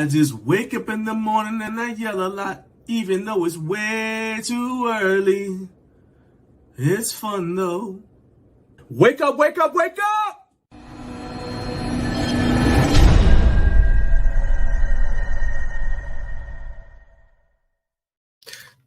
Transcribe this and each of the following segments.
I just wake up in the morning and I yell a lot, even though it's way too early. It's fun though. Wake up, wake up, wake up!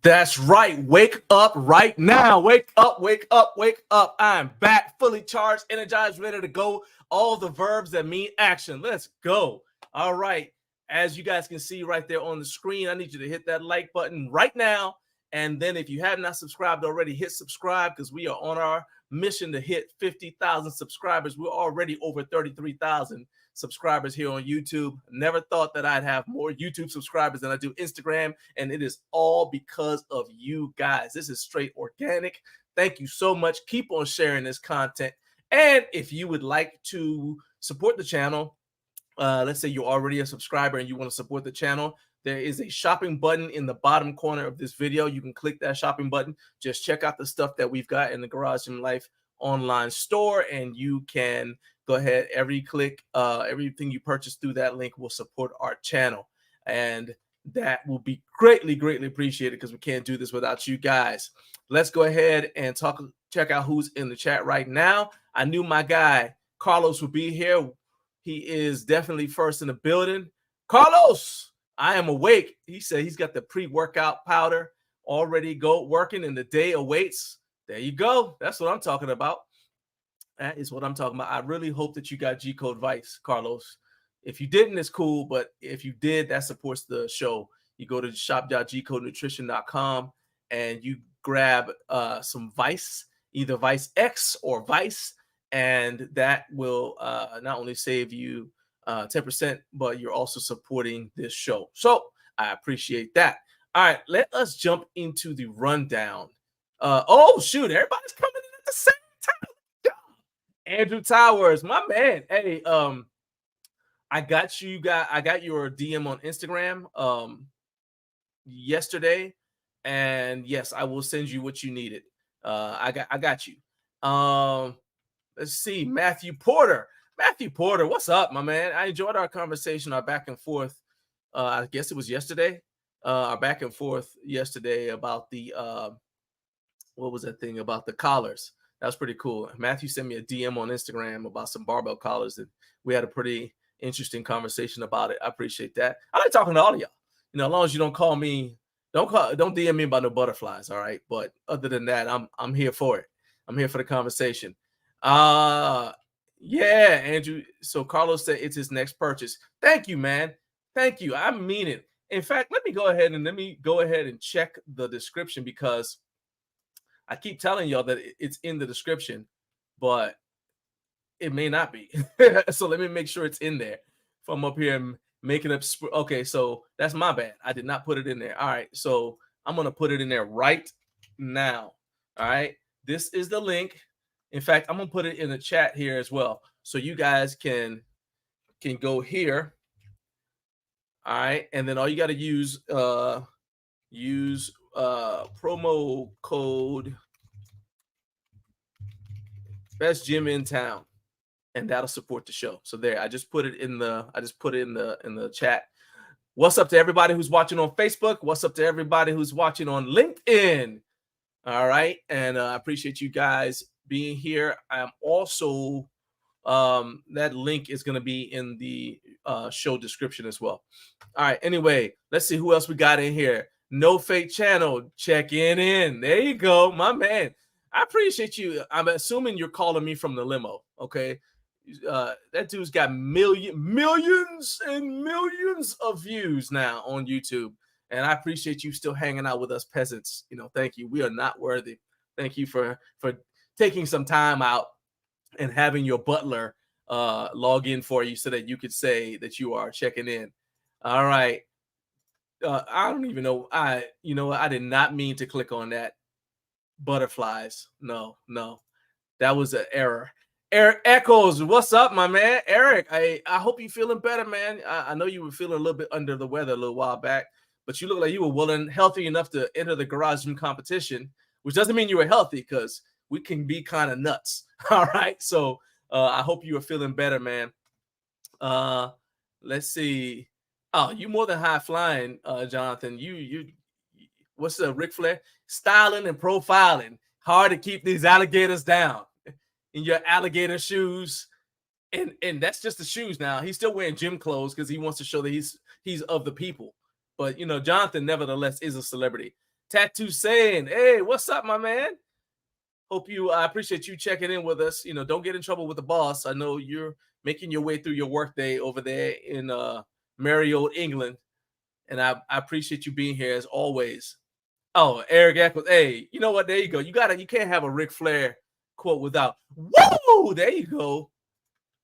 That's right. Wake up right now. Wake up, wake up, wake up. I'm back, fully charged, energized, ready to go. All the verbs that mean action. Let's go. All right. As you guys can see right there on the screen, I need you to hit that like button right now. And then if you have not subscribed already, hit subscribe because we are on our mission to hit 50,000 subscribers. We're already over 33,000 subscribers here on YouTube. Never thought that I'd have more YouTube subscribers than I do Instagram, and it is all because of you guys. This is straight organic. Thank you so much. Keep on sharing this content. And if you would like to support the channel, let's say you're already a subscriber and you want to support the channel, there is a shopping button in the bottom corner of this video. You can click that shopping button. Just check out the stuff that we've got in the Garage Gym Life online store, and you can go ahead. Every click, everything you purchase through that link will support our channel, and that will be greatly, greatly appreciated because we can't do this without you guys. Let's go ahead and check out who's in the chat right now. I knew my guy Carlos would be here. He is definitely first in the building. Carlos, I am awake. He said he's got the pre-workout powder already working and the day awaits. There you go. That's what I'm talking about. That is what I'm talking about. I really hope that you got G-Code Vice, Carlos. If you didn't, it's cool. But if you did, that supports the show. You go to shop.gcodenutrition.com and you grab some Vice, either Vice X or Vice. And that will not only save you 10%, but you're also supporting this show. So I appreciate that. All right, let us jump into the rundown. Oh, shoot, everybody's coming in at the same time. Andrew Towers, my man. Hey, I got your DM on Instagram yesterday, and yes, I will send you what you needed. I got you. Let's see, Matthew Porter. Matthew Porter, what's up, my man? I enjoyed our conversation, our back and forth. I guess it was yesterday. Our back and forth yesterday about the what was that thing about the collars? That was pretty cool. Matthew sent me a DM on Instagram about some barbell collars, and we had a pretty interesting conversation about it. I appreciate that. I like talking to all of y'all. You know, as long as you don't call me, don't DM me about no butterflies, all right? But other than that, I'm here for it. I'm here for the conversation. Yeah, Andrew. So Carlos said it's his next purchase. Thank you, man. Thank you. I mean it. In fact, let me go ahead and check the description because I keep telling y'all that it's in the description, but it may not be. So let me make sure it's in there. If I'm up here making up. Okay, so that's my bad. I did not put it in there. All right, so I'm going to put it in there right now. All right, this is the link. In fact, I'm going to put it in the chat here as well. So you guys can go here. All right, and then all you got to use promo code Best Gym in Town, and that'll support the show. So there, I just put it in the chat. What's up to everybody who's watching on Facebook? What's up to everybody who's watching on LinkedIn? All right, and I appreciate you guys being here. I'm also that link is going to be in the show description as well. All right, anyway, let's see who else we got in here. No Fake Channel, checking in. There you go, my man. I appreciate you. I'm assuming you're calling me from the limo, okay? That dude's got millions and millions of views now on YouTube, and I appreciate you still hanging out with us peasants. You know, thank you. We are not worthy. Thank you for taking some time out and having your butler log in for you so that you could say that you are checking in. All right. I don't even know. I did not mean to click on that. Butterflies. No. That was an error. Eric Echoes, what's up, my man? Eric, I hope you're feeling better, man. I know you were feeling a little bit under the weather a little while back, but you look like you were healthy enough to enter the Garage Gym competition, which doesn't mean you were healthy because we can be kind of nuts. All right. So I hope you are feeling better, man. Let's see. Oh, you more than high flying, Jonathan. You what's the Ric Flair? Styling and profiling. Hard to keep these alligators down in your alligator shoes. And that's just the shoes now. He's still wearing gym clothes because he wants to show that he's of the people. But you know, Jonathan nevertheless is a celebrity. Tattoo saying, hey, what's up, my man? I appreciate you checking in with us. You know, don't get in trouble with the boss. I know you're making your way through your workday over there in merry old England. And I appreciate you being here as always. Oh, Eric Eccles. Hey, you know what? There you go. You can't have a Ric Flair quote without whoa. There you go.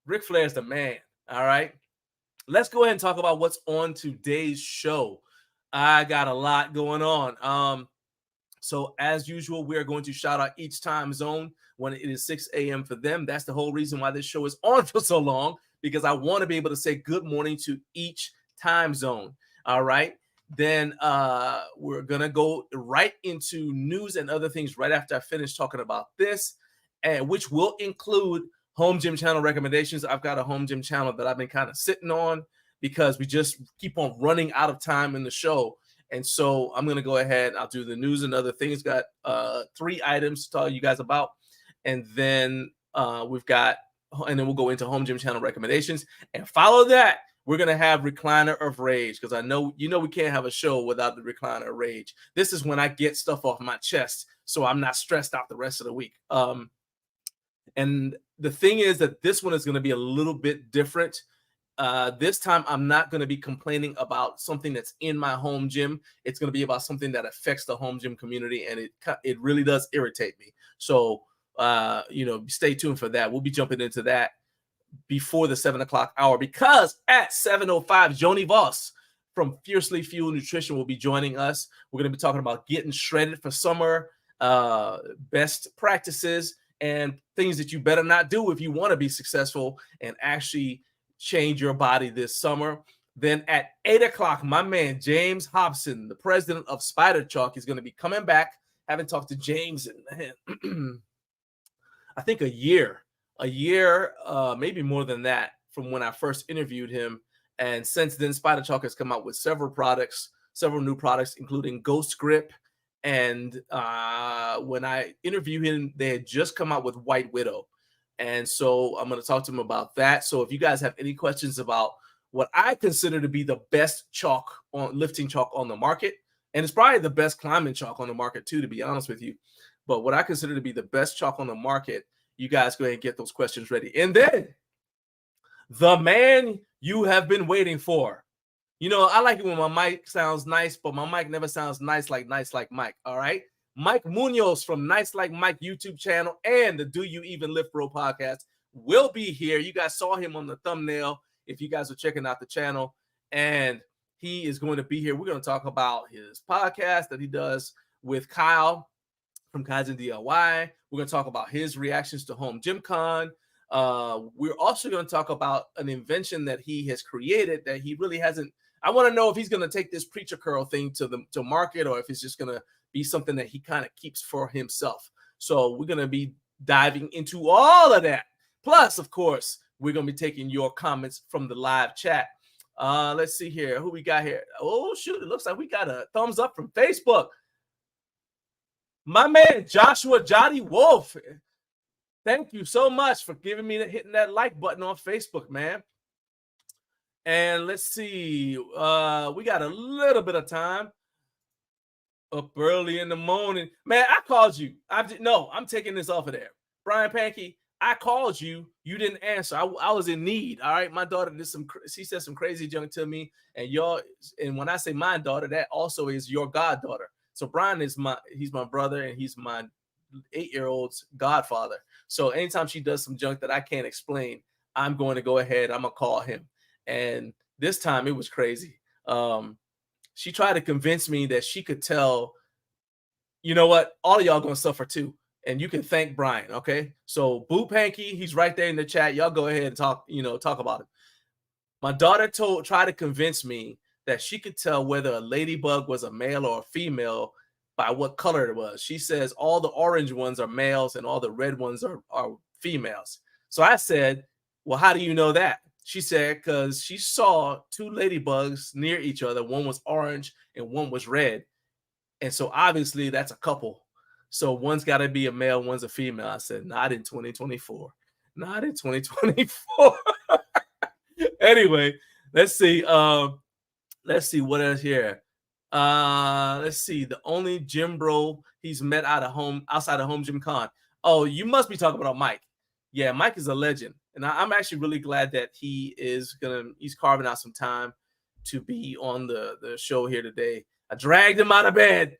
Ric Flair's the man. All right. Let's go ahead and talk about what's on today's show. I got a lot going on. So as usual, we are going to shout out each time zone when it is 6 a.m. for them. That's the whole reason why this show is on for so long, because I want to be able to say good morning to each time zone. All right. Then we're going to go right into news and other things right after I finish talking about this, and which will include home gym channel recommendations. I've got a home gym channel that I've been kind of sitting on because we just keep on running out of time in the show. And so I'm going to go ahead. I'll do the news and other things. Got 3 items to tell you guys about. And then we'll go into home gym channel recommendations. And follow that, we're going to have Recliner of Rage, because I know, we can't have a show without the Recliner of Rage. This is when I get stuff off my chest, so I'm not stressed out the rest of the week. And the thing is that this one is going to be a little bit different. This time, I'm not going to be complaining about something that's in my home gym. It's going to be about something that affects the home gym community, and it really does irritate me. So, stay tuned for that. We'll be jumping into that before the 7 o'clock hour, because at 7:05, Joni Voss from Fiercely Fueled Nutrition will be joining us. We're going to be talking about getting shredded for summer, best practices, and things that you better not do if you want to be successful and actually change your body this summer. Then at 8 o'clock, my man James Hobson, the president of Spider Chalk, is going to be coming back. Haven't talked to James in I think a year, maybe more than that, from when I first interviewed him. And since then, Spider Chalk has come out with several new products, including Ghost Grip. And when I interviewed him, they had just come out with White Widow. And so I'm going to talk to him about that. So if you guys have any questions about what I consider to be the best lifting chalk on the market, and it's probably the best climbing chalk on the market too, to be honest with you, but what I consider to be the best chalk on the market, you guys go ahead and get those questions ready. And then the man you have been waiting for. I like it when my mic sounds nice, but my mic never sounds nice like Mike. All right. Mike Muñoz from Nice Like Mike YouTube channel and the Do You Even Lift Bro podcast will be here. You guys saw him on the thumbnail if you guys are checking out the channel, and he is going to be here. We're going to talk about his podcast that he does with Kyle from Kaizen DIY. We're going to talk about his reactions to HomeGymCon. We're also going to talk about an invention that he has created that he really hasn't. I want to know if he's going to take this preacher curl thing to market, or if it's just going to be something that he kind of keeps for himself. So we're going to be diving into all of that. Plus, of course, we're going to be taking your comments from the live chat. Let's see here. Who we got here? Oh, shoot. It looks like we got a thumbs up from Facebook. My man, Joshua Joni Wolf. Thank you so much for hitting that like button on Facebook, man. And let's see. We got a little bit of time. Up early in the morning. Man, I called you. I'm taking this off of there. Brian Pankey, I called you. You didn't answer. I was in need. All right. My daughter she said some crazy junk to me. And when I say my daughter, that also is your goddaughter. So Brian he's my brother, and he's my 8-year-old's godfather. So anytime she does some junk that I can't explain, I'm going to go ahead. I'm going to call him. And this time it was crazy. She tried to convince me that she could tell, you know what, all of y'all going to suffer too. And you can thank Brian. Okay. So Boo Panky, he's right there in the chat. Y'all go ahead and talk about it. My daughter tried to convince me that she could tell whether a ladybug was a male or a female by what color it was. She says all the orange ones are males and all the red ones are females. So I said, well, how do you know that? She said because she saw two ladybugs near each other. One was orange and one was red. And so obviously that's a couple. So one's got to be a male, one's a female. I said, not in 2024. Not in 2024. Anyway, let's see. Let's see what else here. Let's see. The only gym bro he's met outside of HomeGymCon. Oh, you must be talking about Mike. Yeah, Mike is a legend. And I'm actually really glad that he's carving out some time to be on the show here today. I dragged him out of bed.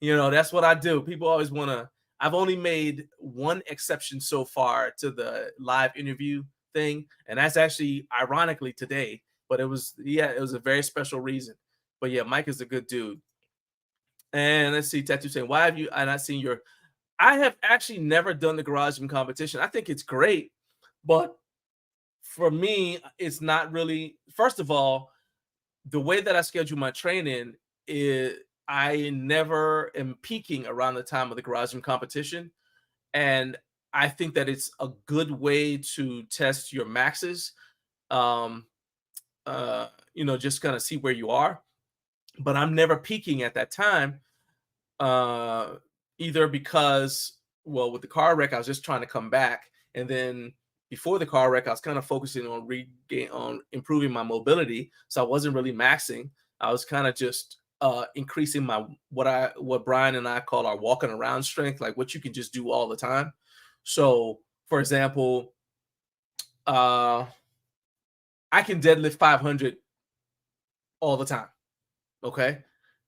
That's what I do. People always want to. I've only made one exception so far to the live interview thing, and that's actually ironically today. But it was a very special reason. But yeah, Mike is a good dude. And let's see, Tattoo saying, why have you not seen your? I have actually never done the garage gym competition. I think it's great, but for me, it's not really. First of all, the way that I schedule my training is I never am peaking around the time of the garage gym competition. And I think that it's a good way to test your maxes. Just kind of see where you are. But I'm never peaking at that time. Either because, well, with the car wreck, I was just trying to come back. And then before the car wreck, I was kind of focusing on improving my mobility. So I wasn't really maxing. I was kind of just increasing my what Brian and I call our walking around strength, like what you can just do all the time. So, for example, I can deadlift 500 all the time. Okay,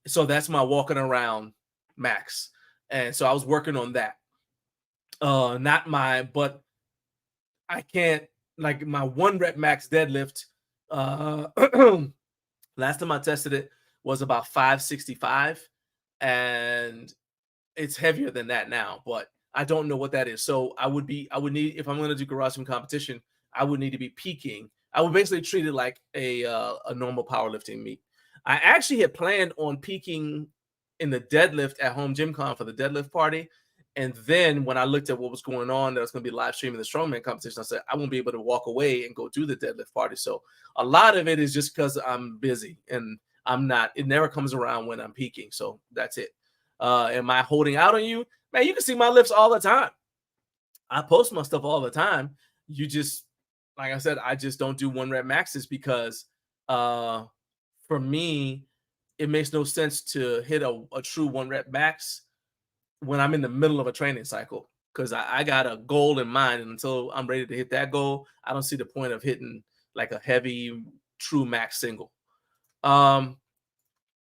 so that's my walking around max, and so I was working on that. But I can't, like, my 1 rep max deadlift. Last time I tested it was about 565, and it's heavier than that now, but I don't know what that is. So I would need, if I'm going to do garage gym competition, I would need to be peaking. I would basically treat it like a normal powerlifting meet. I actually had planned on peaking in the deadlift at HomeGymCon for the deadlift party. And then when I looked at what was going on, that was going to be live streaming the strongman competition, I said, I won't be able to walk away and go do the deadlift party. So a lot of it is just because I'm busy and it never comes around when I'm peaking. So that's it. Am I holding out on you? Man, you can see my lifts all the time. I post my stuff all the time. You just, like I said, I just don't do 1 rep maxes because for me, it makes no sense to hit a true 1 rep max when I'm in the middle of a training cycle, because I got a goal in mind, and until I'm ready to hit that goal, I don't see the point of hitting like a heavy true max single.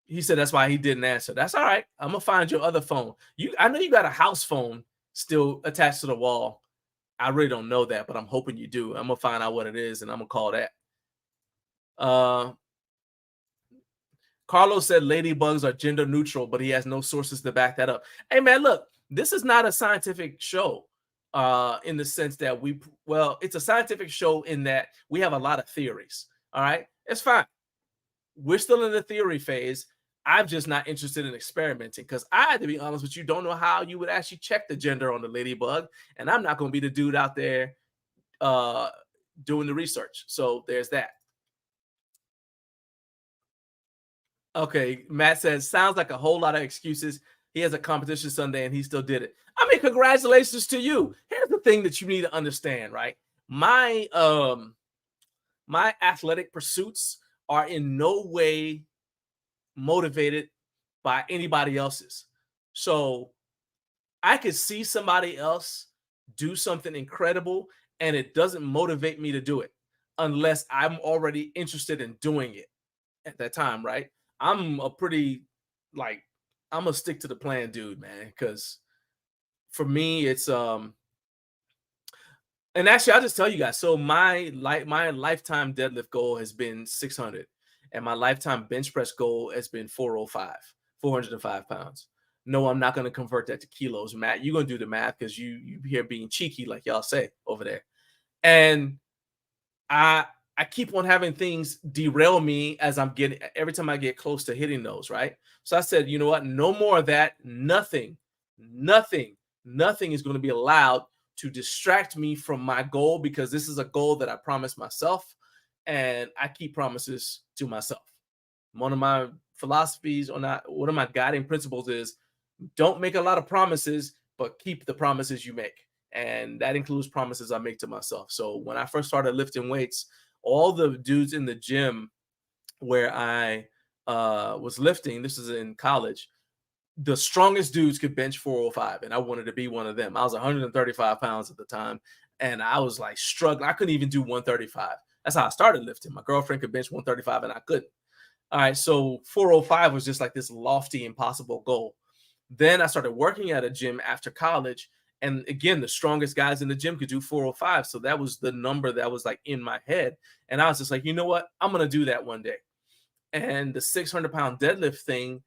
He said that's why he didn't answer. That's all right. I'm gonna find your other phone. I know you got a house phone still attached to the wall. I really don't know that, but I'm hoping you do. I'm gonna find out what it is, and I'm gonna call that. Carlos said ladybugs are gender neutral, but he has no sources to back that up. Hey, man, look, this is not a scientific show in the sense that it's a scientific show in that we have a lot of theories. All right, it's fine. We're still in the theory phase. I'm just not interested in experimenting because I, to be honest with you, don't know how you would actually check the gender on the ladybug. And I'm not going to be the dude out there doing the research. So there's that. Okay, Matt says, sounds like a whole lot of excuses. He has a competition Sunday and he still did it. I mean, congratulations to you. Here's the thing that you need to understand, right? My athletic pursuits are in no way motivated by anybody else's. So I could see somebody else do something incredible and it doesn't motivate me to do it unless I'm already interested in doing it at that time, right? I'm a stick to the plan dude, man, because for me it's and actually I'll just tell you guys, so my lifetime deadlift goal has been 600 and my lifetime bench press goal has been 405 pounds. No, I'm not going to convert that to kilos, Matt. You're going to do the math because you here being cheeky, like y'all say over there. And I keep on having things derail me as every time I get close to hitting those, right? So I said, you know what? No more of that. Nothing is going to be allowed to distract me from my goal, because this is a goal that I promised myself. and I keep promises to myself. One of my philosophies, or not, one of my guiding principles is don't make a lot of promises, but keep the promises you make. And that includes promises I make to myself. So when I first started lifting weights, all the dudes in the gym where I was lifting, this is in college, the strongest dudes could bench 405, and I wanted to be one of them. I was 135 pounds at the time, and I was like struggling. I couldn't even do 135. That's how I started lifting. My girlfriend could bench 135, and I couldn't. All right, so 405 was just like this lofty, impossible goal. Then I started working at a gym after college, and again, the strongest guys in the gym could do 405. So that was the number that was like in my head, and I was just like, you know what? I'm gonna do that one day. And the 600-pound deadlift thing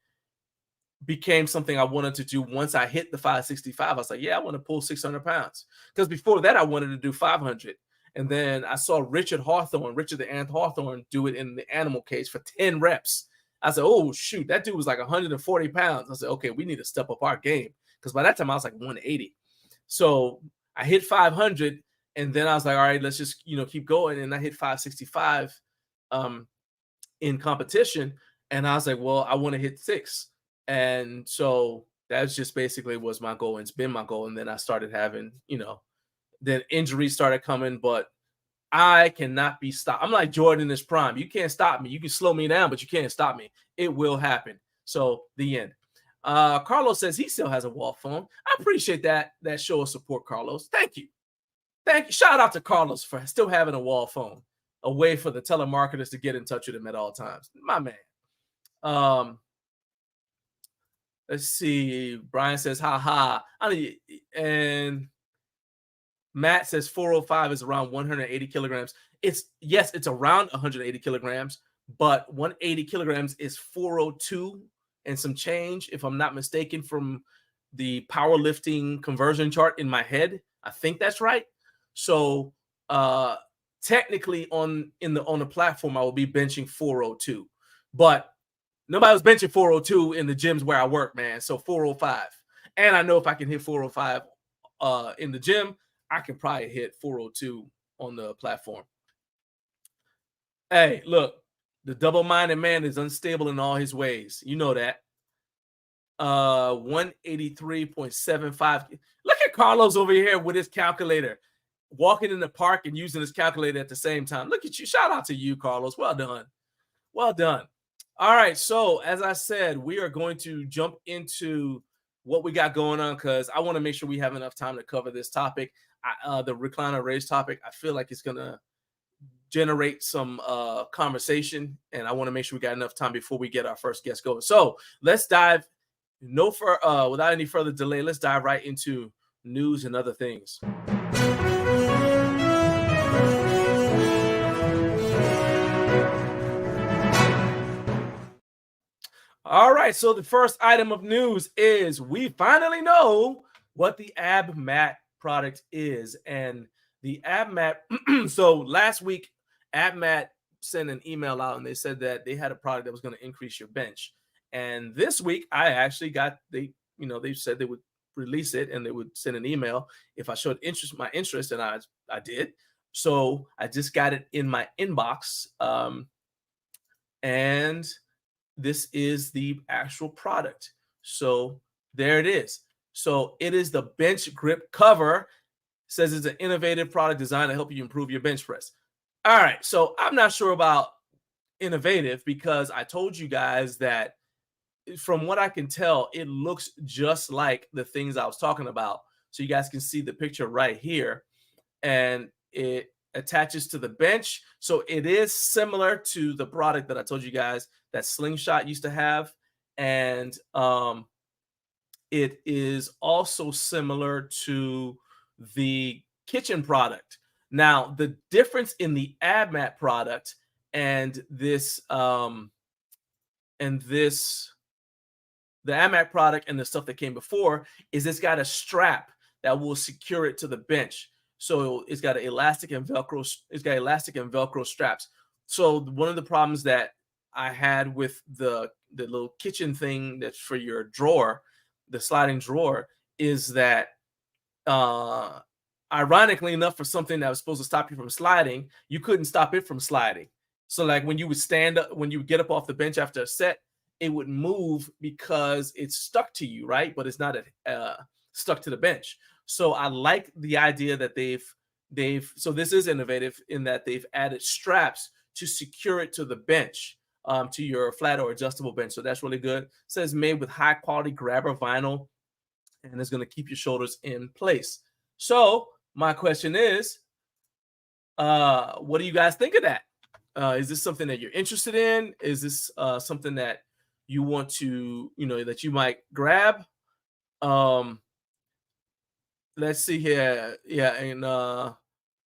became something I wanted to do once I hit the 565. I was like, yeah, I want to pull 600 pounds. Because before that, I wanted to do 500. And then I saw Richard the Ant Hawthorne, do it in the animal cage for 10 reps. I said, oh, shoot, that dude was like 140 pounds. I said, okay, we need to step up our game. Because by that time, I was like 180. So I hit 500. And then I was like, all right, let's just, keep going. And I hit 565 in competition. And I was like, well, I want to hit 6. And so that's just basically was my goal. And it's been my goal. And then I started having, then injuries started coming, but I cannot be stopped. I'm like Jordan in his prime. You can't stop me. You can slow me down, but you can't stop me. It will happen. So the end. Carlos says he still has a wall phone. I appreciate that show of support, Carlos. Thank you. Thank you. Shout out to Carlos for still having a wall phone, a way for the telemarketers to get in touch with him at all times. My man. Let's see. Brian says, ha. And Matt says 405 is around 180 kilograms. It's around 180 kilograms, but 180 kilograms is 402 and some change, if I'm not mistaken, from the powerlifting conversion chart in my head. I think that's right. So technically on the platform, I will be benching 402. But nobody was benching 402 in the gyms where I work, man. So 405. And I know if I can hit 405 in the gym, I can probably hit 402 on the platform. Hey, look, the double-minded man is unstable in all his ways. You know that. 183.75. Look at Carlos over here with his calculator, walking in the park and using his calculator at the same time. Look at you. Shout out to you, Carlos. Well done. Well done. All right, so as I said, we are going to jump into what we got going on because I want to make sure we have enough time to cover this topic. The recliner raise topic, I feel like it's going to generate some conversation, and I want to make sure we got enough time before we get our first guest going. So let's dive, without any further delay, let's dive right into news and other things. All right, so the first item of news is we finally know what the ab mat product is. And the ab mat, so last week, ab mat sent an email out and they said that they had a product that was going to increase your bench. And this week, I actually got, they said they would release it and they would send an email if I showed my interest, and I did. So I just got it in my inbox. And this is the actual product. So there it is. So it is the bench grip cover. It says it's an innovative product designed to help you improve your bench press. All right. So I'm not sure about innovative because I told you guys that from what I can tell, it looks just like the things I was talking about. So you guys can see the picture right here, and it attaches to the bench. So it is similar to the product that I told you guys that Slingshot used to have. And it is also similar to the kitchen product. Now, the difference in the ab mat product and this, the ab mat product and the stuff that came before is it's got a strap that will secure it to the bench. So it's got elastic and Velcro straps. So one of the problems that I had with the little kitchen thing that's for your drawer, the sliding drawer, is that ironically enough, for something that was supposed to stop you from sliding, you couldn't stop it from sliding. So like when you would stand up, when you would get up off the bench after a set, it would move because it's stuck to you, right? But it's not stuck to the bench. So I like the idea that so this is innovative in that they've added straps to secure it to the bench, to your flat or adjustable bench. So that's really good. It says made with high quality grabber vinyl, and it's going to keep your shoulders in place. So my question is, what do you guys think of that? Is this something that you're interested in? Is this something that you want to, that you might grab? Let's see here. Yeah, and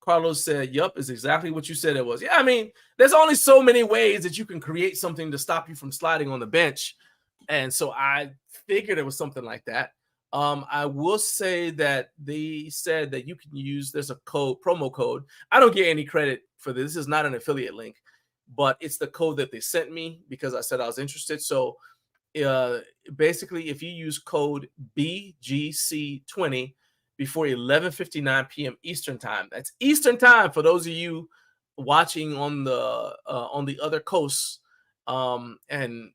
Carlos said, yup, is exactly what you said it was. Yeah, I mean, there's only so many ways that you can create something to stop you from sliding on the bench. And so I figured it was something like that. I will say that they said that you can use, there's a promo code. I don't get any credit for this. This is not an affiliate link, but it's the code that they sent me because I said I was interested. So basically, if you use code BGC20 before 11:59 p.m. Eastern time, that's Eastern time for those of you watching on the other coasts, and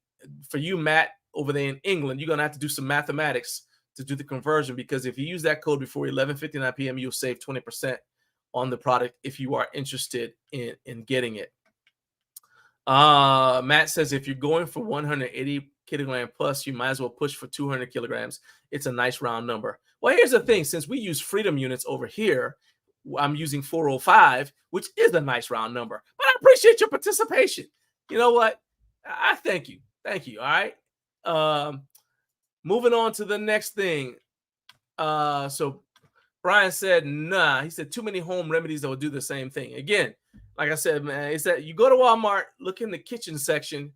for you, Matt, over there in England, you're gonna have to do some mathematics to do the conversion, because if you use that code before 11:59 p.m., you'll save 20% on the product if you are interested in getting it. Matt says if you're going for 180 kilogram plus, you might as well push for 200 kilograms. It's a nice round number. Well, here's the thing. Since we use Freedom units over here, I'm using 405, which is a nice round number. But I appreciate your participation. You know what? I thank you. Thank you. All right. Moving on to the next thing. So Brian said, nah. He said too many home remedies that will do the same thing. Again, like I said, man, it's that you go to Walmart, look in the kitchen section,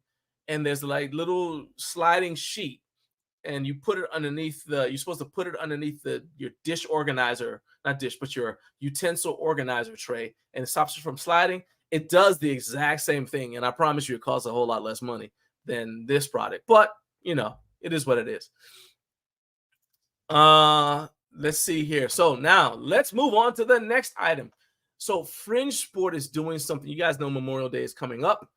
and there's like little sliding sheet, and you put it underneath you're supposed to put it underneath your dish organizer, not dish, but your utensil organizer tray, and it stops you from sliding. It does the exact same thing, and I promise you it costs a whole lot less money than this product, but it is what it is. Let's see here. So now let's move on to the next item. So Fringe Sport is doing something. You guys know Memorial Day is coming up.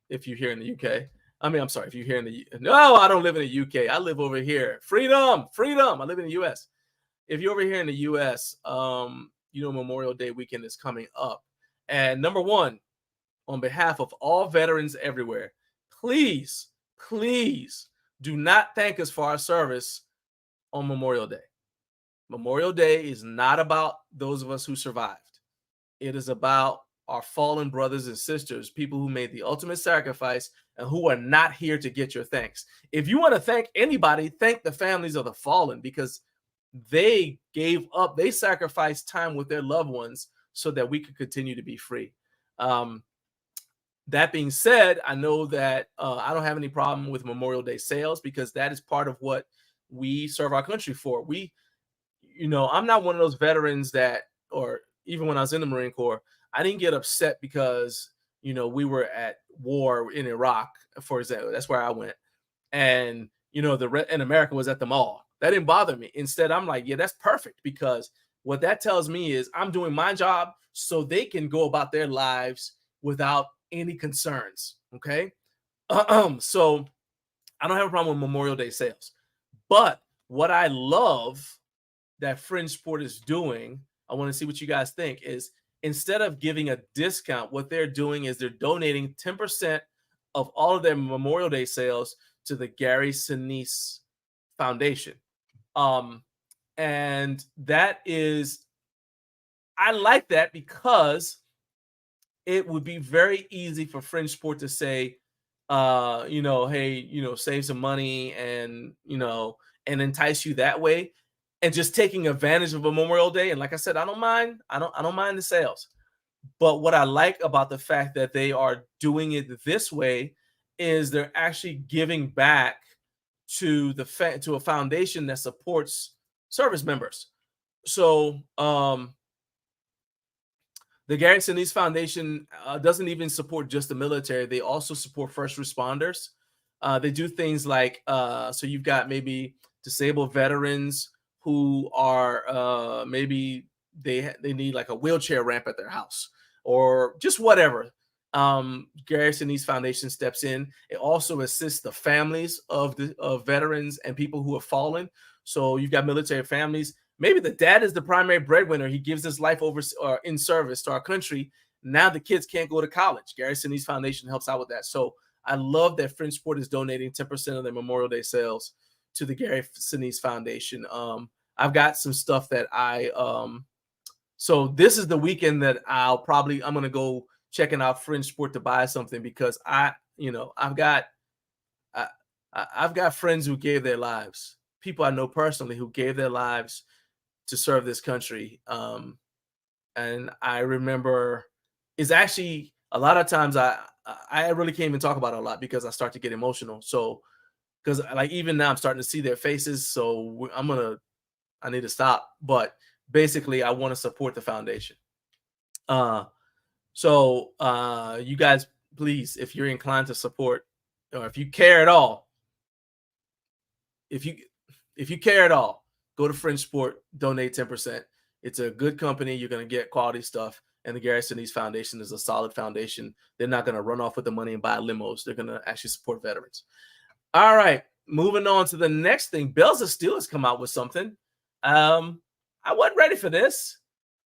If you're here in the UK, I'm sorry, if you're here in the, no, I don't live in the UK. I live over here. Freedom. I live in the US. If you're over here in the US, Memorial Day weekend is coming up. And number one, on behalf of all veterans everywhere, please do not thank us for our service on Memorial Day. Memorial Day is not about those of us who survived. It is about our fallen brothers and sisters, people who made the ultimate sacrifice and who are not here to get your thanks. If you want to thank anybody, thank the families of the fallen, because they gave up, they sacrificed time with their loved ones so that we could continue to be free. That being said, I know that I don't have any problem with Memorial Day sales, because that is part of what we serve our country for. I'm not one of those veterans that, or even when I was in the Marine Corps, I didn't get upset because, we were at war in Iraq, for example. That's where I went. And, and America was at the mall. That didn't bother me. Instead, I'm like, yeah, that's perfect, because what that tells me is I'm doing my job so they can go about their lives without any concerns. Okay. So I don't have a problem with Memorial Day sales. But what I love that Fringe Sport is doing, I want to see what you guys think, is instead of giving a discount, what they're doing is they're donating 10% of all of their Memorial Day sales to the Gary Sinise Foundation. And that is, I like that, because it would be very easy for Fringe Sport to say, hey, save some money and, and entice you that way, and just taking advantage of a Memorial Day. And like I said, I don't mind the sales. But what I like about the fact that they are doing it this way is they're actually giving back to to a foundation that supports service members. So the Gary Sinise Foundation doesn't even support just the military. They also support first responders. They do things like, so you've got maybe disabled veterans who are maybe they need like a wheelchair ramp at their house or just whatever. Gary Sinise Foundation steps in. It also assists the families of veterans and people who have fallen. So you've got military families. Maybe the dad is the primary breadwinner. He gives his life over in service to our country. Now the kids can't go to college. Gary Sinise Foundation helps out with that. So I love that Fringe Sport is donating 10% of their Memorial Day sales to the Gary Sinise Foundation. I've got some stuff that so this is the weekend that I'm going to go checking out Fringe Sport to buy something because I've got friends who gave their lives, people I know personally who gave their lives to serve this country. And I remember it's actually a lot of times I really can't even talk about it a lot because I start to get emotional. So, because like even now I'm starting to see their faces. So I need to stop. But basically I want to support the foundation. So you guys, please, if you're inclined to support or if you care at all, if you care at all, go to Fringe Sport, donate 10%. It's a good company. You're going to get quality stuff. And the Gary Sinise Foundation is a solid foundation. They're not going to run off with the money and buy limos. They're going to actually support veterans. All right. Moving on to the next thing. Bells of Steel has come out with something. I wasn't ready for this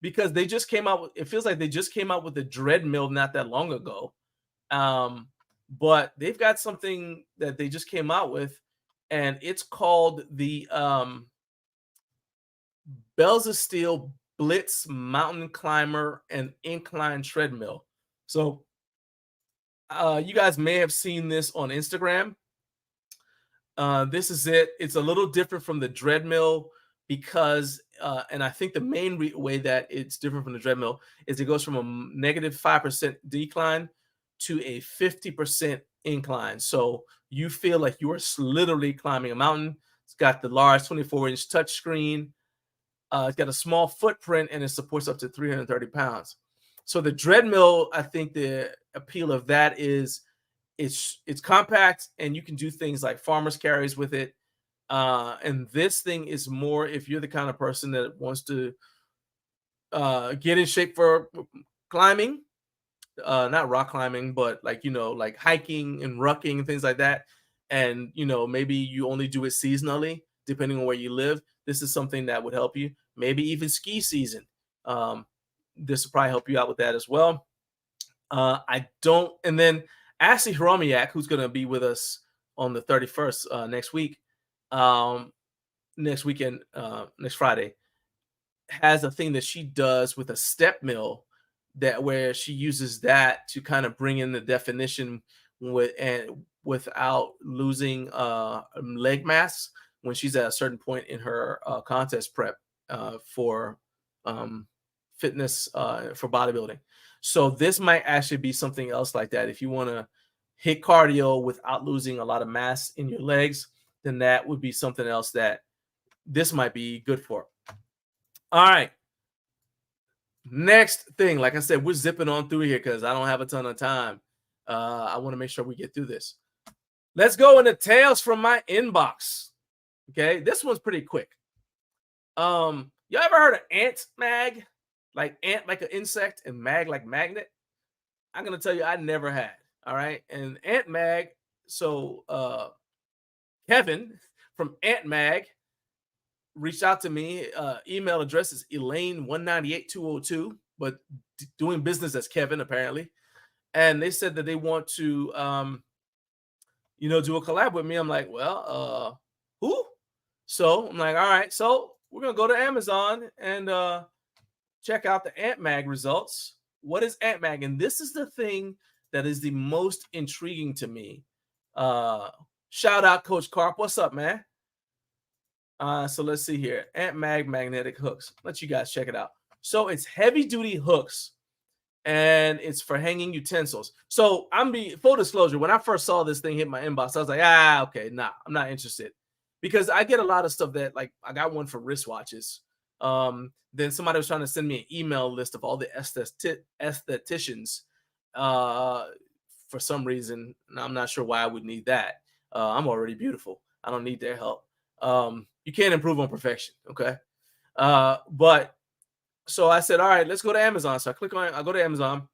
because they just came out with, it feels like they just came out with the Dread Mill not that long ago. But they've got something that they just came out with, and it's called the Bells of Steel Blitz Mountain Climber and Incline Treadmill. So you guys may have seen this on Instagram. This is it. It's a little different from the Dreadmill because, and I think the main way that it's different from the Dreadmill is it goes from a -5% decline to a 50% incline. So you feel like you are literally climbing a mountain. It's got the large 24-inch touchscreen. It's got a small footprint and it supports up to 330 pounds. So the Dreadmill, I think the appeal of that is it's compact and you can do things like farmer's carries with it. And this thing is more if you're the kind of person that wants to get in shape for climbing, not rock climbing, but like hiking and rucking and things like that. And maybe you only do it seasonally, depending on where you live. This is something that would help you. Maybe even ski season. This will probably help you out with that as well. And then Ashley Hromiak, who's going to be with us on the 31st next week, next weekend, next Friday, has a thing that she does with a step mill where she uses that to kind of bring in the definition without losing leg mass when she's at a certain point in her contest prep for fitness for bodybuilding. So this might actually be something else like that. If you want to hit cardio without losing a lot of mass in your legs, then that would be something else that this might be good for. All right. Next thing, like I said, we're zipping on through here because I don't have a ton of time. I want to make sure we get through this. Let's go into tales from my inbox. Okay, this one's pretty quick. Y'all ever heard of ant mag? Like ant like an insect and mag like magnet? I'm gonna tell you, I never had. All right, and ant mag. So Kevin from Ant Mag reached out to me. Email address is Elaine198202, but doing business as Kevin apparently. And they said that they want to, do a collab with me. I'm like, well, who? So I'm like, all right. So we're gonna go to Amazon and check out the Ant Mag results. What is Ant Mag? And this is the thing that is the most intriguing to me. Shout out Coach Carp. What's up, man? So let's see here. Ant Mag magnetic hooks. Let you guys check it out. So it's heavy duty hooks and it's for hanging utensils. So full disclosure, when I first saw this thing hit my inbox, I was like, okay, nah, I'm not interested. Because I get a lot of stuff that, like, I got one for wristwatches. Then somebody was trying to send me an email list of all the estheticians for some reason. And I'm not sure why I would need that. I'm already beautiful. I don't need their help. You can't improve on perfection, okay? But So I said, all right, let's go to Amazon. So I go to Amazon.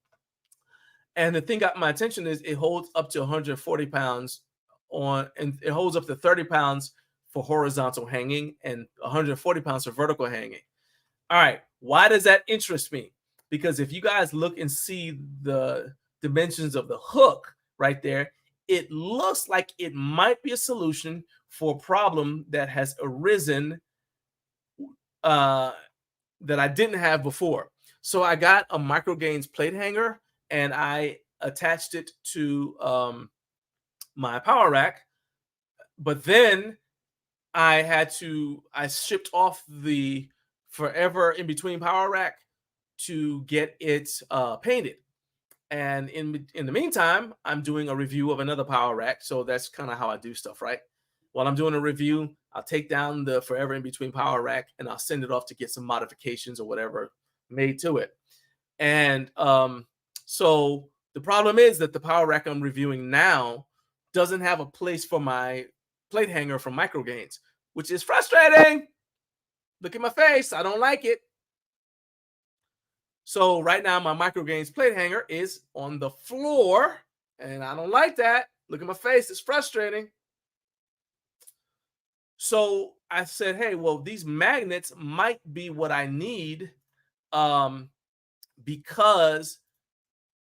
And the thing got my attention is it holds up to 140 pounds and it holds up to 30 pounds for horizontal hanging and 140 pounds for vertical hanging. All right. Why does that interest me? Because if you guys look and see the dimensions of the hook right there, it looks like it might be a solution for a problem that has arisen that I didn't have before. So I got a micro gains plate hanger and I attached it to my power rack. But then I shipped off the forever in between power rack to get it painted. And in the meantime, I'm doing a review of another power rack. So that's kind of how I do stuff, right? While I'm doing a review, I'll take down the forever in between power rack and I'll send it off to get some modifications or whatever made to it. And so the problem is that the power rack I'm reviewing now doesn't have a place for my plate hanger from Micro Gains, which is frustrating. Look at my face. I don't like it. So right now, my Micro Gains plate hanger is on the floor, and I don't like that. Look at my face. It's frustrating. So I said, hey, well, these magnets might be what I need because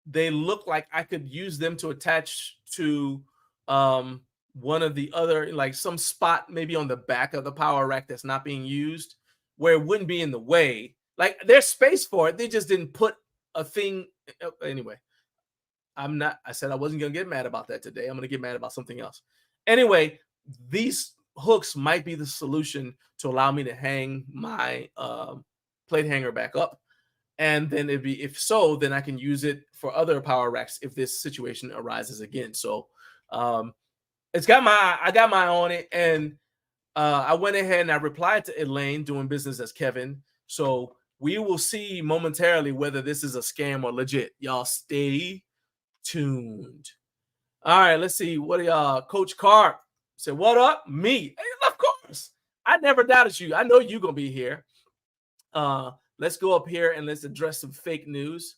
they look like I could use them to attach to one of the other, like some spot maybe on the back of the power rack that's not being used where it wouldn't be in the way. Like there's space for it. They just didn't put a thing. Anyway, I said I wasn't going to get mad about that today. I'm going to get mad about something else. Anyway, these hooks might be the solution to allow me to hang my plate hanger back up. And then if so, then I can use it for other power racks if this situation arises again. So I got my eye on it, and I went ahead and I replied to Elaine, doing business as Kevin. So we will see momentarily whether this is a scam or legit. Y'all stay tuned. All right, let's see. What are y'all? Coach Carp said, what up? Me. Hey, of course. I never doubted you. I know you're going to be here. Let's go up here and let's address some fake news.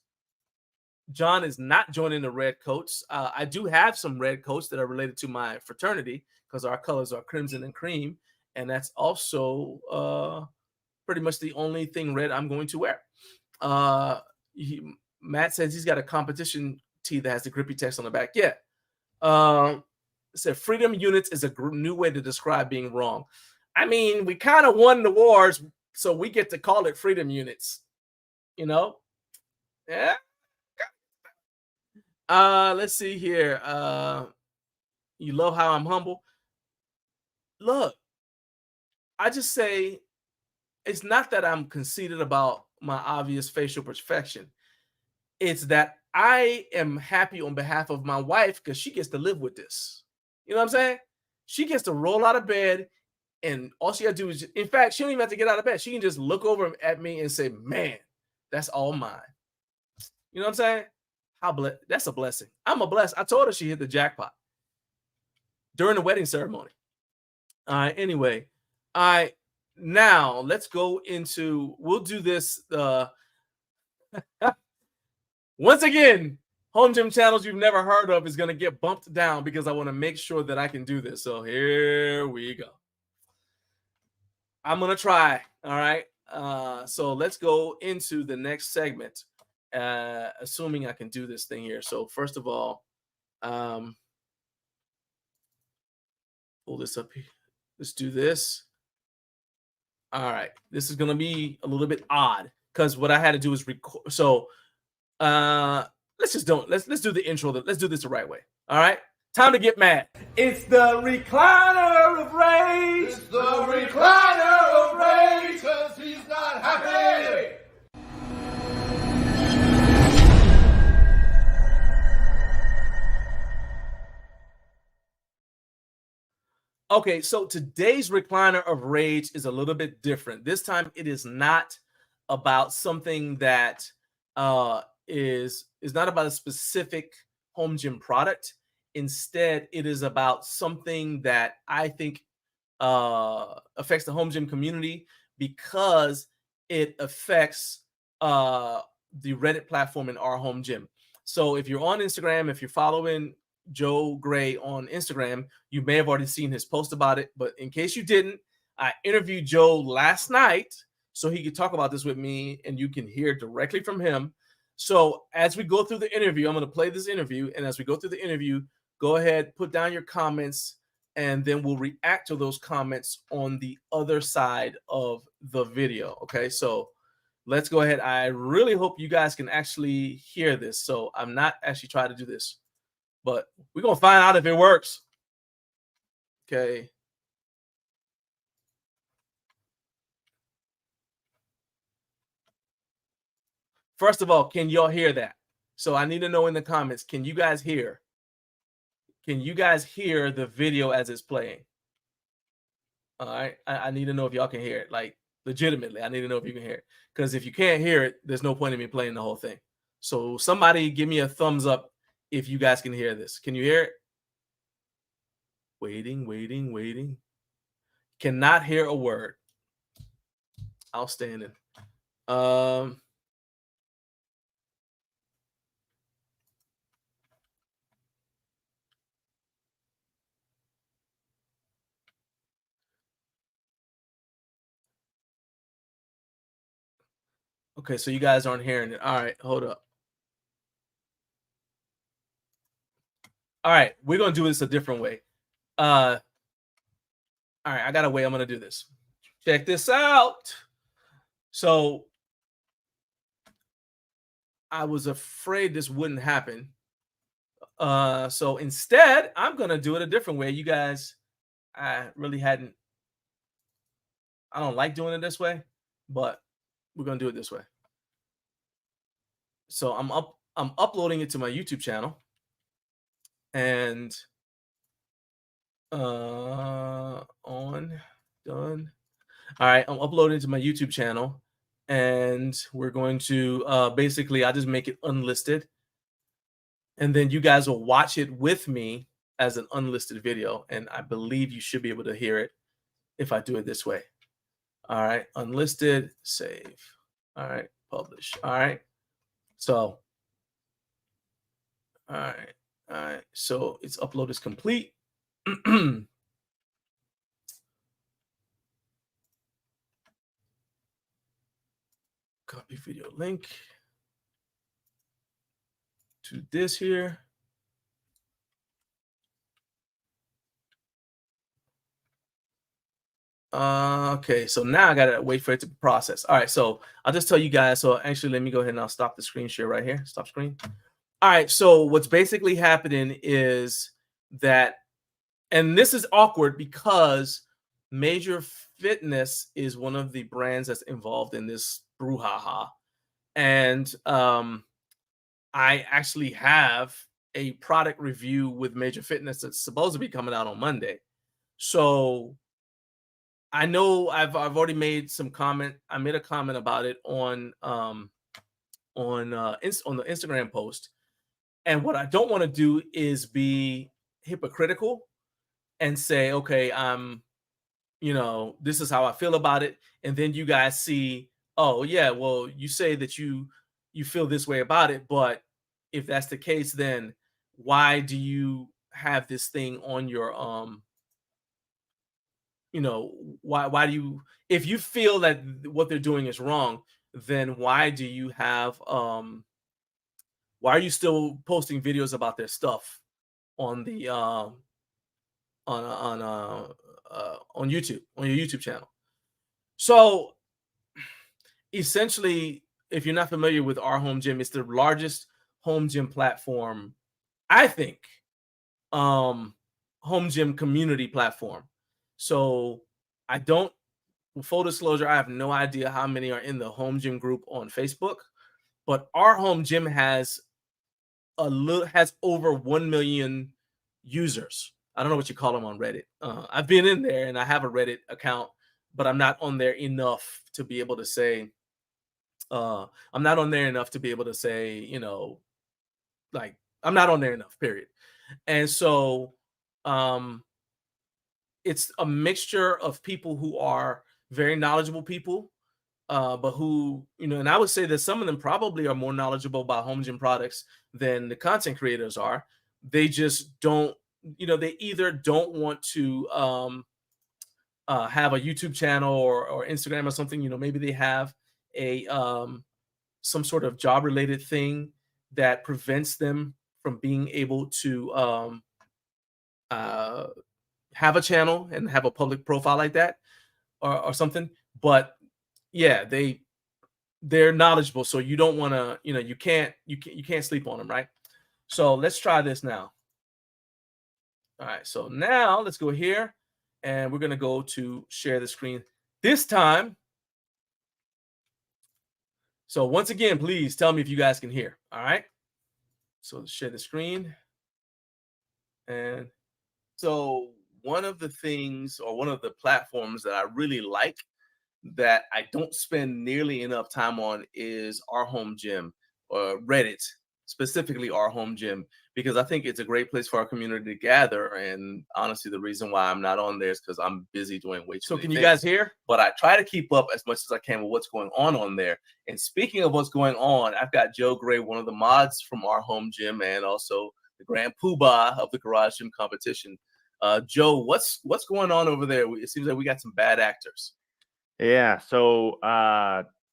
John is not joining the red coats. I do have some red coats that are related to my fraternity because our colors are crimson and cream. And that's also pretty much the only thing red I'm going to wear. Matt says he's got a competition tee that has the grippy text on the back. Yeah. It said freedom units is a new way to describe being wrong. I mean, we kind of won the wars, so we get to call it freedom units. You know? Yeah. Let's see here. You love how I'm humble. Look, I just say it's not that I'm conceited about my obvious facial perfection. It's that I am happy on behalf of my wife because she gets to live with this. You know what I'm saying? She gets to roll out of bed, and all she got to do is, in fact, she don't even have to get out of bed. She can just look over at me and say, man, that's all mine. You know what I'm saying? That's a blessing. I'm a blessed. I told her she hit the jackpot during the wedding ceremony. All right. Anyway, now let's go into. We'll do this. Once again, home gym channels you've never heard of is going to get bumped down because I want to make sure that I can do this. So here we go. I'm going to try. All right. So let's go into the next segment. Assuming I can do this thing here. So first of all, pull this up here. Let's do this. All right. This is going to be a little bit odd because what I had to do is record. So let's do the intro. Let's do this the right way. All right. Time to get mad. It's the recliner of rage. It's the recliner of rage because he's not happy. Okay, so today's recliner of rage is a little bit different. This time it is not about something that is not about a specific home gym product. Instead, it is about something that I think affects the home gym community because it affects the Reddit platform in Our Home Gym. So if you're on Instagram, if you're following Joe Gray on Instagram, you may have already seen his post about it. But in case you didn't, I interviewed Joe last night so he could talk about this with me and you can hear directly from him. So as we go through the interview, I'm going to play this interview. And as we go through the interview, go ahead, put down your comments, and then we'll react to those comments on the other side of the video. Okay, so let's go ahead. I really hope you guys can actually hear this. So I'm not actually trying to do this, but we're going to find out if it works. Okay. First of all, can y'all hear that? So I need to know in the comments, can you guys hear? Can you guys hear the video as it's playing? All right. I need to know if y'all can hear it. Like, legitimately, I need to know if you can hear it. Because if you can't hear it, there's no point in me playing the whole thing. So somebody give me a thumbs up if you guys can hear this. Can you hear it? Waiting, waiting, waiting. Cannot hear a word. Outstanding. Okay, so you guys aren't hearing it. All right, hold up. All right, we're gonna do this a different way. All right, I got a way I'm gonna do this. Check this out. So I was afraid this wouldn't happen. So instead, I'm gonna do it a different way. You guys, I don't like doing it this way, but we're gonna do it this way. So I'm uploading it to my YouTube channel, and done. All right, I'm uploading to my YouTube channel, and we're going to basically, I just make it unlisted, and then you guys will watch it with me as an unlisted video, and I believe you should be able to hear it if I do it this way. All right, unlisted, save. All right, publish. All right, so all right, so its upload is complete. Copy video link to this here. Okay, so now I gotta wait for it to process. All right, so I'll just tell you guys. So actually, let me go ahead and I'll stop the screen share right here. Stop screen. All right, so what's basically happening is that, and this is awkward because Major Fitness is one of the brands that's involved in this brouhaha, and I actually have a product review with Major Fitness that's supposed to be coming out on Monday. So I know I've already made some comment. I made a comment about it on the Instagram post. And what I don't want to do is be hypocritical and say, okay, this is how I feel about it. And then you guys see, oh yeah, well, you say that you feel this way about it, but if that's the case, then why do you have this thing on your why do you, if you feel that what they're doing is wrong, then why do you have why are you still posting videos about their stuff on the on YouTube, on your YouTube channel? So essentially, if you're not familiar with Our Home Gym, it's the largest home gym platform, I think, home gym community platform. So I don't, full disclosure, I have no idea how many are in the home gym group on Facebook, but Our Home Gym has over 1 million users. I don't know what you call them on Reddit. I've been in there and I have a Reddit account, but I'm not on there enough to be able to say, I'm not on there enough to be able to say, like, I'm not on there enough, period. And so it's a mixture of people who are very knowledgeable people but who, and I would say that some of them probably are more knowledgeable about home gym products than the content creators are. They just don't, they either don't want to have a YouTube channel or Instagram or something. Maybe they have a some sort of job related thing that prevents them from being able to uh, have a channel and have a public profile like that, or something. But yeah, they're knowledgeable, so you don't want to, you can't sleep on them, right? So let's try this now. All right, so now let's go here, and we're gonna go to share the screen this time. So once again, please tell me if you guys can hear. All right, so let's share the screen. And so one of the things, or one of the platforms that I really like that I don't spend nearly enough time on, is Our Home Gym, or Reddit, specifically Our Home Gym, because I think it's a great place for our community to gather. And honestly, the reason why I'm not on there is because I'm busy doing way too So many can you things. guys hear? But I try to keep up as much as I can with what's going on there. And speaking of what's going on, I've got Joe Gray, one of the mods from Our Home Gym, and also the grand poobah of the garage gym competition. Joe, what's going on over there? It seems like we got some bad actors. Yeah, so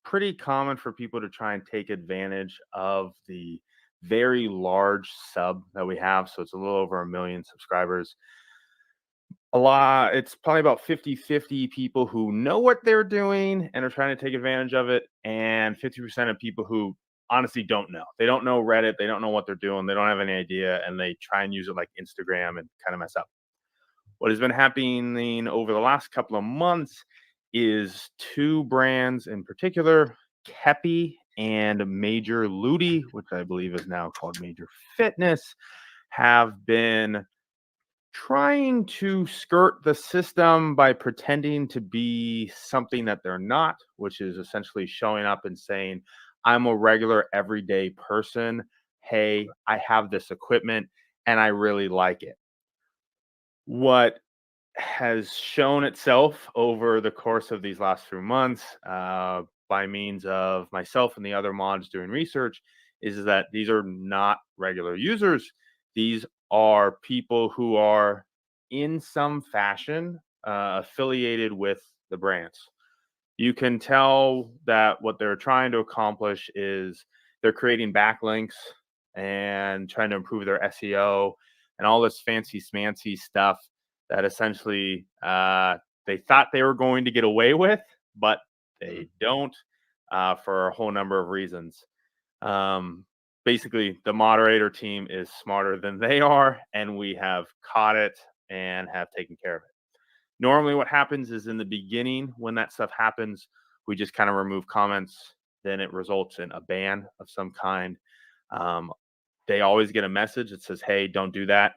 pretty common for people to try and take advantage of the very large sub that we have. So it's a little over 1 million subscribers. It's probably about 50-50 people who know what they're doing and are trying to take advantage of it, and 50% of people who honestly don't know. They don't know Reddit, they don't know what they're doing, they don't have any idea, and they try and use it like Instagram and kind of mess up. What has been happening over the last couple of months is 2 brands in particular, Kepi and Major Ludi, which I believe is now called Major Fitness, have been trying to skirt the system by pretending to be something that they're not, which is essentially showing up and saying, I'm a regular everyday person. Hey, I have this equipment and I really like it. What has shown itself over the course of these last few months, by means of myself and the other mods doing research, is that these are not regular users. These are people who are in some fashion affiliated with the brands. You can tell that what they're trying to accomplish is they're creating backlinks and trying to improve their SEO and all this fancy smancy stuff that essentially they thought they were going to get away with, but they don't, for a whole number of reasons. Basically, the moderator team is smarter than they are, and we have caught it and have taken care of it. Normally what happens is in the beginning, when that stuff happens, we just kind of remove comments. Then it results in a ban of some kind. They always get a message that says, hey, don't do that.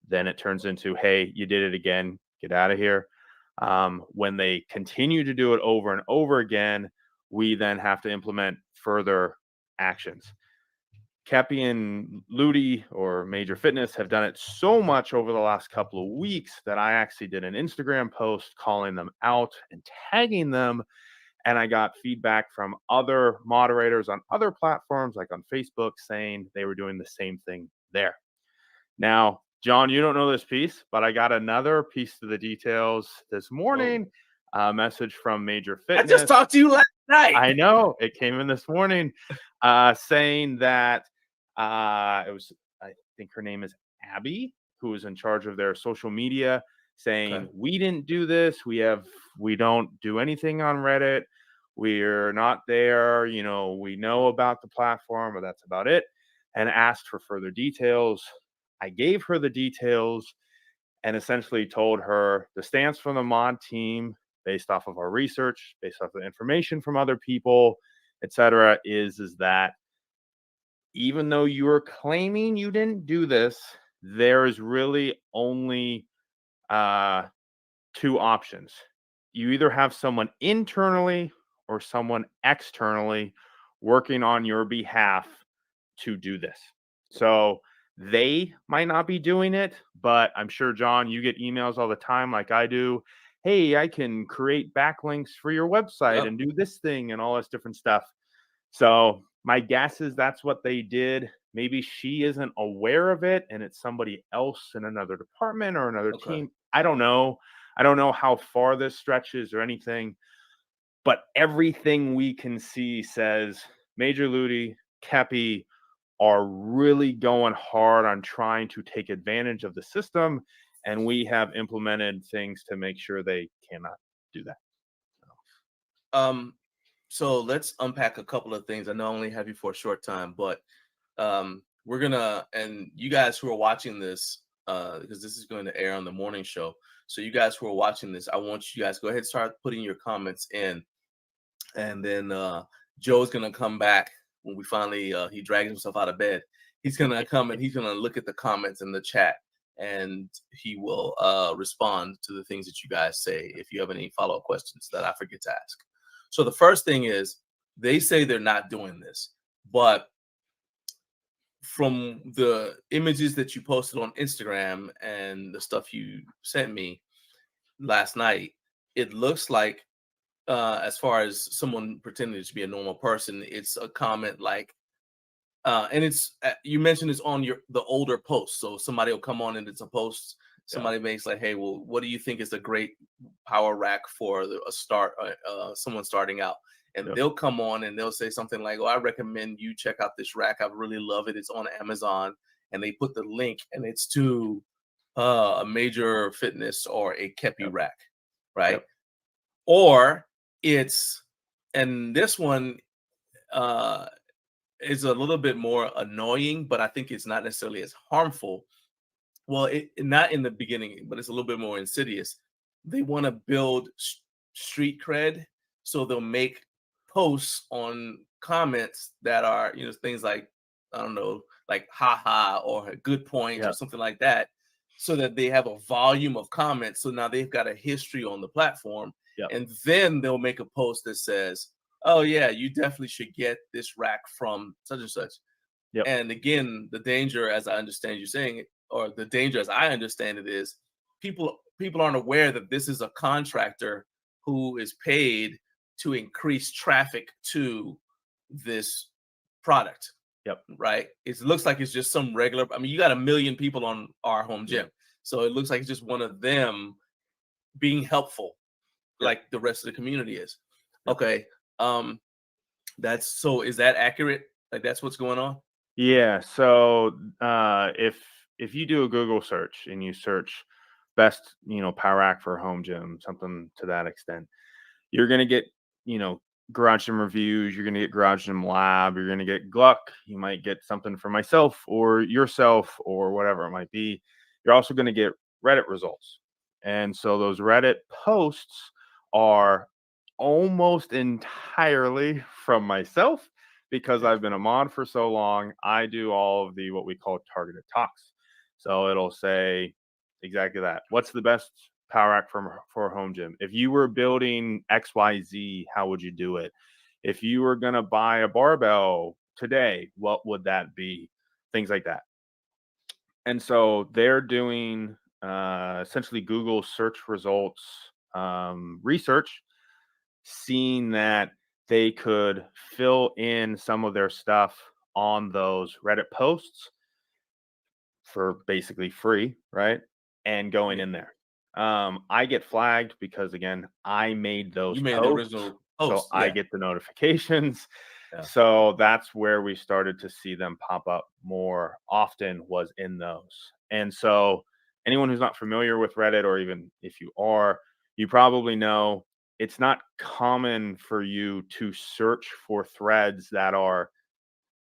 Then it turns into, hey, you did it again, get out of here. When they continue to do it over and over again, we then have to implement further actions. Kepi and Ludi, or Major Fitness, have done it so much over the last couple of weeks that I actually did an Instagram post calling them out and tagging them. And I got feedback from other moderators on other platforms, like on Facebook, saying they were doing the same thing there. Now, John, you don't know this piece, but I got another piece of the details this morning. A message from Major Fitness. I just talked to you last night. I know, it came in this morning, saying that it was, I think her name is Abby, who is in charge of their social media, saying, okay, we didn't do this. We don't do anything on Reddit. We're not there. We know about the platform, but that's about it. And asked for further details. I gave her the details and essentially told her the stance from the mod team, based off of our research, based off the information from other people, etc., is that even though you are claiming you didn't do this, there is really only 2 options. You either have someone internally or someone externally working on your behalf to do this. So they might not be doing it, but I'm sure, John, you get emails all the time like I do, hey, I can create backlinks for your website Yep. and do this thing and all this different stuff. So my guess is that's what they did. Maybe she isn't aware of it and it's somebody else in another department or another Okay. team. I don't know. I don't know how far this stretches or anything, but everything we can see says Major Ludi, Kepi are really going hard on trying to take advantage of the system, and we have implemented things to make sure they cannot do that. So let's unpack a couple of things. I know I only have you for a short time, but we're gonna, and you guys who are watching this, because this is going to air on the morning show. So you guys who are watching this, I want you guys to go ahead and start putting your comments in, and then Joe's gonna come back when we finally he drags himself out of bed. He's gonna come and he's gonna look at the comments in the chat, and he will respond to the things that you guys say if you have any follow-up questions that I forget to ask. So the first thing is they say they're not doing this, but from the images that you posted on Instagram and the stuff you sent me last night, it looks like as far as someone pretending to be a normal person, it's a comment like, and it's you mentioned it's on the older posts. So somebody will come on and it's a post. Somebody makes like, hey, well, what do you think is a great power rack for someone starting out? And they'll come on and they'll say something like, oh, I recommend you check out this rack. I really love it. It's on Amazon. And they put the link and it's to a Major Fitness or a Kepi rack, right? Or it's, and this one is a little bit more annoying, but I think it's not necessarily as harmful. Well, not in the beginning, but it's a little bit more insidious. They want to build street cred, so they'll make posts on comments that are, things like, I don't know, like haha or good points or something like that, so that they have a volume of comments. So now they've got a history on the platform, and then they'll make a post that says, oh yeah, you definitely should get this rack from such and such. And again, the danger, as I understand you saying it, or the danger as I understand it, is people aren't aware that this is a contractor who is paid to increase traffic to this product. Right. It looks like it's just some regular. I mean, you got 1 million people on our home gym, so it looks like it's just one of them being helpful, like the rest of the community is. Okay. Is that accurate? Like that's what's going on? Yeah. So if you do a Google search and you search best, power rack for a home gym, something to that extent, you're gonna get, garage gym reviews, you're gonna get garage gym lab, you're gonna get Gluck, you might get something for myself or yourself or whatever it might be. You're also gonna get Reddit results. And so those Reddit posts are almost entirely from myself because I've been a mod for so long. I do all of the what we call targeted talks. So it'll say exactly that. What's the best power rack for a home gym? If you were building XYZ, how would you do it? If you were going to buy a barbell today, what would that be? Things like that. And so they're doing essentially Google search results research, seeing that they could fill in some of their stuff on those Reddit posts for basically free, right? And going in there. I get flagged because, again, I made those You made posts, the original post, so I get the notifications. So that's where we started to see them pop up more often, was in those. And so anyone who's not familiar with Reddit, or even if you are, you probably know it's not common for you to search for threads that are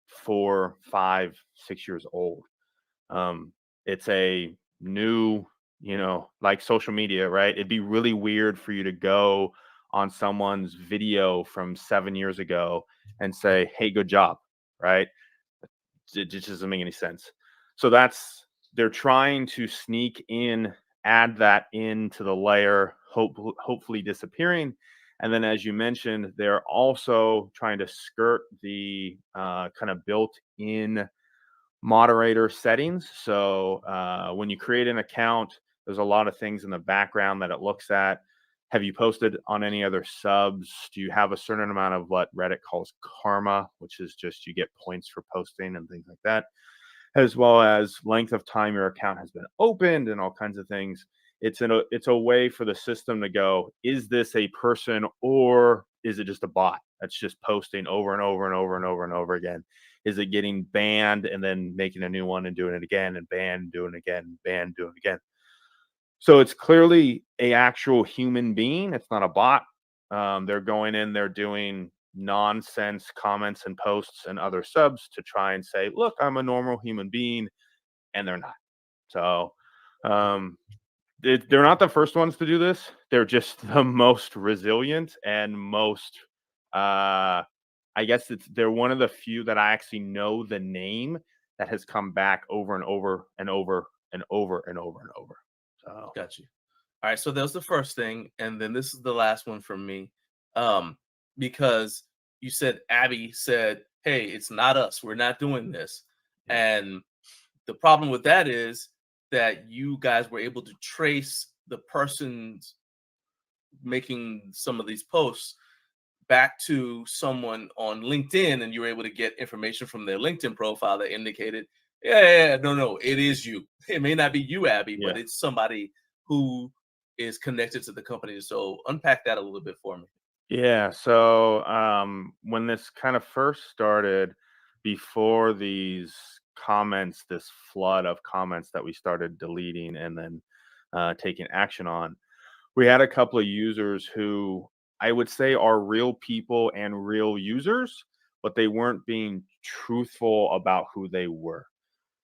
4, 5, 6 years old. It's a new, like social media, right? It'd be really weird for you to go on someone's video from 7 years ago and say, hey, good job, right? It just doesn't make any sense. So they're trying to sneak in, add that into the layer, hopefully disappearing. And then, as you mentioned, they're also trying to skirt the kind of built-in moderator settings. So when you create an account, there's a lot of things in the background that it looks at. Have you posted on any other subs? Do you have a certain amount of what Reddit calls karma, which is just you get points for posting and things like that, as well as length of time your account has been opened and all kinds of things. It's a way for the system to go, is this a person or is it just a bot that's just posting over and over and over and over and over again? Is it getting banned and then making a new one and doing it again and banned, doing it again, banned, doing it again? So it's clearly a actual human being. It's not a bot. They're going in, they're doing nonsense comments and posts and other subs to try and say, look, I'm a normal human being, and they're not. So they're not the first ones to do this. They're just the most resilient and most, I guess they're one of the few that I actually know the name that has come back over and over and over and over and over and over. So Got you. All right, so that was the first thing, and then this is the last one from me, because you said Abby said, "Hey, it's not us. We're not doing this," and the problem with that is that you guys were able to trace the persons making some of these posts back to someone on LinkedIn, and you were able to get information from their LinkedIn profile that indicated, no, it is you. It may not be you, Abby, but it's somebody who is connected to the company. So unpack that a little bit for me. yeah, so when this kind of first started, before these comments, this flood of comments that we started deleting and then taking action on, we had a couple of users who I would say are real people and real users, but they weren't being truthful about who they were.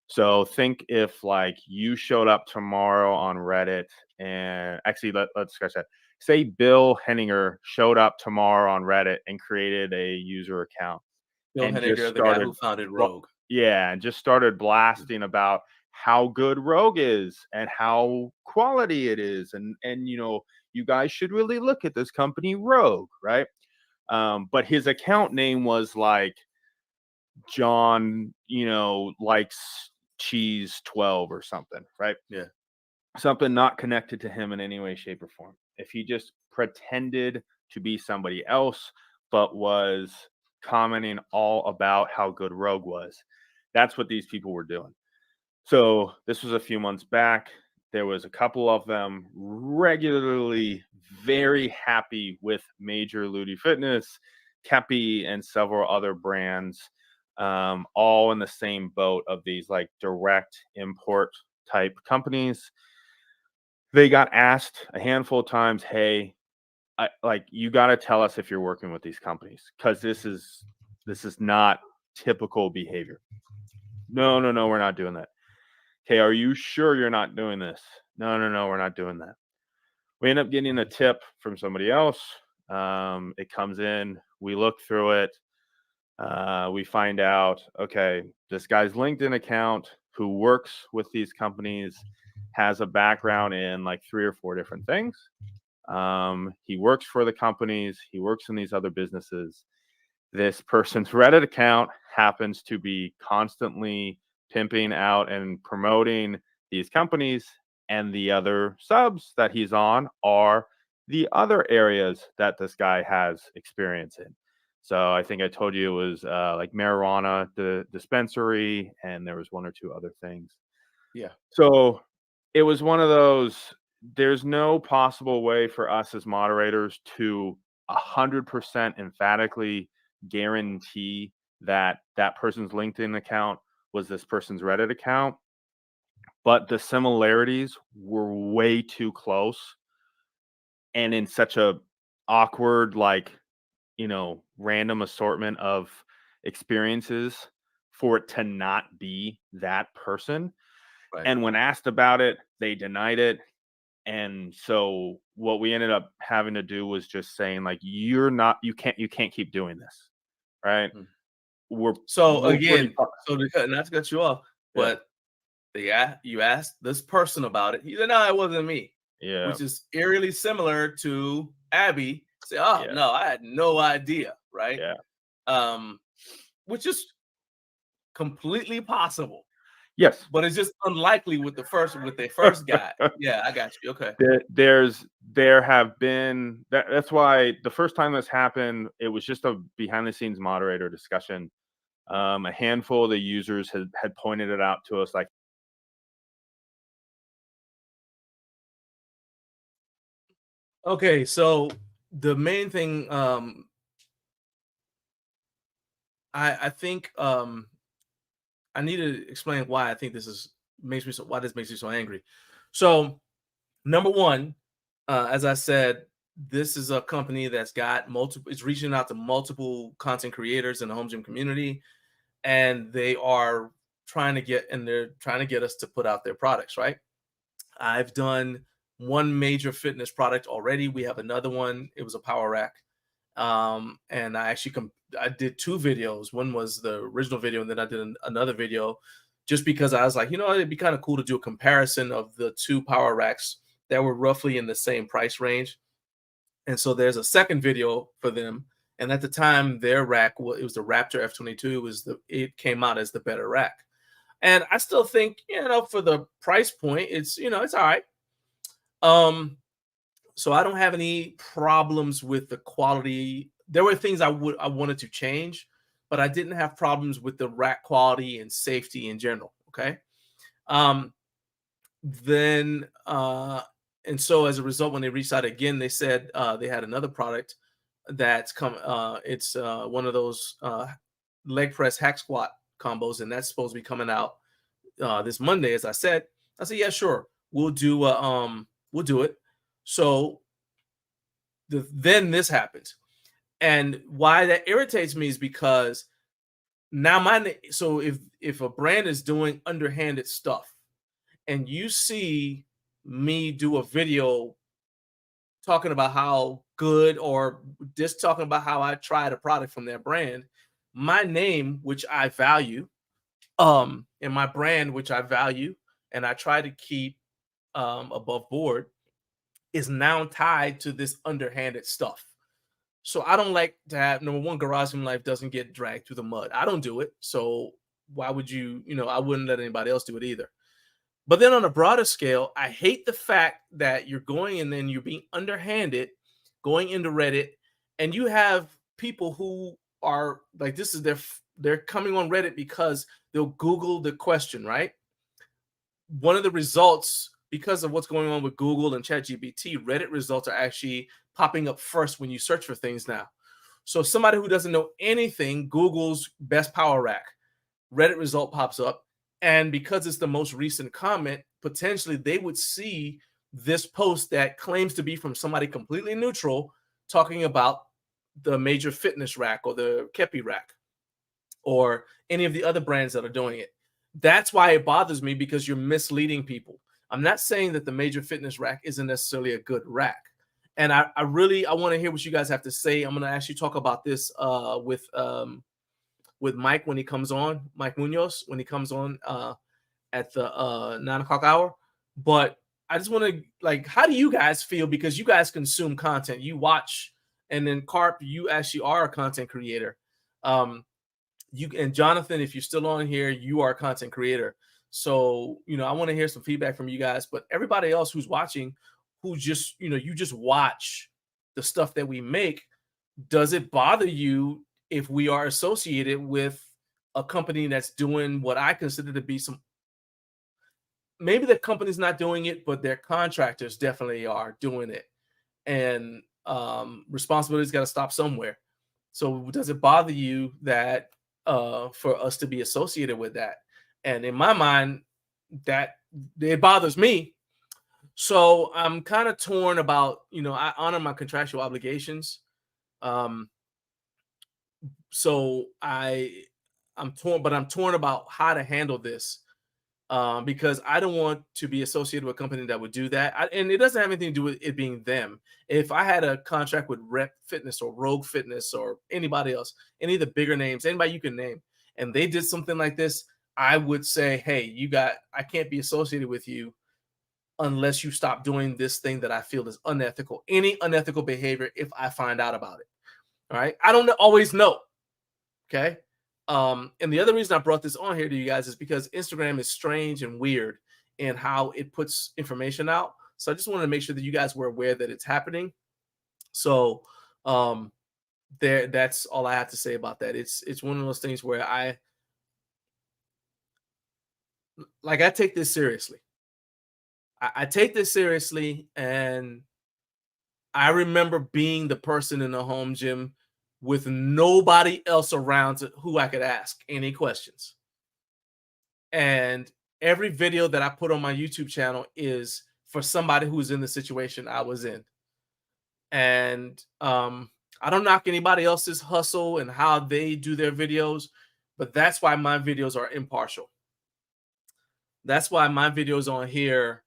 So think if like you showed up tomorrow on Reddit, and actually let's scratch that. Say Bill Henninger showed up tomorrow on Reddit and created a user account Bill and Henniger, just the guy started, who founded Rogue. yeah, and just started blasting about how good Rogue is and how quality it is, and you guys should really look at this company Rogue, right? But his account name was like John, likes cheese 12 or something, right? Yeah. Something not connected to him in any way, shape, or form. If he just pretended to be somebody else, but was commenting all about how good Rogue was, that's what these people were doing. So this was a few months back. There was a couple of them regularly very happy with Major Ludi Fitness, Kepi, and several other brands, all in the same boat of these like direct import type companies. They got asked a handful of times, hey, you got to tell us if you're working with these companies, because this is not typical behavior. No, we're not doing that. Okay, are you sure you're not doing this? No, we're not doing that. We end up getting a tip from somebody else. It comes in, we look through it, we find out, okay, this guy's LinkedIn account who works with these companies has a background in like 3 or 4 different things. He works for the companies, he works in these other businesses. This person's Reddit account happens to be constantly pimping out and promoting these companies, and the other subs that he's on are the other areas that this guy has experience in. So I think I told you it was like marijuana, the dispensary, and there was 1 or 2 other things. Yeah. So it was one of those, there's no possible way for us as moderators to 100% emphatically guarantee that that person's LinkedIn account was this person's Reddit account, but the similarities were way too close and in such a awkward, random assortment of experiences for it to not be that person. Right. And when asked about it, they denied it. And so what we ended up having to do was just saying, like, you can't keep doing this, right? We're again, not to cut you off, but you asked this person about it. He said, "No, it wasn't me." Yeah, which is eerily similar to Abby. Say, "Oh no, I had no idea," right? Yeah. Which is completely possible. Yes. But it's just unlikely with their first guy. Yeah, I got you. Okay. There have been that's why the first time this happened, it was just a behind the scenes moderator discussion. A handful of the users had pointed it out to us, like, Okay, so the main thing, I think I need to explain why I think this makes me so angry. So number one, as I said, this is a company that's got multiple. It's reaching out to multiple content creators in the home gym community, and they're trying to get us to put out their products. Right? I've done one major fitness product already. We have another one. It was a power rack. And I did two videos. One was the original video, and then I did another video just because I was like, it'd be kind of cool to do a comparison of the two power racks that were roughly in the same price range. And so there's a second video for them. And at the time, their rack, it was the Raptor F22. It came out as the better rack. And I still think, for the price point, it's all right. So I don't have any problems with the quality. There were things I wanted to change, but I didn't have problems with the rack quality and safety in general. Okay. And so as a result, when they reached out again, they said they had another product that's come. It's one of those leg press hack squat combos, and that's supposed to be coming out this Monday. As I said, yeah, sure, we'll do it. So then this happens, and why that irritates me is because now so if a brand is doing underhanded stuff, and you see me do a video talking about how good, or just talking about how I tried a product from their brand, my name, which I value, and my brand, which I value, and I try to keep above board, is now tied to this underhanded stuff. So I don't like to have, number one, Garage Gym Life doesn't get dragged through the mud. I don't do it. So why would you, I wouldn't let anybody else do it either. But then on a broader scale, I hate the fact that you're going and then you're being underhanded, going into Reddit, and you have people who are like, this is they're coming on Reddit because they'll Google the question, right? One of the results, because of what's going on with Google and ChatGPT, Reddit results are actually popping up first when you search for things now. So somebody who doesn't know anything Google's best power rack, Reddit result pops up. And because it's the most recent comment, potentially they would see this post that claims to be from somebody completely neutral talking about the major fitness rack or the Kepi rack or any of the other brands that are doing it. That's why it bothers me, because you're misleading people. I'm not saying that the major fitness rack isn't necessarily a good rack. And I want to hear what you guys have to say. I'm going to actually talk about this with Mike when he comes on, Mike Muñoz, when he comes on at the 9 o'clock hour. But I just want to, how do you guys feel? Because you guys consume content, you watch, and then Carp, you actually are a content creator. You and Jonathan, if you're still on here, you are a content creator. So, I want to hear some feedback from you guys, but everybody else who's watching, who just, you just watch the stuff that we make, does it bother you if we are associated with a company that's doing what I consider to be maybe the company's not doing it, but their contractors definitely are doing it. And responsibility's got to stop somewhere. So does it bother you that for us to be associated with that? And in my mind, that it bothers me. So I'm kind of torn about, I honor my contractual obligations. So I'm torn about how to handle this, because I don't want to be associated with a company that would do that. And it doesn't have anything to do with it being them. If I had a contract with Rep Fitness or Rogue Fitness or anybody else, any of the bigger names, anybody you can name, and they did something like this, I would say, hey, I can't be associated with you unless you stop doing this thing that I feel is unethical. Any unethical behavior, if I find out about it. All right. I don't always know. Okay. And the other reason I brought this on here to you guys is because Instagram is strange and weird in how it puts information out. So I just wanted to make sure that you guys were aware that it's happening. So that's all I have to say about that. It's one of those things where I take this seriously. I take this seriously, and I remember being the person in the home gym with nobody else around who I could ask any questions. And every video that I put on my YouTube channel is for somebody who's in the situation I was in. And I don't knock anybody else's hustle and how they do their videos, but that's why my videos are impartial. That's why my videos on here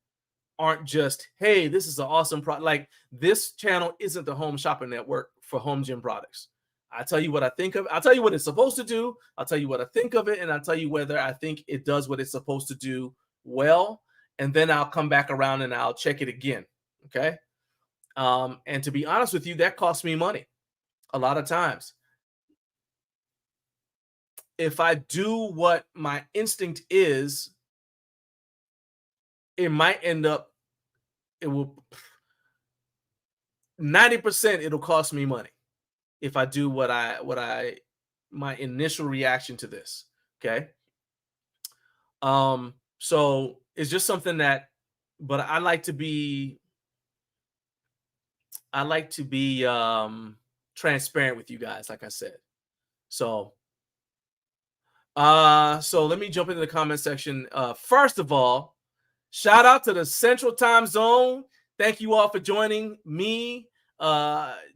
aren't just, hey, this is an awesome product. Like, this channel isn't the home shopping network for home gym products. I tell you what I think of. I'll tell you what it's supposed to do. I'll tell you what I think of it, and I'll tell you whether I think it does what it's supposed to do well. And then I'll come back around and I'll check it again. Okay. And to be honest with you, that costs me money a lot of times. If I do what my instinct is, it might end up, it will 90% it'll cost me money if I do what my initial reaction to this. Okay. So it's just something that, but I like to be transparent with you guys, like I said. So let me jump into the comment section. First of all, shout out to the Central Time Zone. Thank you all for joining me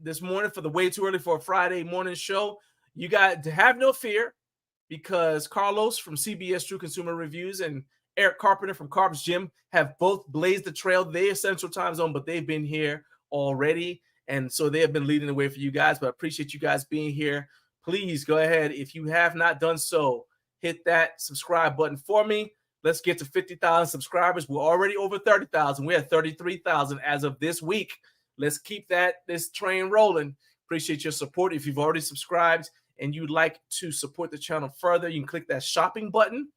this morning for the Way Too Early for a Friday morning show. You got to have no fear, because Carlos from CBS True Consumer Reviews and Eric Carpenter from Carb's Gym have both blazed the trail. They are Central Time Zone, but they've been here already. And so they have been leading the way for you guys, but I appreciate you guys being here. Please go ahead. If you have not done so, hit that subscribe button for me. Let's get to 50,000 subscribers. We're already over 30,000. We're at 33,000 as of this week. Let's keep this train rolling. Appreciate your support. If you've already subscribed and you'd like to support the channel further, you can click that shopping button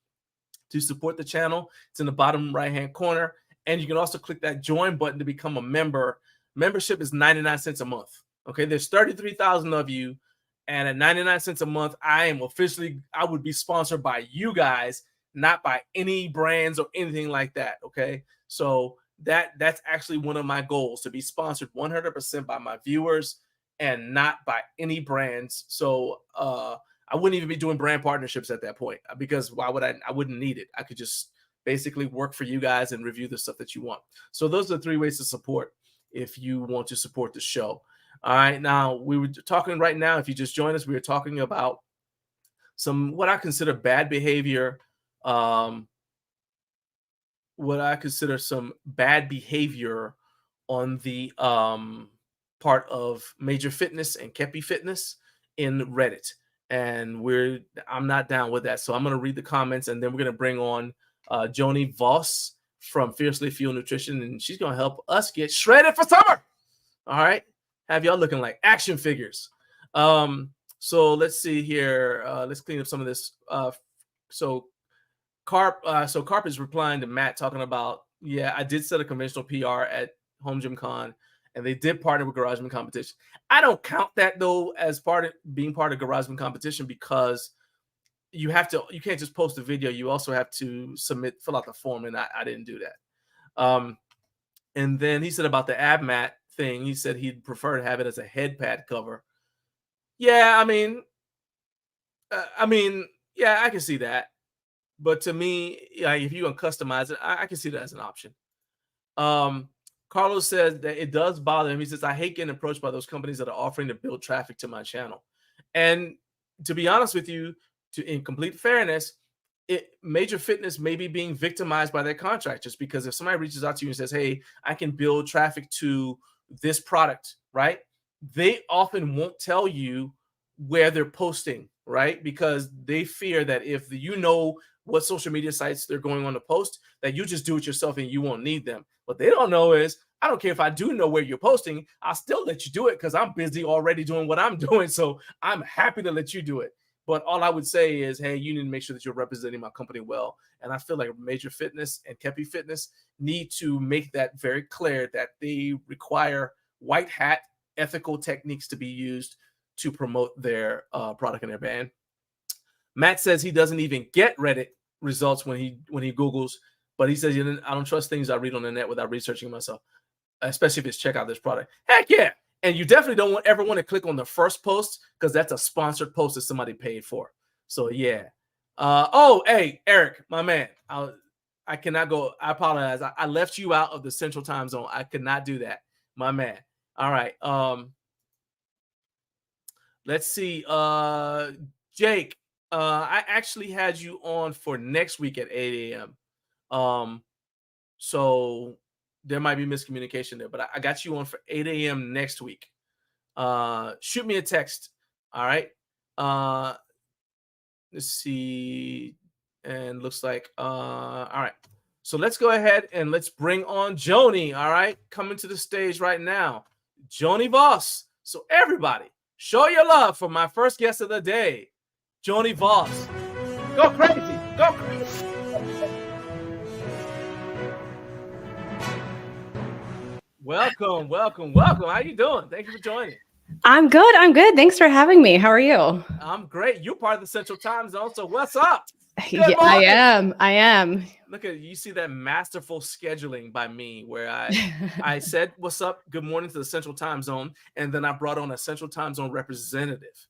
to support the channel. It's in the bottom right-hand corner. And you can also click that join button to become a member. Membership is 99 cents a month. Okay, there's 33,000 of you. And at 99 cents a month, I would be sponsored by you guys, not by any brands or anything like that. Okay, so that's actually one of my goals, to be sponsored 100% by my viewers and not by any brands. So I wouldn't even be doing brand partnerships at that point, because why would I wouldn't need it. I could just basically work for you guys and review the stuff that you want. So those are the 3 ways to support if you want to support the show. All right, now we were talking right now, if you just joined us, we were talking about what I consider bad behavior, on the part of Major Fitness and Kepi Fitness in Reddit. And I'm not down with that. So I'm going to read the comments, and then we're going to bring on Joni Voss from Fiercely Fueled Nutrition, and she's going to help us get shredded for summer. All right. Have y'all looking like action figures. So let's see here. Let's clean up some of this. So Carp is replying to Matt, talking about, yeah, I did set a conventional PR at HomeGymCon, and they did partner with GarageBand Competition. I don't count that though as being part of GarageBand Competition, because you can't just post a video. You also have to fill out the form, and I didn't do that. And then he said about the ab mat thing, he said he'd prefer to have it as a head pad cover. Yeah, I mean, yeah, I can see that. But to me, if you're going to customize it, I can see that as an option. Carlos says that it does bother him. He says, I hate getting approached by those companies that are offering to build traffic to my channel. And to be honest with you, in complete fairness, Major Fitness may be being victimized by their contractors, because if somebody reaches out to you and says, hey, I can build traffic to this product, right? They often won't tell you where they're posting, right? Because they fear that if what social media sites they're going on to post, that you just do it yourself and you won't need them. What they don't know is, I don't care if I do know where you're posting, I'll still let you do it because I'm busy already doing what I'm doing. So I'm happy to let you do it. But all I would say is, hey, you need to make sure that you're representing my company well. And I feel like Major Fitness and Kepi Fitness need to make that very clear that they require white hat ethical techniques to be used to promote their product and their brand. Matt says he doesn't even get Reddit results when he Googles, but he says, I don't trust things I read on the net without researching myself, especially if it's check out this product. Heck yeah. And you definitely don't ever want to click on the first post because that's a sponsored post that somebody paid for. So yeah. Hey, Eric, my man, I cannot go. I apologize. I left you out of the Central Time Zone. I could not do that, my man. All right. Let's see. Jake, I actually had you on for next week at 8 a.m. So there might be miscommunication there, but I got you on for 8 a.m. next week. Shoot me a text. All right. Let's see. And looks like, all right. So let's go ahead and let's bring on Joni. All right. Coming to the stage right now. Joni Voss. So everybody, show your love for my first guest of the day, Joni Voss. Go crazy. Go crazy. Welcome. How you doing? Thank you for joining. I'm good. Thanks for having me. How are you? I'm great. You're part of the Central Time Zone, so what's up? Yeah, I am. Look at you. See that masterful scheduling by me where I said, what's up? Good morning to the Central Time Zone. And then I brought on a Central Time Zone representative.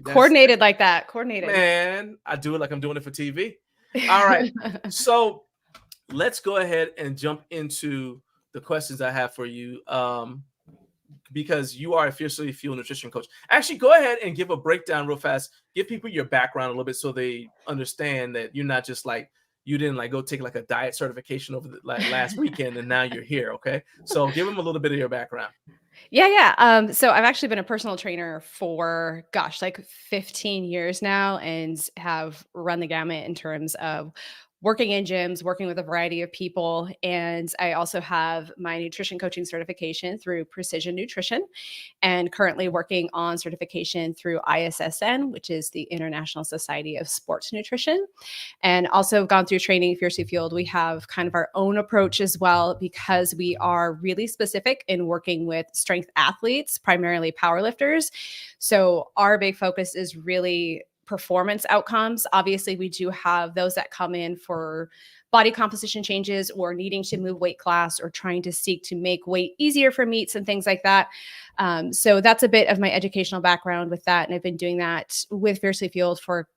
Coordinated like that. Coordinated. Man, I do it like I'm doing it for TV. All right. So let's go ahead and jump into the questions I have for you. Because you are a Fiercely Fueled nutrition coach. Actually, go ahead and give a breakdown real fast. Give people your background a little bit so they understand that you're not just like, you didn't like go take like a diet certification over the last weekend and now you're here. Okay. So give them a little bit of your background. Yeah. So I've actually been a personal trainer for, like 15 years now and have run the gamut in terms of working in gyms, working with a variety of people. And I also have my nutrition coaching certification through Precision Nutrition and currently working on certification through ISSN, which is the International Society of Sports Nutrition. And also gone through training Fiercely Fueled. We have kind of our own approach as well because we are really specific in working with strength athletes, primarily powerlifters. So our big focus is really performance outcomes. Obviously, we do have those that come in for body composition changes or needing to move weight class or trying to seek to make weight easier for meets and things like that. So that's a bit of my educational background with that. And I've been doing that with Fiercely Fueled for,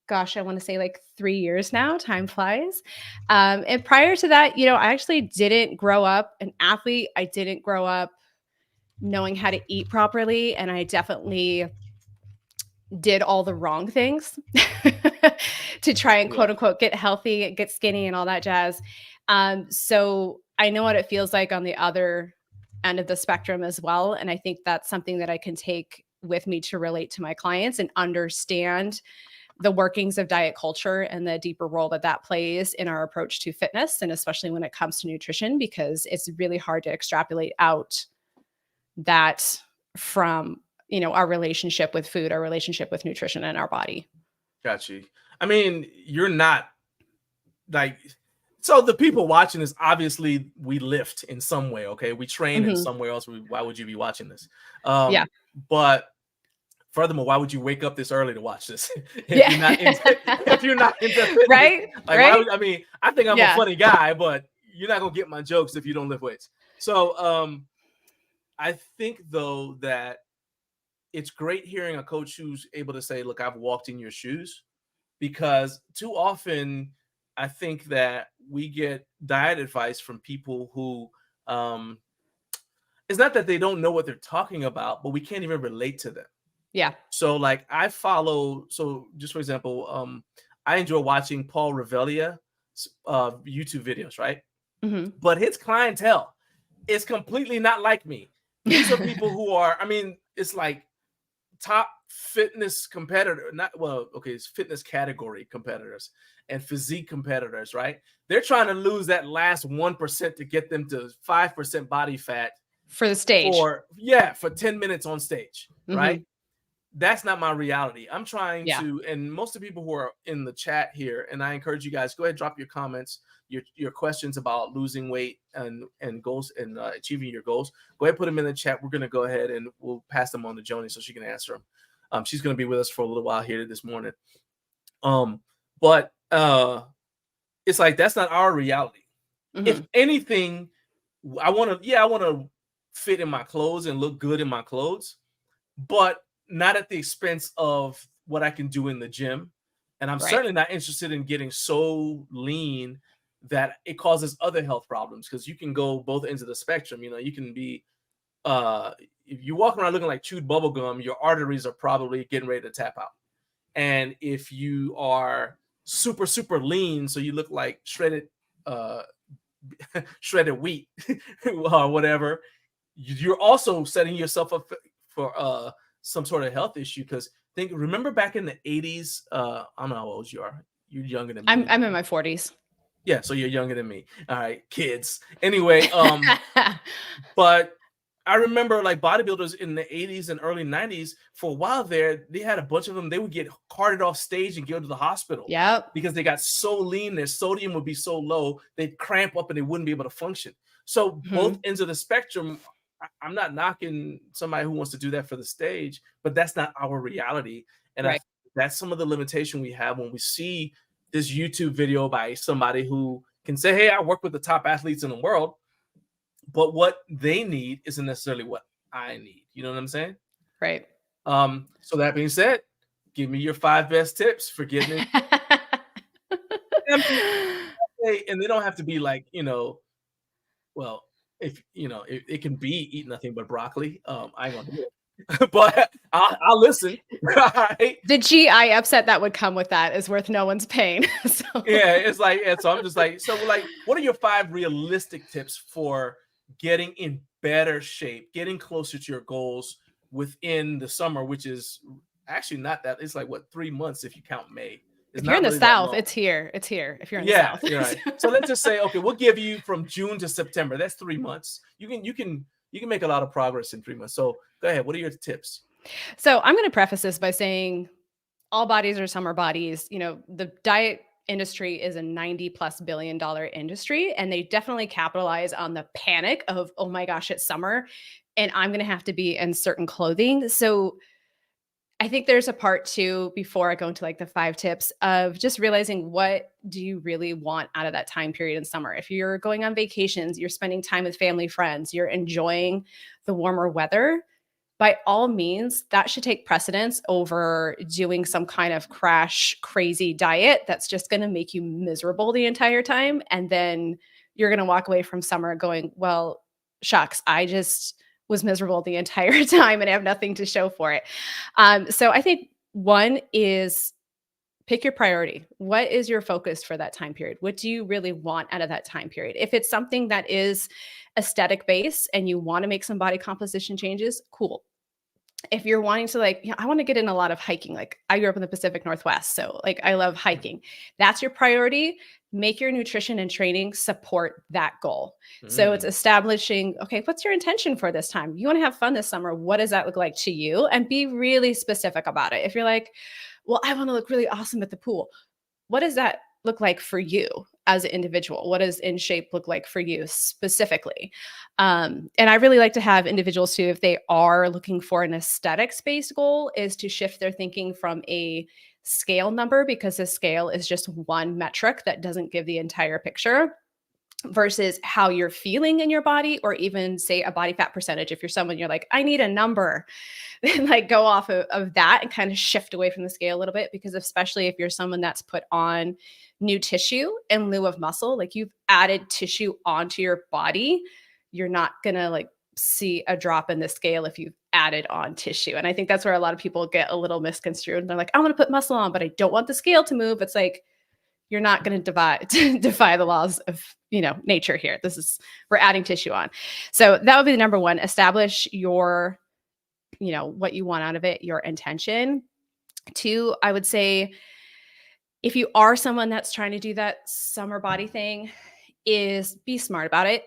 I want to say like 3 years now. Time flies. And prior to that, I actually didn't grow up an athlete. I didn't grow up knowing how to eat properly. And I definitely did all the wrong things to try and quote unquote get healthy, get skinny and all that jazz. So I know what it feels like on the other end of the spectrum as well. And I think that's something that I can take with me to relate to my clients and understand the workings of diet culture and the deeper role that plays in our approach to fitness. And especially when it comes to nutrition, because it's really hard to extrapolate out that from our relationship with food, our relationship with nutrition and our body. Got you. I mean, you're not like, so the people watching this, obviously we lift in some way. Okay. We train in somewhere else. Why would you be watching this? But furthermore, why would you wake up this early to watch this? If you're not into fitness, right. Like, right. I think I'm a funny guy, but you're not going to get my jokes if you don't lift weights. So I think though that it's great hearing a coach who's able to say, look, I've walked in your shoes, because too often I think that we get diet advice from people who, it's not that they don't know what they're talking about, but we can't even relate to them. Yeah. So like just for example, I enjoy watching Paul Revelia YouTube videos, right? But his clientele is completely not like me. These are people who are, it's like top fitness competitor, it's fitness category competitors and physique competitors, right? They're trying to lose that last 1% to get them to 5% body fat for the stage. For 10 minutes on stage, right? that's not my reality. I'm trying Yeah. to, and most of the people who are in the chat here, and I encourage you guys, go ahead, drop your comments, your questions about losing weight and goals and achieving your goals. Go ahead, put them in the chat. We're going to go ahead and we'll pass them on to Joni so she can answer them. She's going to be with us for a little while here this morning. But it's like, that's not our reality. If anything, I want to fit in my clothes and look good in my clothes, but not at the expense of what I can do in the gym. And I'm certainly not interested in getting so lean that it causes other health problems, because you can go both ends of the spectrum. You know, you can be, if you walk around looking like chewed bubble gum, your arteries are probably getting ready to tap out. And if you are super, super lean, so you look like shredded wheat or whatever, you're also setting yourself up for some sort of health issue. Because remember back in the 80s, I don't know how old you are. You're younger than me. I'm in my 40s. Yeah, so you're younger than me. All right, kids. Anyway, but I remember like bodybuilders in the 80s and early 90s, for a while there, they had a bunch of them. They would get carted off stage and go to the hospital. Yep. Because they got so lean, their sodium would be so low, they'd cramp up and they wouldn't be able to function. So both ends of the spectrum, I'm not knocking somebody who wants to do that for the stage, but that's not our reality. And that's some of the limitation we have when we see this YouTube video by somebody who can say, hey, I work with the top athletes in the world, but what they need isn't necessarily what I need. You know what I'm saying? Right. So that being said, give me your 5 best tips for getting it. And they don't have to be like, well, if it can be eat nothing but broccoli. I ain't gonna do it, but I'll listen. Right? The GI upset that would come with that is worth no one's pain. So. Yeah, it's like, so I'm just like, what are your 5 realistic tips for getting in better shape, getting closer to your goals within the summer, which is actually not that, it's like 3 months if you count May. If you're in the South, it's here. It's here. If you're in the South. You're right. So let's just say, okay, we'll give you from June to September. That's 3 months. You can make a lot of progress in 3 months. So go ahead. What are your tips? So I'm going to preface this by saying all bodies are summer bodies. The diet industry is a $90+ billion industry, and they definitely capitalize on the panic of, oh my gosh, it's summer and I'm going to have to be in certain clothing. So I think there's a part too, before I go into like the 5 tips, of just realizing, what do you really want out of that time period in summer? If you're going on vacations, you're spending time with family, friends, you're enjoying the warmer weather, by all means, that should take precedence over doing some kind of crash crazy diet that's just going to make you miserable the entire time. And then you're going to walk away from summer going, well, shucks, I just was miserable the entire time and I have nothing to show for it. So I think one is pick your priority. What is your focus for that time period? What do you really want out of that time period? If it's something that is aesthetic based and you want to make some body composition changes, cool. If you're wanting to I want to get in a lot of hiking. Like, I grew up in the Pacific Northwest, so I love hiking. That's your priority. Make your nutrition and training support that goal. So it's establishing, okay, what's your intention for this time? You want to have fun this summer. What does that look like to you? And be really specific about it. If you're like, well, I want to look really awesome at the pool. What does that look like for you as an individual? What does in shape look like for you specifically? And I really like to have individuals too, if they are looking for an aesthetics-based goal, is to shift their thinking from a scale number, because the scale is just one metric that doesn't give the entire picture, versus how you're feeling in your body, or even say a body fat percentage. If you're someone you're like, I need a number, then go off of that and kind of shift away from the scale a little bit, because especially if you're someone that's put on new tissue in lieu of muscle, like you've added tissue onto your body, you're not gonna see a drop in the scale if you've added on tissue. And I think that's where a lot of people get a little misconstrued. They're like, I want to put muscle on, but I don't want the scale to move. It's like, you're not going to defy the laws of, nature here. We're adding tissue on. So that would be the number one. Establish your, what you want out of it, your intention. 2, I would say, if you are someone that's trying to do that summer body thing, is be smart about it.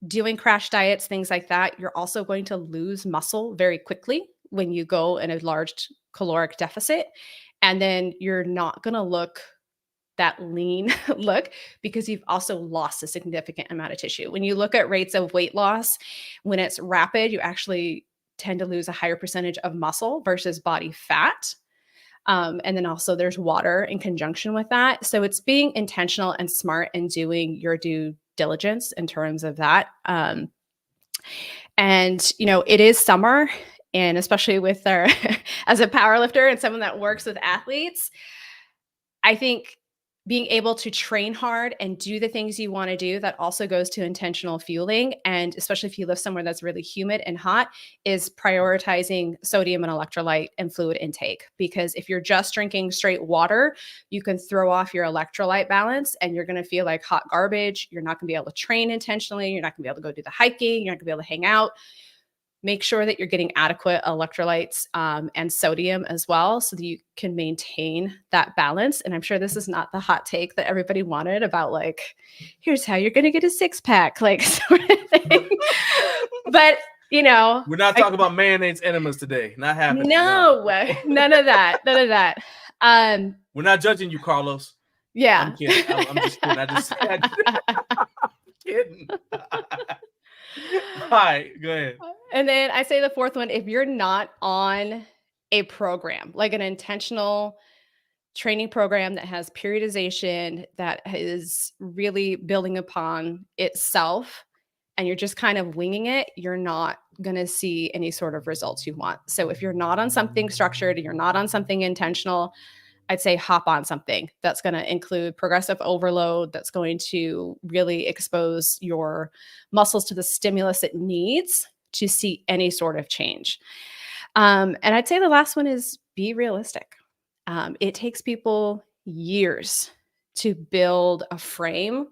Doing crash diets, things like that, you're also going to lose muscle very quickly when you go in a large caloric deficit. And then you're not going to look that lean look because you've also lost a significant amount of tissue. When you look at rates of weight loss, when it's rapid, you actually tend to lose a higher percentage of muscle versus body fat. And then also there's water in conjunction with that. So it's being intentional and smart and doing your due diligence in terms of that. And, you know, it is summer, and especially with our, as a powerlifter and someone that works with athletes, I think being able to train hard and do the things you want to do, that also goes to intentional fueling. And especially if you live somewhere that's really humid and hot, is prioritizing sodium and electrolyte and fluid intake. Because if you're just drinking straight water, you can throw off your electrolyte balance and you're going to feel like hot garbage. You're not going to be able to train intentionally. You're not going to be able to go do the hiking. You're not going to be able to hang out. Make sure that you're getting adequate electrolytes and sodium as well, so that you can maintain that balance. And I'm sure this is not the hot take that everybody wanted about, like, here's how you're going to get a 6-pack, like, sort of thing. But, you know, we're not talking about mayonnaise enemas today. Not happening. No, none of that. None of that. We're not judging you, Carlos. Yeah. I'm kidding. I'm just kidding. I'm kidding. All right, go ahead. And then I say the fourth one, if you're not on a program, like an intentional training program that has periodization, that is really building upon itself, and you're just kind of winging it, you're not going to see any sort of results you want. So if you're not on something structured, you're not on something intentional, I'd say hop on something that's going to include progressive overload, that's going to really expose your muscles to the stimulus it needs to see any sort of change. And I'd say the last one is be realistic. It takes people years to build a frame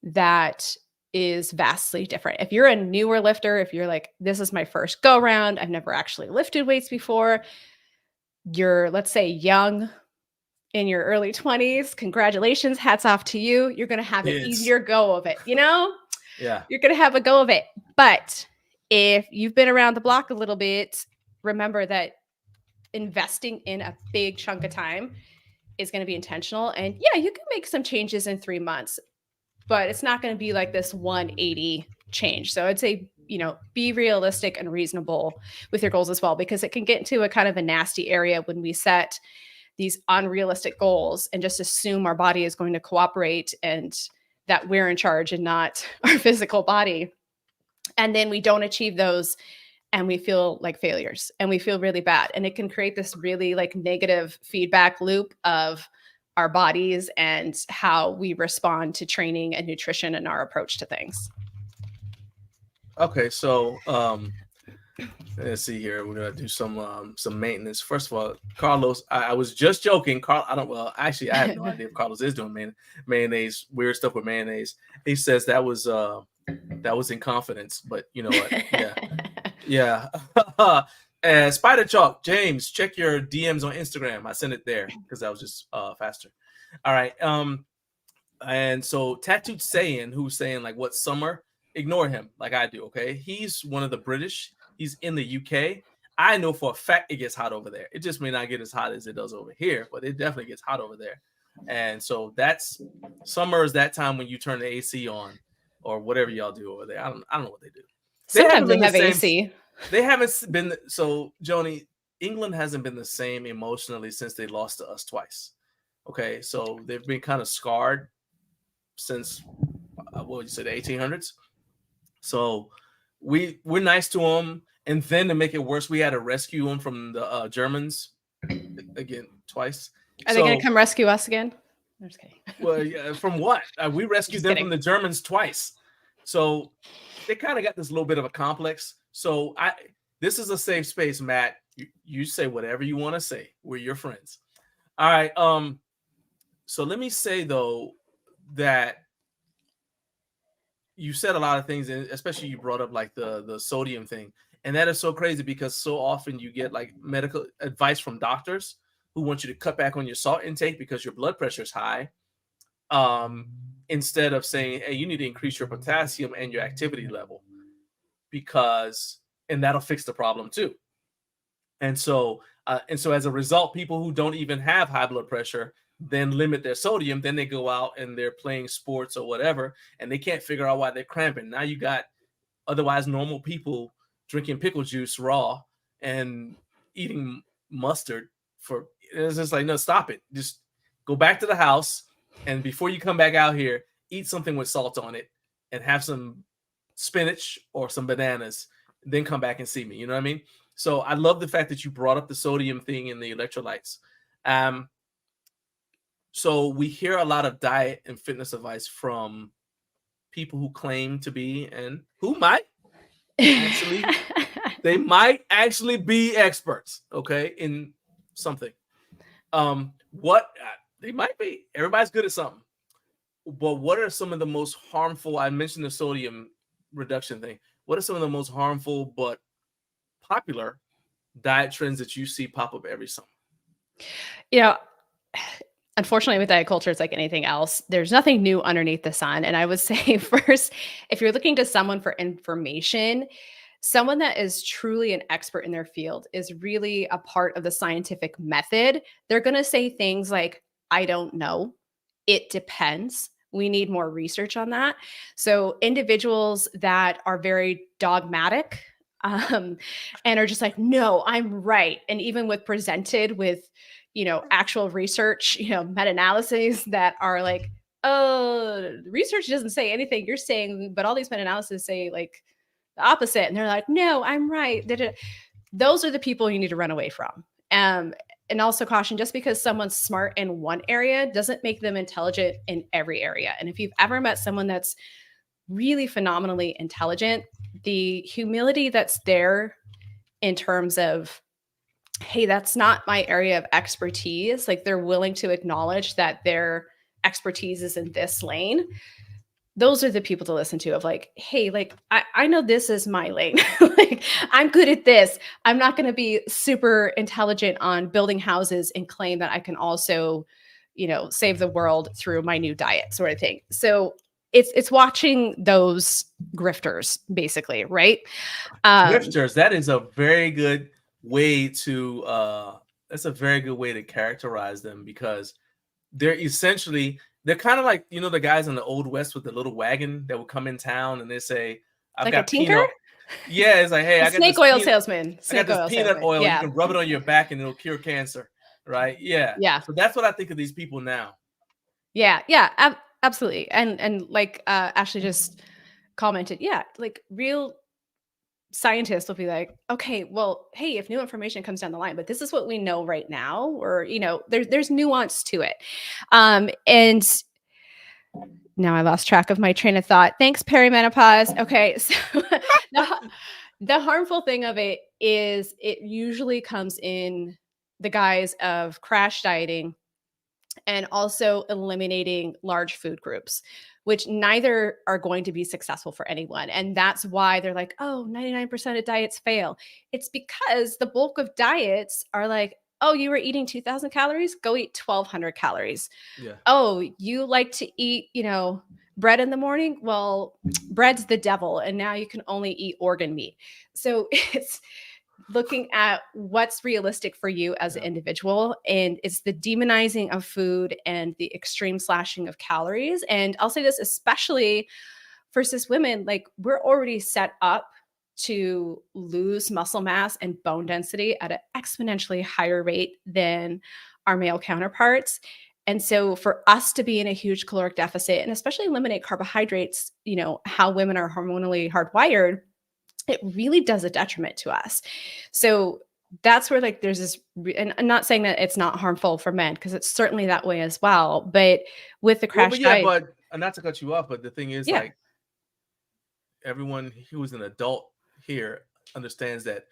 that is vastly different. If you're a newer lifter, if you're like, this is my first go round, I've never actually lifted weights before, you're, let's say, young, in your early 20s, congratulations, hats off to you. You're going to have an easier go of it, you know? Yeah. You're going to have a go of it. But if you've been around the block a little bit, remember that investing in a big chunk of time is going to be intentional. And yeah, you can make some changes in 3 months, but it's not going to be like this 180 change. So I'd say, you know, be realistic and reasonable with your goals as well, because it can get into a kind of a nasty area when we set these unrealistic goals and just assume our body is going to cooperate and that we're in charge and not our physical body. And then we don't achieve those and we feel like failures and we feel really bad. And it can create this really like negative feedback loop of our bodies and how we respond to training and nutrition and our approach to things. Okay. So, let's see here. We're gonna do some maintenance. First of all, Carlos, I was just joking. Actually, I have no idea if Carlos is doing mayonnaise, weird stuff with mayonnaise. He says that was in confidence, but you know what? Yeah. And Spider Chalk, James, check your DMs on Instagram. I sent it there because that was just faster. All right. And so Tattooed Saying, who's saying like, what summer? Ignore him like I do. Okay, he's one of the British. He's in the UK. I know for a fact it gets hot over there. It just may not get as hot as it does over here, but it definitely gets hot over there. And so that's summer is that time when you turn the AC on or whatever y'all do over there. I don't know what they do. Sometimes they have AC. They haven't been so Joni, England hasn't been the same emotionally since they lost to us twice. Okay, so they've been kind of scarred since what would you say, the 1800s? So we're nice to them, and then to make it worse, we had to rescue them from the Germans again twice. Are they going to come rescue us again? I'm just kidding. Well, yeah, from what? We rescued them from the Germans twice, so they kind of got this little bit of a complex. So this is a safe space, Matt. You say whatever you want to say. We're your friends. All right. So let me say though that you said a lot of things, and especially you brought up like the sodium thing. And that is so crazy because so often you get like medical advice from doctors who want you to cut back on your salt intake because your blood pressure is high. Instead of saying, hey, you need to increase your potassium and your activity level and that'll fix the problem too. And so as a result, people who don't even have high blood pressure then limit their sodium. Then they go out and they're playing sports or whatever, and they can't figure out why they're cramping. Now you got otherwise normal people drinking pickle juice raw and eating mustard for. It's just like, no, stop it. Just go back to the house, and before you come back out here, eat something with salt on it and have some spinach or some bananas, then come back and see me. You know what I mean? So I love the fact that you brought up the sodium thing and the electrolytes. So we hear a lot of diet and fitness advice from people who claim to be, and who might actually, they might actually be experts, okay, in something. What they might be. Everybody's good at something. But what are some of the most harmful? I mentioned the sodium reduction thing. What are some of the most harmful but popular diet trends that you see pop up every summer? You know, unfortunately, with diet culture, it's like anything else. There's nothing new underneath the sun. And I would say first, if you're looking to someone for information, someone that is truly an expert in their field is really a part of the scientific method. They're going to say things like, I don't know. It depends. We need more research on that. So individuals that are very dogmatic and are just like, no, I'm right. And even with presented with, actual research, meta-analyses that are like, oh, research doesn't say anything you're saying, but all these meta-analyses say like the opposite. And they're like, no, I'm right. Those are the people you need to run away from. And also caution, just because someone's smart in one area doesn't make them intelligent in every area. And if you've ever met someone that's really phenomenally intelligent, the humility that's there in terms of, hey, that's not my area of expertise. Like they're willing to acknowledge that their expertise is in this lane. Those are the people to listen to of like, hey, like, I know this is my lane. Like, I'm good at this. I'm not going to be super intelligent on building houses and claim that I can also, save the world through my new diet sort of thing. So it's watching those grifters basically, right? Grifters, that is a very good way to, characterize them, because they're essentially, they're kind of like, the guys in the Old West with the little wagon that would come in town and they say, I've like got a tinker? peanut. Yeah, it's like, hey, I got snake this oil peanut, salesman. I got this peanut oil. Yeah. You can rub it on your back and it'll cure cancer. Right. Yeah. Yeah. So that's what I think of these people now. Yeah. Yeah. Absolutely. And like Ashley just commented, yeah, like real scientists will be like, okay, well, hey, if new information comes down the line, but this is what we know right now, or, there's nuance to it. And now I lost track of my train of thought. Thanks, perimenopause. Okay. So the harmful thing of it is it usually comes in the guise of crash dieting and also eliminating large food groups, which neither are going to be successful for anyone. And that's why they're like, oh, 99% of diets fail. It's because the bulk of diets are like, oh, you were eating 2,000 calories? Go eat 1,200 calories. Yeah. Oh, you like to eat, bread in the morning? Well, bread's the devil. And now you can only eat organ meat. So it's looking at what's realistic for you as an individual. And it's the demonizing of food and the extreme slashing of calories. And I'll say this, especially for cis women, like we're already set up to lose muscle mass and bone density at an exponentially higher rate than our male counterparts. And so for us to be in a huge caloric deficit and especially eliminate carbohydrates, how women are hormonally hardwired, it really does a detriment to us. So that's where like there's this, and I'm not saying that it's not harmful for men, because it's certainly that way as well. But with the crash diet, but not to cut you off, but the thing is, like, everyone who is an adult here understands that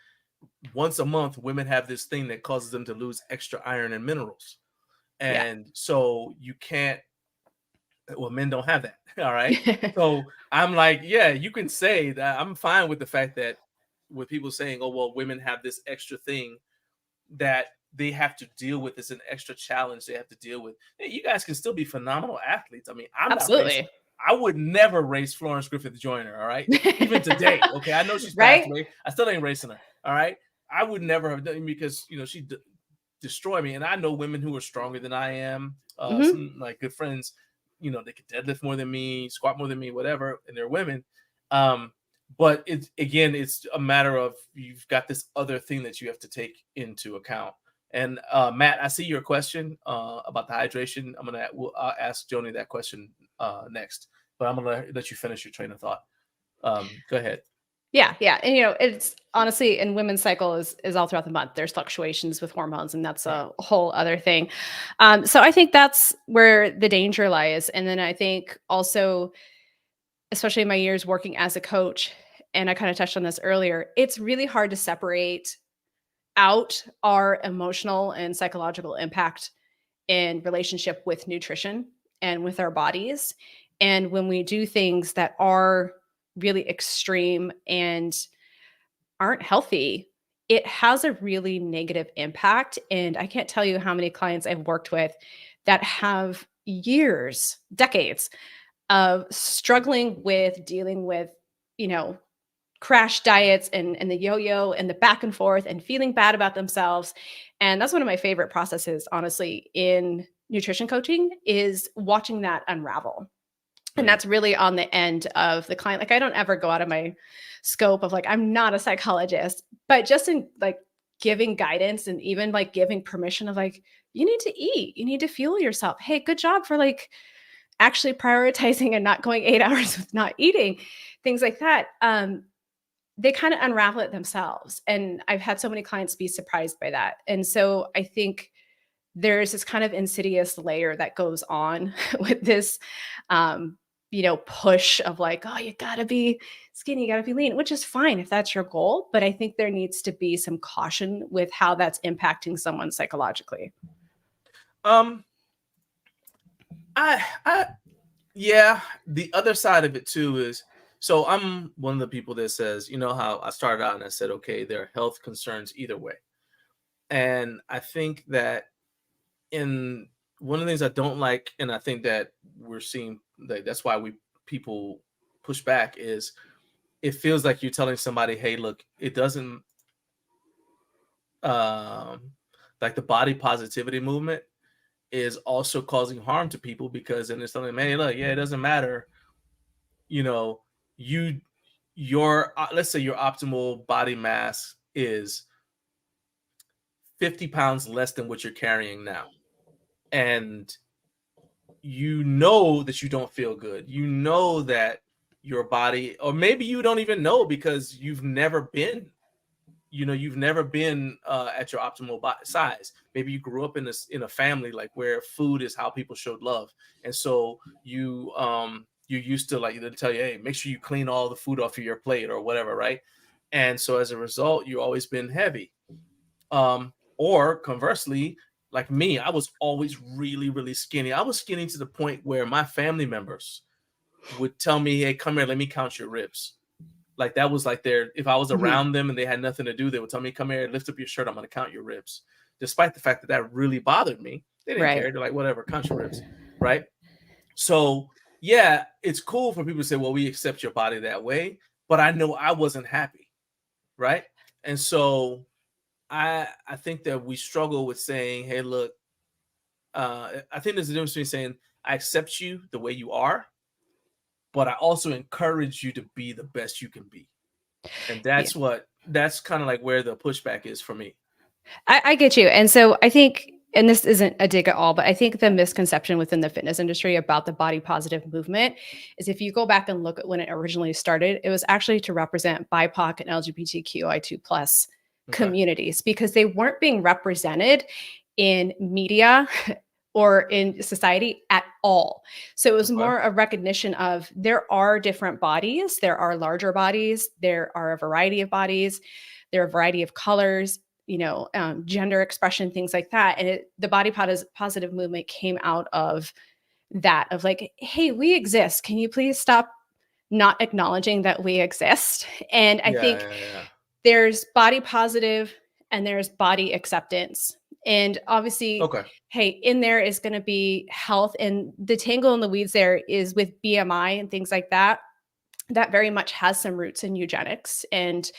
once a month, women have this thing that causes them to lose extra iron and minerals. And so you can't, well, men don't have that. All right. So I'm like, yeah, you can say that. I'm fine with the fact that with people saying, oh, well, women have this extra thing that they have to deal with. It's an extra challenge they have to deal with. Hey, you guys can still be phenomenal athletes. I mean, I'm absolutely. Not I would never race Florence Griffith Joyner. All right. Even today. Okay. I know she's right? passed away. I still ain't racing her. All right. I would never have done it because, you know, she destroyed me. And I know women who are stronger than I am. Some like good friends, you know, they could deadlift more than me, squat more than me, whatever, and they're women. But it's a matter of you've got this other thing that you have to take into account. And Matt, I see your question about the hydration. I'll ask Joni that question next, but I'm gonna let you finish your train of thought. Go ahead. Yeah. And, you know, it's honestly, in women's cycle is all throughout the month. There's fluctuations with hormones, and that's a whole other thing. So I think that's where the danger lies. And then I think also, especially in my years working as a coach, and I kind of touched on this earlier, it's really hard to separate out our emotional and psychological impact in relationship with nutrition and with our bodies. And when we do things that are really extreme and aren't healthy, it has a really negative impact. And I can't tell you how many clients I've worked with that have years, decades of struggling with dealing with, you know, crash diets and the yo-yo and the back and forth and feeling bad about themselves. And that's one of my favorite processes, honestly, in nutrition coaching, is watching that unravel. And that's really on the end of the client. Like, I don't ever go out of my scope of like, I'm not a psychologist, but just in like giving guidance and even like giving permission of like, you need to eat, you need to fuel yourself. Hey, good job for like actually prioritizing and not going 8 hours with not eating, things like that. They kind of unravel it themselves. And I've had so many clients be surprised by that. And so I think there's this kind of insidious layer that goes on with this, you know, push of like, oh, you gotta be skinny, you gotta be lean, which is fine if that's your goal. But I think there needs to be some caution with how that's impacting someone psychologically. Yeah, the other side of it too is, so I'm one of the people that says, you know how I started out and I said, okay, there are health concerns either way. And I think that in one of the things I don't like, and I think that we're seeing that's why people push back, is it feels like you're telling somebody, hey, look, it doesn't like the body positivity movement is also causing harm to people, because then it's something, man, look, yeah, it doesn't matter, you know, your let's say your optimal body mass is 50 pounds less than what you're carrying now, and you know that you don't feel good, you know that your body, or maybe you don't even know because you've never been at your optimal size. Maybe you grew up in a family like where food is how people showed love, and so you're used to, like, they'll tell you, hey, make sure you clean all the food off of your plate or whatever, right? And so as a result, you've always been heavy. Or conversely, like me, I was always really, really skinny. I was skinny to the point where my family members would tell me, hey, come here, let me count your ribs. Like, that was like if I was around them and they had nothing to do, they would tell me, come here, lift up your shirt, I'm going to count your ribs. Despite the fact that really bothered me, they didn't care. They're like, whatever, count your ribs, right? So yeah, it's cool for people to say, well, we accept your body that way, but I know I wasn't happy, right? And so I think that we struggle with saying, hey, look, I think there's a difference between saying, I accept you the way you are, but I also encourage you to be the best you can be. And that's kind of like where the pushback is for me. I get you. And so I think, and this isn't a dig at all, but I think the misconception within the fitness industry about the body positive movement is, if you go back and look at when it originally started, it was actually to represent BIPOC and LGBTQI2 plus communities, because they weren't being represented in media or in society at all. So it was more a recognition of, there are different bodies, there are larger bodies, there are a variety of bodies, there are a variety of colors, you know, gender expression, things like that. And the body positive movement came out of that, of like, hey, we exist. Can you please stop not acknowledging that we exist? And I think there's body positive and there's body acceptance. And obviously, hey, in there is going to be health, and the tangle in the weeds there is with BMI and things like that. That very much has some roots in eugenics and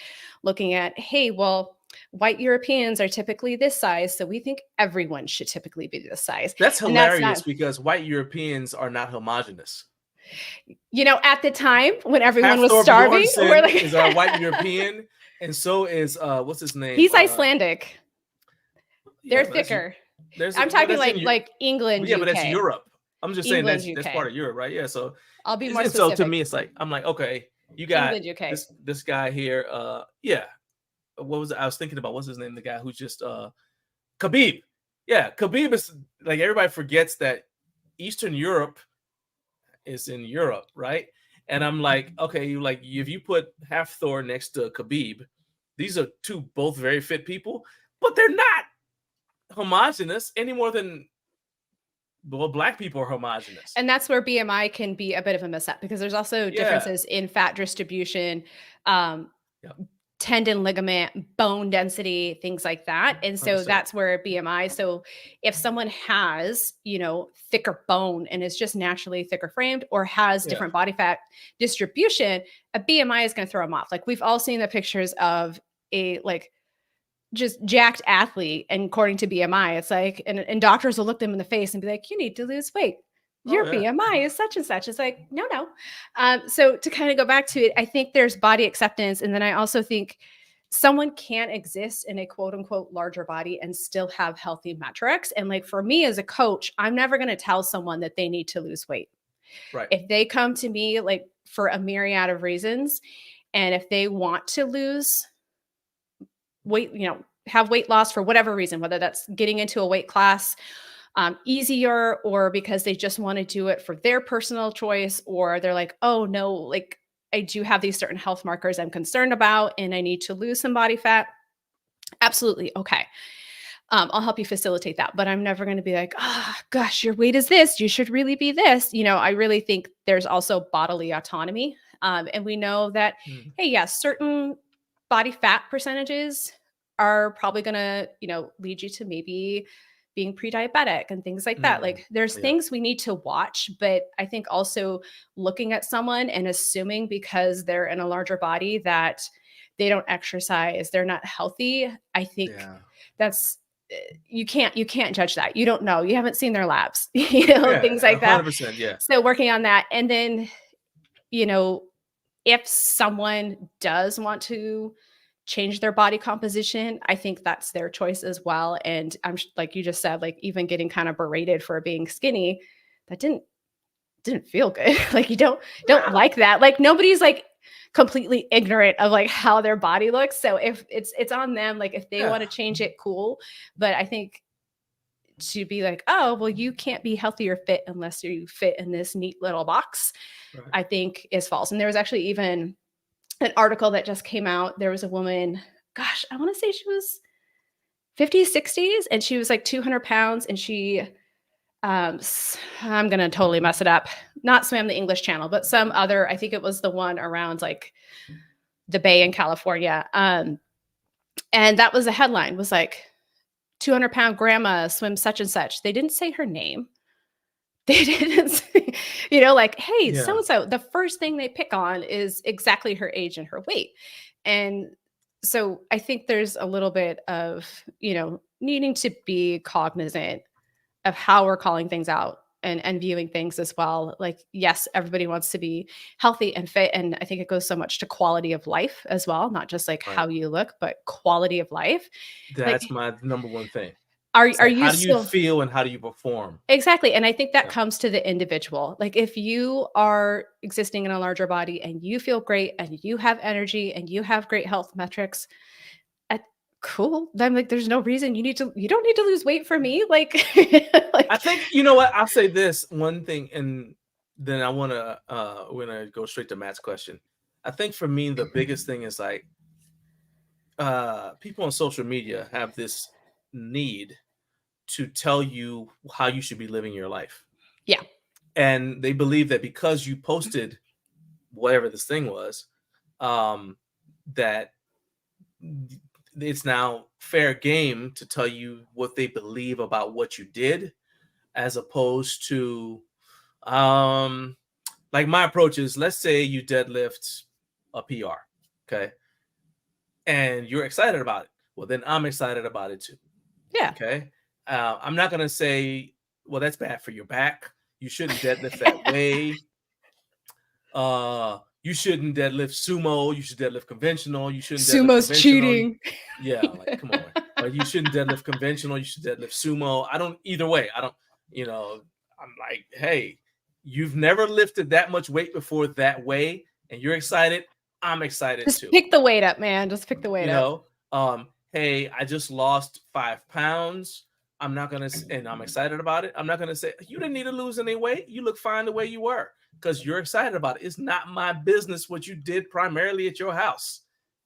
looking at, hey, well, white Europeans are typically this size, so we think everyone should typically be this size. That's And that's hilarious not, because white Europeans are not homogenous. at the time when everyone was Hafthor starving, we're Bjornsson like, is our white European, and so is what's his name? he's Icelandic. Yeah, They're thicker. There's I'm talking like England, yeah, UK. but that's Europe. I'm just saying England, that's UK. part of Europe, right? Yeah. So I'll be more and specific. so to me, it's like I'm like, okay, you got England, UK. this guy here. Yeah. What was it? I was thinking about? What's his name? The guy who's just Khabib. Yeah, Khabib is like everybody forgets that Eastern Europe is in Europe, right? And I'm like, okay, if you put Hafthor next to Khabib, these are two both very fit people, but they're not homogenous any more than black people are homogenous. And that's where BMI can be a bit of a mishap because there's also differences in fat distribution, tendon, ligament, bone density, things like that. And so 100%. that's where BMI. So if someone has, thicker bone and is just naturally thicker framed or has different body fat distribution, a BMI is going to throw them off. Like we've all seen the pictures of a just jacked athlete, and according to BMI, it's like, and doctors will look them in the face and be like, you need to lose weight. Your BMI is such and such. It's like, no. So to kind of go back to it, I think there's body acceptance. And then I also think someone can exist in a quote unquote larger body and still have healthy metrics. And like for me as a coach, I'm never going to tell someone that they need to lose weight. Right. If they come to me like for a myriad of reasons, and if they want to lose weight, have weight loss for whatever reason, whether that's getting into a weight class easier or because they just want to do it for their personal choice, or they're like, oh no, like I do have these certain health markers I'm concerned about and I need to lose some body fat. Absolutely. Okay. I'll help you facilitate that, but I'm never going to be like, gosh, your weight is this, you should really be this. I really think there's also bodily autonomy. And we know that, hey, yes, certain body fat percentages are probably going to, lead you to maybe being pre-diabetic and things like that. Like there's things we need to watch, but I think also looking at someone and assuming because they're in a larger body that they don't exercise, they're not healthy. I think that's, you can't judge that. You don't know. You haven't seen their labs, things like that. 100%, yeah. So working on that. And then, if someone does want to change their body composition, I think that's their choice as well. And I'm like you just said, like even getting kind of berated for being skinny, that didn't feel good. Like you don't like that. Like nobody's like completely ignorant of like how their body looks. So if it's on them, like if they want to change it, cool. But I think to be like, oh, well, you can't be healthy or fit unless you fit in this neat little box, I think is false. And there was actually even an article that just came out. There was a woman, gosh, I want to say she was 50s, 60s, and she was like 200 pounds. And she, I'm going to totally mess it up, not Swam the English Channel, but some other, I think it was the one around like the Bay in California. And that was the headline, was like 200-pound grandma swims such and such. They didn't say her name. They didn't say, like, hey, so-and-so, the first thing they pick on is exactly her age and her weight. And so I think there's a little bit of, needing to be cognizant of how we're calling things out and viewing things as well. Like, yes, everybody wants to be healthy and fit. And I think it goes so much to quality of life as well, not just like how you look, but quality of life. That's my number one thing. Are you how do you feel and how do you perform? Exactly. And I think that comes to the individual. Like if you are existing in a larger body and you feel great and you have energy and you have great health metrics, cool. Then like there's no reason you don't need to lose weight for me. Like, I think, you know what? I'll say this one thing, and then I want to we're gonna go straight to Matt's question. I think for me the biggest thing is like people on social media have this need to tell you how you should be living your life. Yeah. And they believe that because you posted whatever this thing was, that it's now fair game to tell you what they believe about what you did, as opposed to like my approach is, let's say you deadlift a PR, okay? And you're excited about it. well, then I'm excited about it too. Yeah. Okay. I'm not going to say, well, that's bad for your back. You shouldn't deadlift that way. You shouldn't deadlift sumo. You should deadlift conventional. You shouldn't deadlift Sumo's conventional. cheating. Yeah, like come on. You shouldn't deadlift conventional. You should deadlift sumo. I don't either way. I don't, I'm like, hey, you've never lifted that much weight before that way, and you're excited. I'm excited Just too. pick the weight up, man. Just pick the weight up. Hey, I just lost 5 pounds. I'm not gonna, and I'm excited about it. I'm not gonna say you didn't need to lose any weight. You look fine the way you were because you're excited about it. It's not my business what you did primarily at your house.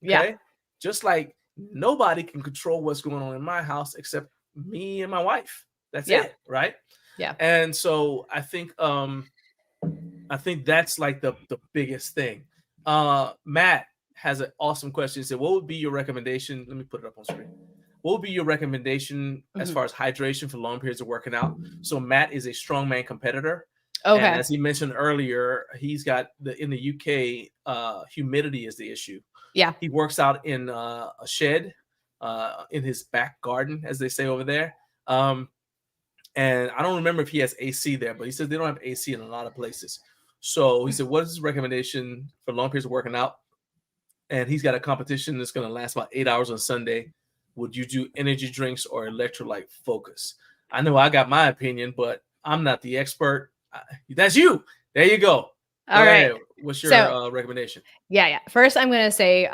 Okay, Yeah. Just like nobody can control what's going on in my house except me and my wife. That's it, right? Yeah. And so I think that's like the biggest thing. Matt has an awesome question. He said, what would be your recommendation? Let me put it up on screen. What would be your recommendation as far as hydration for long periods of working out? So Matt is a strongman competitor. Okay. And as he mentioned earlier, he's got in the UK, humidity is the issue. Yeah. He works out in a shed in his back garden, as they say over there. And I don't remember if he has AC there, but he says they don't have AC in a lot of places. So he said, what is his recommendation for long periods of working out? And he's got a competition that's going to last about 8 hours on Sunday. Would you do energy drinks or electrolyte focus? I know I got my opinion, but I'm not the expert. That's you. There you go. All right. What's your recommendation? Yeah. First, I'm going to say,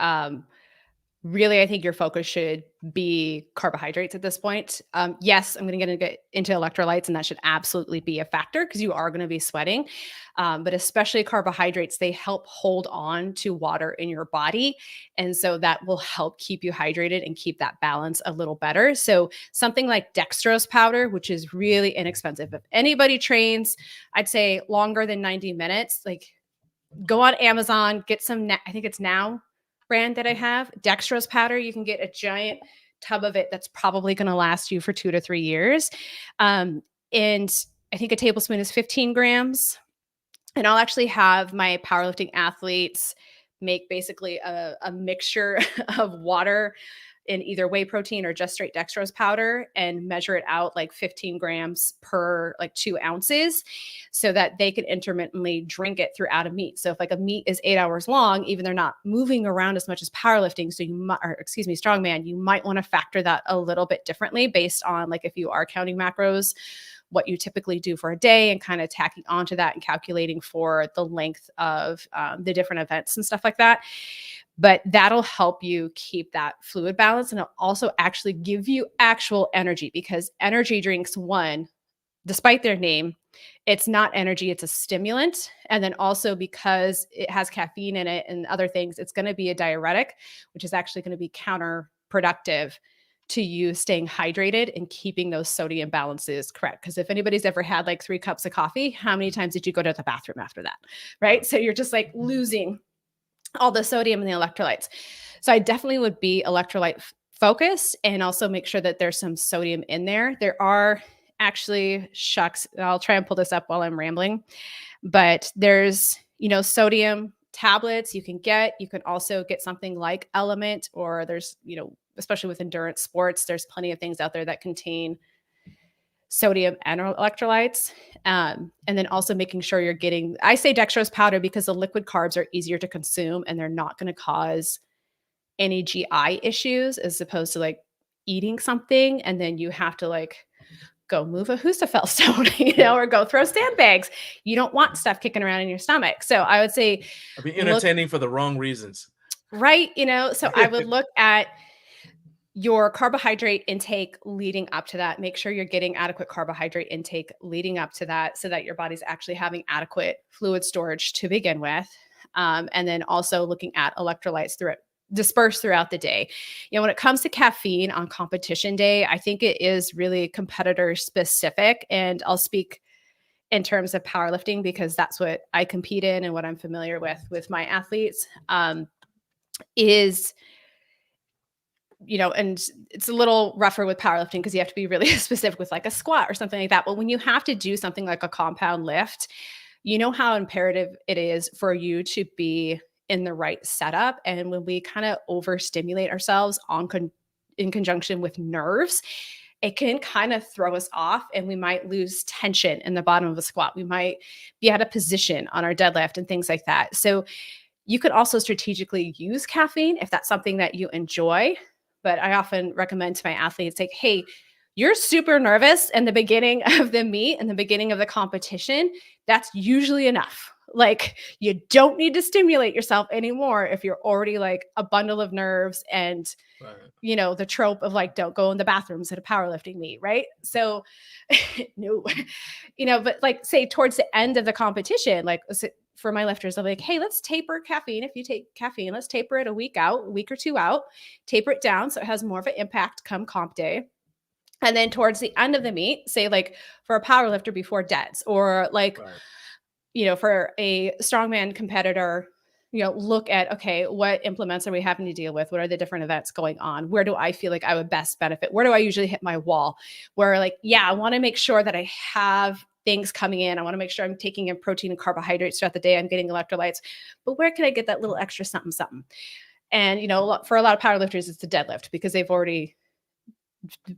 really, I think your focus should be carbohydrates at this point. Yes, I'm going to get into electrolytes, and that should absolutely be a factor because you are going to be sweating. But especially carbohydrates, they help hold on to water in your body. And so that will help keep you hydrated and keep that balance a little better. So something like dextrose powder, which is really inexpensive. If anybody trains, I'd say longer than 90 minutes, like go on Amazon, get some, I think it's Now brand that I have, dextrose powder. You can get a giant tub of it that's probably going to last you for 2 to 3 years. And I think a tablespoon is 15 grams. And I'll actually have my powerlifting athletes make basically a mixture of water in either whey protein or just straight dextrose powder and measure it out like 15 grams per like 2 ounces so that they can intermittently drink it throughout a meet. So if like a meet is 8 hours long, even they're not moving around as much as powerlifting. So strongman, you might want to factor that a little bit differently based on like if you are counting macros, what you typically do for a day and kind of tacking onto that and calculating for the length of the different events and stuff like that. But that'll help you keep that fluid balance, and it'll also actually give you actual energy because energy drinks, one, despite their name, it's not energy, it's a stimulant. And then also because it has caffeine in it and other things, it's going to be a diuretic, which is actually going to be counterproductive to you staying hydrated and keeping those sodium balances correct. Because if anybody's ever had like 3 cups of coffee, how many times did you go to the bathroom after that? Right? So you're just like losing all the sodium and the electrolytes. So I definitely would be electrolyte focused and also make sure that there's some sodium in there. There are actually, I'll try and pull this up while I'm rambling, but there's, sodium tablets you can get. You can also get something like Element, or there's, especially with endurance sports, there's plenty of things out there that contain sodium and electrolytes. And then also making sure you're getting, I say dextrose powder because the liquid carbs are easier to consume and they're not going to cause any GI issues as opposed to like eating something and then you have to like go move a Husafel stone, or go throw sandbags. You don't want stuff kicking around in your stomach. So I would say, I'd be entertaining for the wrong reasons. Right. So I would look at your carbohydrate intake leading up to that. Make sure you're getting adequate carbohydrate intake leading up to that so that your body's actually having adequate fluid storage to begin with. And then also looking at electrolytes dispersed throughout the day. When it comes to caffeine on competition day, I think it is really competitor specific. And I'll speak in terms of powerlifting because that's what I compete in and what I'm familiar with my athletes is, and it's a little rougher with powerlifting because you have to be really specific with like a squat or something like that. But when you have to do something like a compound lift, you know how imperative it is for you to be in the right setup. And when we kind of overstimulate ourselves in conjunction with nerves, it can kind of throw us off, and we might lose tension in the bottom of a squat. We might be out of position on our deadlift and things like that. So you could also strategically use caffeine if that's something that you enjoy. But I often recommend to my athletes, like, hey, you're super nervous in the beginning of the meet and the beginning of the competition. That's usually enough. Like, you don't need to stimulate yourself anymore if you're already like a bundle of nerves and, the trope of like, don't go in the bathrooms at a powerlifting meet, right? So no, but like say towards the end of the competition, like for my lifters, I'm like, hey, let's taper caffeine. If you take caffeine, let's taper it a week or 2 out, taper it down so it has more of an impact come comp day. And then towards the end of the meet, say like for a power lifter before deads, or like, for a strongman competitor, look at, okay, what implements are we having to deal with? What are the different events going on? Where do I feel like I would best benefit? Where do I usually hit my wall? Where like, I want to make sure that I have things coming in. I want to make sure I'm taking in protein and carbohydrates throughout the day. I'm getting electrolytes, but where can I get that little extra something? And, for a lot of powerlifters, it's the deadlift, because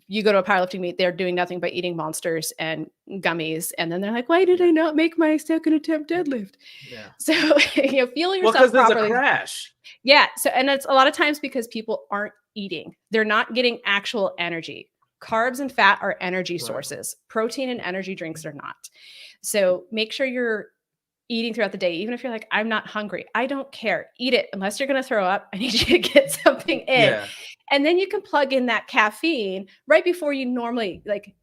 you go to a powerlifting meet, they're doing nothing but eating monsters and gummies. And then they're like, why did I not make my second attempt deadlift? Yeah. So, feel yourself because there's properly. A crash. Yeah. So, and it's a lot of times because people aren't eating. They're not getting actual energy. Carbs and fat are energy sources. Protein and energy drinks are not. So make sure you're eating throughout the day. Even if you're like, I'm not hungry, I don't care. Eat it. Unless you're going to throw up, I need you to get something in. Yeah. And then you can plug in that caffeine right before you normally, like,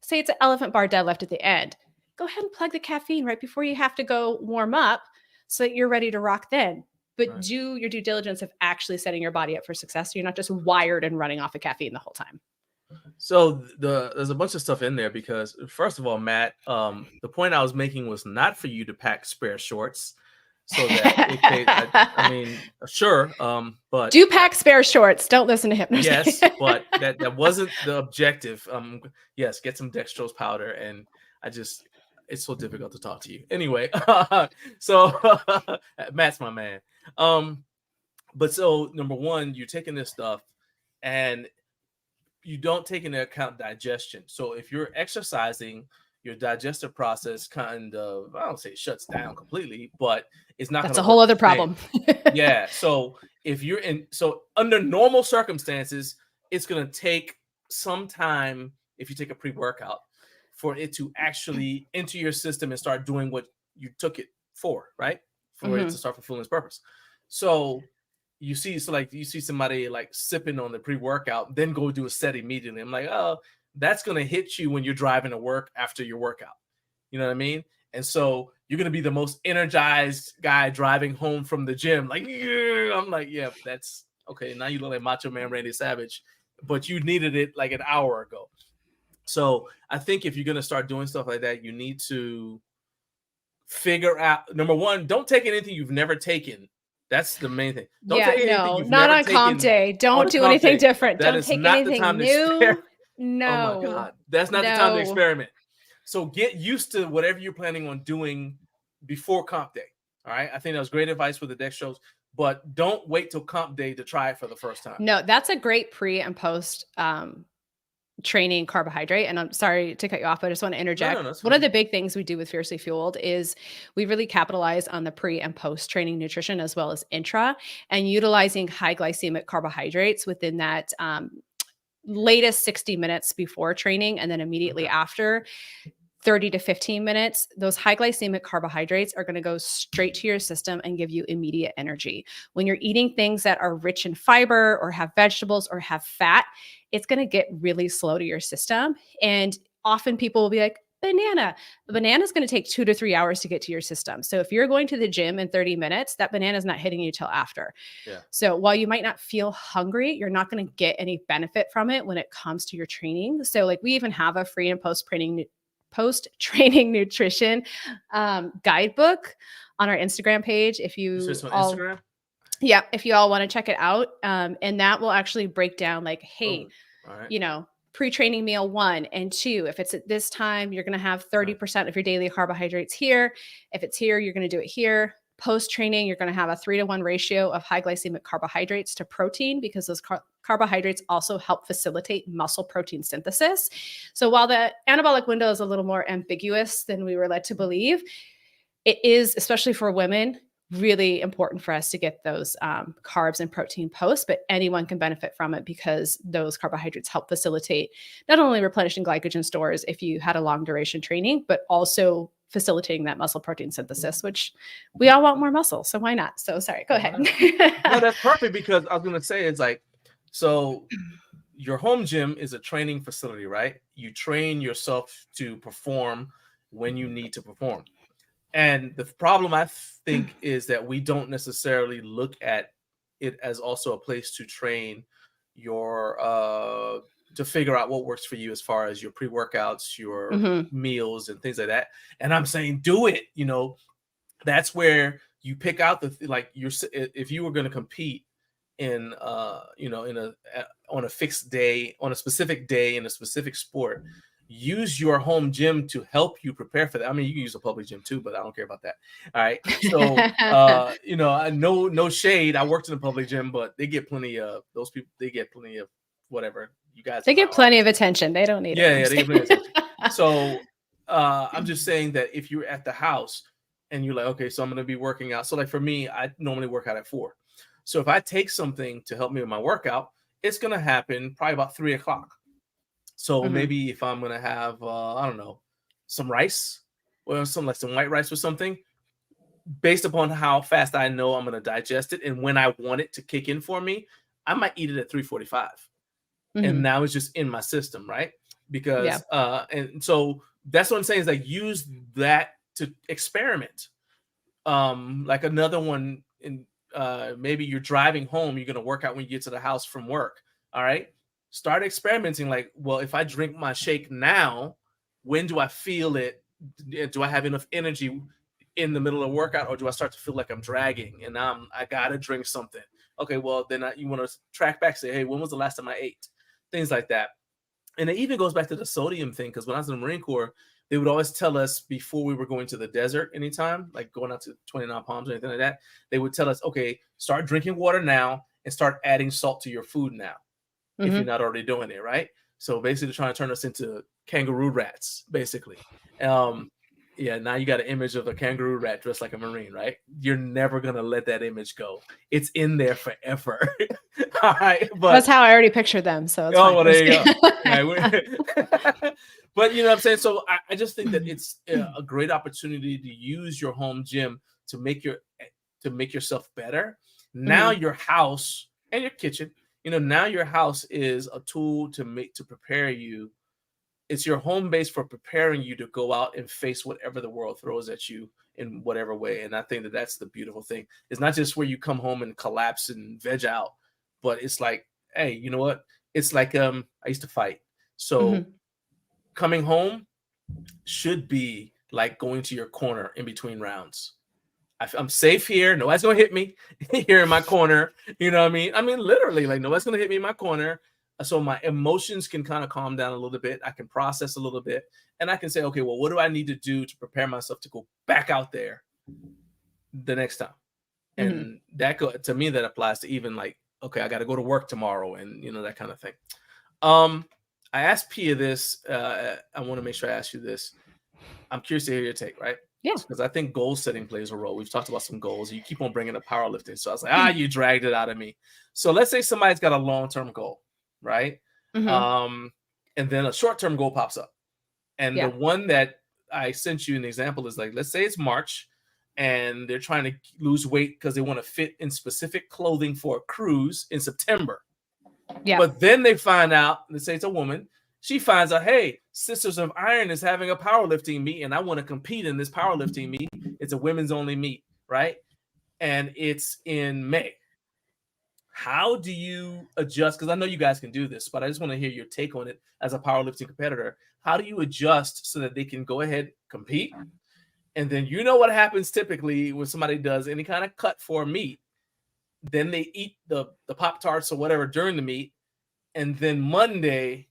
say it's an elephant bar deadlift at the end. Go ahead and plug the caffeine right before you have to go warm up so that you're ready to rock then. But do your due diligence of actually setting your body up for success. So you're not just wired and running off of caffeine the whole time. So there's a bunch of stuff in there, because first of all, Matt, the point I was making was not for you to pack spare shorts. So that I mean, sure, but do pack spare shorts. Don't listen to him. Yes, but that wasn't the objective. Yes, get some dextrose powder, and it's so difficult to talk to you. Anyway, so Matt's my man. But so number one, you're taking this stuff, and you don't take into account digestion. So if you're exercising, your digestive process kind of, I don't say shuts down completely, but it's not. That's a whole other problem. Yeah. So under normal circumstances, it's going to take some time, if you take a pre-workout, for it to actually enter your system and start doing what you took it for, right? For it to start fulfilling its purpose. So you see somebody like sipping on the pre-workout, then go do a set immediately. I'm like, oh, that's going to hit you when you're driving to work after your workout. You know what I mean? And so you're going to be the most energized guy driving home from the gym. Like, yeah. I'm like, yeah, that's okay. Now you look like Macho Man Randy Savage, but you needed it like an hour ago. So I think if you're going to start doing stuff like that, you need to figure out, number one, don't take anything you've never taken. That's the main thing. Don't take anything you've not never on comp day. Don't do anything different. Don't take anything new. No. Oh my God. That's not the time to experiment. So get used to whatever you're planning on doing before comp day. All right. I think that was great advice with the dextrose, but don't wait till comp day to try it for the first time. No, that's a great pre and post training carbohydrate. And I'm sorry to cut you off, but I just want to interject. No, one of the big things we do with Fiercely Fueled is we really capitalize on the pre and post training nutrition as well as intra, and utilizing high glycemic carbohydrates within that latest 60 minutes before training, and then immediately after 30 to 15 minutes. Those high glycemic carbohydrates are going to go straight to your system and give you immediate energy. When you're eating things that are rich in fiber or have vegetables or have fat, it's going to get really slow to your system. And often people will be like, banana. A banana is going to take 2 to 3 hours to get to your system. So if you're going to the gym in 30 minutes, that banana is not hitting you till after. Yeah. So while you might not feel hungry, you're not going to get any benefit from it when it comes to your training. So like we even have a free and post-training nutrition guidebook on our Instagram page. If you Instagram? Yeah, if you all want to check it out. And that will actually break down like, hey, pre-training meal 1 and 2. If it's at this time, you're going to have 30% of your daily carbohydrates here. If it's here, you're going to do it here. Post-training, you're going to have a 3-to-1 ratio of high glycemic carbohydrates to protein, because those carbohydrates also help facilitate muscle protein synthesis. So while the anabolic window is a little more ambiguous than we were led to believe, it is, especially for women, really important for us to get those carbs and protein post, but anyone can benefit from it because those carbohydrates help facilitate not only replenishing glycogen stores if you had a long duration training, but also facilitating that muscle protein synthesis, which we all want more muscle. So why not? So sorry, go ahead. No, that's perfect, because I was going to say, it's like, so your home gym is a training facility, right? You train yourself to perform when you need to perform. And the problem, I think, is that we don't necessarily look at it as also a place to train your to figure out what works for you as far as your pre-workouts, your meals, and things like that. And I'm saying, do it. You know, that's where you pick out if you were going to compete in on a fixed day, on a specific day in a specific sport, use your home gym to help you prepare for that. I mean, you can use a public gym too, but I don't care about that. All right. So, no shade. I worked in a public gym, but they get plenty of those people. They get plenty of whatever you guys. They get plenty of attention. They don't need it. Yeah, they get plenty of attention. So I'm just saying that if you're at the house and you're like, okay, so I'm going to be working out. So like for me, I normally work out at 4. So if I take something to help me with my workout, it's going to happen probably about 3:00. So maybe if I'm going to have, I don't know, some rice or some white rice or something, based upon how fast I know I'm going to digest it and when I want it to kick in for me, I might eat it at 3:45. And now it's just in my system, right? Because, and so that's what I'm saying is like, use that to experiment. Like another one, maybe you're driving home, you're going to work out when you get to the house from work. All right. Start experimenting. Like, well, if I drink my shake now, when do I feel it? Do I have enough energy in the middle of workout, or do I start to feel like I'm dragging and I got to drink something? Okay. Well, then you want to track back, say, hey, when was the last time I ate? Things like that. And it even goes back to the sodium thing. Cause when I was in the Marine Corps, they would always tell us before we were going to the desert anytime, like going out to 29 Palms or anything like that, they would tell us, okay, start drinking water now and start adding salt to your food now. If you're not already doing it, right? So basically trying to turn us into kangaroo rats, basically. Now you got an image of a kangaroo rat dressed like a Marine, right? You're never going to let that image go. It's in there forever. All right. But that's how I already pictured them. So it's well, there you go. But you know what I'm saying? So I just think that it's a great opportunity to use your home gym to make yourself better. Now your house and your kitchen, now your house is a tool to prepare you. It's your home base for preparing you to go out and face whatever the world throws at you in whatever way. And I think that that's the beautiful thing. It's not just where you come home and collapse and veg out, but it's like, hey, you know what? It's like I used to fight. So coming home should be like going to your corner in between rounds. I'm safe here. Nobody's going to hit me here in my corner. You know what I mean? I mean, literally, like nobody's going to hit me in my corner. So my emotions can kind of calm down a little bit. I can process a little bit. And I can say, okay, well, what do I need to do to prepare myself to go back out there the next time? And to me, that applies to even like, okay, I got to go to work tomorrow and, that kind of thing. I asked Pia this. I want to make sure I ask you this. I'm curious to hear your take, right? Yeah. Because I think goal setting plays a role. We've talked about some goals. You keep on bringing up powerlifting. So I was like, you dragged it out of me. So let's say somebody's got a long-term goal, right? And then a short-term goal pops up. And the one that I sent you an example is like, let's say it's March and they're trying to lose weight because they want to fit in specific clothing for a cruise in September. Yeah. But then they find out, let's say it's a woman, she finds out, hey, Sisters of Iron is having a powerlifting meet and I want to compete in this powerlifting meet. It's a women's only meet, right? And it's in May. How do you adjust? Because I know you guys can do this, but I just want to hear your take on it as a powerlifting competitor. How do you adjust so that they can go ahead, compete? And then you know what happens typically when somebody does any kind of cut for a meet. Then they eat the Pop-Tarts or whatever during the meet. And then Monday,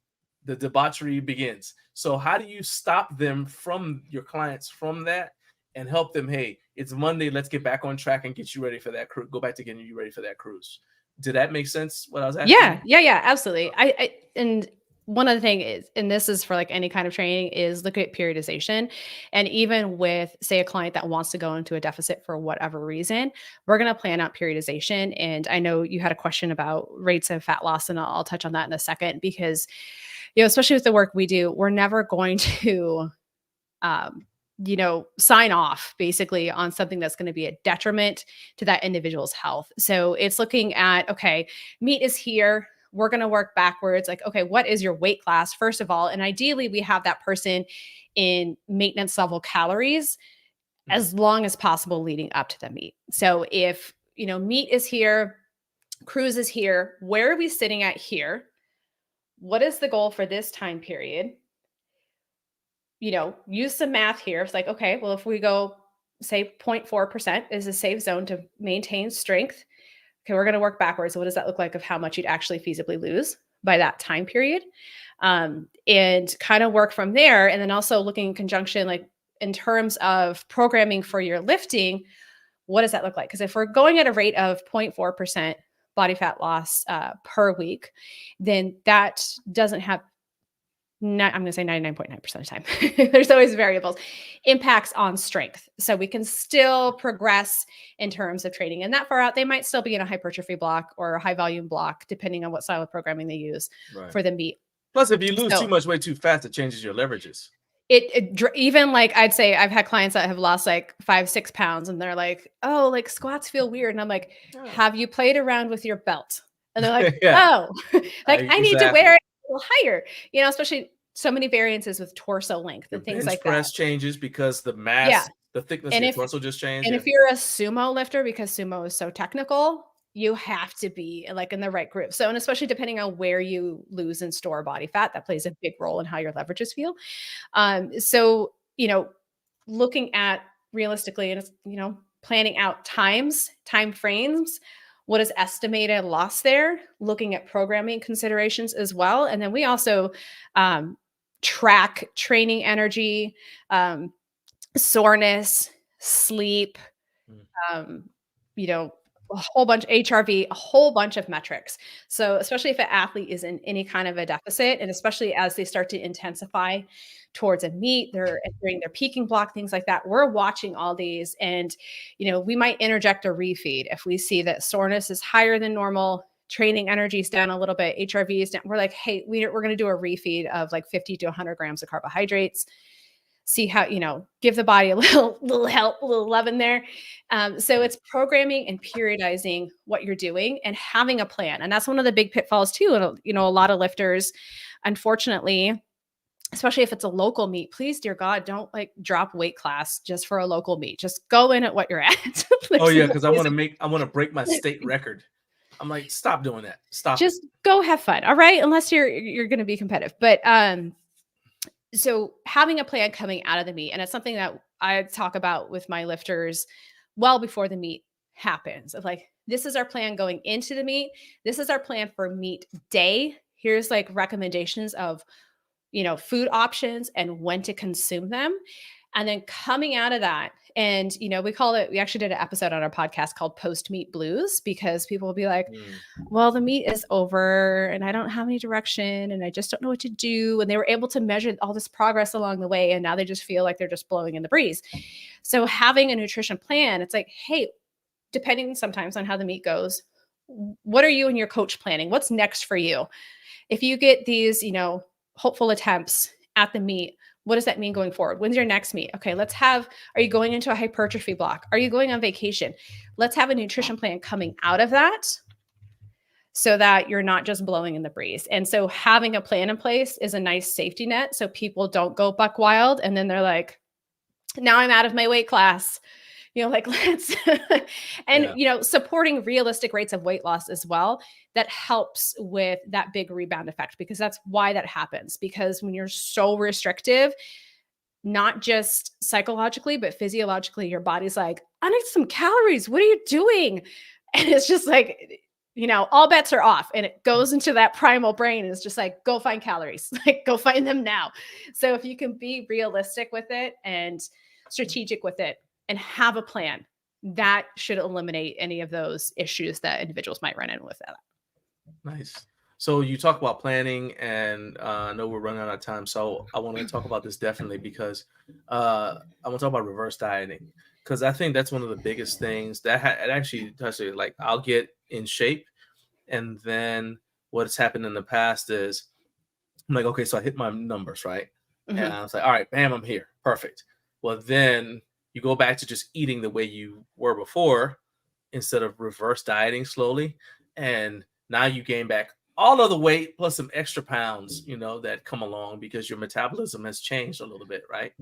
the debauchery begins. So how do you stop them from your clients from that and help them? Hey, it's Monday. Let's get back on track and get you ready for that cruise. Go back to getting you ready for that cruise. did that make sense? What I was asking? Yeah, absolutely. I and one other thing is, and this is for like any kind of training, is look at periodization. And even with, say, a client that wants to go into a deficit for whatever reason, we're going to plan out periodization. And I know you had a question about rates of fat loss, and I'll touch on that in a second, because, especially with the work we do, we're never going to, sign off basically on something that's going to be a detriment to that individual's health. So it's looking at, okay, meat is here. We're going to work backwards. Like, okay, what is your weight class, first of all? And ideally, we have that person in maintenance level calories as long as possible leading up to the meet. So if, meat is here, cruise is here, where are we sitting at here? What is the goal for this time period? Use some math here. It's like, okay, well, if we go, say 0.4% is a safe zone to maintain strength. Okay, we're going to work backwards. So what does that look like of how much you'd actually feasibly lose by that time period? And kind of work from there. And then also looking in conjunction, like in terms of programming for your lifting, what does that look like? Because if we're going at a rate of 0.4% body fat loss per week, then that doesn't have, I'm going to say 99.9% of the time, there's always variables, impacts on strength. So we can still progress in terms of training. And that far out, they might still be in a hypertrophy block or a high volume block, depending on what style of programming they use for the meet. Plus, if you lose too much weight too fast, it changes your leverages. Even like, I'd say I've had clients that have lost like 5-6 pounds, and they're like, oh, like squats feel weird. And I'm like, have you played around with your belt? And they're like, oh, like I need to wear it a little higher, especially so many variances with torso length and things like that. Press changes because the mass, the thickness of your torso just changed. And if you're a sumo lifter, because sumo is so technical, you have to be like in the right group. So, and especially depending on where you lose and store body fat, that plays a big role in how your leverages feel. So, looking at realistically and, planning out time frames, what is estimated loss there, looking at programming considerations as well. And then we also track training energy, soreness, sleep, a whole bunch of HRV, a whole bunch of metrics. So especially if an athlete is in any kind of a deficit, and especially as they start to intensify towards a meet, they're entering their peaking block, things like that. We're watching all these, and, we might interject a refeed if we see that soreness is higher than normal, training energy is down a little bit, HRV is down. We're like, hey, we're going to do a refeed of like 50 to 100 grams of carbohydrates. See how, give the body a little help, a little love in there. So it's programming and periodizing what you're doing and having a plan. And that's one of the big pitfalls too. And, a lot of lifters, unfortunately, especially if it's a local meet, please, dear God, don't like drop weight class just for a local meet. Just go in at what you're at. Oh yeah. Cause I want to break my state record. I'm like, stop doing that. Stop. Just go have fun. All right. Unless you're going to be competitive, but, so having a plan coming out of the meet, and it's something that I talk about with my lifters well before the meet happens, of like, this is our plan going into the meet. This is our plan for meet day. Here's like recommendations of, food options and when to consume them. And then coming out of that, and, we actually did an episode on our podcast called Post-Meet Blues, because people will be like, well, the meet is over and I don't have any direction and I just don't know what to do. And they were able to measure all this progress along the way, and now they just feel like they're just blowing in the breeze. So having a nutrition plan, it's like, hey, depending sometimes on how the meet goes, what are you and your coach planning? What's next for you? If you get these, hopeful attempts at the meet, what does that mean going forward? When's your next meet? Okay, are you going into a hypertrophy block? Are you going on vacation? Let's have a nutrition plan coming out of that so that you're not just blowing in the breeze. And so having a plan in place is a nice safety net so people don't go buck wild. And then they're like, now I'm out of my weight class. Let's, and, supporting realistic rates of weight loss as well, that helps with that big rebound effect, because that's why that happens. Because when you're so restrictive, not just psychologically, but physiologically, your body's like, I need some calories. What are you doing? And it's just like, all bets are off, and it goes into that primal brain. And it's just like, go find calories, like go find them now. So if you can be realistic with it and strategic with it, and have a plan, that should eliminate any of those issues that individuals might run in with that. Nice. So you talk about planning, and I know we're running out of time, so I want to talk about this definitely because I want to talk about reverse dieting, because I think that's one of the biggest things that it actually touches it. Like, I'll get in shape, and then what's happened in the past is I'm like, okay, so I hit my numbers, right? And I was like, all right, bam, I'm here. Perfect. Well, then you go back to just eating the way you were before instead of reverse dieting slowly. And now you gain back all of the weight plus some extra pounds, that come along because your metabolism has changed a little bit, right?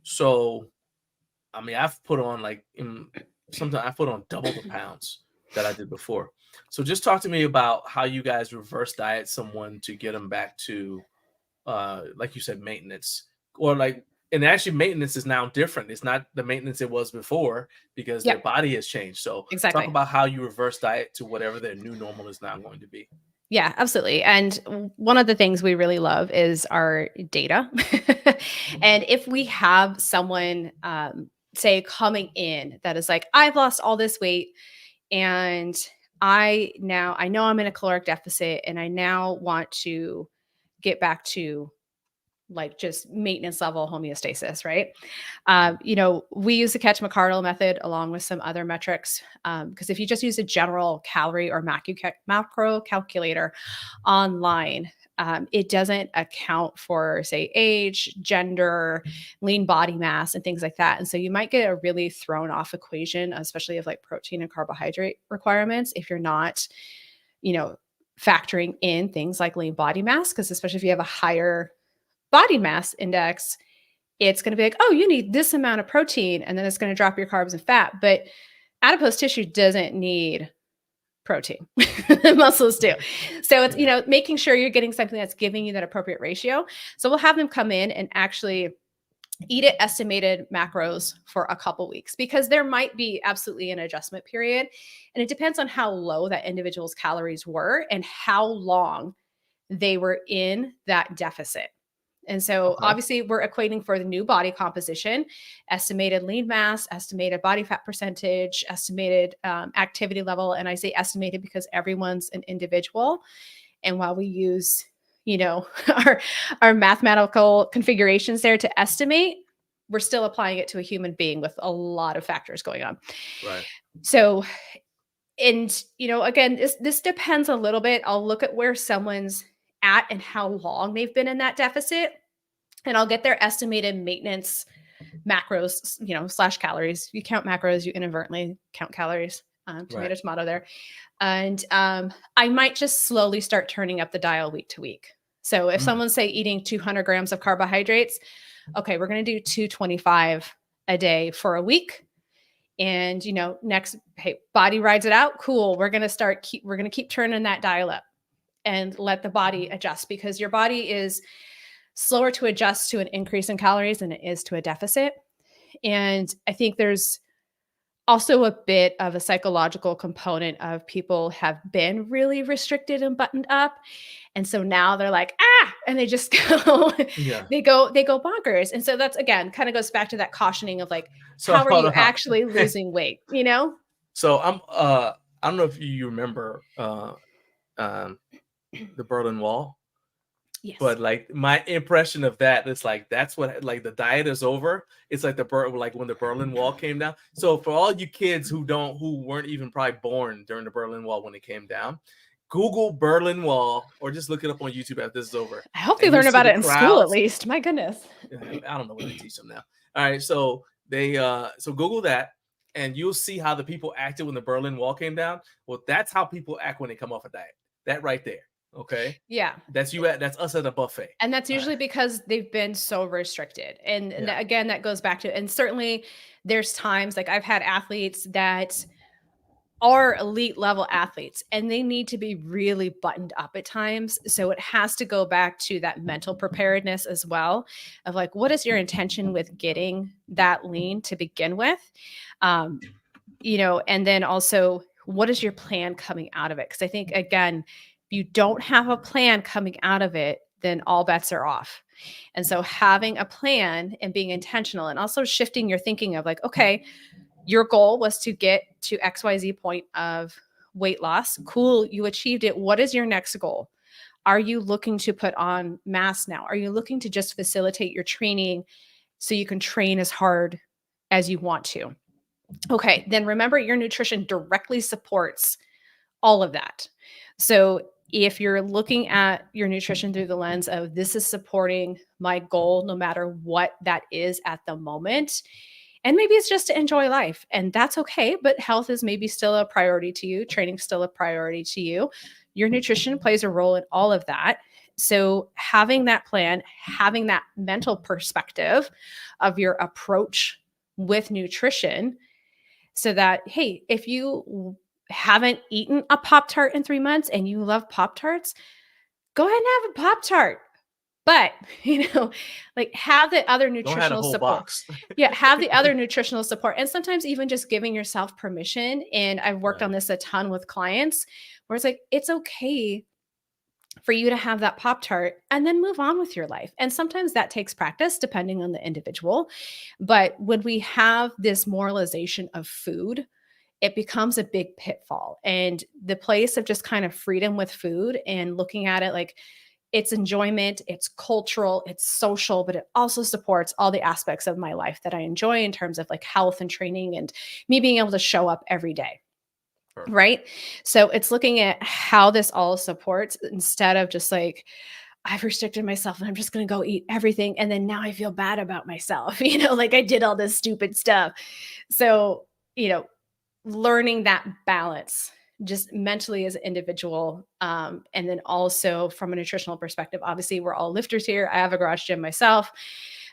So, I mean, I've put on sometimes I put on double the pounds that I did before. So just talk to me about how you guys reverse diet someone to get them back to, like you said, maintenance, and actually maintenance is now different. It's not the maintenance it was before because their body has changed. So exactly. Talk about how you reverse diet to whatever their new normal is now going to be. Yeah, absolutely. And one of the things we really love is our data. And if we have someone, say, coming in that is like, I've lost all this weight and I know I'm in a caloric deficit and I now want to get back to like just maintenance level homeostasis, right? We use the Ketch-McArdle method along with some other metrics. Because if you just use a general calorie or macro calculator online, it doesn't account for, say, age, gender, lean body mass, and things like that. And so you might get a really thrown off equation, especially of like protein and carbohydrate requirements, if you're not, factoring in things like lean body mass, because especially if you have a higher body mass index, it's going to be like, oh, you need this amount of protein, and then it's going to drop your carbs and fat. But adipose tissue doesn't need protein. Muscles do. So it's, making sure you're getting something that's giving you that appropriate ratio. So we'll have them come in and actually eat at estimated macros for a couple weeks, because there might be absolutely an adjustment period. And it depends on how low that individual's calories were and how long they were in that deficit. And so obviously we're equating for the new body composition, estimated lean mass, estimated body fat percentage, estimated activity level. And I say estimated because everyone's an individual. And while we use, our mathematical configurations there to estimate, we're still applying it to a human being with a lot of factors going on. Right. So, and, again, this depends a little bit. I'll look at where someone's at and how long they've been in that deficit, and I'll get their estimated maintenance macros, / calories. You count macros, you inadvertently count calories. Tomato there. And I might just slowly start turning up the dial week to week. So if someone's, say, eating 200 grams of carbohydrates, okay, we're going to do 225 a day for a week. And, next, hey, body rides it out. Cool. We're going to keep turning that dial up and let the body adjust, because your body is slower to adjust to an increase in calories than it is to a deficit. And I think there's also a bit of a psychological component of people have been really restricted and buttoned up. And so now they're like, and they just go, they go bonkers. And so that's, again, kind of goes back to that cautioning of like, how are you actually losing weight, So I don't know if you remember the Berlin Wall. Yes. But like my impression of that is like, that's what, like, the diet is over. It's like like when the Berlin Wall came down. So for all you kids who weren't even probably born during the Berlin Wall when it came down, Google Berlin Wall or just look it up on YouTube after this is over. I hope they learn about it in school at least. My goodness. I don't know what they teach them now. All right. So so Google that and you'll see how the people acted when the Berlin Wall came down. Well, that's how people act when they come off a diet. That right there. Okay. Yeah. That's us at a buffet. And that's usually because they've been so restricted. And again, that goes back to, and certainly there's times like I've had athletes that are elite level athletes and they need to be really buttoned up at times. So it has to go back to that mental preparedness as well of like, what is your intention with getting that lean to begin with? And then also what is your plan coming out of it? Because I think, again, if you don't have a plan coming out of it, then all bets are off. And so having a plan and being intentional and also shifting your thinking of like, okay, your goal was to get to XYZ point of weight loss. Cool. You achieved it. What is your next goal? Are you looking to put on mass now? Are you looking to just facilitate your training so you can train as hard as you want to? Okay, then remember your nutrition directly supports all of that. So if you're looking at your nutrition through the lens of this is supporting my goal, no matter what that is at the moment, and maybe it's just to enjoy life, and that's okay, but health is maybe still a priority to you, training still a priority to you. Your nutrition plays a role in all of that. So having that plan, having that mental perspective of your approach with nutrition, so that, hey, if you haven't eaten a Pop-Tart in 3 months and you love Pop-Tarts, go ahead and have a Pop-Tart. But, like have the other nutritional support. Yeah, have the other nutritional support. And sometimes even just giving yourself permission. And I've worked on this a ton with clients where it's like, it's okay for you to have that Pop-Tart and then move on with your life. And sometimes that takes practice depending on the individual. But when we have this moralization of food, it becomes a big pitfall. And the place of just kind of freedom with food and looking at it like it's enjoyment, it's cultural, it's social, but it also supports all the aspects of my life that I enjoy in terms of like health and training and me being able to show up every day. Perfect. Right? So it's looking at how this all supports instead of just like, I've restricted myself and I'm just going to go eat everything. And then now I feel bad about myself, like I did all this stupid stuff. So, learning that balance just mentally as an individual. And then also from a nutritional perspective, obviously we're all lifters here. I have a garage gym myself.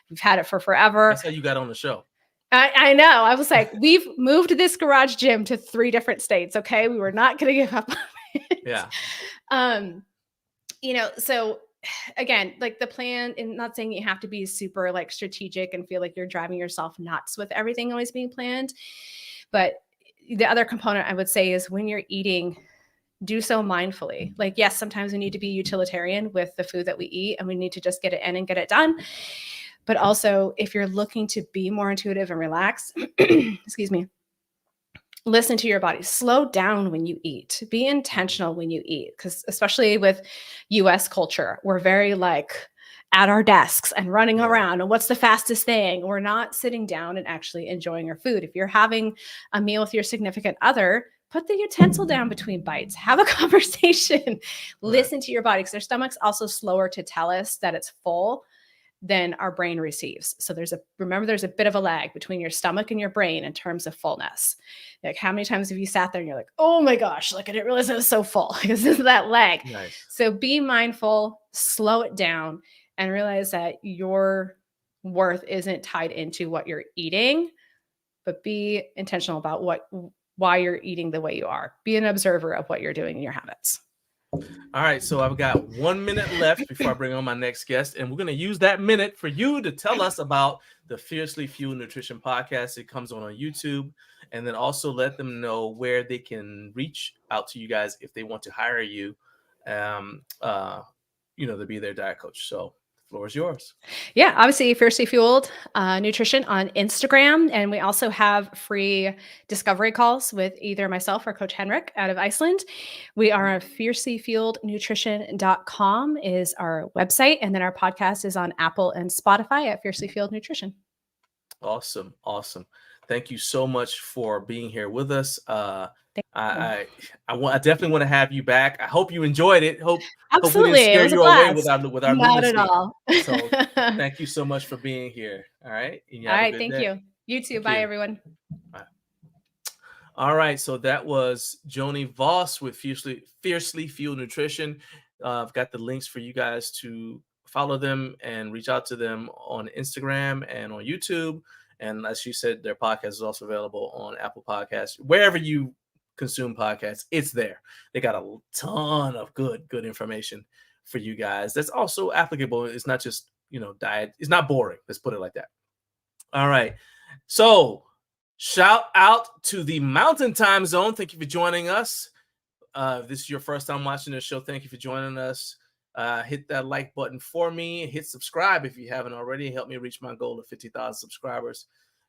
We've had it for forever. That's how you got on the show. I know. I was like, we've moved this garage gym to 3 different states. Okay. We were not going to give up on it. Yeah. So again, like the plan, and not saying you have to be super like strategic and feel like you're driving yourself nuts with everything always being planned. But the other component I would say is when you're eating, do so mindfully. Like, yes, sometimes we need to be utilitarian with the food that we eat and we need to just get it in and get it done. But also if you're looking to be more intuitive and relax, excuse me, listen to your body, slow down when you eat, be intentional when you eat. Because especially with US culture, we're very like at our desks and running around and what's the fastest thing. We're not sitting down and actually enjoying our food. If you're having a meal with your significant other, put the utensil down between bites, have a conversation, listen to your body, because their stomach's also slower to tell us that it's full than our brain receives. So there's a bit of a lag between your stomach and your brain in terms of fullness. Like how many times have you sat there and you're like, oh my gosh, like I didn't realize I was so full because this is that lag. Nice. So be mindful, slow it down, and realize that your worth isn't tied into what you're eating, but be intentional about why you're eating the way you are. Be an observer of what you're doing in your habits. All right, so I've got 1 minute left before I bring on my next guest, and we're going to use that minute for you to tell us about the Fiercely Fueled Nutrition Podcast. It comes on YouTube, and then also let them know where they can reach out to you guys if they want to hire you, to be their diet coach. So the floor is yours. Yeah, obviously Fiercely Fueled Nutrition on Instagram. And we also have free discovery calls with either myself or Coach Henrik out of Iceland. We are at fiercelyfuelednutrition.com is our website. And then our podcast is on Apple and Spotify at Fiercely Fueled Nutrition. Awesome. Thank you so much for being here with us. I definitely want to have you back. I hope you enjoyed it. Absolutely. Hope we didn't scare you away with our not at all. So thank you so much for being here. All right. All right. Thank you. You too. Bye, everyone. All right. So that was Joni Voss with Fiercely Fueled Nutrition. I've got the links for you guys to follow them and reach out to them on Instagram and on YouTube. And as she said, their podcast is also available on Apple Podcasts, wherever you consume podcasts. It's there. They got a ton of good information for you guys. That's also applicable. It's not just, diet. It's not boring. Let's put it like that. All right. So shout out to the Mountain Time Zone. Thank you for joining us. If this is your first time watching the show, thank you for joining us. Hit that like button for me. Hit subscribe if you haven't already. Help me reach my goal of 50,000 subscribers.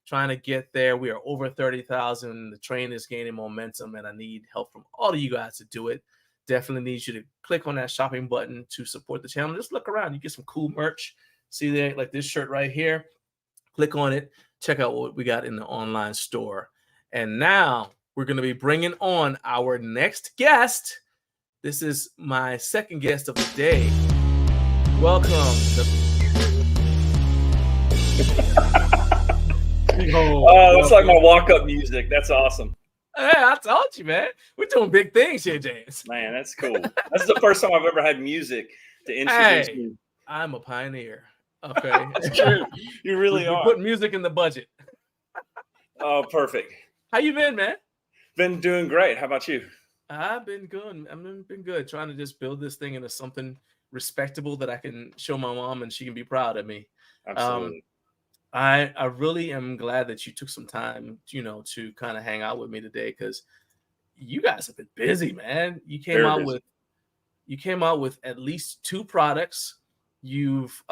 trying to get there. We are over 30,000. The train is gaining momentum, and I need help from all of you guys to do it. Definitely need you to click on that shopping button to support the channel. Just look around. You get some cool merch. See there, like this shirt right here. Click on it. Check out what we got in the online store. And now we're going to be bringing on our next guest. This is my second guest of the day. Welcome. That's like my walk-up music. That's awesome. Hey, I told you, man. We're doing big things here, James. Man, that's cool. That's the first time I've ever had music to introduce me. I'm a pioneer. Okay. That's true. You really are. Putting music in the budget. Oh, perfect. How you been, man? Been doing great. How about you? I've been good. I've been good. Trying to just build this thing into something respectable that I can show my mom and she can be proud of me. Absolutely. I really am glad that you took some time, to kind of hang out with me today, because you guys have been busy, man. You came out with at least 2 products. You've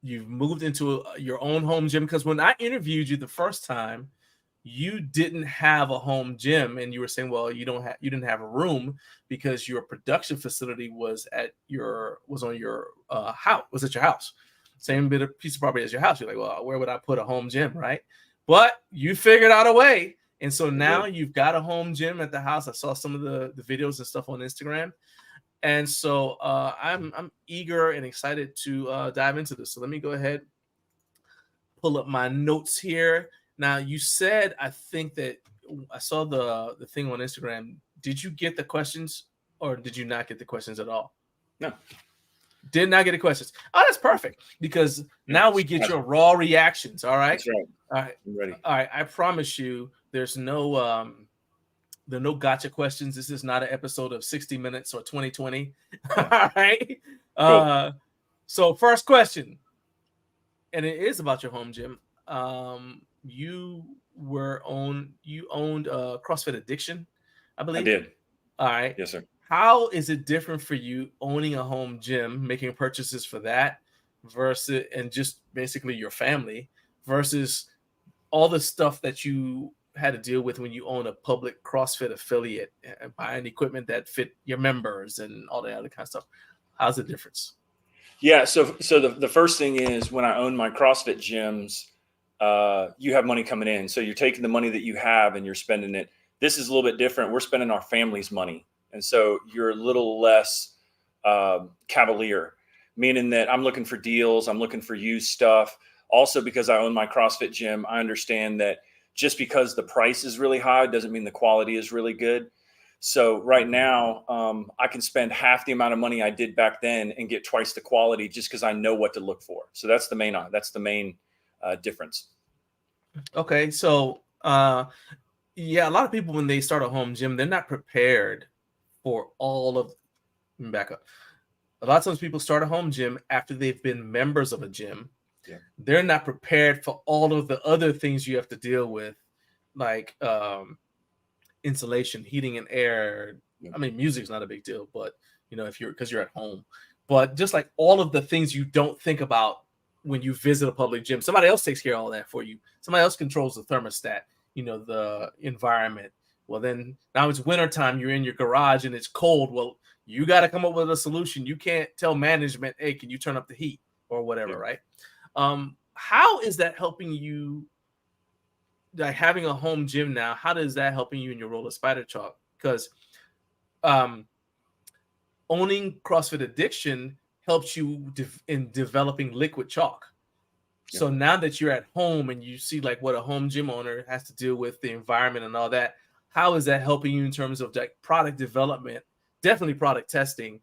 moved into your own home gym, because when I interviewed you the first time, you didn't have a home gym, and you were saying, well, you didn't have a room because your production facility was on your house. Was at your house. Same piece of property as your house. You're like, well, where would I put a home gym, right? But you figured out a way. And so now you've got a home gym at the house. I saw some of the videos and stuff on Instagram. And so I'm eager and excited to dive into this. So let me go ahead, pull up my notes here. Now, you said, I think that I saw the thing on Instagram. Did you get the questions, or did you not get the questions at all? No. Did not get the questions. Oh, that's perfect, because now we get your raw reactions. All right. That's right. All right. I'm ready. All right. I promise you, there's no gotcha questions. This is not an episode of 60 Minutes or 2020. All right. Cool. So first question, and it is about your home gym. You owned CrossFit Addiction, I believe. I did. All right. Yes, sir. How is it different for you owning a home gym, making purchases for that, versus, and just basically your family, versus all the stuff that you had to deal with when you own a public CrossFit affiliate and buying equipment that fit your members and all the other kind of stuff? How's the difference? Yeah. So the first thing is, when I own my CrossFit gyms, you have money coming in. So you're taking the money that you have and you're spending it. This is a little bit different. We're spending our family's money. And so you're a little less cavalier, meaning that I'm looking for deals. I'm looking for used stuff. Also, because I own my CrossFit gym, I understand that just because the price is really high doesn't mean the quality is really good. So right now, I can spend half the amount of money I did back then and get twice the quality, just because I know what to look for. So that's the main difference. Okay. So, yeah, a lot of people, when they start a home gym, they're not prepared for all of, back up. A lot of times people start a home gym after they've been members of a gym. Yeah. They're not prepared for all of the other things you have to deal with, like insulation, heating and air. Yeah. I mean, music's not a big deal, but because you're at home, but just like all of the things you don't think about when you visit a public gym, somebody else takes care of all that for you. Somebody else controls the thermostat, the environment. Well, then now it's wintertime, you're in your garage and it's cold. Well, you got to come up with a solution. You can't tell management, hey, can you turn up the heat or whatever, right? How is that helping you, like having a home gym now? How is that helping you in your role as Spider Chalk? Because owning CrossFit Addiction helps you in developing liquid chalk. Yeah. So now that you're at home and you see like what a home gym owner has to deal with, the environment and all that, how is that helping you in terms of like product development, definitely product testing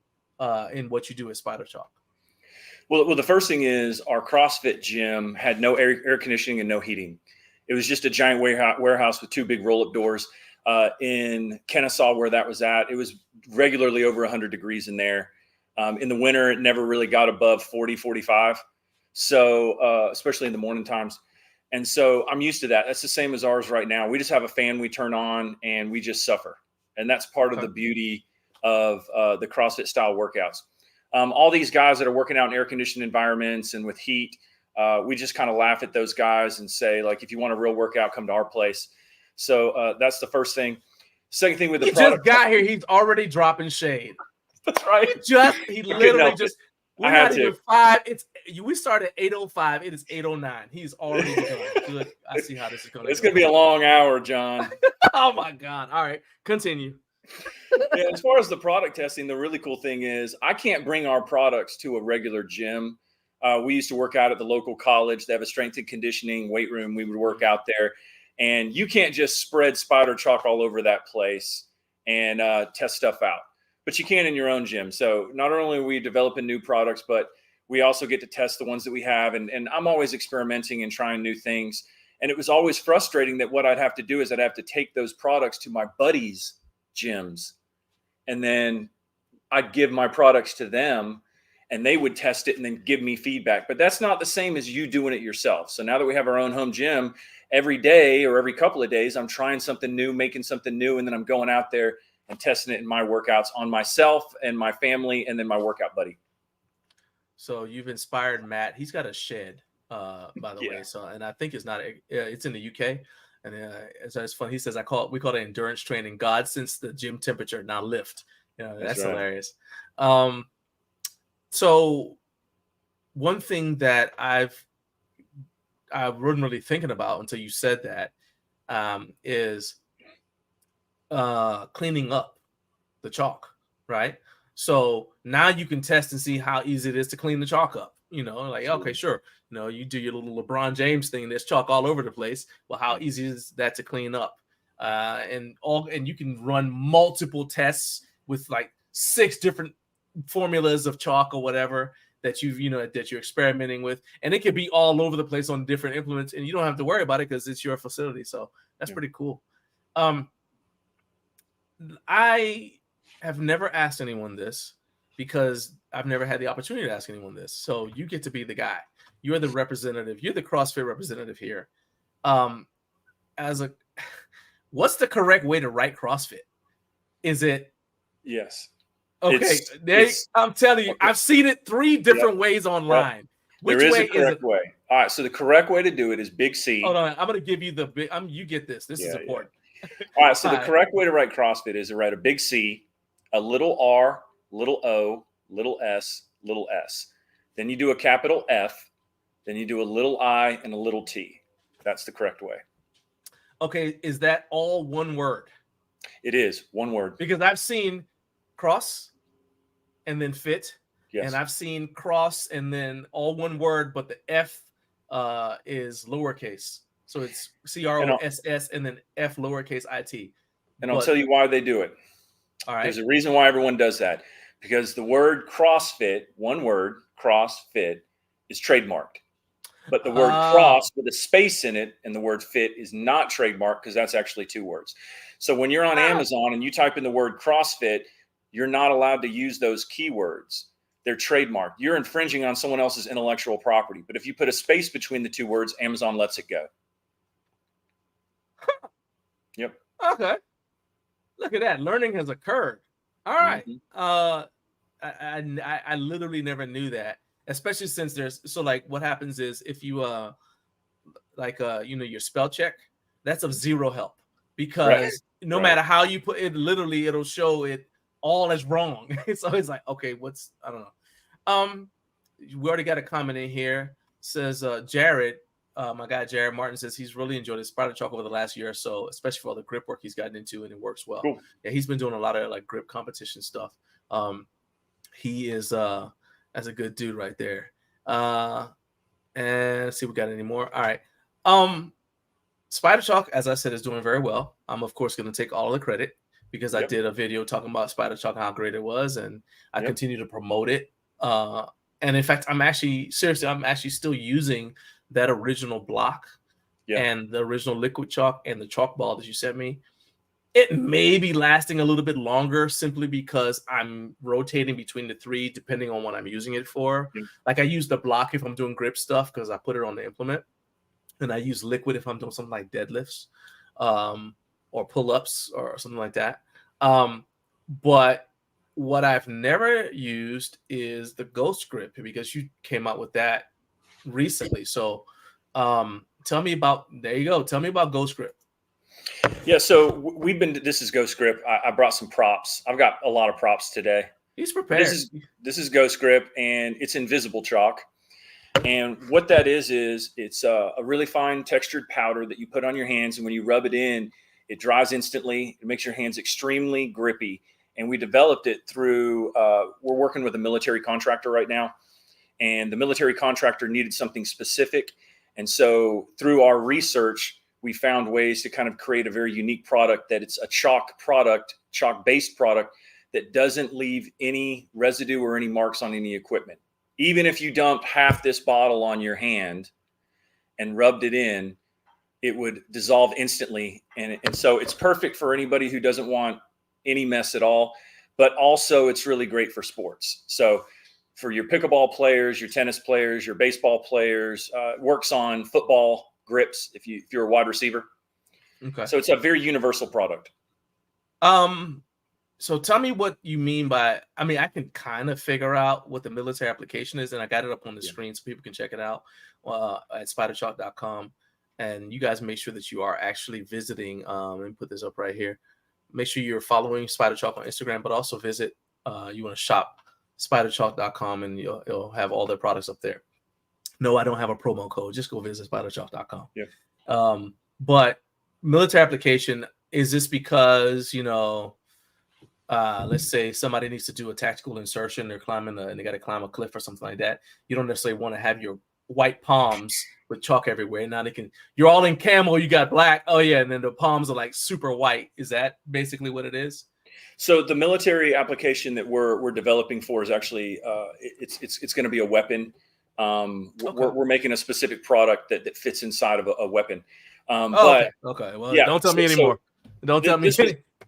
in what you do at Spider Chalk? Well, the first thing is, our CrossFit gym had no air conditioning and no heating. It was just a giant warehouse with 2 big roll-up doors. In Kennesaw, where that was at, it was regularly over 100 degrees in there. In the winter, it never really got above 40, 45. So especially in the morning times. And so I'm used to that. That's the same as ours right now. We just have a fan we turn on and we just suffer. And that's part of the beauty of the CrossFit style workouts. All these guys that are working out in air conditioned environments and with heat, We just kind of laugh at those guys and say, like, if you want a real workout, come to our place. So that's the first thing. Second thing with the product. Just got here. He's already dropping shade. That's right. He literally just. We're not even 5. We started at 8:05. It is 8:09. He's already done. Good. I see how this is going. It's going to be a long hour, John. Oh my God! All right, continue. Yeah, as far as the product testing, the really cool thing is I can't bring our products to a regular gym. We used to work out at the local college. They have a strength and conditioning weight room. We would work out there, and you can't just spread spider chalk all over that place and test stuff out. But you can in your own gym. So not only are we developing new products, but we also get to test the ones that we have. And I'm always experimenting and trying new things. And it was always frustrating that what I'd have to do is I'd have to take those products to my buddies' gyms. And then I'd give my products to them and they would test it and then give me feedback. But that's not the same as you doing it yourself. So now that we have our own home gym, every day or every couple of days, I'm trying something new, making something new. And then I'm going out there and testing it in my workouts on myself and my family and then my workout buddy. So you've inspired Matt. He's got a shed, by the way. So, and I think it's not, it's in the UK. And it's fun. He says, we call it endurance training. God, since the gym temperature, now lift. That's right. Hilarious. So one thing that I wasn't really thinking about until you said that is cleaning up the chalk, right? So now you can test and see how easy it is to clean the chalk up. Okay, sure. You do your little LeBron James thing. There's chalk all over the place. Well, how easy is that to clean up? And you can run multiple tests with like 6 different formulas of chalk or whatever that you're experimenting with, and it could be all over the place on different implements, and you don't have to worry about it because it's your facility. So that's pretty cool. I have never asked anyone this because I've never had the opportunity to ask anyone this. So you get to be the guy. You're the representative. You're the CrossFit representative here. What's the correct way to write CrossFit? Is it? Yes. Okay. I'm telling you, okay. I've seen it 3 different ways online. Yep. Which there is way a correct way. All right. So the correct way to do it is big C. Hold on. I'm going to give you the big. You get this. This is important. All right. So the correct way to write CrossFit is to write a big C, a little R, little O, little S, little S. Then you do a capital F. Then you do a little I and a little T. That's the correct way. Okay. Is that all one word? It is one word. Because I've seen cross and then fit. Yes. And I've seen cross and then all one word, but the F is lowercase. So it's CROSS and then F lowercase IT. And I'll tell you why they do it. All right. There's a reason why everyone does that. Because the word CrossFit, one word, CrossFit, is trademarked. But the word cross with a space in it and the word fit is not trademarked because that's actually 2 words. So when you're on Amazon and you type in the word CrossFit, you're not allowed to use those keywords. They're trademarked. You're infringing on someone else's intellectual property. But if you put a space between the 2 words, Amazon lets it go. Yep. Okay. Look at that. Learning has occurred. All right. I literally never knew that, especially since what happens is if you your spell check, that's of 0 help because no matter how you put it, literally it'll show it all as wrong. So it's like, okay, I don't know. We already got a comment in here. Says Jared, my guy Jared Martin says he's really enjoyed his spider chalk over the last year or so, especially for all the grip work he's gotten into, and it works well. Cool. Yeah, he's been doing a lot of like grip competition stuff. He is that's a good dude right there. And let's see if we got any more. All right. Spider chalk, as I said, is doing very well. I'm of course going to take all of the credit because I did a video talking about spider chalk and how great it was, and I continue to promote it. And in fact, I'm actually still using that original block and the original liquid chalk and the chalk ball that you sent me. It may be lasting a little bit longer simply because I'm rotating between the 3 depending on what I'm using it for. Like I use the block if I'm doing grip stuff because I put it on the implement, and I use liquid if I'm doing something like deadlifts or pull-ups or something like that. But what I've never used is the ghost grip because you came out with that recently. So tell me about, there you go. Tell me about Ghost Grip. Yeah, so this is Ghost Grip. I brought some props. I've got a lot of props today. He's prepared. This is Ghost Grip, and it's invisible chalk. And what that is it's a really fine textured powder that you put on your hands, and when you rub it in, it dries instantly. It makes your hands extremely grippy. And we developed it through, we're working with a military contractor right now, and the military contractor needed something specific. And so through our research, we found ways to kind of create a very unique product that it's a chalk-based product that doesn't leave any residue or any marks on any equipment. Even if you dumped half this bottle on your hand and rubbed it in, it would dissolve instantly. And so it's perfect for anybody who doesn't want any mess at all, but also it's really great for sports. So for your pickleball players, your tennis players, your baseball players, works on football grips if you're a wide receiver. Okay. So it's a very universal product. So tell me what you mean by, I mean, I can kind of figure out what the military application is, and I got it up on the screen so people can check it out at spiderchalk.com. And you guys make sure that you are actually visiting, and put this up right here. Make sure you're following Spider Chalk on Instagram, but also visit, you want to shop spiderchalk.com, and you'll have all their products up there. No, I don't have a promo code. Just go visit spiderchalk.com. Yeah. But military application, is this because, let's say somebody needs to do a tactical insertion, they're climbing and they got to climb a cliff or something like that. You don't necessarily want to have your white palms with chalk everywhere. Now you're all in camo, you got black. Oh yeah. And then the palms are like super white. Is that basically what it is? So the military application that we're developing for is actually, it's going to be a weapon. Okay. We're making a specific product that fits inside of a weapon. Okay. Well, yeah, don't tell me anymore. Don't tell me.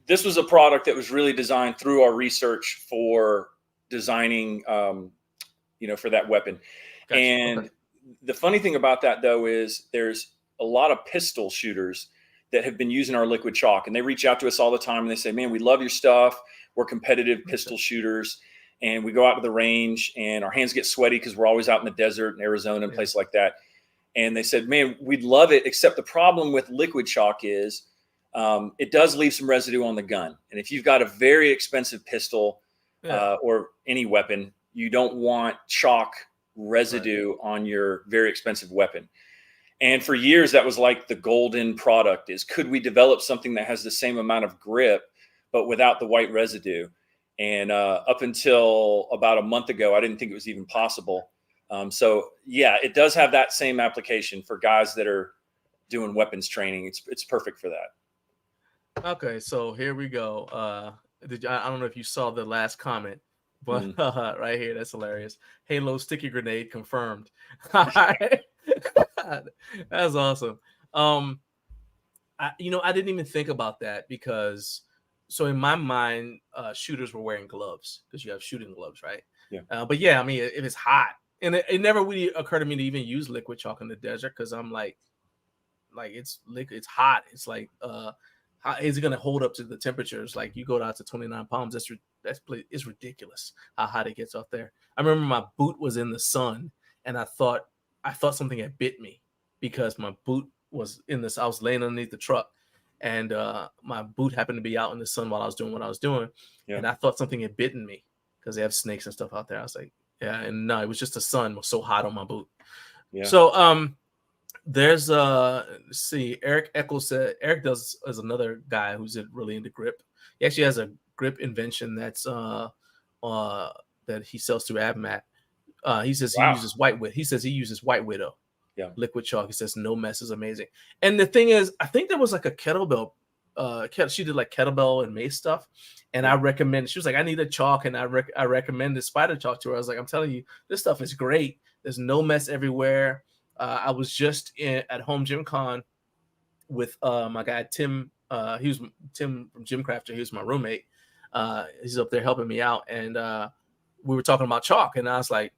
This was a product that was really designed through our research for designing, for that weapon. Gotcha. And the funny thing about that, though, is there's a lot of pistol shooters that have been using our liquid chalk, and they reach out to us all the time and they say, man, we love your stuff. We're competitive pistol shooters. And we go out to the range and our hands get sweaty because we're always out in the desert in Arizona and places like that. And they said, man, we'd love it. Except the problem with liquid chalk is it does leave some residue on the gun. And if you've got a very expensive pistol or any weapon, you don't want chalk residue on your very expensive weapon. And for years, that was like the golden product is, could we develop something that has the same amount of grip, but without the white residue? And up until about a month ago, I didn't think it was even possible. So yeah, it does have that same application for guys that are doing weapons training. It's perfect for that. Okay, so here we go. I don't know if you saw the last comment, but right here, that's hilarious. Halo sticky grenade confirmed. That's awesome. I didn't even think about that because, so in my mind, shooters were wearing gloves because you have shooting gloves, right? Yeah. But yeah, I mean, if it's hot, and it never really occurred to me to even use liquid chalk in the desert because I'm like it's liquid, it's hot. It's like, how is it going to hold up to the temperatures? Like you go down to 29 pounds. It's ridiculous how hot it gets out there. I remember my boot was in the sun, and I thought something had bit me because my boot was in this. I was laying underneath the truck, and my boot happened to be out in the sun while I was doing what I was doing, and I thought something had bitten me because they have snakes and stuff out there. I was like, yeah, and no, it was just the sun was so hot on my boot. Yeah. So there's let's see, Eric Eccles said Eric is another guy who's really into grip. He actually has a grip invention that's that he sells through AvMat. He says he uses White Widow. He says he uses White Widow. Yeah, liquid chalk. He says no mess is amazing. And the thing is, I think there was like a kettlebell. She did like kettlebell and mace stuff, and I recommend. She was like, I need a chalk, and I recommended Spider Chalk to her. I was like, I'm telling you, this stuff is great. There's no mess everywhere. I was just at HomeGymCon with my guy Tim. He was Tim from Gym Crafter. He was my roommate. He's up there helping me out, and we were talking about chalk, and I was like,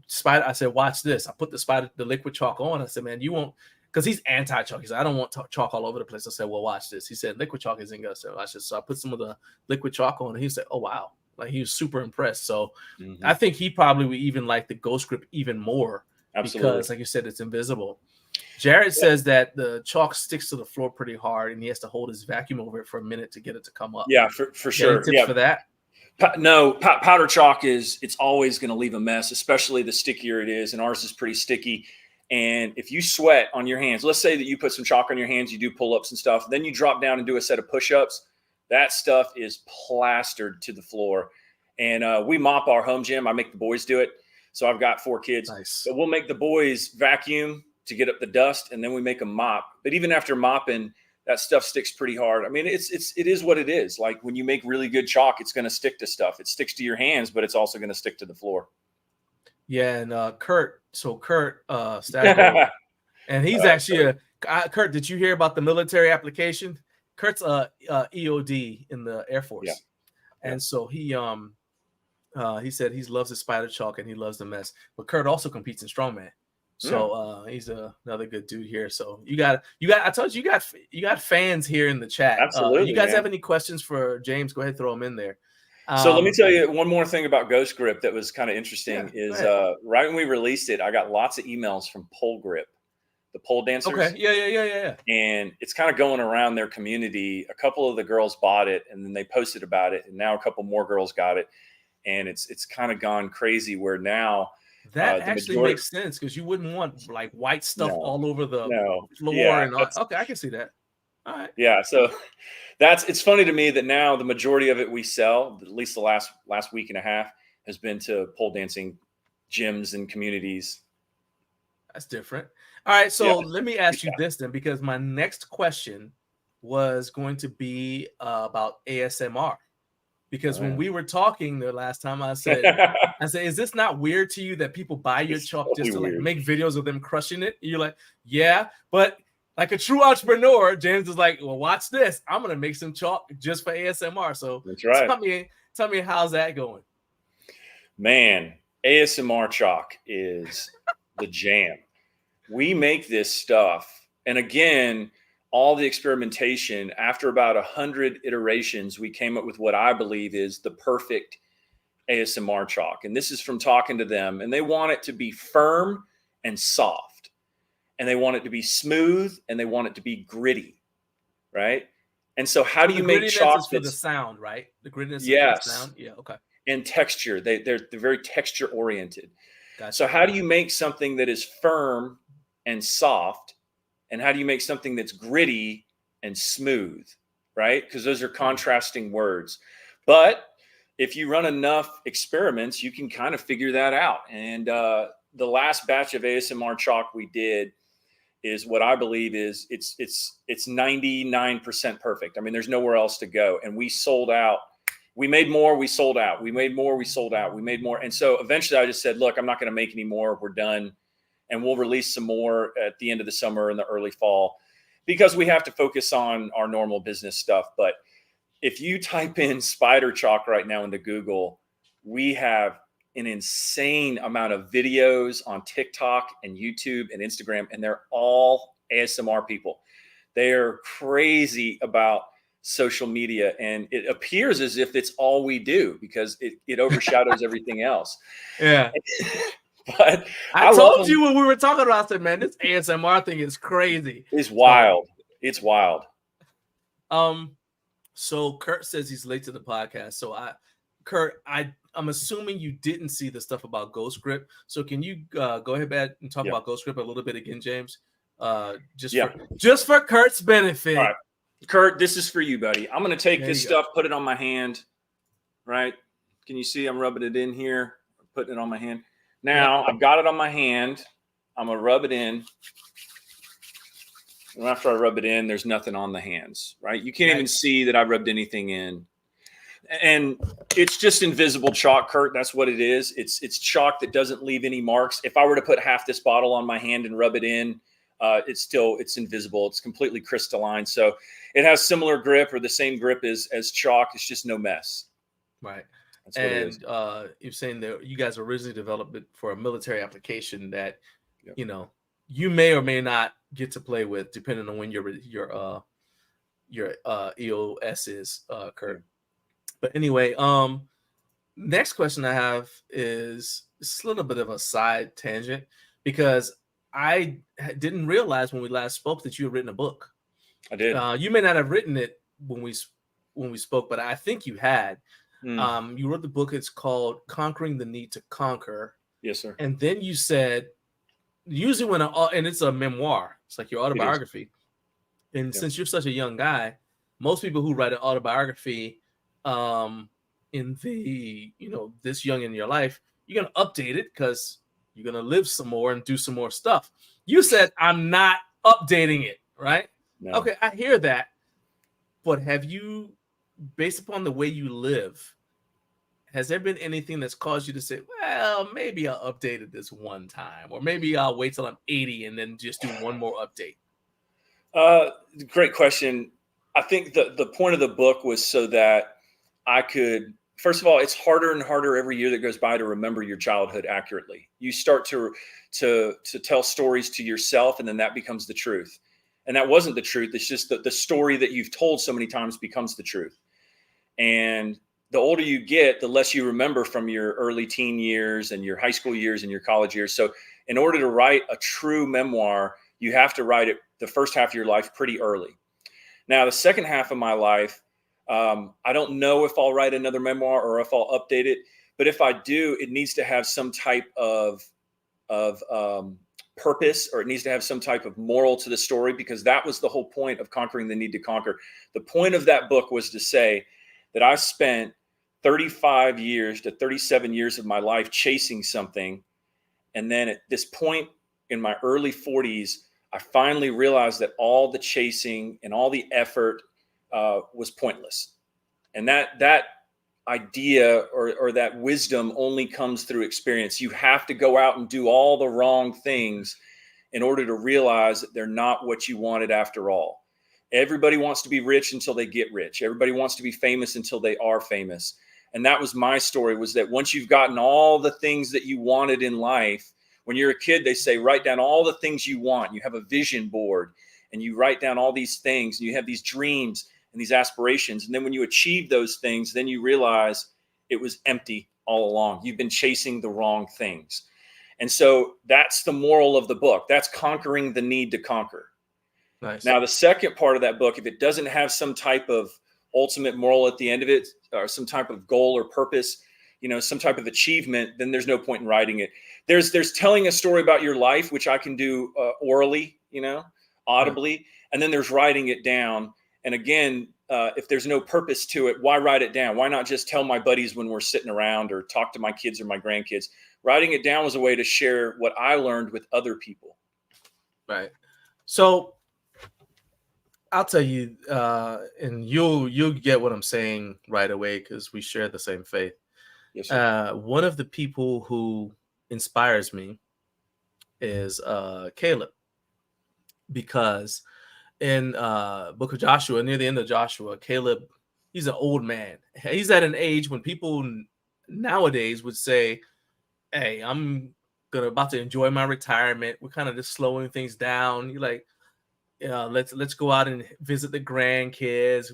Spider. I said, watch this. I put the liquid chalk on. I said, man, you won't, because he's anti-chalk. He said, I don't want chalk all over the place. I said, well, watch this. He said, liquid chalk isn't good. So watch this. So I put some of the liquid chalk on, and he said, oh wow, like he was super impressed. So I think he probably would even like the Ghost Grip even more Absolutely. Because, like you said, it's invisible. Jared says that the chalk sticks to the floor pretty hard, and he has to hold his vacuum over it for a minute to get it to come up. Yeah, for sure. Any tips for that? No, powder chalk it's always going to leave a mess, especially the stickier it is. And ours is pretty sticky. And if you sweat on your hands, let's say that you put some chalk on your hands, you do pull-ups and stuff, then you drop down and do a set of push-ups, that stuff is plastered to the floor. And we mop our home gym. I make the boys do it. So I've got 4 kids. Nice. So we'll make the boys vacuum to get up the dust, and then we make them mop. But even after mopping, that stuff sticks pretty hard. I mean, it is what it is. Like when you make really good chalk, it's going to stick to stuff. It sticks to your hands, but it's also going to stick to the floor. Yeah, and Kurt Staggo, and he's actually Kurt, did you hear about the military application? Kurt's EOD in the Air Force. Yeah. And so he said he loves his spider chalk and he loves the mess. But Kurt also competes in strongman. So he's another good dude here. So you got I told you you got fans here in the chat. Absolutely. You guys have any questions for James? Go ahead, throw them in there. So let me tell you one more thing about Ghost Grip that was kind of interesting is right when we released it, I got lots of emails from Pole Grip, the pole dancers. Okay. Yeah. And it's kind of going around their community. A couple of the girls bought it and then they posted about it. And now a couple more girls got it. And it's kind of gone crazy where now that actually makes sense because you wouldn't want like white stuff all over the floor. Yeah, and okay, I can see that. All right. Yeah. So it's funny to me that now the majority of it we sell, at least the last week and a half, has been to pole dancing gyms and communities. That's different. All right. So let me ask you this then, because my next question was going to be about ASMR. Because when we were talking the last time, I said, is this not weird to you that people buy your chalk just to like make videos of them crushing it? And you're like, yeah, but like a true entrepreneur, James is like, well, watch this. I'm gonna make some chalk just for ASMR. So that's right. Tell me how's that going? Man, ASMR chalk is the jam. We make this stuff, and again, all the experimentation, after about 100 iterations, we came up with what I believe is the perfect ASMR chalk. And this is from talking to them, and they want it to be firm and soft, and they want it to be smooth, and they want it to be gritty, right? And so how do you make chalk for the sound, right? The grittiness yes. of the sound? Yeah, okay. And texture. They're very texture oriented. Gotcha. So how do you make something that is firm and soft? And how do you make something that's gritty and smooth, right? Because those are contrasting words. But if you run enough experiments, you can kind of figure that out. And the last batch of ASMR chalk we did is what I believe is it's 99% perfect. I mean, there's nowhere else to go. And we sold out. We made more, we sold out. We made more, we sold out. We made more. And so eventually I just said, look, I'm not going to make any more. We're done. And we'll release some more at the end of the summer and the early fall because we have to focus on our normal business stuff. But if you type in spider chalk right now into Google, we have an insane amount of videos on TikTok and YouTube and Instagram, and they're all ASMR people. They're crazy about social media, and it appears as if it's all we do because it overshadows everything else. Yeah. But I told you when we were talking about, I said, man, this ASMR thing is crazy. It's wild. It's wild. So Kurt says he's late to the podcast. So I'm assuming you didn't see the stuff about Ghost Grip. So can you go ahead and talk about Ghost Grip a little bit again, James? Just for Kurt's benefit. All right. Kurt, this is for you, buddy. I'm going to take this stuff, put it on my hand, right? Can you see I'm rubbing it in here, putting it on my hand? Now, I've got it on my hand. I'm going to rub it in. And after I rub it in, there's nothing on the hands, right? You can't even see that I rubbed anything in. And it's just invisible chalk, Kurt. That's what it is. It's chalk that doesn't leave any marks. If I were to put half this bottle on my hand and rub it in, it's invisible. It's completely crystalline. So it has similar grip or the same grip as chalk. It's just no mess. Right. And you're saying that you guys originally developed it for a military application that, you know, you may or may not get to play with depending on when your EOS is, Kurt. But anyway, next question I have is a little bit of a side tangent because I didn't realize when we last spoke that you had written a book. I did. You may not have written it when we spoke, but I think you had. You wrote the book. It's called Conquering the Need to Conquer. Yes, sir. And then you said, usually and it's a memoir. It's like your autobiography. And since you're such a young guy, most people who write an autobiography in the, this young in your life, you're going to update it because you're going to live some more and do some more stuff. You said, I'm not updating it, right? No. Okay, I hear that. But have you, based upon the way you live, has there been anything that's caused you to say, well, maybe I'll update it this one time, or maybe I'll wait till I'm 80 and then just do one more update? Great question. I think the point of the book was so that I could, first of all, it's harder and harder every year that goes by to remember your childhood accurately. You start to tell stories to yourself, and then that becomes the truth. And that wasn't the truth. It's just that the story that you've told so many times becomes the truth. And the older you get, the less you remember from your early teen years and your high school years and your college years. So in order to write a true memoir, you have to write it the first half of your life pretty early. Now, the second half of my life, I don't know if I'll write another memoir or if I'll update it. But if I do, it needs to have some type of purpose, or it needs to have some type of moral to the story, because that was the whole point of Conquering the Need to Conquer. The point of that book was to say that I spent 35 years to 37 years of my life chasing something. And then at this point in my early 40s, I finally realized that all the chasing and all the effort was pointless. And that idea or that wisdom only comes through experience. You have to go out and do all the wrong things in order to realize that they're not what you wanted after all. Everybody wants to be rich until they get rich. Everybody wants to be famous until they are famous. And that was my story, was that once you've gotten all the things that you wanted in life, when you're a kid, they say, write down all the things you want. You have a vision board and you write down all these things and you have these dreams and these aspirations. And then when you achieve those things, then you realize it was empty all along. You've been chasing the wrong things. And so that's the moral of the book. That's conquering the need to conquer. Nice. Now, the second part of that book, if it doesn't have some type of ultimate moral at the end of it, or some type of goal or purpose, some type of achievement, then there's no point in writing it. There's telling a story about your life, which I can do orally, audibly, right. And then there's writing it down. And again, if there's no purpose to it, why write it down? Why not just tell my buddies when we're sitting around, or talk to my kids or my grandkids? Writing it down was a way to share what I learned with other people. Right. So I'll tell you, and you'll get what I'm saying right away, because we share the same faith. Yes, sir. One of the people who inspires me is Caleb, because in book of Joshua, near the end of Joshua, Caleb, he's an old man. He's at an age when people nowadays would say, hey, I'm about to enjoy my retirement. We're kind of just slowing things down. You're like, let's go out and visit the grandkids,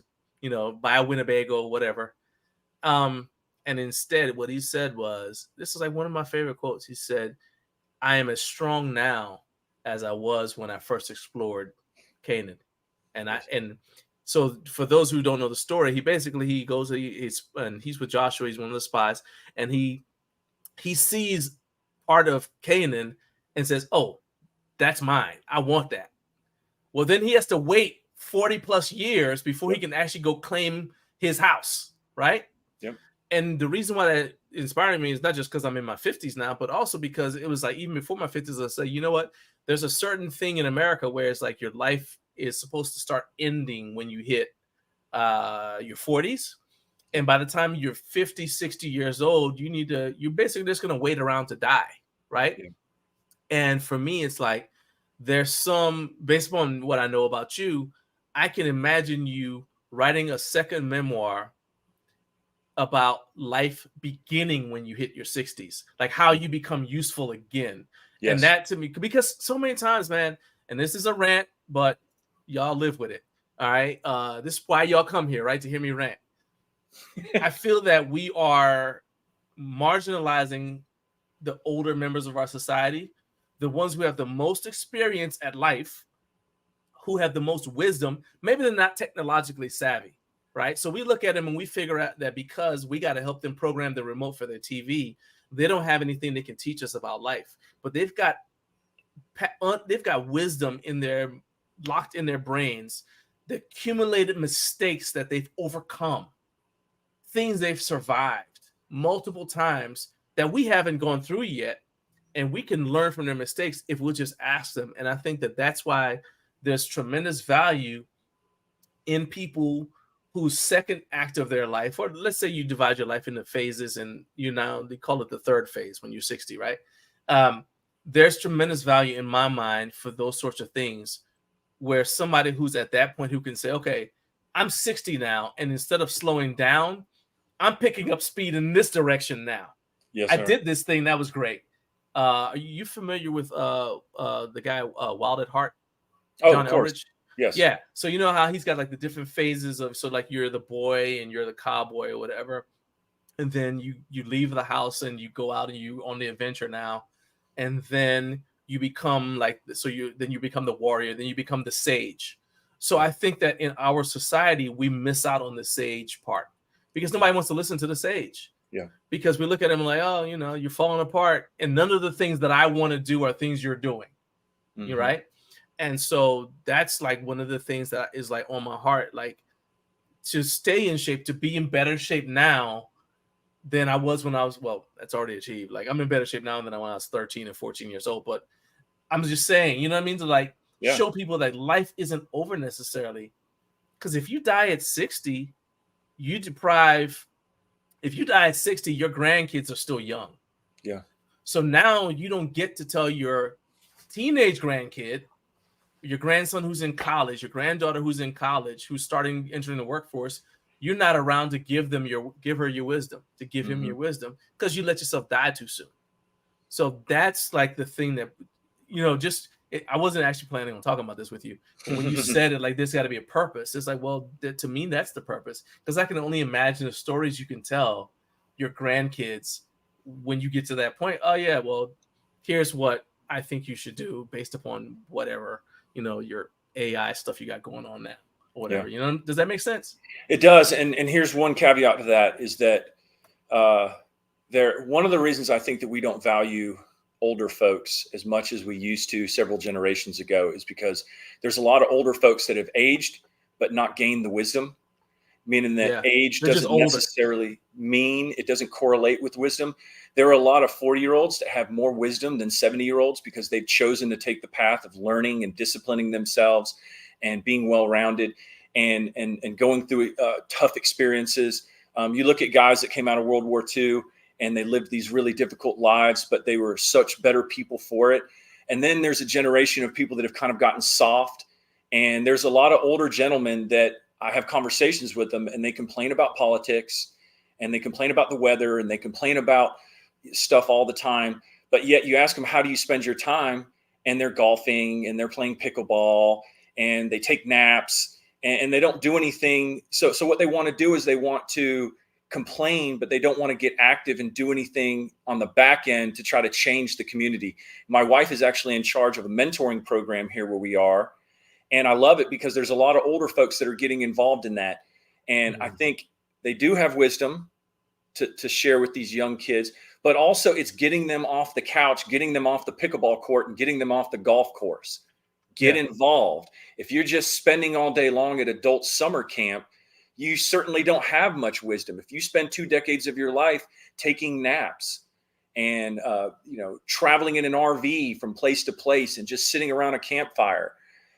buy a Winnebago, whatever. And instead, what he said was, this is like one of my favorite quotes. He said, I am as strong now as I was when I first explored Canaan. And so for those who don't know the story, he goes, he's with Joshua. He's one of the spies, and he sees part of Canaan and says, oh, that's mine. I want that. Well, then he has to wait 40 plus years before he can actually go claim his house. Right. Yep. And the reason why that inspired me is not just because I'm in my 50s now, but also because it was like, even before my 50s, I say, you know what? There's a certain thing in America where it's like your life is supposed to start ending when you hit your 40s. And by the time you're 50, 60 years old, you're basically just going to wait around to die. Right. Yeah. And for me, it's like, there's some, based on what I know about you, I can imagine you writing a second memoir about life beginning when you hit your 60s, like how you become useful again. Yes. And that to me, because so many times, man, and this is a rant, but y'all live with it. All right. This is why y'all come here, right? To hear me rant. I feel that we are marginalizing the older members of our society the ones who have the most experience at life, who have the most wisdom. Maybe they're not technologically savvy, right? So we look at them and we figure out that because we got to help them program the remote for their TV, they don't have anything they can teach us about life. But they've got wisdom in their locked in their brains, the accumulated mistakes that they've overcome, things they've survived multiple times that we haven't gone through yet, and we can learn from their mistakes if we'll just ask them. And I think that that's why there's tremendous value in people whose second act of their life, or let's say you divide your life into phases, and they call it the third phase when you're 60, right? There's tremendous value in my mind for those sorts of things, where somebody who's at that point who can say, okay, I'm 60 now, and instead of slowing down, I'm picking up speed in this direction now. Yes, I sir. did this thing. That was great. Are you familiar with the guy Wild at Heart? Oh, John of course. Elridge? Yes. Yeah. So you know how he's got like the different phases of, so like you're the boy and you're the cowboy or whatever. And then you leave the house and you go out and you on the adventure now. And then you become you become the warrior, then you become the sage. So I think that in our society, we miss out on the sage part because nobody wants to listen to the sage. Yeah. Because we look at him like, oh, you're falling apart. And none of the things that I want to do are things you're doing. Mm-hmm. You're right. And so that's like one of the things that is like on my heart, like to stay in shape, to be in better shape now than I was when I was, well, that's already achieved. Like I'm in better shape now than when I was 13 and 14 years old. But I'm just saying, you know what I mean? To like show people that life isn't over necessarily. Because if you die at 60, if you die at 60, your grandkids are still young. Yeah. So now you don't get to tell your teenage grandkid, your grandson who's in college, your granddaughter who's in college, who's entering the workforce, you're not around to give her your wisdom, to give him your wisdom, because you let yourself die too soon. So that's like the thing that, I wasn't actually planning on talking about this with you. But when you said it, like, there's got to be a purpose. It's like, well, to me, that's the purpose. Because I can only imagine the stories you can tell your grandkids when you get to that point. Oh, yeah, well, here's what I think you should do based upon whatever, your AI stuff you got going on now or whatever. Yeah. Does that make sense? It does. And here's one caveat to that is that one of the reasons I think that we don't value older folks as much as we used to several generations ago is because there's a lot of older folks that have aged but not gained the wisdom, meaning that age doesn't necessarily mean it doesn't correlate with wisdom. There are a lot of 40-year-olds that have more wisdom than 70-year-olds because they've chosen to take the path of learning and disciplining themselves and being well-rounded and going through tough experiences. You look at guys that came out of World War II and they lived these really difficult lives, but they were such better people for it. And then there's a generation of people that have kind of gotten soft. And there's a lot of older gentlemen that I have conversations with them and they complain about politics and they complain about the weather and they complain about stuff all the time. But yet you ask them, how do you spend your time? And they're golfing and they're playing pickleball and they take naps and they don't do anything. So what they want to do is they want to complain, but they don't want to get active and do anything on the back end to try to change the community. My wife is actually in charge of a mentoring program here where we are. And I love it because there's a lot of older folks that are getting involved in that. And I think they do have wisdom to share with these young kids, but also it's getting them off the couch, getting them off the pickleball court and getting them off the golf course. Get involved. If you're just spending all day long at adult summer camp, you certainly don't have much wisdom. If you spend 2 decades of your life taking naps and, traveling in an RV from place to place and just sitting around a campfire,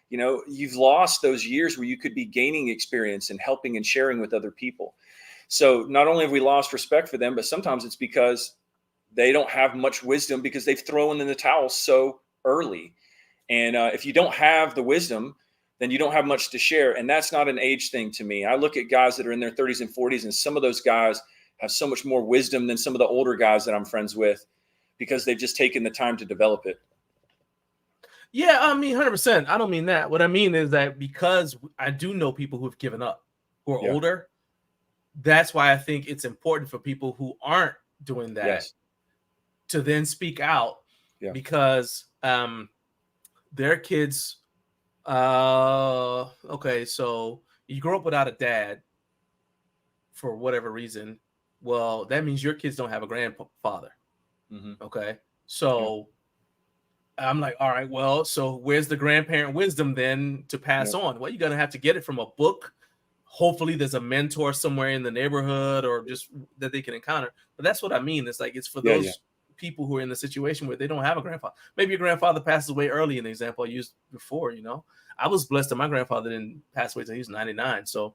you've lost those years where you could be gaining experience and helping and sharing with other people. So not only have we lost respect for them, but sometimes it's because they don't have much wisdom because they've thrown in the towel so early. And if you don't have the wisdom, then you don't have much to share. And that's not an age thing to me. I look at guys that are in their 30s and 40s, and some of those guys have so much more wisdom than some of the older guys that I'm friends with because they've just taken the time to develop it. Yeah, I mean, 100%. I don't mean that. What I mean is that because I do know people who have given up, who are older, that's why I think it's important for people who aren't doing that to then speak out because their kids. Okay, so you grew up without a dad for whatever reason. Well, that means your kids don't have a grandfather. Okay, so I'm like, all right, well, so where's the grandparent wisdom then to pass on? Well, you're gonna have to get it from a book. Hopefully, there's a mentor somewhere in the neighborhood or just that they can encounter. But that's what I mean. It's like it's for those people who are in the situation where they don't have a grandfather. Maybe your grandfather passes away early. In the example I used before, I was blessed that my grandfather didn't pass away until he was 99. So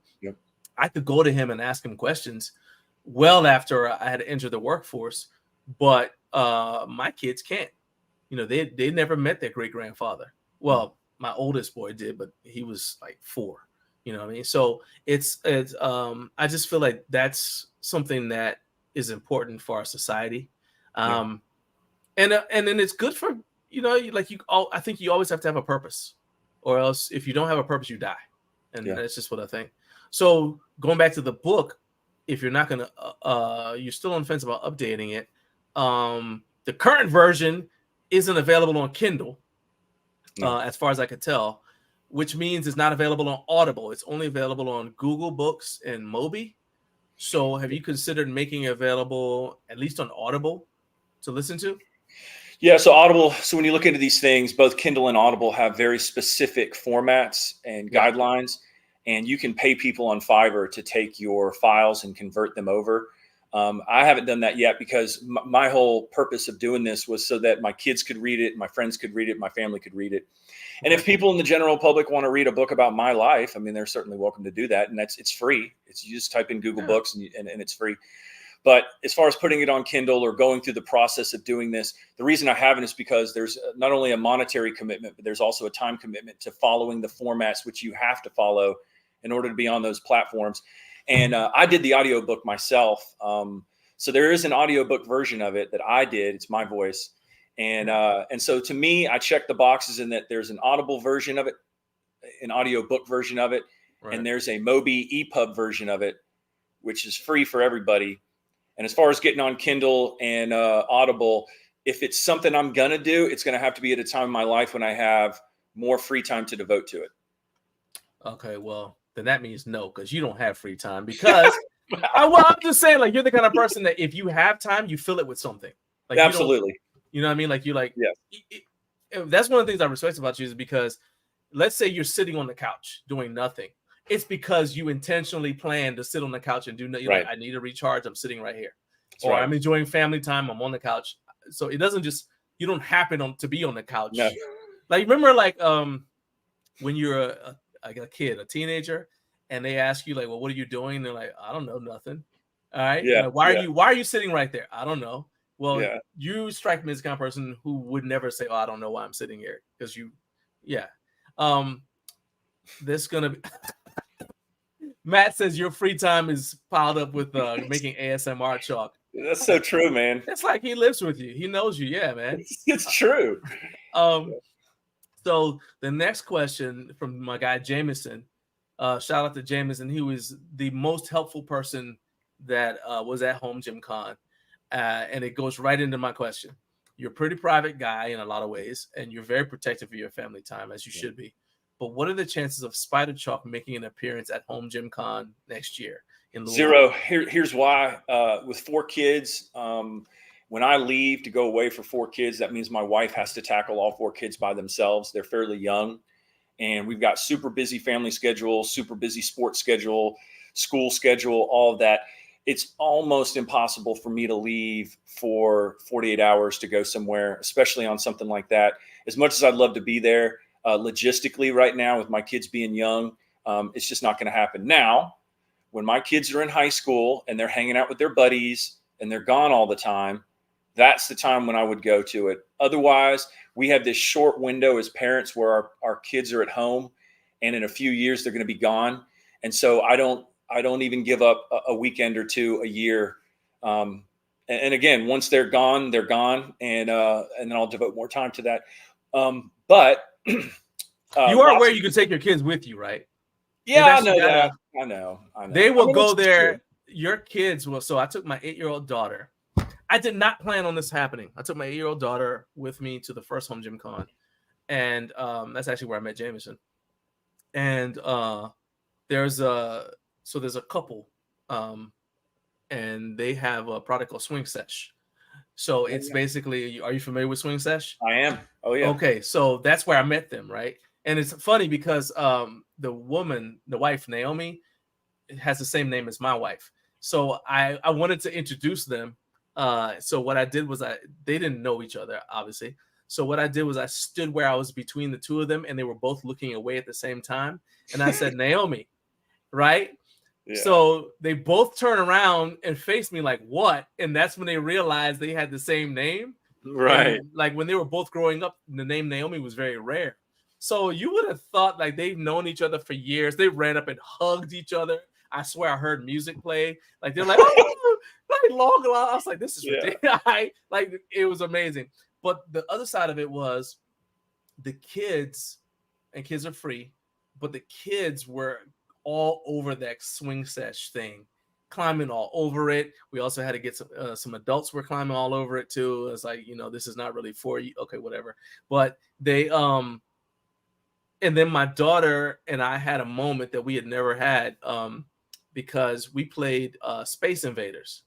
I could go to him and ask him questions well after I had entered the workforce. But my kids can't. They never met their great grandfather. Well, my oldest boy did, but he was like 4. You know what I mean? So it's I just feel like that's something that is important for our society. And then it's good for, I think you always have to have a purpose, or else if you don't have a purpose, you die. And that's just what I think. So going back to the book, if you're not going to, you're still on the fence about updating it. The current version isn't available on Kindle, as far as I could tell, which means it's not available on Audible. It's only available on Google Books and Mobi. So have you considered making it available at least on Audible to listen to? Yeah, so Audible. So when you look into these things, both Kindle and Audible have very specific formats and guidelines, and you can pay people on Fiverr to take your files and convert them over. I haven't done that yet because my whole purpose of doing this was so that my kids could read it, my friends could read it, my family could read it. And if people in the general public want to read a book about my life, I mean, they're certainly welcome to do that. And it's free. You just type in Google Books and it's free. But as far as putting it on Kindle or going through the process of doing this, the reason I haven't is because there's not only a monetary commitment, but there's also a time commitment to following the formats which you have to follow in order to be on those platforms. And I did the audiobook myself. So there is an audiobook version of it that I did. It's my voice. And so to me, I checked the boxes in that there's an Audible version of it, an audiobook version of it, and there's a Mobi EPUB version of it, which is free for everybody. And as far as getting on Kindle and Audible, if it's something I'm going to do, it's going to have to be at a time in my life when I have more free time to devote to it. Okay, well, then that means no, because you don't have free time. Because I'm just saying, like, you're the kind of person that if you have time, you fill it with something. Like, absolutely. You know what I mean? Like, that's one of the things I respect about you is because let's say you're sitting on the couch doing nothing. It's because you intentionally plan to sit on the couch and do nothing. Like, I need to recharge. I'm sitting right here. Or I'm enjoying family time. I'm on the couch. So it doesn't just, you don't happen to be on the couch. No. Like, remember, like, when you're a kid, a teenager, and they ask you, like, well, what are you doing? And they're like, I don't know, nothing. All right. Yeah. Like, why are you sitting right there? I don't know. Well, you strike me as the kind of person who would never say, oh, I don't know why I'm sitting here. Because this gonna be Matt says your free time is piled up with making ASMR chalk. That's so true, man. It's like he lives with you. He knows you. Yeah, man. It's true. So the next question from my guy Jameson, shout out to Jameson. He was the most helpful person that was at HomeGymCon. And it goes right into my question. You're a pretty private guy in a lot of ways, and you're very protective of your family time, as you should be. But what are the chances of Spider Chalk making an appearance at HomeGymCon next year? In Louisville? 0. Here's why. With 4 kids, when I leave to go away for 4 kids, that means my wife has to tackle all 4 kids by themselves. They're fairly young, and we've got super busy family schedule, super busy sports schedule, school schedule, all of that. It's almost impossible for me to leave for 48 hours to go somewhere, especially on something like that. As much as I'd love to be there, logistically right now with my kids being young, it's just not going to happen. Now, when my kids are in high school and they're hanging out with their buddies and they're gone all the time, that's the time when I would go to it. Otherwise, we have this short window as parents where our kids are at home, and in a few years they're going to be gone. And so I don't even give up a weekend or 2 a year. And again, once they're gone, and then I'll devote more time to that. But you are where you can take your kids with you, right? Yeah, I know that. I know. They will go there. True. Your kids will. So I took my 8-year-old daughter. I did not plan on this happening. I took my 8-year-old daughter with me to the first HomeGymCon, and that's actually where I met Jameson. And there's a couple, and they have a product called Swing Sesh. So it's basically, are you familiar with Swing Sesh? I am. Oh yeah. Okay, so that's where I met them, right? And it's funny because the wife Naomi, has the same name as my wife. So I wanted to introduce them. So what I did was they didn't know each other, obviously. So what I did was I stood where I was between the two of them, and they were both looking away at the same time. And I said, Naomi, right? Yeah. So they both turned around and faced me like, what? And that's when they realized they had the same name. Right. And like when they were both growing up, the name Naomi was very rare. So you would have thought like they've known each other for years. They ran up and hugged each other. I swear I heard music play. Like they're like, oh, like long. I was like, this is ridiculous. Like it was amazing. But the other side of it was the kids, and kids are free, but the kids were all over that Swing Sesh thing, climbing all over it. We also had to get some adults were climbing all over it too. It's like, this is not really for you. Okay, whatever. But they and then my daughter and I had a moment that we had never had because we played Space Invaders,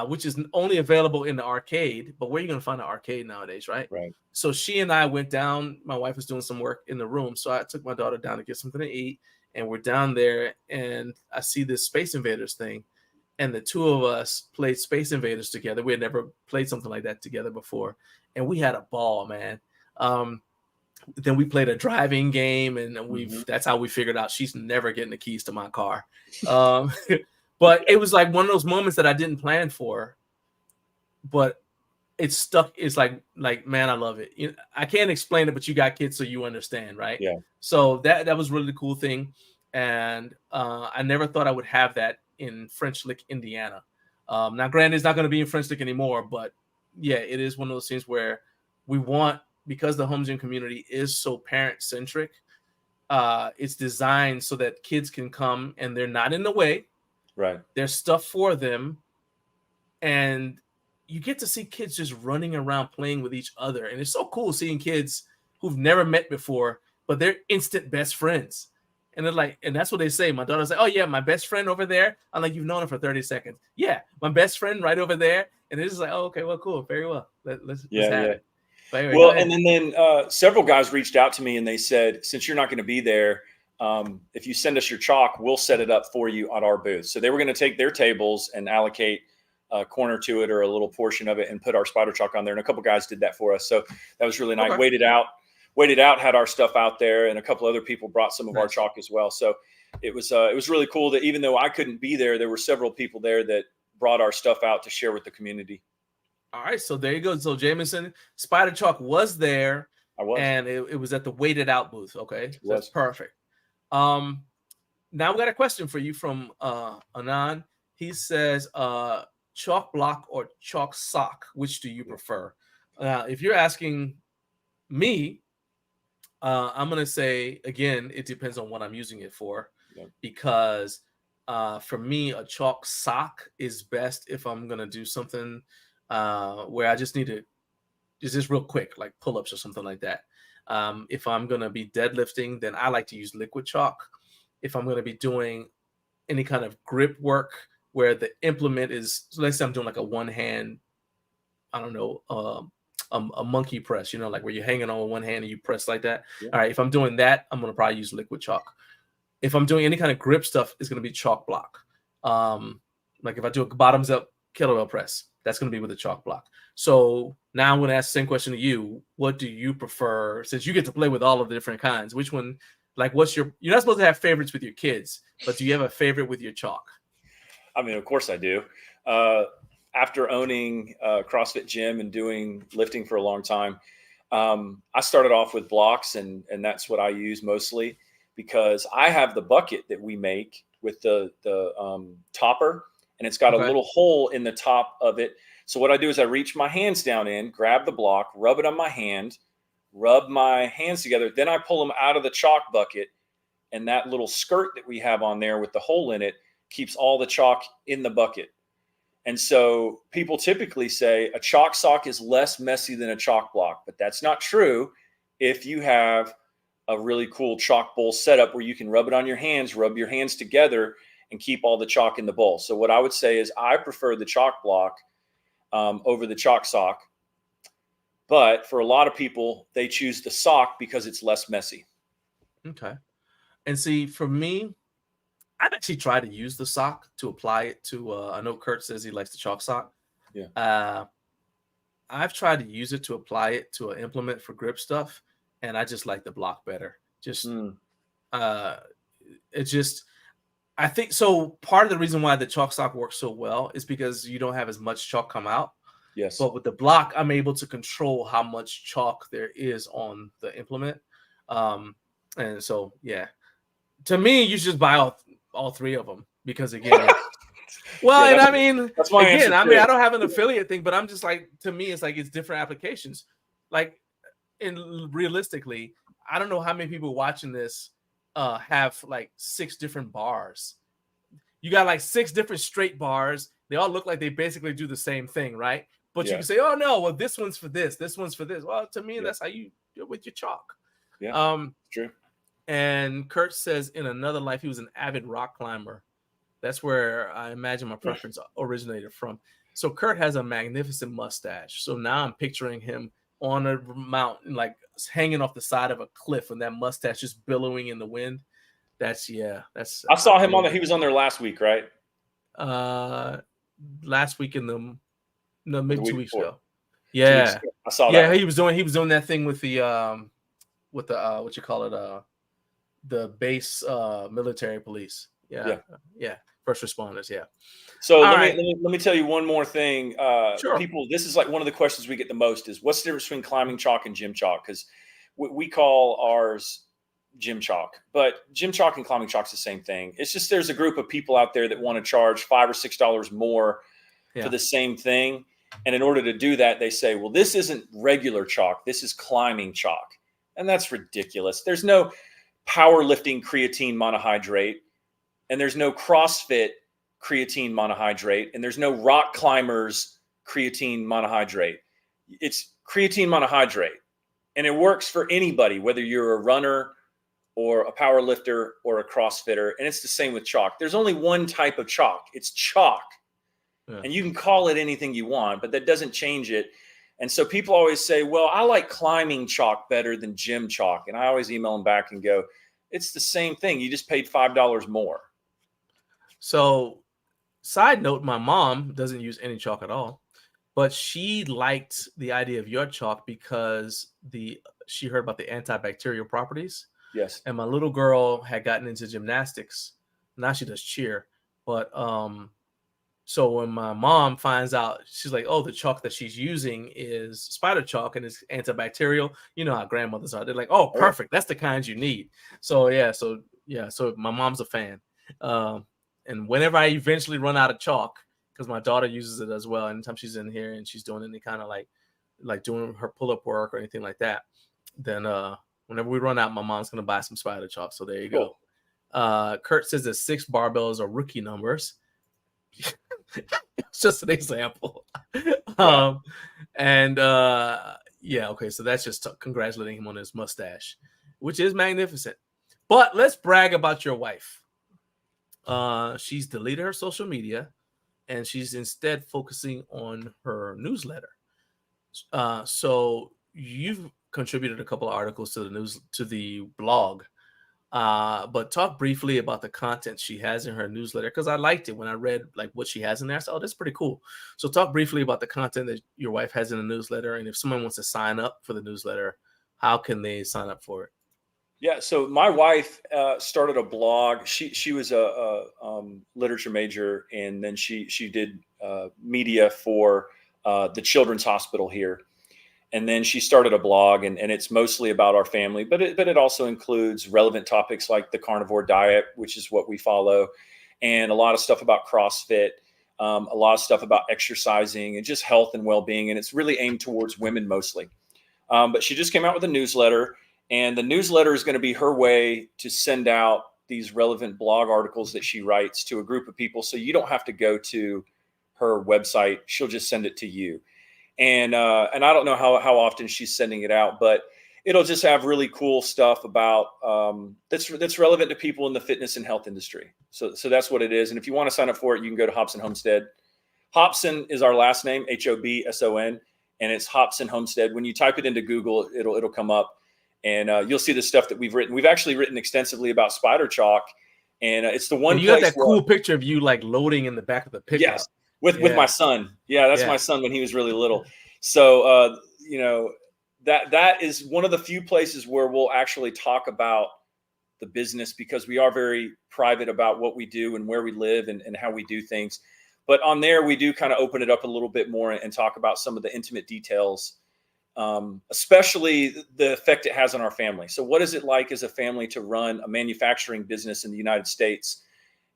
which is only available in the arcade. But where are you going to find an arcade nowadays, right? Right. So she and I went down. My wife was doing some work in the room, so I took my daughter down to get something to eat. And we're down there, and I see this Space Invaders thing, and the two of us played Space Invaders together. We had never played something like that together before, and we had a ball, man. Then we played a driving game, and that's how we figured out she's never getting the keys to my car. But it was like one of those moments that I didn't plan for, but it's stuck. It's like man, I love it. I can't explain it, but you got kids, so you understand, right? Yeah. So that was really the cool thing, and I never thought I would have that in French Lick, Indiana. Now, granted, it's not going to be in French Lick anymore, but yeah, it is one of those things where we want, because the home gym community is so parent centric. It's designed so that kids can come and they're not in the way. Right. There's stuff for them, and you get to see kids just running around playing with each other. And it's so cool seeing kids who've never met before, but they're instant best friends. And they're like, and that's what they say. My daughter's like, oh yeah, my best friend over there. I'm like, you've known him for 30 seconds. Yeah, my best friend right over there. And it's just like, oh, okay, well, cool. Very well. Let's have it. But anyway, well, and then several guys reached out to me and they said, since you're not going to be there, if you send us your chalk, we'll set it up for you on our booth. So they were going to take their tables and allocate a corner to it or a little portion of it and put our spider chalk on there. And a couple guys did that for us. So that was really nice. Okay. Waited out, had our stuff out there, and a couple other people brought some of our chalk as well. So it was really cool that even though I couldn't be there, there were several people there that brought our stuff out to share with the community. All right, so there you go. So Jameson, spider chalk was there. I was. And it was at the Waited Out booth. Okay, so that's perfect. Now we got a question for you from Anand. He says, chalk block or chalk sock, which do you prefer? If you're asking me, I'm going to say, again, it depends on what I'm using it for. Yep. Because for me, a chalk sock is best if I'm going to do something where I just need to, just real quick, like pull-ups or something like that. If I'm going to be deadlifting, then I like to use liquid chalk. If I'm going to be doing any kind of grip work where the implement is, so let's say I'm doing like a one-hand, I don't know, a monkey press, like where you're hanging on one hand and you press like that. Yeah. All right, if I'm doing that, I'm going to probably use liquid chalk. If I'm doing any kind of grip stuff, it's going to be chalk block. Like if I do a bottoms up kettlebell press, that's going to be with a chalk block. So now I'm going to ask the same question to you. What do you prefer? Since you get to play with all of the different kinds, which one, like you're not supposed to have favorites with your kids, but do you have a favorite with your chalk? I mean, of course I do. After owning a CrossFit gym and doing lifting for a long time, I started off with blocks, and that's what I use mostly because I have the bucket that we make with the topper, and it's got a little hole in the top of it. So what I do is I reach my hands down in, grab the block, rub it on my hand, rub my hands together. Then I pull them out of the chalk bucket, and that little skirt that we have on there with the hole in it keeps all the chalk in the bucket. And so people typically say a chalk sock is less messy than a chalk block, but that's not true if you have a really cool chalk bowl setup where you can rub it on your hands, rub your hands together, and keep all the chalk in the bowl. So what I would say is I prefer the chalk block over the chalk sock. But for a lot of people, they choose the sock because it's less messy. Okay. And see, for me, I've actually tried to use the sock to apply it to, I know Kurt says he likes the chalk sock. Yeah. I've tried to use it to apply it to an implement for grip stuff, and I just like the block better. I think so. Part of the reason why the chalk sock works so well is because you don't have as much chalk come out. Yes. But with the block, I'm able to control how much chalk there is on the implement. And so, yeah, to me, you should just buy all three of them because again, well, yeah, and I mean, that's my again, answer I mean, I don't have an affiliate thing, but I'm just like, to me, it's like, it's different applications. Like, realistically, I don't know how many people watching this have like 6 different bars. You got like 6 different straight bars. They all look like they basically do the same thing, right? But you can say, oh no, well, this one's for this one's for this. Well, to me, that's how you do it with your chalk. Yeah, true. And Kurt says in another life, he was an avid rock climber. That's where I imagine my preference originated from. So Kurt has a magnificent mustache. So now I'm picturing him on a mountain, like hanging off the side of a cliff, and that mustache just billowing in the wind. That's. I saw him he was on there last week, right? Last week maybe 2 weeks ago. Yeah, 2 weeks ago. I saw that. Yeah, he was doing that thing with the what you call it, the base military police. Yeah. First responders. Yeah. So let me tell you one more thing. Sure. People, this is like one of the questions we get the most is what's the difference between climbing chalk and gym chalk? Because we call ours gym chalk, but gym chalk and climbing chalk is the same thing. It's just there's a group of people out there that want to charge $5 or $6 more for the same thing. And in order to do that, they say, well, this isn't regular chalk. This is climbing chalk. And that's ridiculous. There's no powerlifting creatine monohydrate, and there's no CrossFit creatine monohydrate, and there's no rock climbers creatine monohydrate. It's creatine monohydrate, and it works for anybody, whether you're a runner or a power lifter or a CrossFitter. And it's the same with chalk. There's only one type of chalk. It's chalk. Yeah. And you can call it anything you want, but that doesn't change it. And so people always say, well, I like climbing chalk better than gym chalk. And I always email them back and go, it's the same thing. You just paid $5 more. So side note, my mom doesn't use any chalk at all, but she liked the idea of your chalk because she heard about the antibacterial properties. Yes. And my little girl had gotten into gymnastics. Now she does cheer. But so when my mom finds out, she's like, oh, the chalk that she's using is spider chalk and it's antibacterial. You know how grandmothers are. They're like, oh, perfect. That's the kind you need. So so my mom's a fan. And whenever I eventually run out of chalk, because my daughter uses it as well, anytime she's in here and she's doing any kind of like doing her pull-up work or anything like that, then whenever we run out, my mom's going to buy some spider chalk. So there you go. Kurt says that 6 barbells are rookie numbers. It's just an example. Okay. So that's just congratulating him on his mustache, which is magnificent. But let's brag about your wife. She's deleted her social media and she's instead focusing on her newsletter. So you've contributed a couple of articles to the blog. But talk briefly about the content she has in her newsletter, because I liked it when I read like what she has in there. I said, oh, that's pretty cool. So talk briefly about the content that your wife has in the newsletter, and if someone wants to sign up for the newsletter, how can they sign up for it? Yeah, so my wife started a blog. She was a literature major, and then she did media for the Children's Hospital here. And then she started a blog, and it's mostly about our family, but it also includes relevant topics like the carnivore diet, which is what we follow, and a lot of stuff about CrossFit, a lot of stuff about exercising and just health and well-being. And it's really aimed towards women mostly. But she just came out with a newsletter, and the newsletter is going to be her way to send out these relevant blog articles that she writes to a group of people. So you don't have to go to her website, she'll just send it to you. And I don't know how often she's sending it out, but it'll just have really cool stuff about that's relevant to people in the fitness and health industry. So that's what it is. And if you want to sign up for it, you can go to Hobson Homestead. Hobson is our last name, Hobson, and it's Hobson Homestead. When you type it into Google, it'll come up, and you'll see the stuff that we've written. We've actually written extensively about spider chalk, and it's the one. And you got that cool picture of you like loading in the back of the pickup. Yes, with my son. Yeah, that's my son when he was really little. So you know, that is one of the few places where we'll actually talk about the business, because we are very private about what we do and where we live and how we do things. But on there, we do kind of open it up a little bit more and talk about some of the intimate details, especially the effect it has on our family. So what is it like as a family to run a manufacturing business in the United States?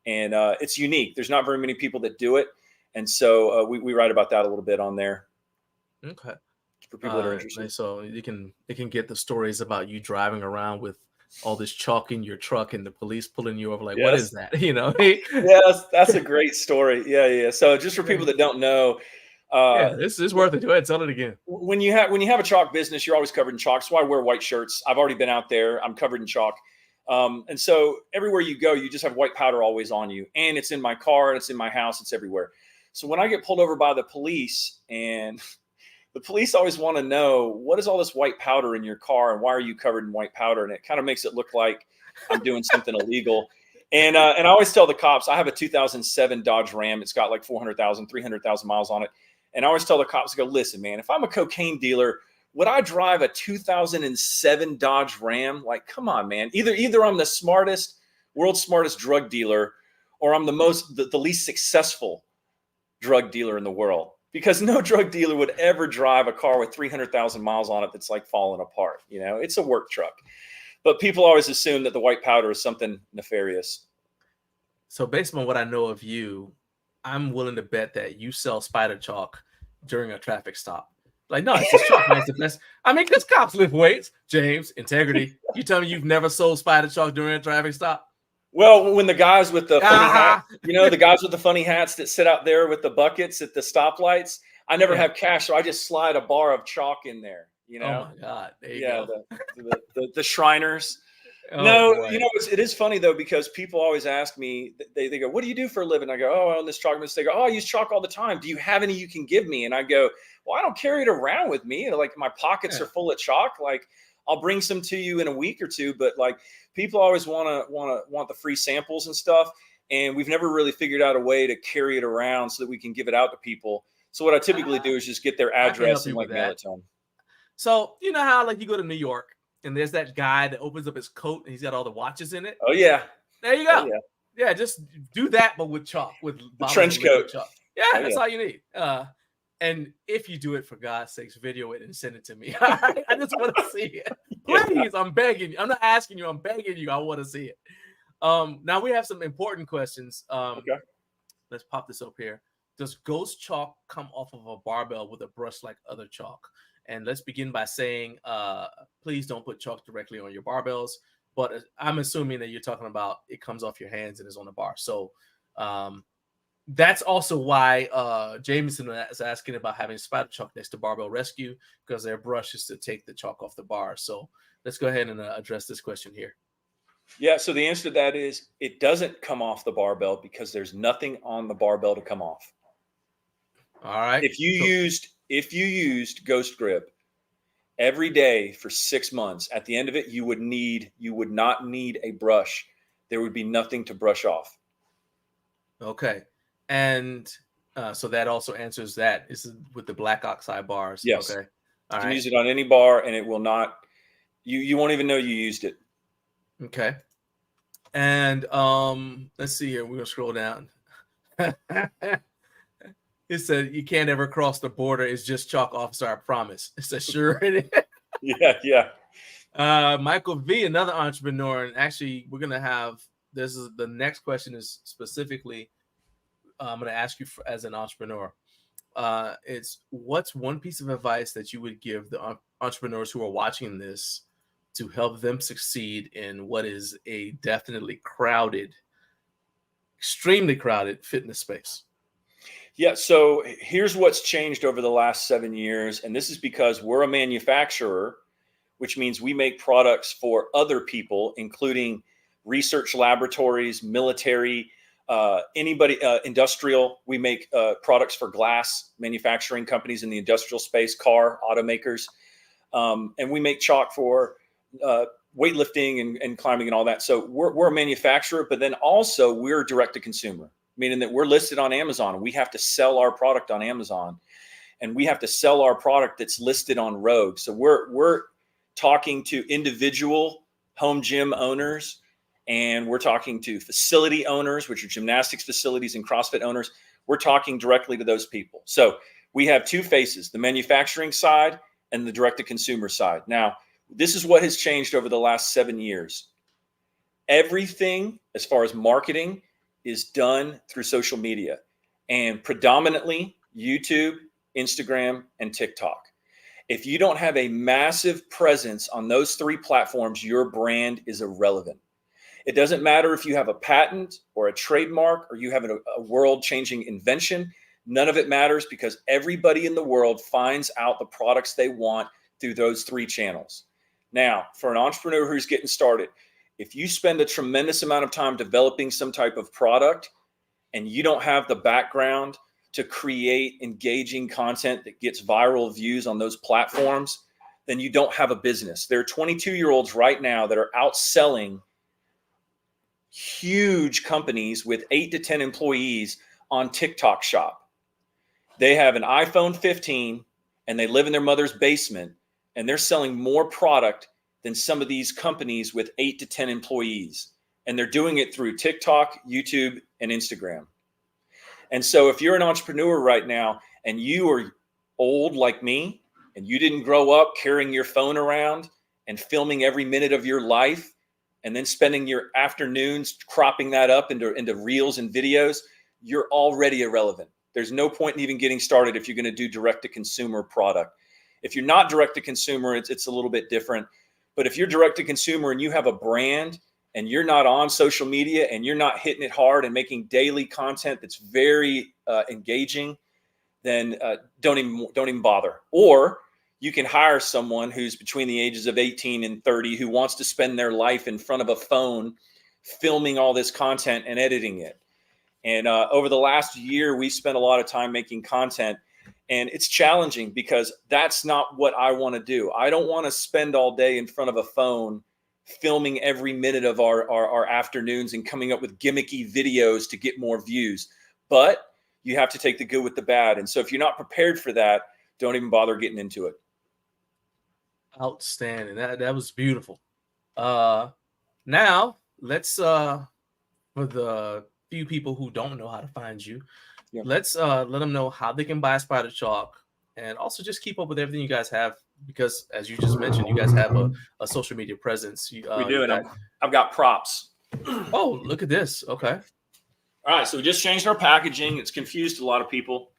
And it's unique. There's not very many people that do it. And so we write about that a little bit on there. Okay. For people that are interested. So they can get the stories about you driving around with all this chalk in your truck and the police pulling you over. Like, what is that? You know? Yeah, that's a great story. Yeah. So just for people that don't know, this is worth it. Go ahead, tell it again. When you have a chalk business, you're always covered in chalk. So I wear white shirts. I've already been out there. I'm covered in chalk. And so everywhere you go, you just have white powder always on you. And it's in my car, and it's in my house, it's everywhere. So when I get pulled over by the police, and the police always want to know, what is all this white powder in your car, and why are you covered in white powder? And it kind of makes it look like I'm doing something illegal. And I always tell the cops, I have a 2007 Dodge Ram. It's got like 300,000 miles on it. And I always tell the cops, I go, listen, man, if I'm a cocaine dealer, would I drive a 2007 Dodge Ram? Like, come on, man. Either I'm the world's smartest drug dealer, or I'm the least successful drug dealer in the world. Because no drug dealer would ever drive a car with 300,000 miles on it that's like falling apart. You know, it's a work truck. But people always assume that the white powder is something nefarious. So based on what I know of you, I'm willing to bet that you sell spider chalk during a traffic stop. Like, no, it's just chalk, man. It's the best. I mean, because cops lift weights. James, integrity. You tell me you've never sold spider chalk during a traffic stop? Well, when the guys with the funny hats, the guys with the funny hats that sit out there with the buckets at the stoplights, I never have cash, so I just slide a bar of chalk in there. You know? Oh my God! There you go. The Shriners. Oh, no, boy. you know, it is funny though, because people always ask me, they go, what do you do for a living? I go, oh, I own this chalk business. They go, oh, I use chalk all the time. Do you have any you can give me? And I go, well, I don't carry it around with me. Like, my pockets are full of chalk. Like, I'll bring some to you in a week or two. But like, people always want the free samples and stuff. And we've never really figured out a way to carry it around so that we can give it out to people. So what I typically do is just get their address and like mail it to them. So you know how like you go to New York and there's that guy that opens up his coat and he's got all the watches in it. Oh yeah. There you go. Oh, yeah, just do that, but with chalk, with trench coat. Chalk. Yeah, that's all you need. And if you do it, for God's sakes, video it and send it to me. I just want to see it. Please, I'm begging you. I'm not asking you. I'm begging you. I want to see it. Now we have some important questions. Okay. Let's pop this up here. Does ghost chalk come off of a barbell with a brush like other chalk? And let's begin by saying, please don't put chalk directly on your barbells. But I'm assuming that you're talking about it comes off your hands and is on the bar. So that's also why Jameson is asking about having spider chalk next to barbell rescue, because their brush is to take the chalk off the bar. So let's go ahead and address this question here. Yeah. So the answer to that is it doesn't come off the barbell because there's nothing on the barbell to come off. All right. If you used Ghost Grip every day for 6 months, at the end of it, you would not need a brush. There would be nothing to brush off. Okay. And so that also answers that. This is with the black oxide bars. Yes. Okay. You can use it on any bar and it will not, you won't even know you used it. Okay. And let's see here. We're going to scroll down. It said, you can't ever cross the border. It's just chalk, officer, I promise. It says, sure it is. Yeah. Michael V, another entrepreneur. And actually, we're going to have, the next question is specifically, I'm going to ask you as an entrepreneur. It's what's one piece of advice that you would give the entrepreneurs who are watching this to help them succeed in what is a definitely crowded, extremely crowded fitness space? Yeah. So here's what's changed over the last 7 years. And this is because we're a manufacturer, which means we make products for other people, including research laboratories, military, anybody, industrial. We make products for glass manufacturing companies in the industrial space, car automakers. And we make chalk for weightlifting and climbing and all that. So we're a manufacturer, but then also we're direct to consumer, meaning that we're listed on Amazon and we have to sell our product on Amazon, and we have to sell our product that's listed on Rogue. So we're talking to individual home gym owners, and we're talking to facility owners, which are gymnastics facilities and CrossFit owners. We're talking directly to those people. So we have two faces, the manufacturing side and the direct to consumer side. Now, this is what has changed over the last 7 years. Everything as far as marketing is done through social media, and predominantly YouTube, Instagram, and TikTok. If you don't have a massive presence on those three platforms, your brand is irrelevant. It doesn't matter if you have a patent or a trademark or you have a world-changing invention. None of it matters, because everybody in the world finds out the products they want through those three channels. Now, for an entrepreneur who's getting started, if you spend a tremendous amount of time developing some type of product and you don't have the background to create engaging content that gets viral views on those platforms, then you don't have a business. There are 22-year-olds right now that are outselling huge companies with 8 to 10 employees on TikTok Shop. They have an iPhone 15 and they live in their mother's basement, and they're selling more product than some of these companies with 8 to 10 employees. And they're doing it through TikTok, YouTube, and Instagram. And so if you're an entrepreneur right now and you are old like me, and you didn't grow up carrying your phone around and filming every minute of your life and then spending your afternoons cropping that up into reels and videos, you're already irrelevant. There's no point in even getting started if you're going to do direct to consumer product. If you're not direct to consumer, it's a little bit different. But if you're direct to consumer and you have a brand and you're not on social media and you're not hitting it hard and making daily content that's very engaging, then don't even bother. Or you can hire someone who's between the ages of 18 and 30 who wants to spend their life in front of a phone filming all this content and editing it. And over the last year, we spent a lot of time making content, and it's challenging because that's not what I want to do. I don't want to spend all day in front of a phone filming every minute of our afternoons and coming up with gimmicky videos to get more views. But you have to take the good with the bad. And so if you're not prepared for that, don't even bother getting into it. Outstanding. That was beautiful. Now let's for the few people who don't know how to find you, let's let them know how they can buy Spider Chalk, and also just keep up with everything you guys have, because as you just mentioned, you guys have a social media presence. We do, and I've got props. Oh, look at this. Okay. All right, so we just changed our packaging. It's confused a lot of people.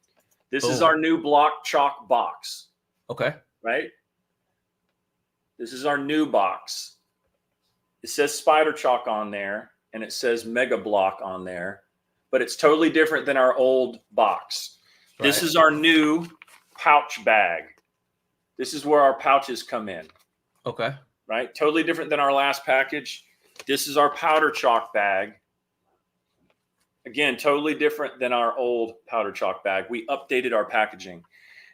This is our new block chalk box. Okay. Right? This is our new box. It says Spider Chalk on there, and it says Mega Block on there, but it's totally different than our old box. Right. This is our new pouch bag. This is where our pouches come in. Okay. Right? Totally different than our last package. This is our powder chalk bag. Again, totally different than our old powder chalk bag. We updated our packaging.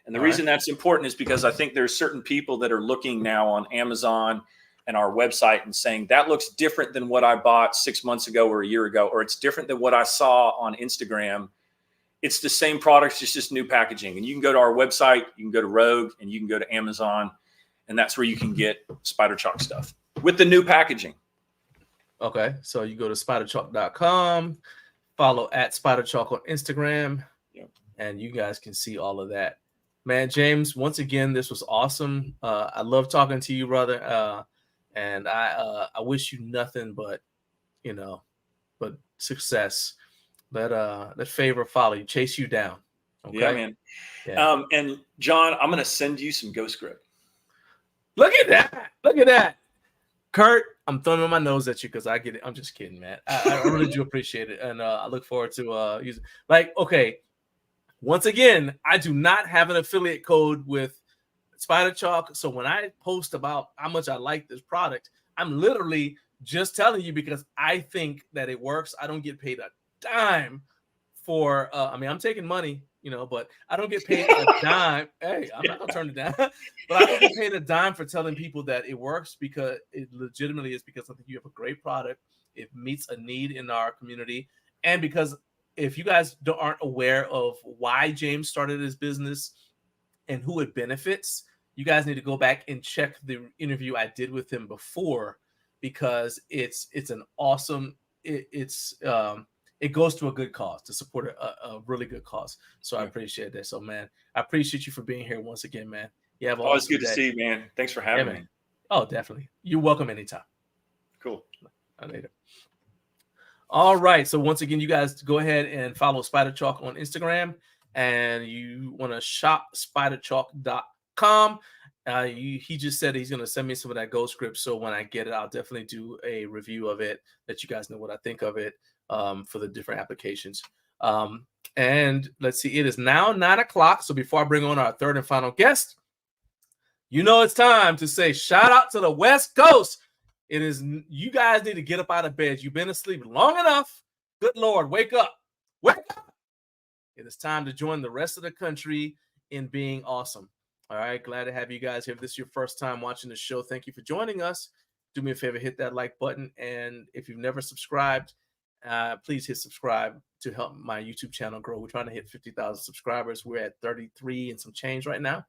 And the reason that's important is because I think there's certain people that are looking now on Amazon and our website and saying, that looks different than what I bought 6 months ago or a year ago, or it's different than what I saw on Instagram. It's the same products, it's just new packaging. And you can go to our website, you can go to Rogue, and you can go to Amazon, and that's where you can get Spider Chalk stuff with the new packaging. Okay, so you go to spiderchalk.com, follow at Spider Chalk on Instagram, and you guys can see all of that. Man, James, once again, this was awesome. I love talking to you, brother. And I wish you nothing but success. Let favor follow you, chase you down. Okay? Yeah, man. Yeah. And John, I'm going to send you some Ghost Grip. Look at that. Look at that. Kurt, I'm thumbing my nose at you because I get it. I'm just kidding, man. I really do appreciate it. And I look forward to using, okay, Once again, I do not have an affiliate code with Spider Chalk. So when I post about how much I like this product, I'm literally just telling you because I think that it works. I don't get paid a dime for, I mean, I'm taking money, you know, but I don't get paid a dime. Hey, I'm not gonna turn it down, but I don't get paid a dime for telling people that it works because it legitimately is because I think you have a great product. It meets a need in our community. And because if you guys aren't aware of why James started his business and who it benefits, you guys need to go back and check the interview I did with him before, because it's an awesome, it goes to a good cause, to support a really good cause. So I appreciate that. So man, I appreciate you for being here once again, man. You have always good to see you, man. Thanks for having me. Oh, definitely. You're welcome anytime. Cool. Later. All right. So once again, you guys go ahead and follow Spider Chalk on Instagram, and you want to shop spiderchalk.com. He just said he's going to send me some of that Go script. So when I get it, I'll definitely do a review of it, let you guys know what I think of it for the different applications. And let's see, it is now 9 o'clock. So before I bring on our third and final guest, you know, it's time to say shout out to the West Coast. It is, you guys need to get up out of bed. You've been asleep long enough. Good Lord, wake up. Wake up. It is time to join the rest of the country in being awesome. All right, glad to have you guys here. If this is your first time watching the show, thank you for joining us. Do me a favor, hit that like button. And if you've never subscribed, please hit subscribe to help my YouTube channel grow. We're trying to hit 50,000 subscribers. We're at 33 and some change right now.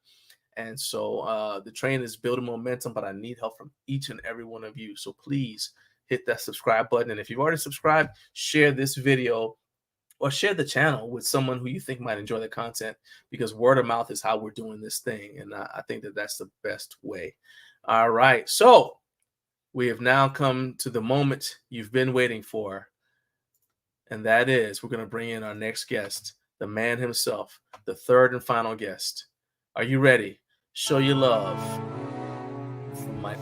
And so the train is building momentum, but I need help from each and every one of you. So please hit that subscribe button. And if you've already subscribed, share this video or share the channel with someone who you think might enjoy the content, because word of mouth is how we're doing this thing. And I think that that's the best way. All right. So we have now come to the moment you've been waiting for. And that is, we're going to bring in our next guest, the man himself, the third and final guest. Are you ready? Show your love for Mike.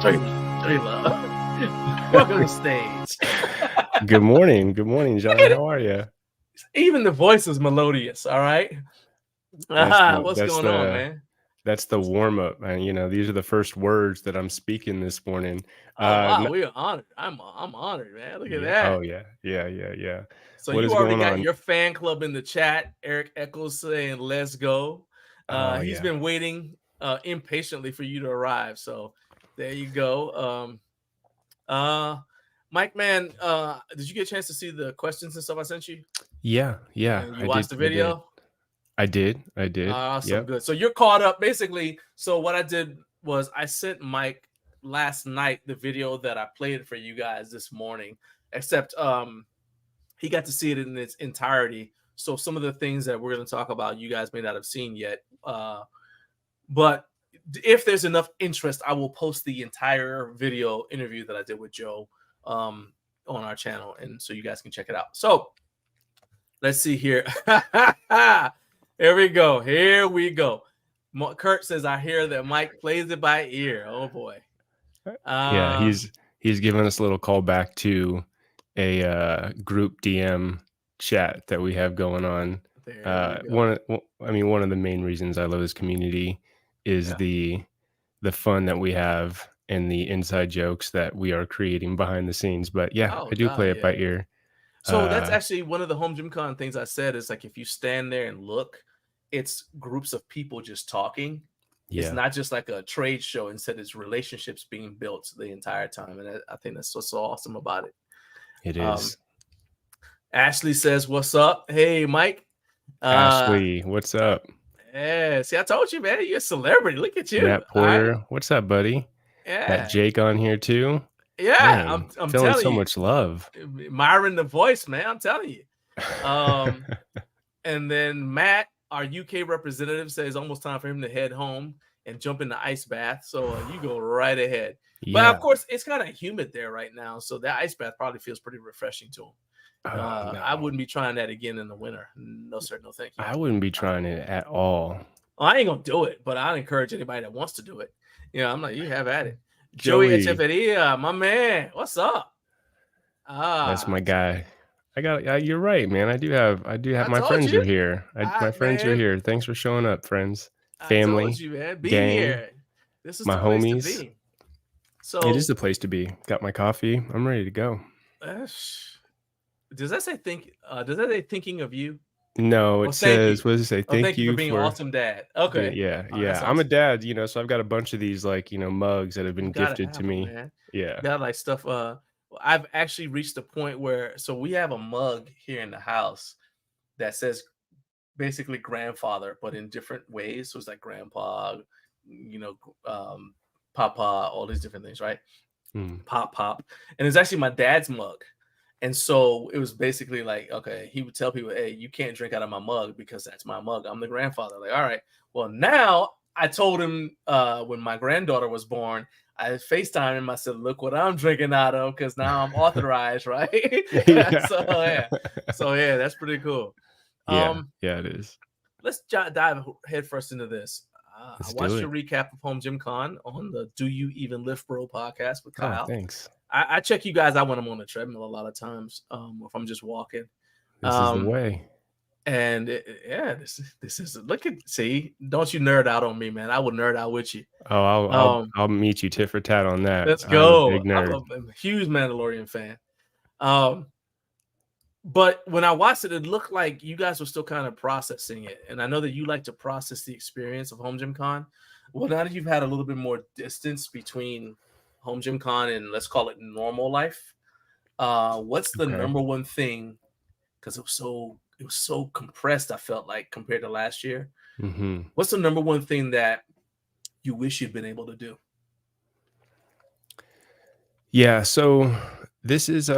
Show your love. Welcome to the stage. Good morning. Good morning, Johnny. How are you? Even the voice is melodious. All right. What's going on, man? That's the warm up, man. You know, these are the first words that I'm speaking this morning. Wow, we are honored. I'm honored, man. Look at that. Oh yeah. So you already got your fan club in the chat. Eric Eccles saying, "Let's go." He's been waiting impatiently for you to arrive. So there you go. Mike, man, did you get a chance to see the questions and stuff I sent you? Yeah. And you watched the video? I did. Awesome, good. So you're caught up, basically. So what I did was I sent Mike last night the video that I played for you guys this morning, except he got to see it in its entirety. So some of the things that we're going to talk about, you guys may not have seen yet. But if there's enough interest, I will post the entire video interview that I did with Joe on our channel, and so you guys can check it out. So let's see here. Here we go. Kurt says, I hear that Mike plays it by ear. Oh boy. Yeah, he's giving us a little call back to a group DM chat that we have going on. One of the main reasons I love this community is the fun that we have and the inside jokes that we are creating behind the scenes. But I do play it by ear. So that's actually one of the HomeGymCon things I said is, like, if you stand there and look, it's groups of people just talking. Yeah. It's not just like a trade show. Instead, it's relationships being built the entire time. And I think that's what's so awesome about it. It is. Ashley says, what's up? Hey, Mike. Ashley, what's up? Yeah, see, I told you, man, you're a celebrity. Look at you. Matt Porter, what's up, buddy? Yeah. Got Jake on here too. Yeah, man, I'm feeling telling so you. Much love. Myron the voice, man, I'm telling you. And then Matt, our UK representative, says almost time for him to head home and jump in the ice bath. So you go right ahead. Yeah. But of course, it's kind of humid there right now, so that ice bath probably feels pretty refreshing to him. No. I wouldn't be trying that again in the winter. No, sir. No, thank you. I wouldn't be trying it at all. Well, I ain't gonna do it, but I'd encourage anybody that wants to do it. I'm like, you have at it. Joey Echeverria, my man, what's up? That's my guy. You're right, man. I do have my told friends you. are here. My friends are Man, here. Thanks for showing up, friends, I told family, you, man. Be gang, here. This is my the place to homies. be. It is So, the place to be. Got my coffee. I'm ready to go. does that say does that say thinking of you? No, Oh, it thank says, you. what does it say? Oh, Thank thank you for you being an for awesome dad. Okay. yeah, Oh, that's yeah. I'm a awesome. dad, so I've got a bunch of these mugs that have You been gotta gifted to have 'em, me. man. Yeah. You gotta like stuff. I've actually reached the point where we have a mug here in the house that says basically grandfather, but in different ways. So it's like grandpa, papa, all these different things, right? Pop. And it's actually my dad's mug. And so it was basically like, okay, he would tell people, hey, you can't drink out of my mug because that's my mug. I'm the grandfather. Like, all right. Well, now I told him when my granddaughter was born, I FaceTime him. I said, look what I'm drinking out of because now I'm authorized, right? Yeah. So yeah, that's pretty cool. Yeah, it is. Let's dive headfirst into this. I watched your it. recap of HomeGymCon on the Do You Even Lift Bro podcast with Kyle. Oh, thanks. I check you guys out when I'm on the treadmill a lot of times, if I'm just walking. This is the way. And this is look at see. Don't you nerd out on me, man? I will nerd out with you. Oh, I'll meet you tit for tat on that. Let's go. I'm a big nerd. I'm a huge Mandalorian fan. But when I watched it, it looked like you guys were still kind of processing it. And I know that you like to process the experience of HomeGymCon. Well, now that you've had a little bit more distance between HomeGymCon and let's call it normal life, what's the number one thing? Because it was so compressed, I felt like, compared to last year. Mm-hmm. What's the number one thing that you wish you'd been able to do? Yeah, so this is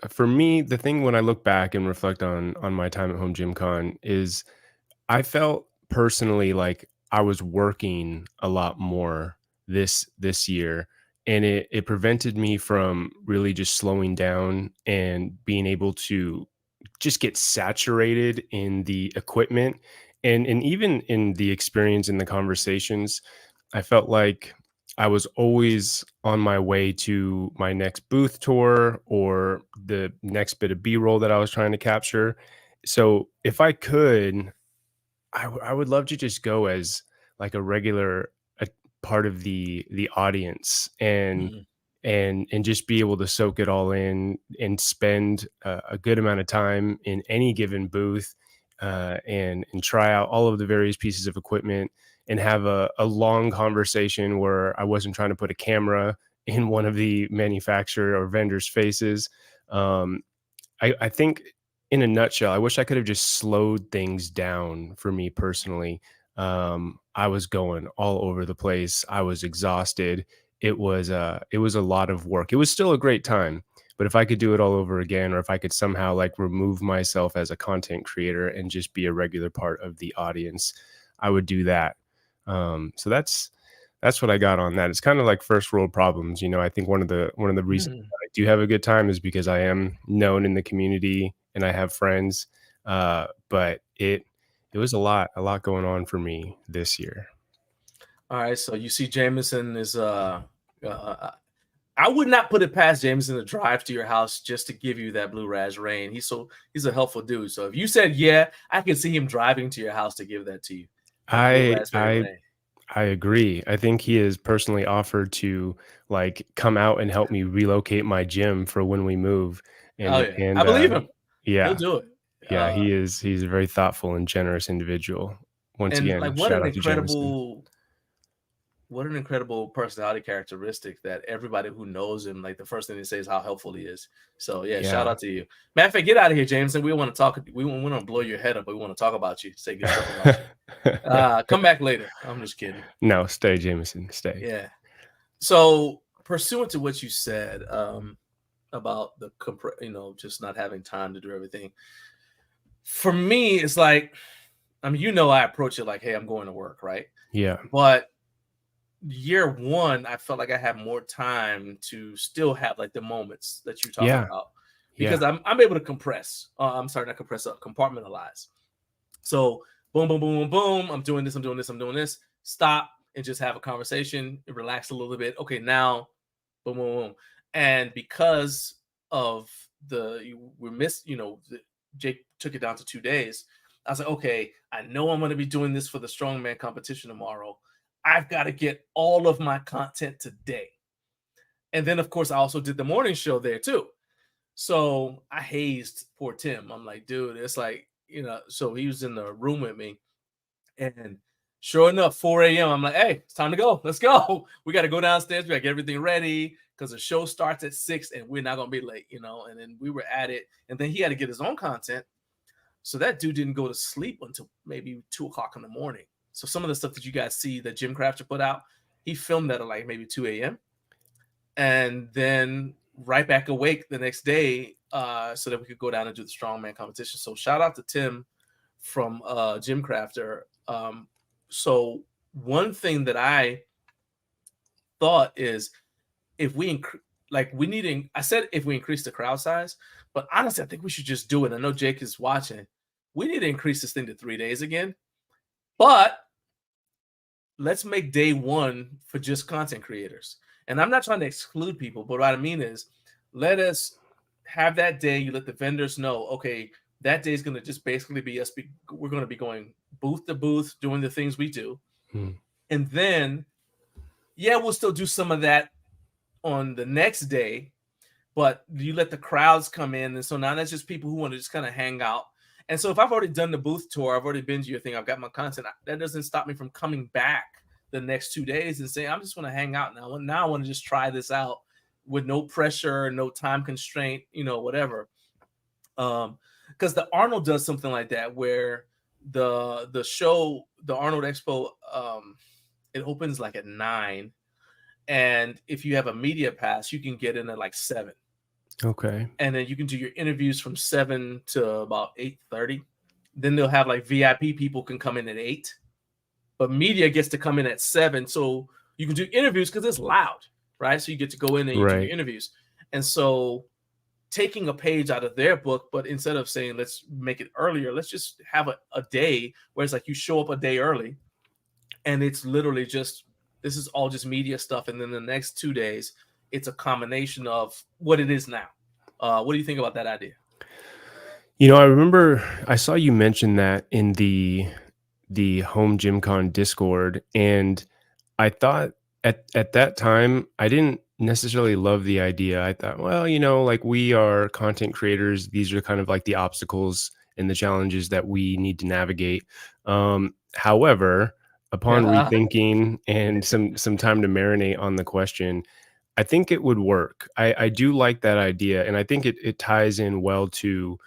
for me, the thing when I look back and reflect on my time at HomeGymCon is I felt personally like I was working a lot more this year, and it prevented me from really just slowing down and being able to just get saturated in the equipment and even in the experience in the conversations. I felt like I was always on my way to my next booth tour or the next bit of B-roll that I was trying to capture. So if I could, I would love to just go as like a regular part of the audience and just be able to soak it all in and spend a good amount of time in any given booth and try out all of the various pieces of equipment and have a long conversation where I wasn't trying to put a camera in one of the manufacturer or vendors' faces. I think in a nutshell, I wish I could have just slowed things down for me personally. I was going all over the place. I was exhausted. It was a lot of work. It was still a great time, but if I could do it all over again, or if I could somehow like remove myself as a content creator and just be a regular part of the audience, I would do that. So that's what I got on that. It's kind of like first world problems. I think one of the reasons I do have a good time is because I am known in the community and I have friends. But it was a lot going on for me this year. All right, so you see Jameson is I would not put it past Jameson to drive to your house just to give you that Blue Raz rain. He's a helpful dude. So if you said yeah, I can see him driving to your house to give that to you. I agree. I think he has personally offered to like come out and help me relocate my gym for when we move. And I believe him. Yeah, he'll do it. Yeah, he's a very thoughtful and generous individual. Once and again, like what an incredible personality characteristic that everybody who knows him, like the first thing they say is how helpful he is. So yeah. Shout out to you. Matter of fact, get out of here, Jameson. We want to talk. We want to blow your head up, but we want to talk about you. Say good stuff about you. Come back later. I'm just kidding. No, stay, Jameson. Stay. Yeah. So pursuant to what you said about the just not having time to do everything. For me, it's like, I approach it like, hey, I'm going to work, right? Yeah. But year one, I felt like I had more time to still have like the moments that you're talking about because I'm able to compartmentalize. So boom, boom, boom, boom, boom. I'm doing this. Stop and just have a conversation, relax a little bit. Okay, now boom, boom, boom. And because of we missed, Jake took it down to 2 days. I was like, okay, I know I'm going to be doing this for the strongman competition tomorrow. I've got to get all of my content today. And then, of course, I also did the morning show there too. So I hazed poor Tim. I'm like, dude, it's like, so he was in the room with me. And sure enough, 4 a.m., I'm like, hey, it's time to go. Let's go. We got to go downstairs. We got to get everything ready because the show starts at 6 and we're not going to be late, And then we were at it. And then he had to get his own content. So that dude didn't go to sleep until maybe 2 o'clock in the morning. So some of the stuff that you guys see that Jim Crafter put out, he filmed that at like maybe 2 a.m. And then right back awake the next day so that we could go down and do the strongman competition. So shout out to Tim from Jim Crafter. So one thing that I thought is if we I said if we increase the crowd size, but honestly, I think we should just do it. I know Jake is watching. We need to increase this thing to 3 days again, but let's make day 1 for just content creators. And I'm not trying to exclude people, but what I mean is let us have that day. You let the vendors know, okay, that day is going to just basically be us. We're going to be going booth to booth, doing the things we do. And then, we'll still do some of that on the next day, but you let the crowds come in. And so now that's just people who want to just kind of hang out. And so if I've already done the booth tour, I've already been to your thing, I've got my content, that doesn't stop me from coming back the next 2 days and saying, I'm just want to hang out now. Now I want to just try this out with no pressure, no time constraint, whatever. Because the Arnold does something like that where the show, the Arnold Expo, it opens like at 9. And if you have a media pass, you can get in at like 7. Okay. And then you can do your interviews from 7 to about 8:30. Then they'll have like VIP people can come in at 8. But media gets to come in at 7. So you can do interviews because it's loud, right? So you get to go in and you do your interviews. And so taking a page out of their book, but instead of saying, let's make it earlier, let's just have a day where it's like you show up a day early and it's literally just, this is all just media stuff. And then the next 2 days, it's a combination of what it is now. What do you think about that idea? I remember I saw you mention that in the HomeGymCon Discord, and I thought at that time I didn't necessarily love the idea. I thought, well, like we are content creators, these are kind of like the obstacles and the challenges that we need to navigate. However, upon rethinking and some time to marinate on the question, I think it would work. I do like that idea, and I think it ties in well to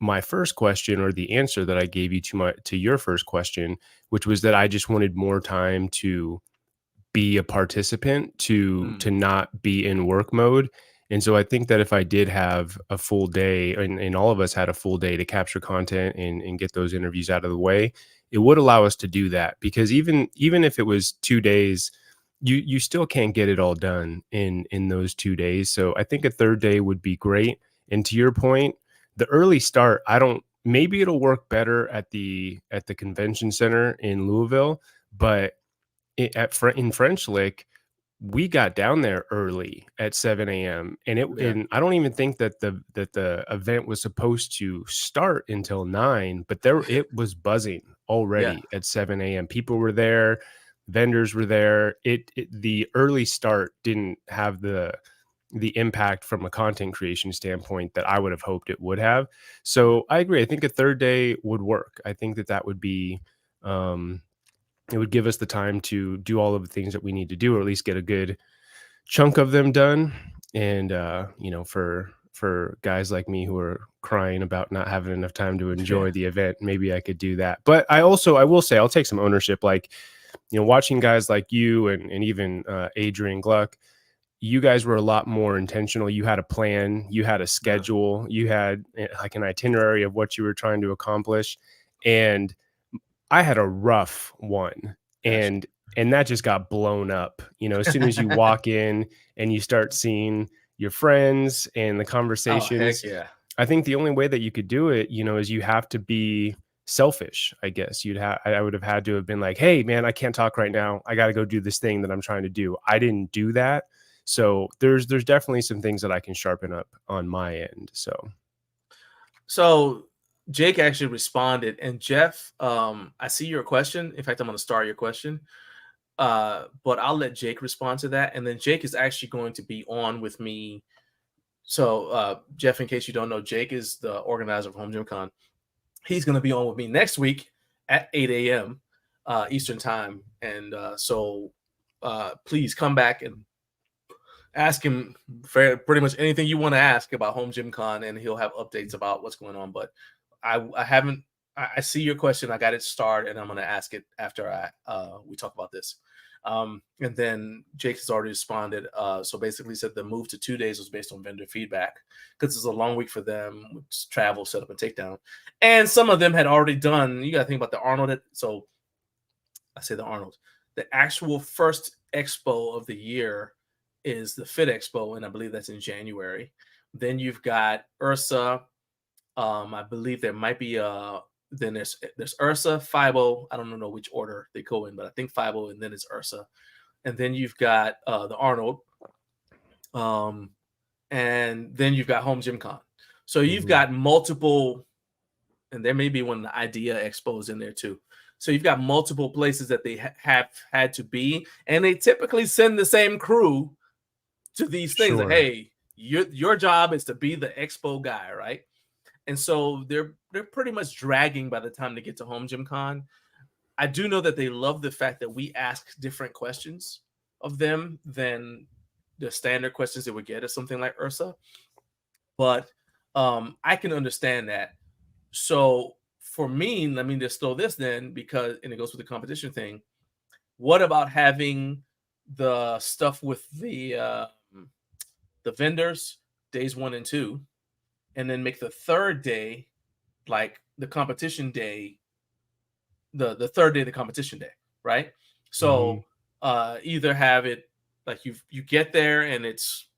my first question, or the answer that I gave you to your first question, which was that I just wanted more time to be a participant, to not be in work mode. And so I think that if I did have a full day, and all of us had a full day to capture content and get those interviews out of the way, it would allow us to do that. Because even if it was 2 days, you still can't get it all done in those 2 days. So I think a third day would be great. And to your point, the early start, maybe it'll work better at the convention center in Louisville, but in French Lick, we got down there early at 7 a.m. and I don't even think that the event was supposed to start until 9, but it was buzzing already at 7 a.m. People were there, vendors were there. The early start didn't have the impact from a content creation standpoint that I would have hoped it would have. So I agree. I think a third day would work. I think that would be, it would give us the time to do all of the things that we need to do, or at least get a good chunk of them done. And, for guys like me who are crying about not having enough time to enjoy the event, maybe I could do that. But I will say, I'll take some ownership, like, watching guys like you and even Adrian Gluck, you guys were a lot more intentional. You had a plan, you had a schedule, you had like an itinerary of what you were trying to accomplish. And I had a rough one, and that just got blown up. As soon as you walk in and you start seeing your friends and the conversations, I think the only way that you could do it, is you have to be selfish. I guess I would have had to have been like, hey man, I can't talk right now. I got to go do this thing that I'm trying to do. I didn't do that. So there's definitely some things that I can sharpen up on my end. So Jake actually responded, and Jeff, I see your question. In fact, I'm going to star your question, but I'll let Jake respond to that. And then Jake is actually going to be on with me. So Jeff, in case you don't know, Jake is the organizer of HomeGymCon. He's going to be on with me next week at 8 a.m. Eastern time. And so please come back and ask him for pretty much anything you want to ask about HomeGymCon, and he'll have updates about what's going on. But I see your question. I got it started, and I'm going to ask it after we talk about this. And then Jake has already responded. So basically said the move to 2 days was based on vendor feedback because it's a long week for them with travel, setup, and takedown. And some of them had already done, you got to think about the Arnold. So I say the Arnold. The actual first expo of the year is the Fit Expo, and I believe that's in January. Then you've got Ursa. I believe there might be then there's Ursa, FIBO. I don't know which order they go in, but I think FIBO, and then it's Ursa. And then you've got the Arnold. And then you've got HomeGymCon. So you've got multiple, and there may be one of the Idea Expos in there too. So you've got multiple places that they have had to be, and they typically send the same crew to these things. Sure. Like, hey, your job is to be the expo guy, right? And so they're pretty much dragging by the time they get to HomeGymCon. I do know that they love the fact that we ask different questions of them than the standard questions they would get at something like Ursa. But I can understand that. So for me, let me just throw this then, because, and it goes with the competition thing. What about having the stuff with the vendors days 1 and 2, and then make the third day like the competition day, the third day of the competition day, right? So either have it like you get there and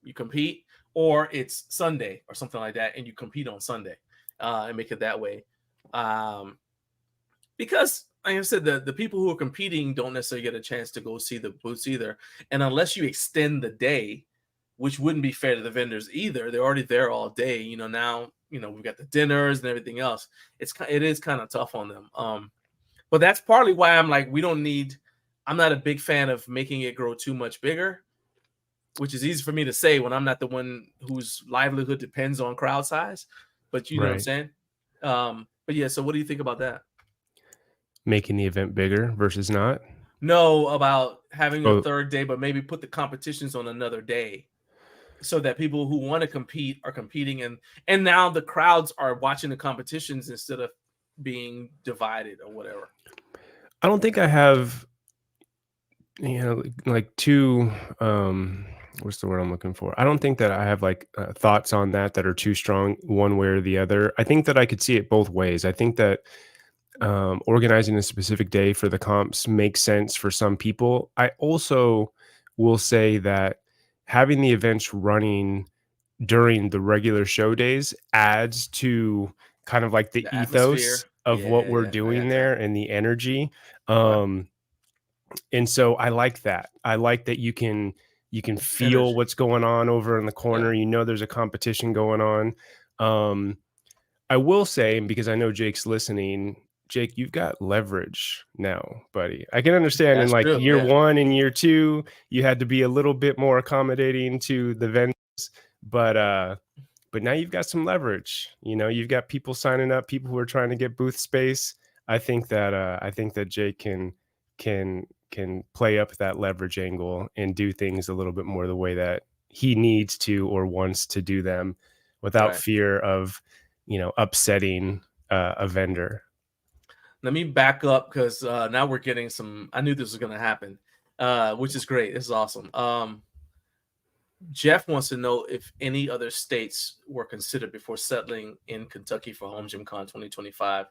you compete, or it's Sunday or something like that, and you compete on Sunday, and make it that way. Because like I said, the people who are competing don't necessarily get a chance to go see the booths either. And unless you extend the day, which wouldn't be fair to the vendors either, they're already there all day. Now, we've got the dinners and everything else. It is kind of tough on them. But that's partly why I'm like, I'm not a big fan of making it grow too much bigger, which is easy for me to say when I'm not the one whose livelihood depends on crowd size. But you know what I'm saying? But yeah, so what do you think about that? Making the event bigger versus not? No, about having a third day, but maybe put the competitions on another day so that people who want to compete are competing, and now the crowds are watching the competitions instead of being divided or whatever. I don't think I have, like two, what's the word I'm looking for? I don't think that I have like thoughts on that are too strong one way or the other. I think that I could see it both ways. I think that organizing a specific day for the comps makes sense for some people. I also will say that having the events running during the regular show days adds to kind of like the ethos of what we're doing there and the energy. And so I like that. I like that you can feel what's going on over in the corner. There's a competition going on. I will say, because I know Jake's listening, Jake, you've got leverage now, buddy. I can understand in like year 1 and year 2, you had to be a little bit more accommodating to the vendors, but now you've got some leverage. You've got people signing up, people who are trying to get booth space. I think that Jake can play up that leverage angle and do things a little bit more the way that he needs to or wants to do them without fear of, upsetting a vendor. Let me back up, because now we're getting I knew this was going to happen, which is great. This is awesome. Jeff wants to know if any other states were considered before settling in Kentucky for HomeGymCon 2025.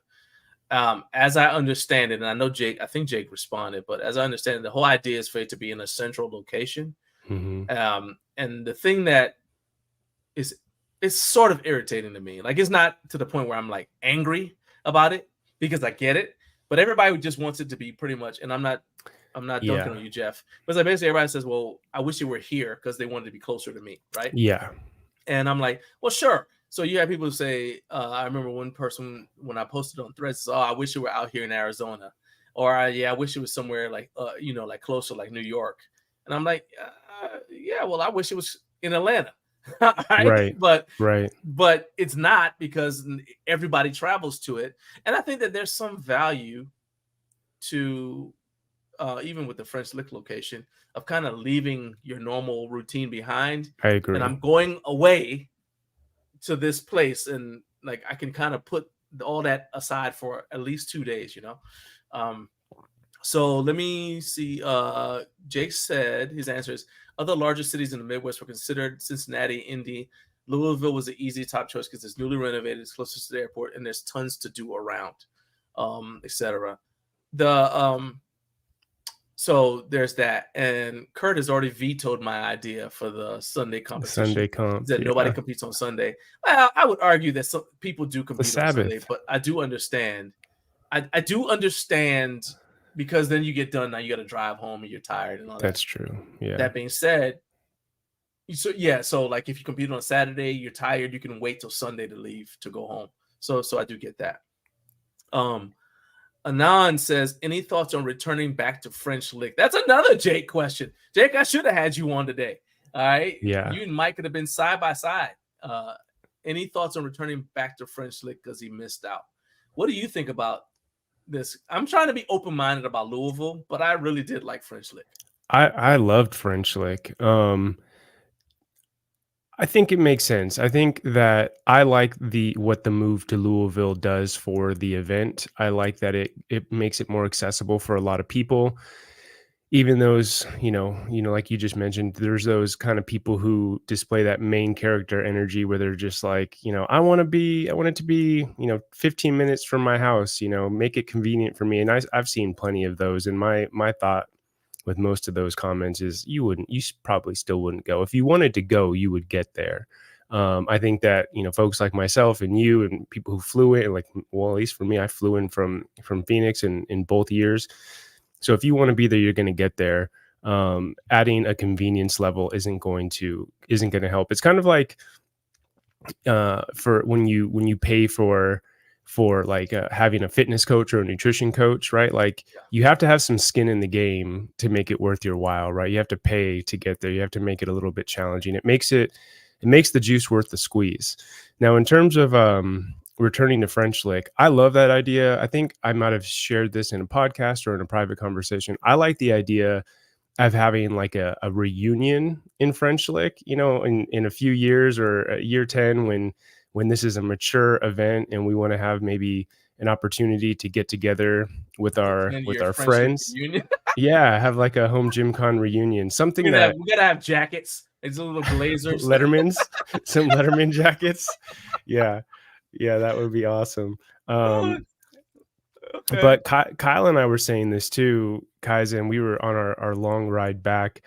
As I understand it, and I think Jake responded, but as I understand it, the whole idea is for it to be in a central location. And the thing that it's sort of irritating to me, like it's not to the point where I'm like angry about it, because I get it, but everybody just wants it to be pretty much, and I'm not I'm not Yeah. dunking on you, Jeff. Because like basically everybody says, well, I wish you were here because they wanted to be closer to me, right? Yeah. And I'm like, well, sure. So you have people who say, I remember one person when I posted on Threads, oh, I wish you were out here in Arizona. Or I wish it was somewhere like, like closer, like New York. And I'm like, yeah, well, I wish it was in Atlanta. Right. But Right. it's not, because everybody travels to it. And I think that there's some value to, even with the French Lick location, of kind of leaving your normal routine behind. I agree. And I'm going away to this place, and like I can kind of put all that aside for at least 2 days, so let me see. Jake said his answer is other larger cities in the Midwest were considered: Cincinnati, Indy. Louisville was an easy top choice because it's newly renovated, it's closest to the airport, and there's tons to do around, etc. So there's that. And Kurt has already vetoed my idea for the Sunday competition. Sunday comp. That nobody competes on Sunday. Well, I would argue that some people do compete on Sunday, but I do understand. I do understand, because then you get done. Now you got to drive home and you're tired and all that. That's true. Yeah. That being said, so like if you compete on Saturday, you're tired, you can wait till Sunday to leave to go home. So I do get that. Anon says, any thoughts on returning back to French Lick? That's another Jake question. Jake, I should have had you on today. All right. Yeah. You and Mike could have been side by side. Any thoughts on returning back to French Lick because he missed out? What do you think about this? I'm trying to be open-minded about Louisville, but I really did like French Lick. I loved French Lick. I think it makes sense. I think that I like what the move to Louisville does for the event. I like that it makes it more accessible for a lot of people. Even those, like you just mentioned, there's those kind of people who display that main character energy where they're just like, I want it to be, 15 minutes from my house, make it convenient for me. And I've seen plenty of those. And my thought with most of those comments is you probably still wouldn't go. If you wanted to go, you would get there. I think that, folks like myself and you and people who flew in, like, well, at least for me, I flew in from Phoenix in both years. So if you want to be there, you're going to get there. Adding a convenience level isn't going to help. It's kind of like for when you pay for like having a fitness coach or a nutrition coach, right? Like you have to have some skin in the game to make it worth your while, right? You have to pay to get there. You have to make it a little bit challenging. It makes the juice worth the squeeze. Now, in terms of returning to French Lick, I love that idea. I think I might have shared this in a podcast or in a private conversation. I like the idea of having like a reunion in French Lick, in a few years or year 10 when this is a mature event and we want to have maybe an opportunity to get together with our friends. Yeah, have like a HomeGymCon reunion. Something we gotta have jackets. It's a little blazers. Some Letterman jackets. Yeah, that would be awesome. Okay. But Kyle and I were saying this too, Kaizen. We were on our long ride back,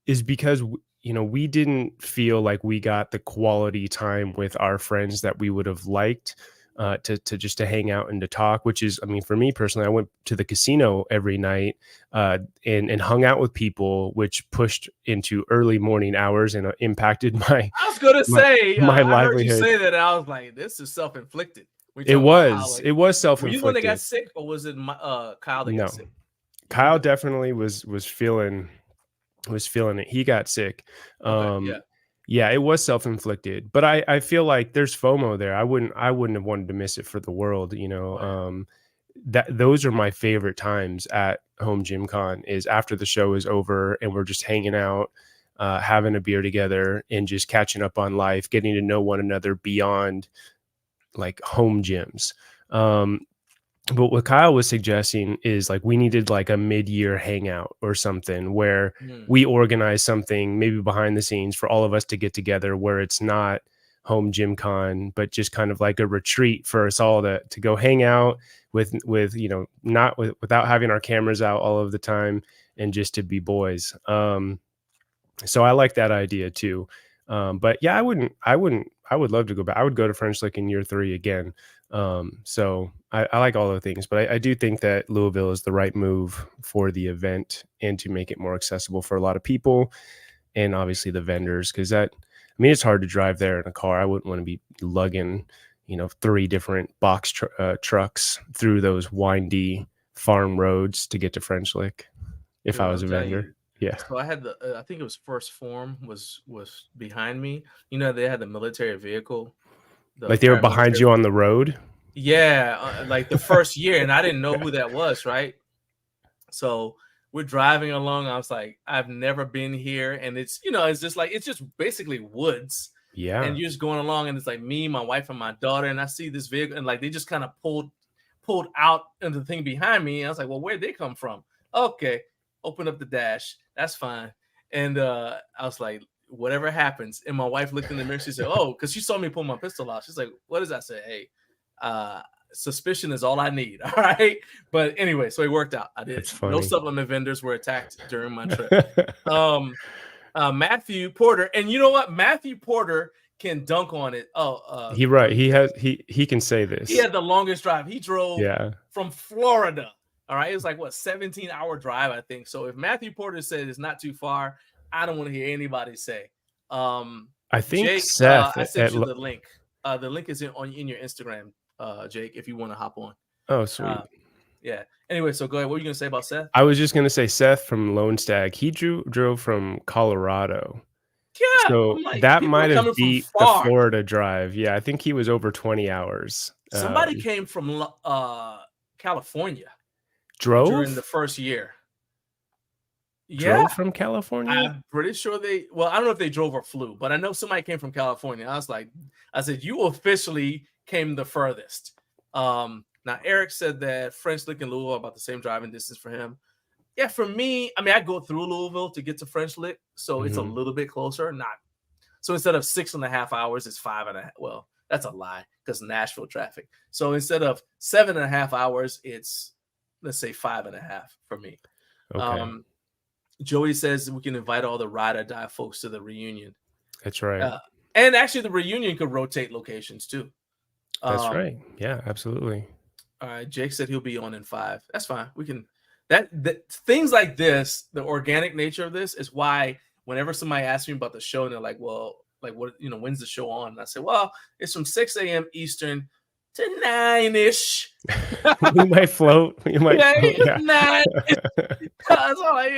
is because we didn't feel like we got the quality time with our friends that we would have liked to hang out and to talk, which is, I mean, for me personally, I went to the casino every night and hung out with people, which pushed into early morning hours and impacted my I was going to say, my livelihood. I heard you say that, and I was like, this is self-inflicted. It was self-inflicted. Were you the one that got sick, or was it Kyle that got sick? Kyle definitely was feeling it. He got sick. Yeah, it was self-inflicted, but I feel like there's FOMO there. I wouldn't have wanted to miss it for the world. That those are my favorite times at HomeGymCon, is after the show is over and we're just hanging out, having a beer together and just catching up on life, getting to know one another beyond like home gyms. But what Kyle was suggesting is like we needed like a mid-year hangout or something where we organize something maybe behind the scenes for all of us to get together, where it's not HomeGymCon, but just kind of like a retreat for us all to go hang out with without having our cameras out all of the time and just to be boys. So I like that idea too. But yeah, I would love to go back. I would go to French Lick in year 3 again. So I like all the things, but I do think that Louisville is the right move for the event and to make it more accessible for a lot of people, and obviously the vendors, because it's hard to drive there in a car. I wouldn't want to be lugging 3 different box trucks through those windy farm roads to get to French Lick if I was a vendor. Yeah. So I had I think it was First Form was behind me. They had the military vehicle. Like they were behind you on the road? Yeah, like the first year, and I didn't know who that was, right? So we're driving along. I was like, I've never been here, and it's it's just basically woods. Yeah. And you're just going along, and it's like me, my wife, and my daughter, and I see this vehicle, and like they just kind of pulled out into the thing behind me. And I was like, well, where'd they come from? Okay, open up the dash. That's fine. And I was like, whatever happens. And my wife looked in the mirror. She said, oh, because she saw me pull my pistol out. She's like, what is that? I said, hey, suspicion is all I need. All right. But anyway, so it worked out. I did. No supplement vendors were attacked during my trip. Matthew Porter. And you know what? Matthew Porter can dunk on it. He can say this. He had the longest drive. He drove from Florida. All right. It was like 17-hour drive, I think. So if Matthew Porter said it's not too far, I don't want to hear anybody say. I think Jake, Seth. I sent you the link. The link is in your Instagram, Jake, if you want to hop on. Oh, sweet. Yeah. Anyway, so go ahead. What were you gonna say about Seth? I was just gonna say Seth from Lone Stag. He drove from Colorado. Yeah. So that might have beat the Florida drive. Yeah, I think he was over 20 hours. Somebody came from California. Drove during the first year. Drove from California? I'm pretty sure I don't know if they drove or flew, but I know somebody came from California. I said, you officially came the furthest. Now Eric said that French Lick and Louisville are about the same driving distance for him. Yeah, for me, I go through Louisville to get to French Lick, so it's a little bit closer. So instead of 6.5 hours, it's 5.5. Well, that's a lie because Nashville traffic. So instead of 7.5 hours, it's, let's say, 5.5 for me. Okay. Joey says we can invite all the ride or die folks to the reunion. That's right. And actually, the reunion could rotate locations too. That's right. Yeah, absolutely. All right. Jake said he'll be on in 5. That's fine. We can. That things like this, the organic nature of this, is why whenever somebody asks me about the show and they're like, "Well, like what? When's the show on?" And I say, "Well, it's from 6 a.m. Eastern to 9-ish." We might float. We might. Yeah. 9. That's all it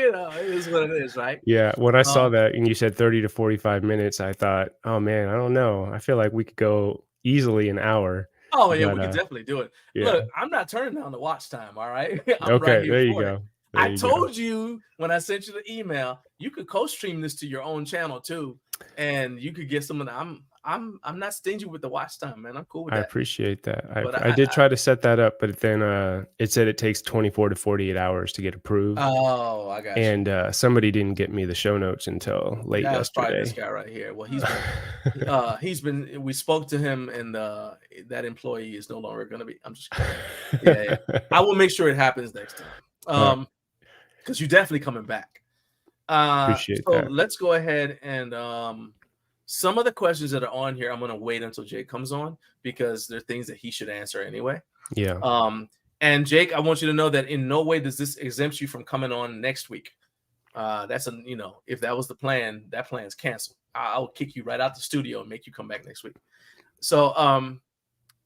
is what it is, right? Yeah. When I saw that and you said 30 to 45 minutes, I thought, oh man, I don't know. I feel like we could go easily an hour. Oh yeah, we could definitely do it. Yeah. Look, I'm not turning down the watch time. All right. Okay, there you go. I told you when I sent you the email, you could co-stream this to your own channel too, and you could get some of the. I'm not stingy with the watch time, man. I'm cool with that. I appreciate that. I did try to set that up, but then it said it takes 24 to 48 hours to get approved. Oh, I got you. And somebody didn't get me the show notes until late yesterday. That's probably this guy right here. Well, he's been. We spoke to him, and that employee is no longer going to be. I'm just kidding. Yeah. I will make sure it happens next time. Because you're definitely coming back. Appreciate that. Let's go ahead and some of the questions that are on here, I'm going to wait until Jake comes on because they're things that he should answer anyway. Yeah. And Jake, I want you to know that in no way does this exempt you from coming on next week. That's if that was the plan, that plan's canceled. I'll kick you right out the studio and make you come back next week. So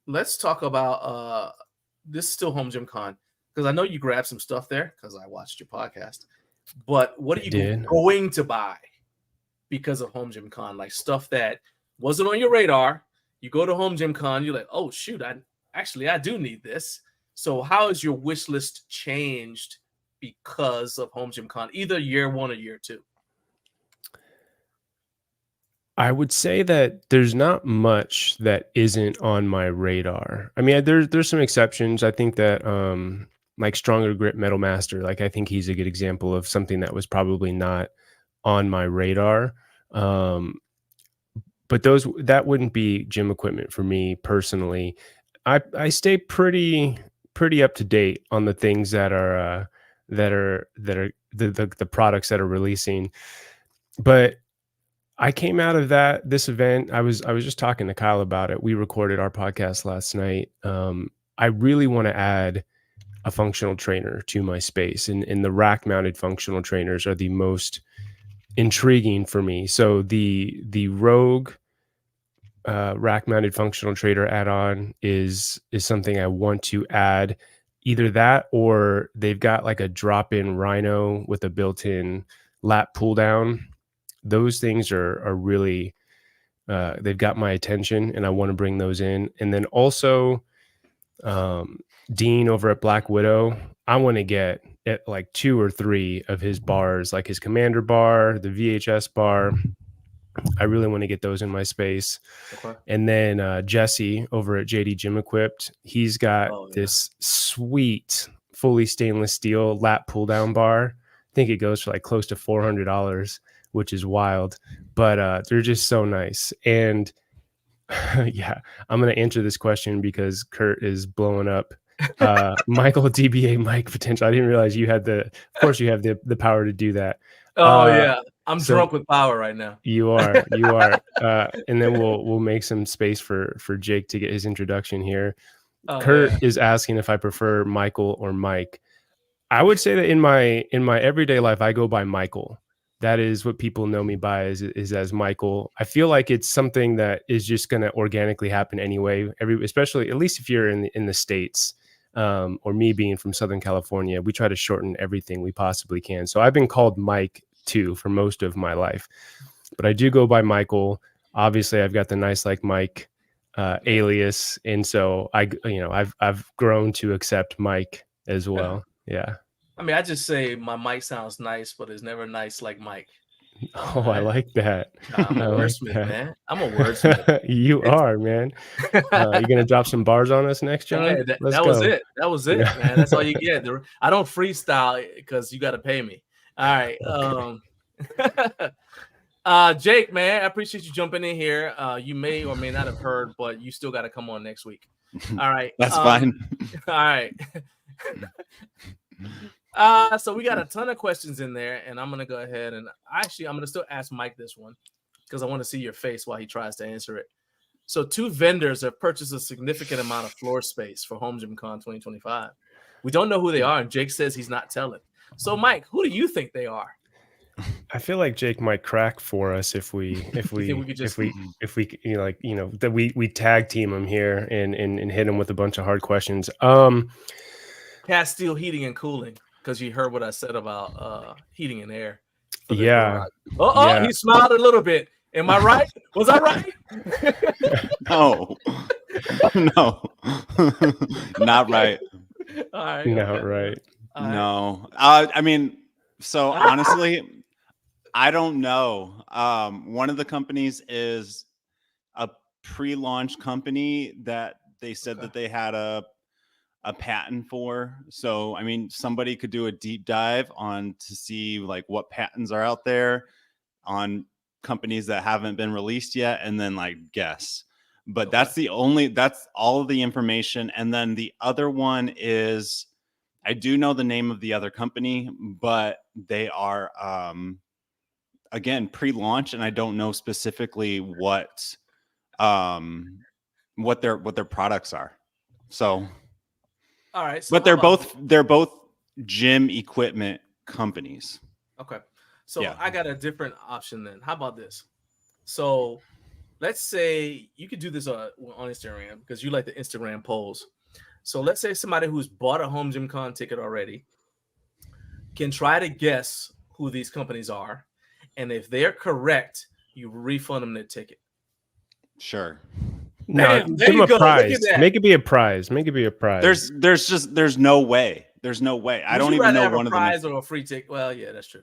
let's talk about this is still HomeGymCon because I know you grabbed some stuff there because I watched your podcast. But what are you going to buy because of HomeGymCon? Like stuff that wasn't on your radar. You go to HomeGymCon, you're like, oh shoot, I do need this. So how has your wish list changed because of HomeGymCon, either year 1 or year 2? I would say that there's not much that isn't on my radar. I mean, there's some exceptions. I think that like Stronger Grip Metal Master, like I think he's a good example of something that was probably not on my radar. But that wouldn't be gym equipment for me personally. I stay pretty up to date on the things that are the products that are releasing. But I came out of this event. I was just talking to Kyle about it. We recorded our podcast last night. I really want to add a functional trainer to my space, and the rack mounted functional trainers are the most intriguing for me. So the Rogue rack mounted functional trainer add-on is something I want to add. Either that, or they've got like a drop-in Rhino with a built-in lat pull down. Those things are really they've got my attention, and I want to bring those in. And then also Dean over at Black Widow, I want to get at like 2 or 3 of his bars, like his Commander bar, the VHS bar. I really want to get those in my space. Okay. And then Jesse over at JD Gym Equipped, he's got this sweet fully stainless steel lat pull down bar. I think it goes for like close to $400, which is wild, but they're just so nice. And yeah, I'm going to answer this question because Kurt is blowing up. Michael DBA Mike potential. I didn't realize you had of course you have the power to do that. Oh yeah. I'm drunk with power right now. You are. And then we'll make some space for Jake to get his introduction here. Kurt is asking if I prefer Michael or Mike. I would say that in my everyday life, I go by Michael. That is what people know me by is as Michael. I feel like it's something that is just going to organically happen anyway. Especially at least if you're in the States, or me being from Southern California, we try to shorten everything we possibly can. So I've been called Mike too for most of my life, but I do go by Michael. Obviously, I've got the Nice Like Mike alias, and so I've grown to accept Mike as well. Yeah. I mean, I just say my Mike sounds nice, but it's never nice like Mike. Oh, I like that. I'm a wordsmith, man. I'm a wordsmith. You are, man. You gonna drop some bars on us next, John? Yeah, that was it. That was it, man. That's all you get. I don't freestyle because you got to pay me. All right. Okay. Jake, man, I appreciate you jumping in here. You may or may not have heard, but you still got to come on next week. All right. That's fine. All right. So we got a ton of questions in there, and I'm gonna go ahead and I'm gonna still ask Mike this one because I want to see your face while he tries to answer it. So 2 vendors have purchased a significant amount of floor space for HomeGymCon 2025. We don't know who they are, and Jake says he's not telling. So Mike, who do you think they are? I feel like Jake might crack for us if we that we tag team him here and hit him with a bunch of hard questions. Castile Heating and Cooling, because you heard what I said about heating and air. Yeah. Yeah. He smiled a little bit. Am I right? Was I right? No. Not right. All right. Not right. No. I mean, so honestly, I don't know. One of the companies is a pre-launch company that they said that they had a patent for. So, I mean, somebody could do a deep dive on to see like what patents are out there on companies that haven't been released yet, and then like guess. But that's all of the information. And then the other one is, I do know the name of the other company, but they are again pre-launch, and I don't know specifically what their products are. So all right. So but they're both gym equipment companies. Okay. So yeah. I got a different option then. How about this? So let's say you could do this on Instagram because you like the Instagram polls. So let's say somebody who's bought a HomeGymCon ticket already can try to guess who these companies are. And if they're correct, you refund them their ticket. Sure. No, give them a prize. Make it be a prize. Make it be a prize. There's no way. There's no way. I don't even know have one a prize or a free ticket. Well, yeah, that's true.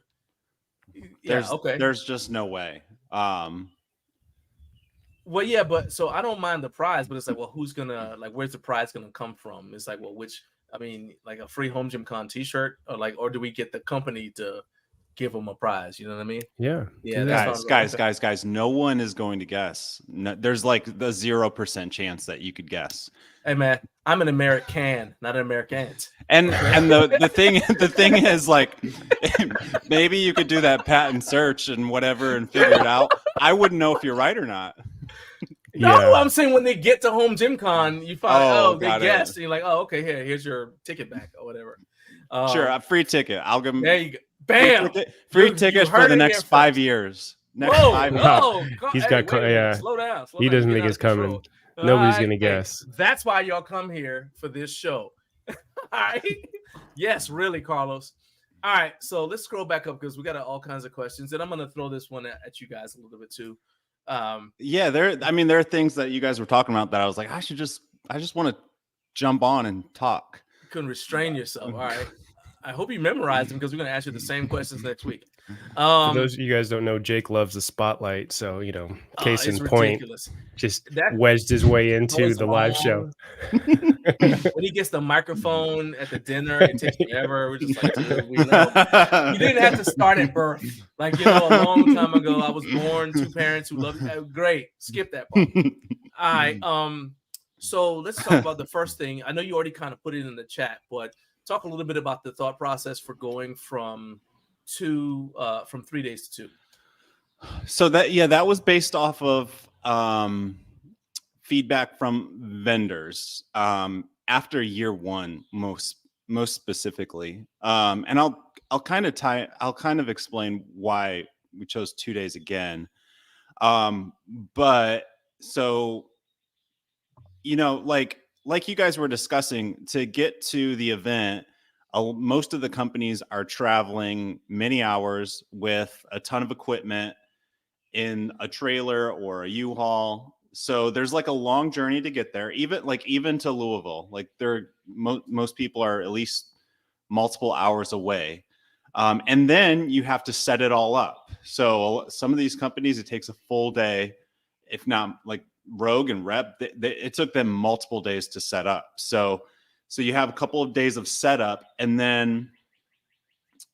Yeah, okay. There's just no way. Well, yeah, but so I don't mind the prize, but it's like, well, who's gonna where's the prize gonna come from? It's like, well, like a free HomeGymCon T-shirt, or do we get the company to give them a prize. You know what I mean? Yeah. Yeah, do that's that. Guys, no one is going to guess. No, there's like the 0% chance that you could guess. Hey man, I'm an American, not an Americans. And the thing is, like, maybe you could do that patent search and whatever and figure it out. I wouldn't know if you're right or not. No, I'm saying when they get to HomeGymCon, you find they guessed, and you're like, oh, okay, here's your ticket back or whatever. Sure, a free ticket. I'll give them. There you go. Bam. Free tickets for the next 5 years. Next 5 years. Whoa. He's got slow down. He doesn't think it's coming. Nobody's gonna guess. That's why y'all come here for this show. All right. Yes, really, Carlos. All right, so let's scroll back up because we got all kinds of questions, and I'm gonna throw this one at you guys a little bit too. There are things that you guys were talking about that I was like, I just want to jump on and talk. You couldn't restrain yourself. All right. I hope you memorized them because we're gonna ask you the same questions next week. For those of you guys don't know, Jake loves the spotlight, so case in point, just wedged his way into the live show. When he gets the microphone at the dinner, it takes forever. We're just like, dude, we know. You didn't have to start at birth. Like, a long time ago, I was born to parents who love you. Great. Skip that part. All right. So let's talk about the first thing. I know you already kind of put it in the chat, but talk a little bit about the thought process for going from 3 days to 2. So that was based off of feedback from vendors after year one, most specifically. And I'll kind of explain why we chose 2 days again. But so, like you guys were discussing, to get to the event, most of the companies are traveling many hours with a ton of equipment in a trailer or a U-Haul. So there's like a long journey to get there, even to Louisville. Like most people are at least multiple hours away. And then you have to set it all up. So some of these companies, it takes a full day, if not like Rogue and Rep, it took them multiple days to set up. So you have a couple of days of setup and then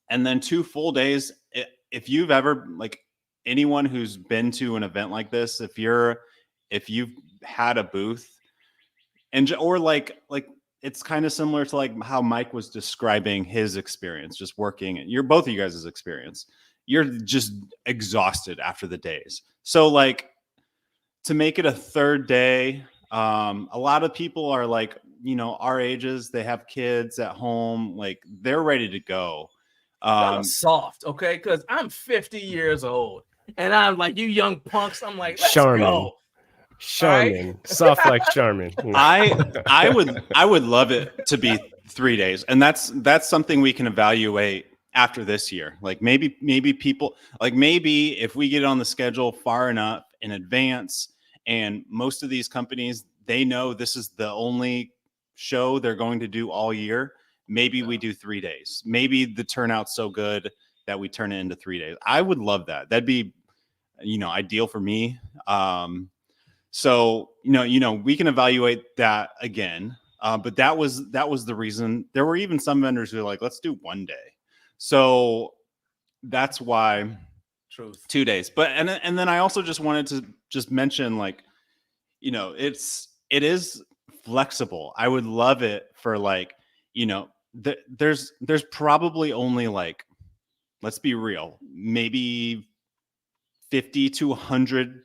2 full days. If you've ever, like, anyone who's been to an event like this, if you've had a booth or like it's kind of similar to like how Mike was describing his experience, just working, and both of you guys' experience, you're just exhausted after the days. So like, to make it a third day, a lot of people are like, our ages, they have kids at home, like they're ready to go. Soft, okay? Because I'm 50 years old, and I'm like, you young punks. I'm like, let's Charmin. go. Charmin, right? Soft like Charmin. I would love it to be 3 days, and that's something we can evaluate after this year. Like maybe people, like maybe if we get on the schedule far enough in advance, and most of these companies, they know this is the only show they're going to do all year. Maybe we do 3 days. Maybe the turnout's so good that we turn it into 3 days. I would love that. That'd be, ideal for me. So, we can evaluate that again. But that was the reason. There were even some vendors who were like, let's do 1 day. So that's why 2 days. But, and then I also just wanted to just mention, like, it is flexible. I would love it for like, there's probably only like, let's be real, maybe 50 to 100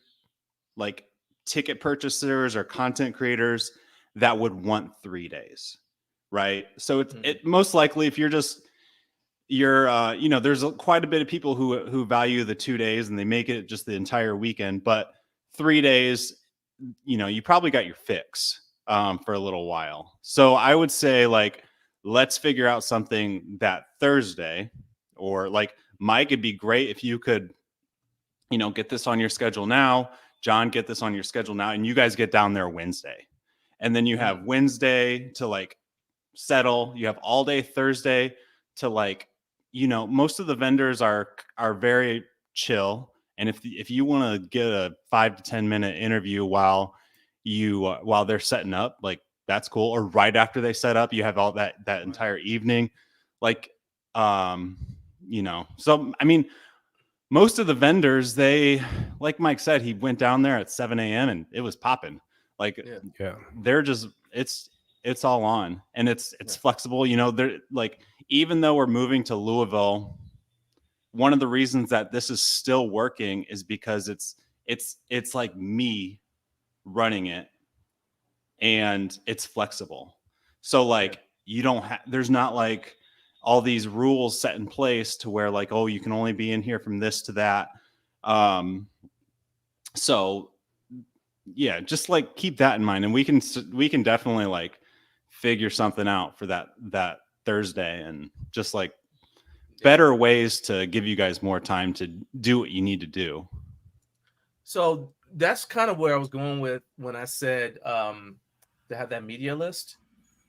like ticket purchasers or content creators that would want 3 days, right? So it most likely, if there's quite a bit of people who value the 2 days and they make it just the entire weekend, but 3 days, you probably got your fix for a little while. So I would say, like, let's figure out something that Thursday, or like Mike, it'd be great if you could, get this on your schedule now. John, get this on your schedule now, and you guys get down there Wednesday. And then you have Wednesday to like settle. You have all day Thursday to like, most of the vendors are very chill. And if you want to get a 5 to 10 minute interview while they're setting up, like, that's cool. Or right after they set up, you have all that entire evening. Like, So, I mean, most of the vendors, they, like Mike said, he went down there at 7 a.m. and it was popping. Like, they're just, it's all on, and it's flexible. They're like, even though we're moving to Louisville, one of the reasons that this is still working is because it's like me running it, and it's flexible. So like, you don't have, there's not like all these rules set in place to where like, oh, you can only be in here from this to that. So yeah, just like keep that in mind, and we can definitely like figure something out for that Thursday, and just like better ways to give you guys more time to do what you need to do. So that's kind of where I was going with when I said to have that media list,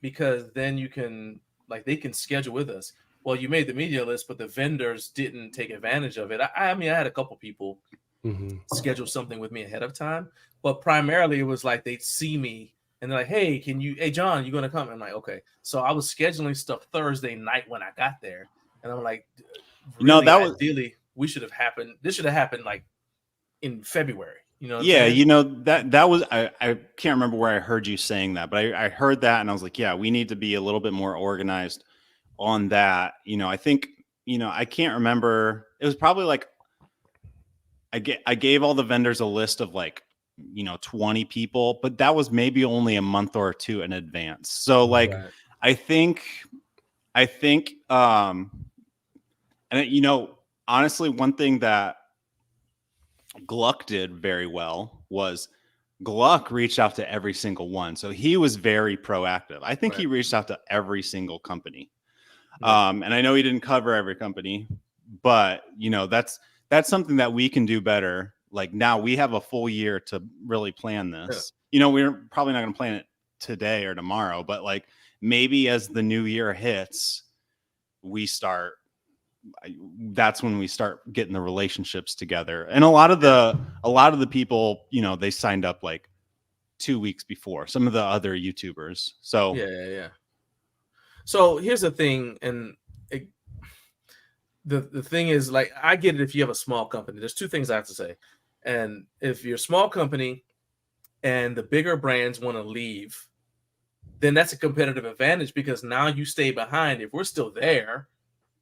because then you can, like, they can schedule with us. Well, you made the media list, but the vendors didn't take advantage of it. I mean, I had a couple people schedule something with me ahead of time, but primarily it was like they'd see me and they're like, hey, John, you going to come? I'm like, okay. So I was scheduling stuff Thursday night when I got there. And I'm like, really, no, that was ideally, this should have happened like in February. Yeah, that was, I can't remember where I heard you saying that, but I heard that and I was like, yeah, we need to be a little bit more organized on that. I think, I can't remember. It was probably like, I gave all the vendors a list of like, 20 people, but that was maybe only a month or two in advance. So like, right. I think, and honestly, one thing that Gluck did very well was Gluck reached out to every single one. So he was very proactive. I think he reached out to every single company. And I know he didn't cover every company, but that's something that we can do better. Like, now we have a full year to really plan this. We're probably not going to plan it today or tomorrow, but like, maybe as the new year hits, that's when we start getting the relationships together. And a lot of the people, they signed up like 2 weeks before, some of the other YouTubers. So yeah. So here's the thing. And the thing is, like, I get it if you have a small company. There's two things I have to say. And if you're a small company and the bigger brands want to leave, then that's a competitive advantage, because now you stay behind. If we're still there,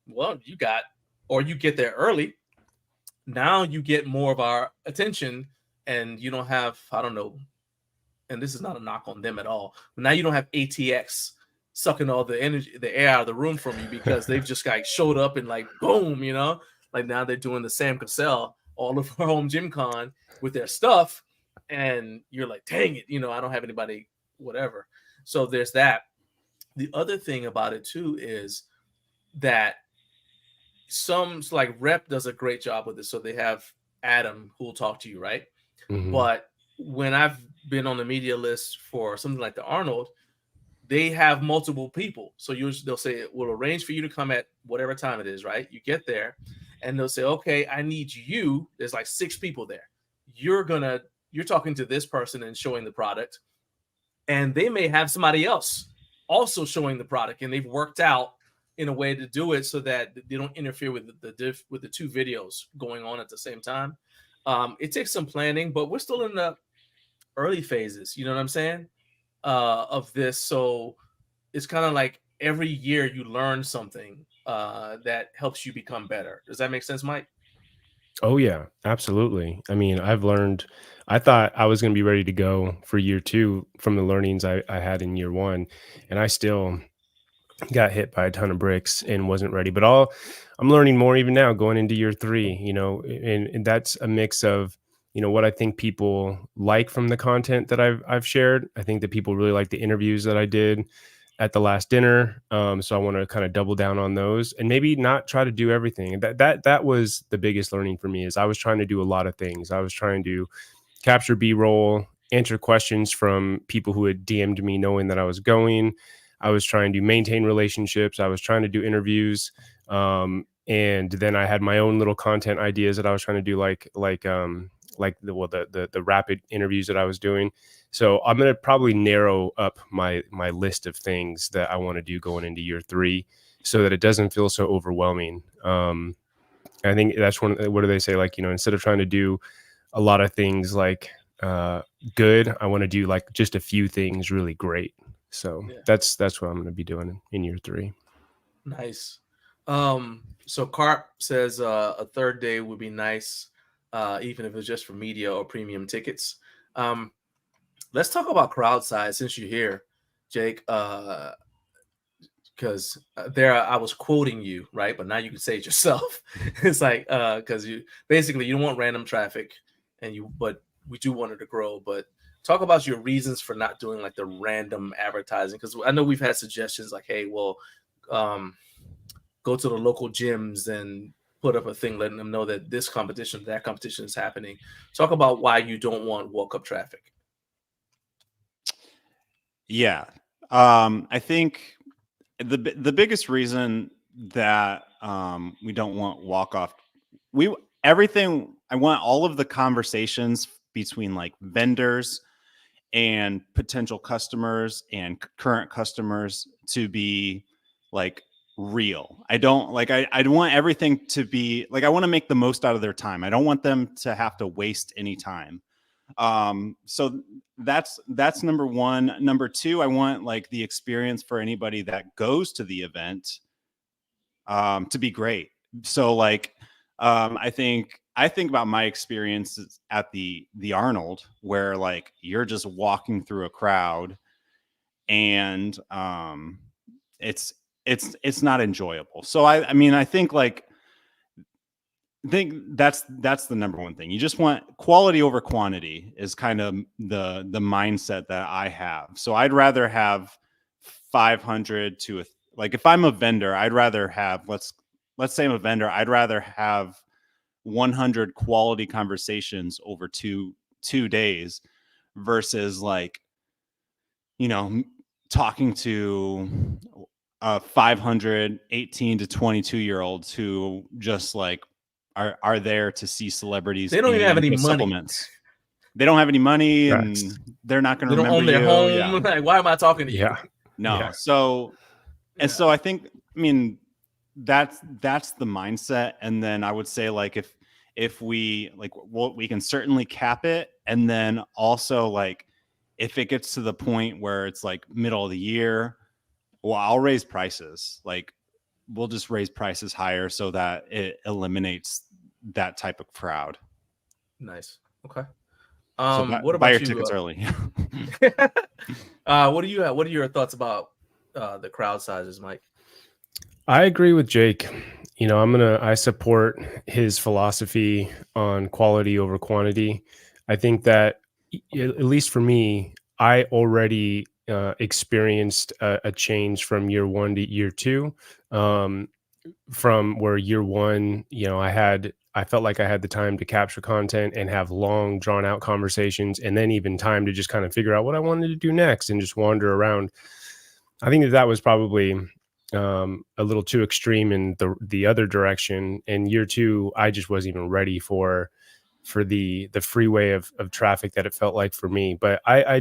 well, you get there early. Now you get more of our attention, and you don't have, I don't know, and this is not a knock on them at all, but now you don't have ATX sucking all the energy, the air out of the room from you, because they've just like showed up and like, boom, like now they're doing the Sam Cassell all of our HomeGymCon with their stuff, and you're like, dang it, I don't have anybody, whatever. So there's that. The other thing about it too is that some, like, Rep does a great job with this. So they have Adam who will talk to you, right? But when I've been on the media list for something like the Arnold, they have multiple people. So they'll say, we'll arrange for you to come at whatever time it is, right? You get there and they'll say, okay, I need you. There's like 6 people there. You're talking to this person and showing the product. And they may have somebody else also showing the product, and they've worked out in a way to do it so that they don't interfere with the 2 videos going on at the same time. It takes some planning, but we're still in the early phases. You know what I'm saying? Of this. So it's kind of like every year you learn something that helps you become better. Does that make sense, Mike? Oh yeah, absolutely. I mean, I thought I was going to be ready to go for year 2 from the learnings I had in year 1. And I still got hit by a ton of bricks and wasn't ready, but I'm learning more even now going into year 3, and that's a mix of, what I think people like from the content that I've shared. I think that people really like the interviews that I did at the last dinner. So I want to kind of double down on those and maybe not try to do everything. That was the biggest learning for me, is I was trying to do a lot of things. I was trying to capture B-roll, answer questions from people who had DM'd me knowing that I was going. I was trying to maintain relationships. I was trying to do interviews. And then I had my own little content ideas that I was trying to do, like the rapid interviews that I was doing. So I'm going to probably narrow up my list of things that I want to do going into year 3. so that it doesn't feel so overwhelming. I think that's what do they say? Like, instead of trying to do a lot of things like good, I want to do like just a few things really great. So that's what I'm going to be doing in year 3. Nice. So Carp says a third day would be nice, even if it's just for media or premium tickets. Let's talk about crowd size since you're here, Jake. Because there I was quoting you, right? But now you can say it yourself. It's like because you don't want random traffic, but we do want it to grow. But talk about your reasons for not doing like the random advertising, because I know we've had suggestions like, hey, well, go to the local gyms and put up a thing letting them know that that competition is happening. Talk about why you don't want walk-up traffic. Yeah. I think the biggest reason that we don't want walk-off, I want all of the conversations between like vendors and potential customers and current customers to be like real. I don't like, I want everything to be like, I want to make the most out of their time. I don't want them to have to waste any time. So that's number one. Number two, I want like the experience for anybody that goes to the event to be great. So like I think about my experiences at the Arnold, where like you're just walking through a crowd and it's not enjoyable. So I mean I think that's the number one thing. You just want quality over quantity is kind of the mindset that I have. So I'd rather have 500 to like if I'm a vendor, I'd rather have let's say I'm a vendor, I'd rather have 100 quality conversations over two days versus like talking to 500 18 to 22-year-olds who just like are there to see celebrities. They don't even have any money. Supplements. They don't have any money, and they're not going to remember. They don't own their home. Yeah. Like, why am I talking to you? No. Yeah. So I think, I mean, that's the mindset. And then I would say like if we like, well, we can certainly cap it, and then also like if it gets to the point where it's like middle of the year, well, I'll raise prices. Like we'll just raise prices higher so that it eliminates that type of crowd. Nice. Okay. So what about buy your you, tickets early? What do you have? What are your thoughts about the crowd sizes, Mike? I agree with Jake. I support his philosophy on quality over quantity. I think that at least for me, I already experienced a change from year 1 to year 2. From where year 1, I felt like I had the time to capture content and have long drawn out conversations, and then even time to just kind of figure out what I wanted to do next and just wander around. I think that was probably a little too extreme in the other direction. And year 2, I just wasn't even ready for the freeway of traffic that it felt like for me. But I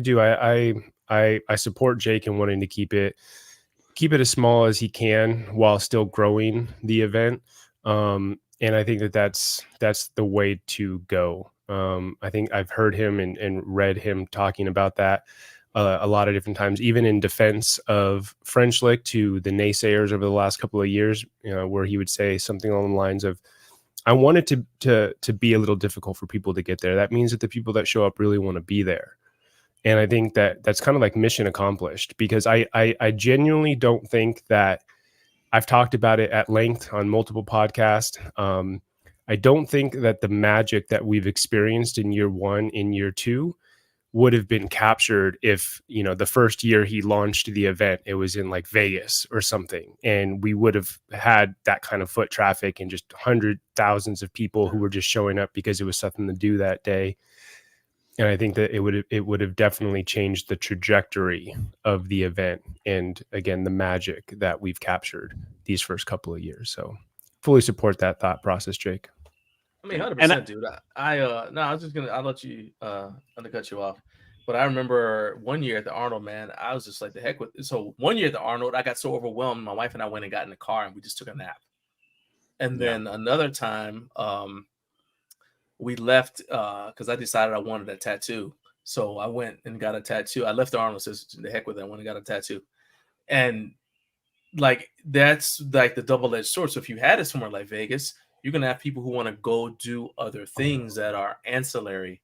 support Jake in wanting to keep it as small as he can while still growing the event. And I think that's the way to go. I think I've heard him and read him talking about that a lot of different times, even in defense of French Lick to the naysayers over the last couple of years, where he would say something along the lines of, I want it to be a little difficult for people to get there. That means that the people that show up really want to be there. And I think that's kind of like mission accomplished, because I genuinely don't think that I've talked about it at length on multiple podcasts. I don't think that the magic that we've experienced in year 1, in year 2 would have been captured if, the first year he launched the event, it was in like Vegas or something. And we would have had that kind of foot traffic and just thousands of people who were just showing up because it was something to do that day. And I think that it would have definitely changed the trajectory of the event. And again, the magic that we've captured these first couple of years. So fully support that thought process, Jake. I mean, 100%, dude. I'll let you undercut you off. But I remember one year at the Arnold, man, I was just like, the heck with it. So one year at the Arnold, I got so overwhelmed. My wife and I went and got in the car and we just took a nap. And then another time, we left because I decided I wanted a tattoo. So I went and got a tattoo. I left the Arnold, says the heck with it. I went and got a tattoo. And like that's like the double-edged sword. So if you had it somewhere like Vegas, you're gonna have people who want to go do other things that are ancillary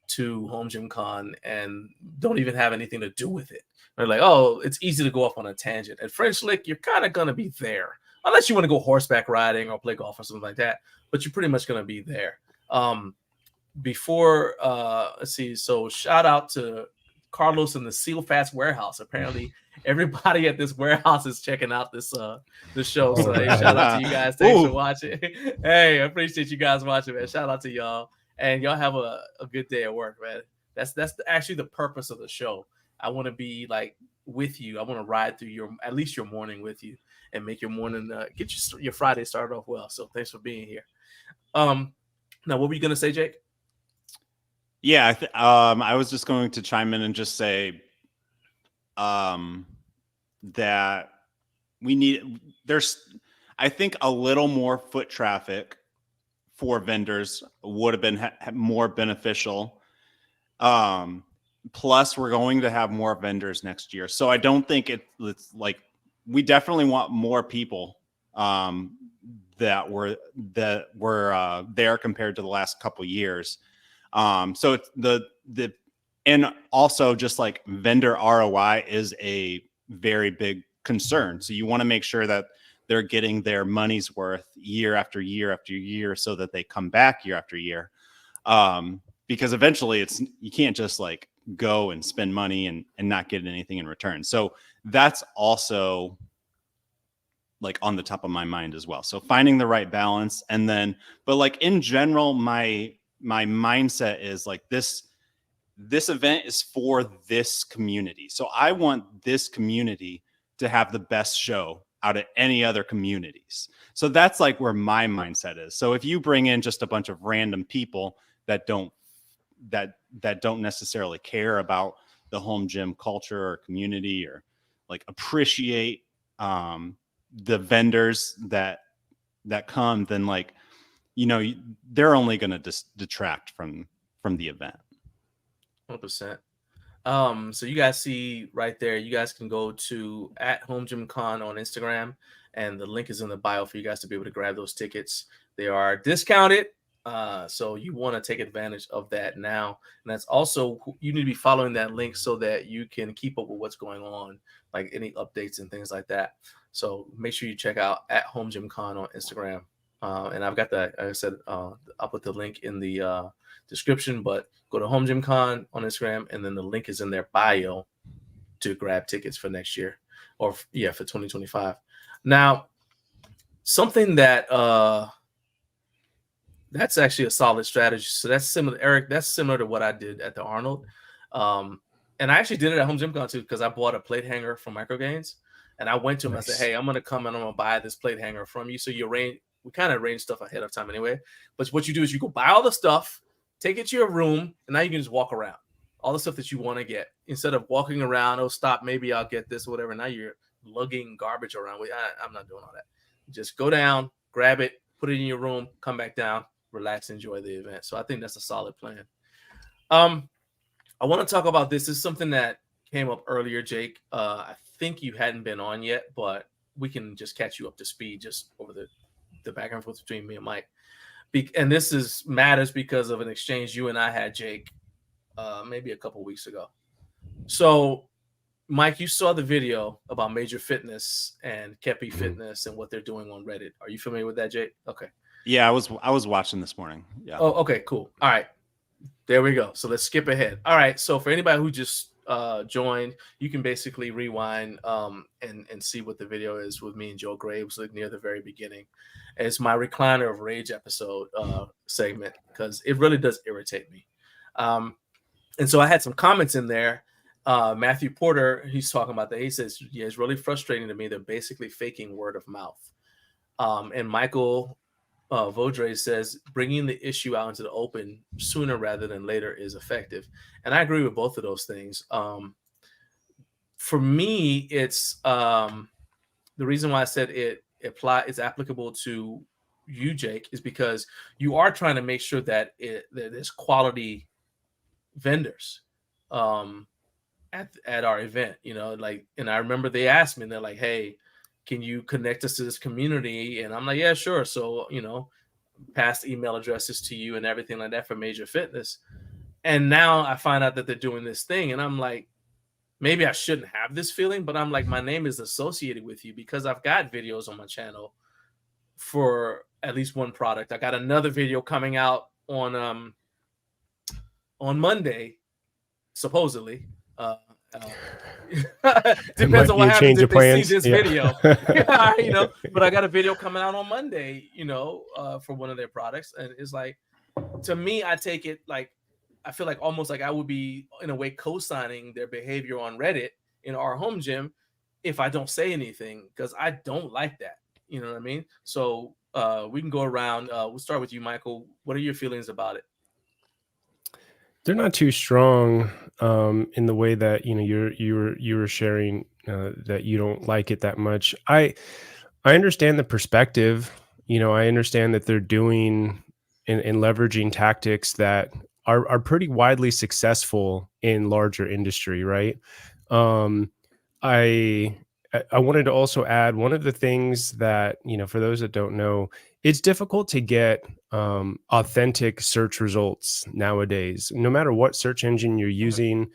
to HomeGymCon and don't even have anything to do with it. They're like, oh, it's easy to go off on a tangent. At French Lick, you're kind of gonna be there, unless you want to go horseback riding or play golf or something like that. But you're pretty much gonna be there. Before let's see, so shout out to Carlos in the Seal Fast warehouse. Apparently everybody at this warehouse is checking out this show. So hey, shout out to you guys. Thanks for watching. Hey, I appreciate you guys watching, man. Shout out to y'all. And y'all have a good day at work, man. That's actually the purpose of the show. I want to be like with you. I want to ride through at least your morning with you and make your morning get your Friday started off well. So thanks for being here. Now what were you gonna say, Jake? Yeah, I was just going to chime in and just say that there's I think a little more foot traffic for vendors would have been more beneficial. Plus, we're going to have more vendors next year, so I don't think it's like we definitely want more people that were there compared to the last couple years. So it's and also just like vendor ROI is a very big concern. So you want to make sure that they're getting their money's worth year after year after year so that they come back year after year. Because eventually you can't just like go and spend money and not get anything in return. So that's also like on the top of my mind as well. So finding the right balance but like in general, my mindset is like this event is for this community. So I want this community to have the best show out of any other communities. So that's like where my mindset is. So if you bring in just a bunch of random people that don't necessarily care about the home gym culture or community or like appreciate the vendors that come, then like, you know, they're only going to detract from the event. 100%. So you guys see right there, you guys can go to @HomeGymCon on Instagram, and the link is in the bio for you guys to be able to grab those tickets. They are discounted, so you want to take advantage of that now. And that's also, you need to be following that link so that you can keep up with what's going on, like any updates and things like that. So make sure you check out @HomeGymCon on Instagram. And I've got that, like I said, I'll put the link in the description, but go to HomeGymCon on Instagram, and then the link is in their bio to grab tickets for next year, or for 2025. Now, something that that's actually a solid strategy. So that's similar, Eric. That's similar to what I did at the Arnold, and I actually did it at HomeGymCon too, because I bought a plate hanger from Microgains, and I went to him. Nice. I said, "Hey, I'm gonna come and I'm gonna buy this plate hanger from you." So we kind of arrange stuff ahead of time anyway. But what you do is you go buy all the stuff, take it to your room, and now you can just walk around. All the stuff that you want to get. Instead of walking around, oh, stop, maybe I'll get this or whatever. Now you're lugging garbage around. I'm not doing all that. Just go down, grab it, put it in your room, come back down, relax, enjoy the event. So I think that's a solid plan. I want to talk about this. This is something that came up earlier, Jake. I think you hadn't been on yet, but we can just catch you up to speed just over the back and forth between me and Mike. And this matters because of an exchange you and I had, Jake, maybe a couple weeks ago. So, Mike, you saw the video about Major Fitness and Kepi Fitness and what they're doing on Reddit. Are you familiar with that, Jake? Okay. Yeah, I was watching this morning. Yeah. Oh, okay, cool. All right. There we go. So let's skip ahead. All right. So for anybody who just joined, you can basically rewind and see what the video is with me and Joe Graves, like near the very beginning. It's my Recliner of Rage episode segment, because it really does irritate me. And so I had some comments in there. Matthew Porter, he's talking about that. He says, yeah, it's really frustrating to me. They're basically faking word of mouth. And Michael Vaudrey says bringing the issue out into the open sooner rather than later is effective, and I agree with both of those things. For me, it's the reason why I said it's applicable to you, Jake, is because you are trying to make sure that there's quality vendors at our event, like, and I remember they asked me, and they're like, hey, can you connect us to this community? And I'm like, yeah, sure. So, pass email addresses to you and everything like that for Major Fitness. And now I find out that they're doing this thing, and I'm like, maybe I shouldn't have this feeling, but I'm like, my name is associated with you because I've got videos on my channel for at least one product. I got another video coming out on Monday, supposedly. Depends on what happens if they see this video. But I got a video coming out on Monday, for one of their products. And it's like, to me, I take it like, I feel like almost like I would be in a way co-signing their behavior on Reddit in our home gym if I don't say anything, because I don't like that. You know what I mean? So we can go around. We'll start with you, Michael. What are your feelings about it? They're not too strong in the way that you were sharing that you don't like it that much. I understand the perspective. I understand that they're doing and leveraging tactics that are pretty widely successful in larger industry, right? I wanted to also add one of the things that, for those that don't know, it's difficult to get authentic search results nowadays. No matter what search engine you're using,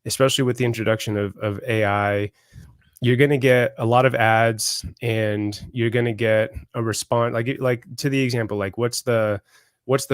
especially with the introduction of AI, you're going to get a lot of ads, and you're going to get a response. Like to the example, like what's the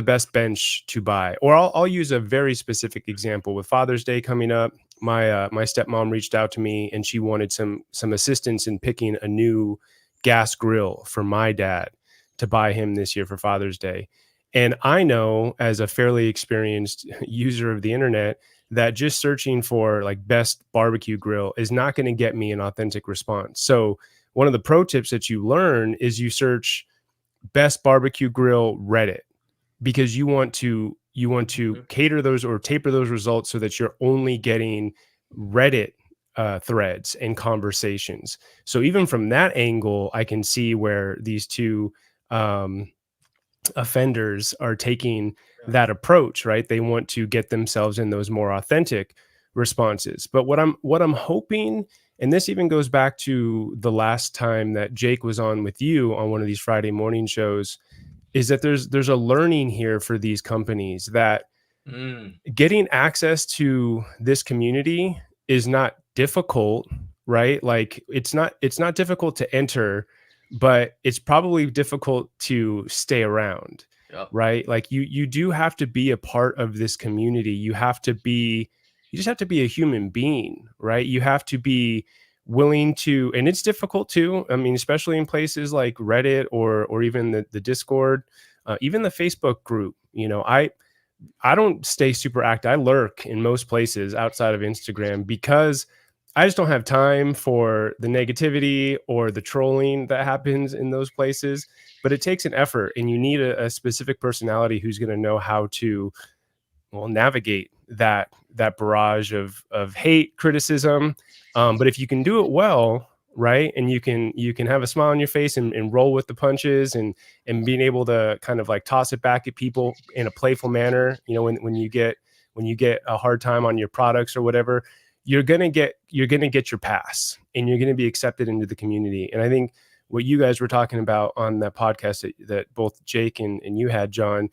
best bench to buy? Or I'll use a very specific example. With Father's Day coming up, my stepmom reached out to me, and she wanted some assistance in picking a new gas grill for my dad to buy him this year for Father's Day. And I know, as a fairly experienced user of the internet, that just searching for like best barbecue grill is not going to get me an authentic response. So one of the pro tips that you learn is you search best barbecue grill Reddit, because you want to cater those or taper those results so that you're only getting Reddit threads and conversations. So even from that angle, I can see where these two offenders are taking that approach, right? They want to get themselves in those more authentic responses. But what I'm hoping, and this even goes back to the last time that Jake was on with you on one of these Friday morning shows, is that there's a learning here for these companies that getting access to this community is not difficult, right? Like it's not difficult to enter, but it's probably difficult to stay around. Yep. Right? Like you do have to be a part of this community. You just have to be a human being, right? You have to be willing to, and it's difficult too. I mean, especially in places like Reddit or even the Discord, even the Facebook group. I don't stay super active. I lurk in most places outside of Instagram because I just don't have time for the negativity or the trolling that happens in those places. But it takes an effort, and you need a specific personality who's going to know how to navigate that barrage of hate, criticism. But if you can do it well, right, and you can have a smile on your face and roll with the punches and being able to kind of like toss it back at people in a playful manner, when you get a hard time on your products or whatever, you're gonna get your pass, and you're gonna be accepted into the community. And I think what you guys were talking about on that podcast that both Jake and you had, John,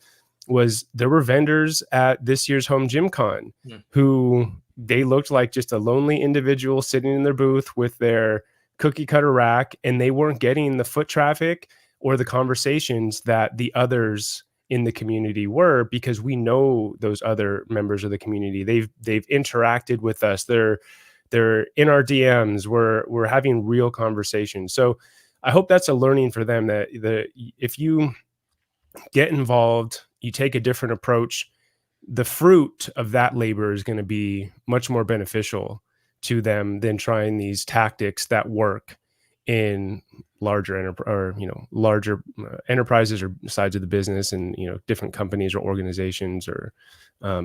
was there were vendors at this year's HomeGymCon who they looked like just a lonely individual sitting in their booth with their cookie cutter rack, and they weren't getting the foot traffic or the conversations that the others in the community were, because we know those other members of the community. They've interacted with us. They're in our DMs. We're having real conversations. So I hope that's a learning for them, that if you get involved, you take a different approach, the fruit of that labor is going to be much more beneficial to them than trying these tactics that work in larger enterprises or sides of the business, and different companies or organizations or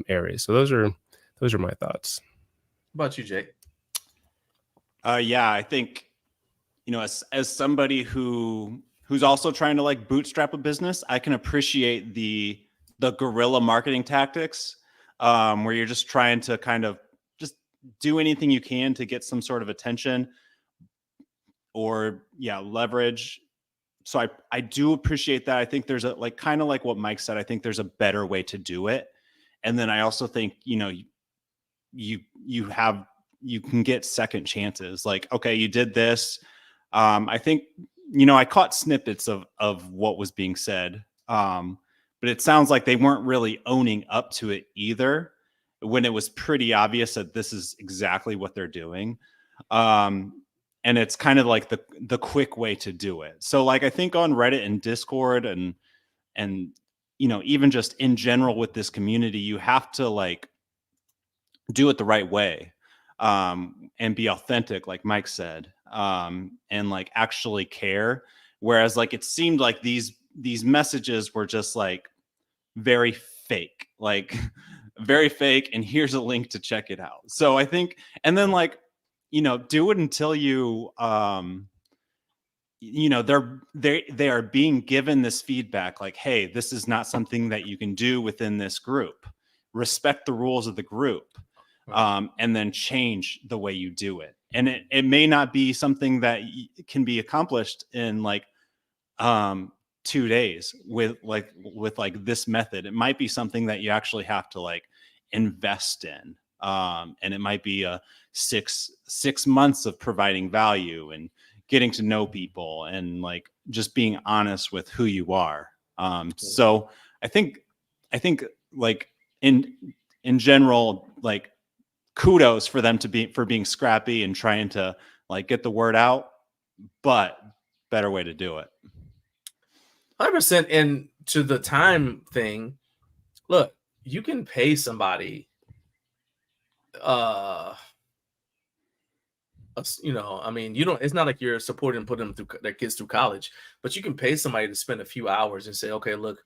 areas. So those are my thoughts. What about you, Jake? Yeah, I think as somebody who's also trying to like bootstrap a business, I can appreciate the guerrilla marketing tactics, where you're just trying to kind of just do anything you can to get some sort of attention or leverage. So I do appreciate that. I think there's a kind of like what Mike said, I think there's a better way to do it. And then I also think, you can get second chances. Like, okay, you did this. I think, I caught snippets of what was being said. But it sounds like they weren't really owning up to it either, when it was pretty obvious that this is exactly what they're doing. And it's kind of like the quick way to do it. So like, I think on Reddit and Discord and even just in general with this community, you have to like do it the right way, and be authentic, like Mike said, and like actually care. Whereas like, it seemed like these messages were just like very fake, very fake. And here's a link to check it out. So I think, and then like, do it until you, they are being given this feedback, like, hey, this is not something that you can do within this group. Respect the rules of the group, and then change the way you do it. And it may not be something that can be accomplished in like 2 days with this method. It might be something that you actually have to like invest in. And it might be a 6 months of providing value and getting to know people and like just being honest with who you are. So I think like in general, like kudos for them for being scrappy and trying to like get the word out, but better way to do it. 100%. And to the time thing, look, you can pay somebody, I mean, it's not like you're supporting putting them through their kids through college, but you can pay somebody to spend a few hours and say, okay, look,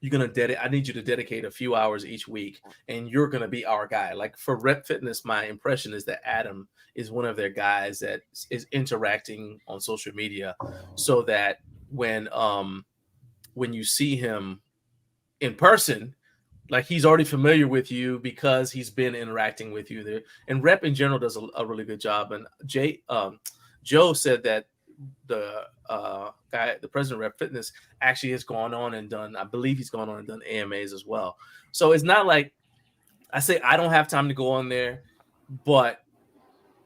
I need you to dedicate a few hours each week, and you're going to be our guy. Like for Rep Fitness, my impression is that Adam is one of their guys that is interacting on social media, so that when you see him in person, like he's already familiar with you because he's been interacting with you there. And Rep in general does a really good job. And Joe said that the president of Rep Fitness actually has gone on and done, I believe he's gone on and done AMAs as well. So it's not like I say I don't have time to go on there, but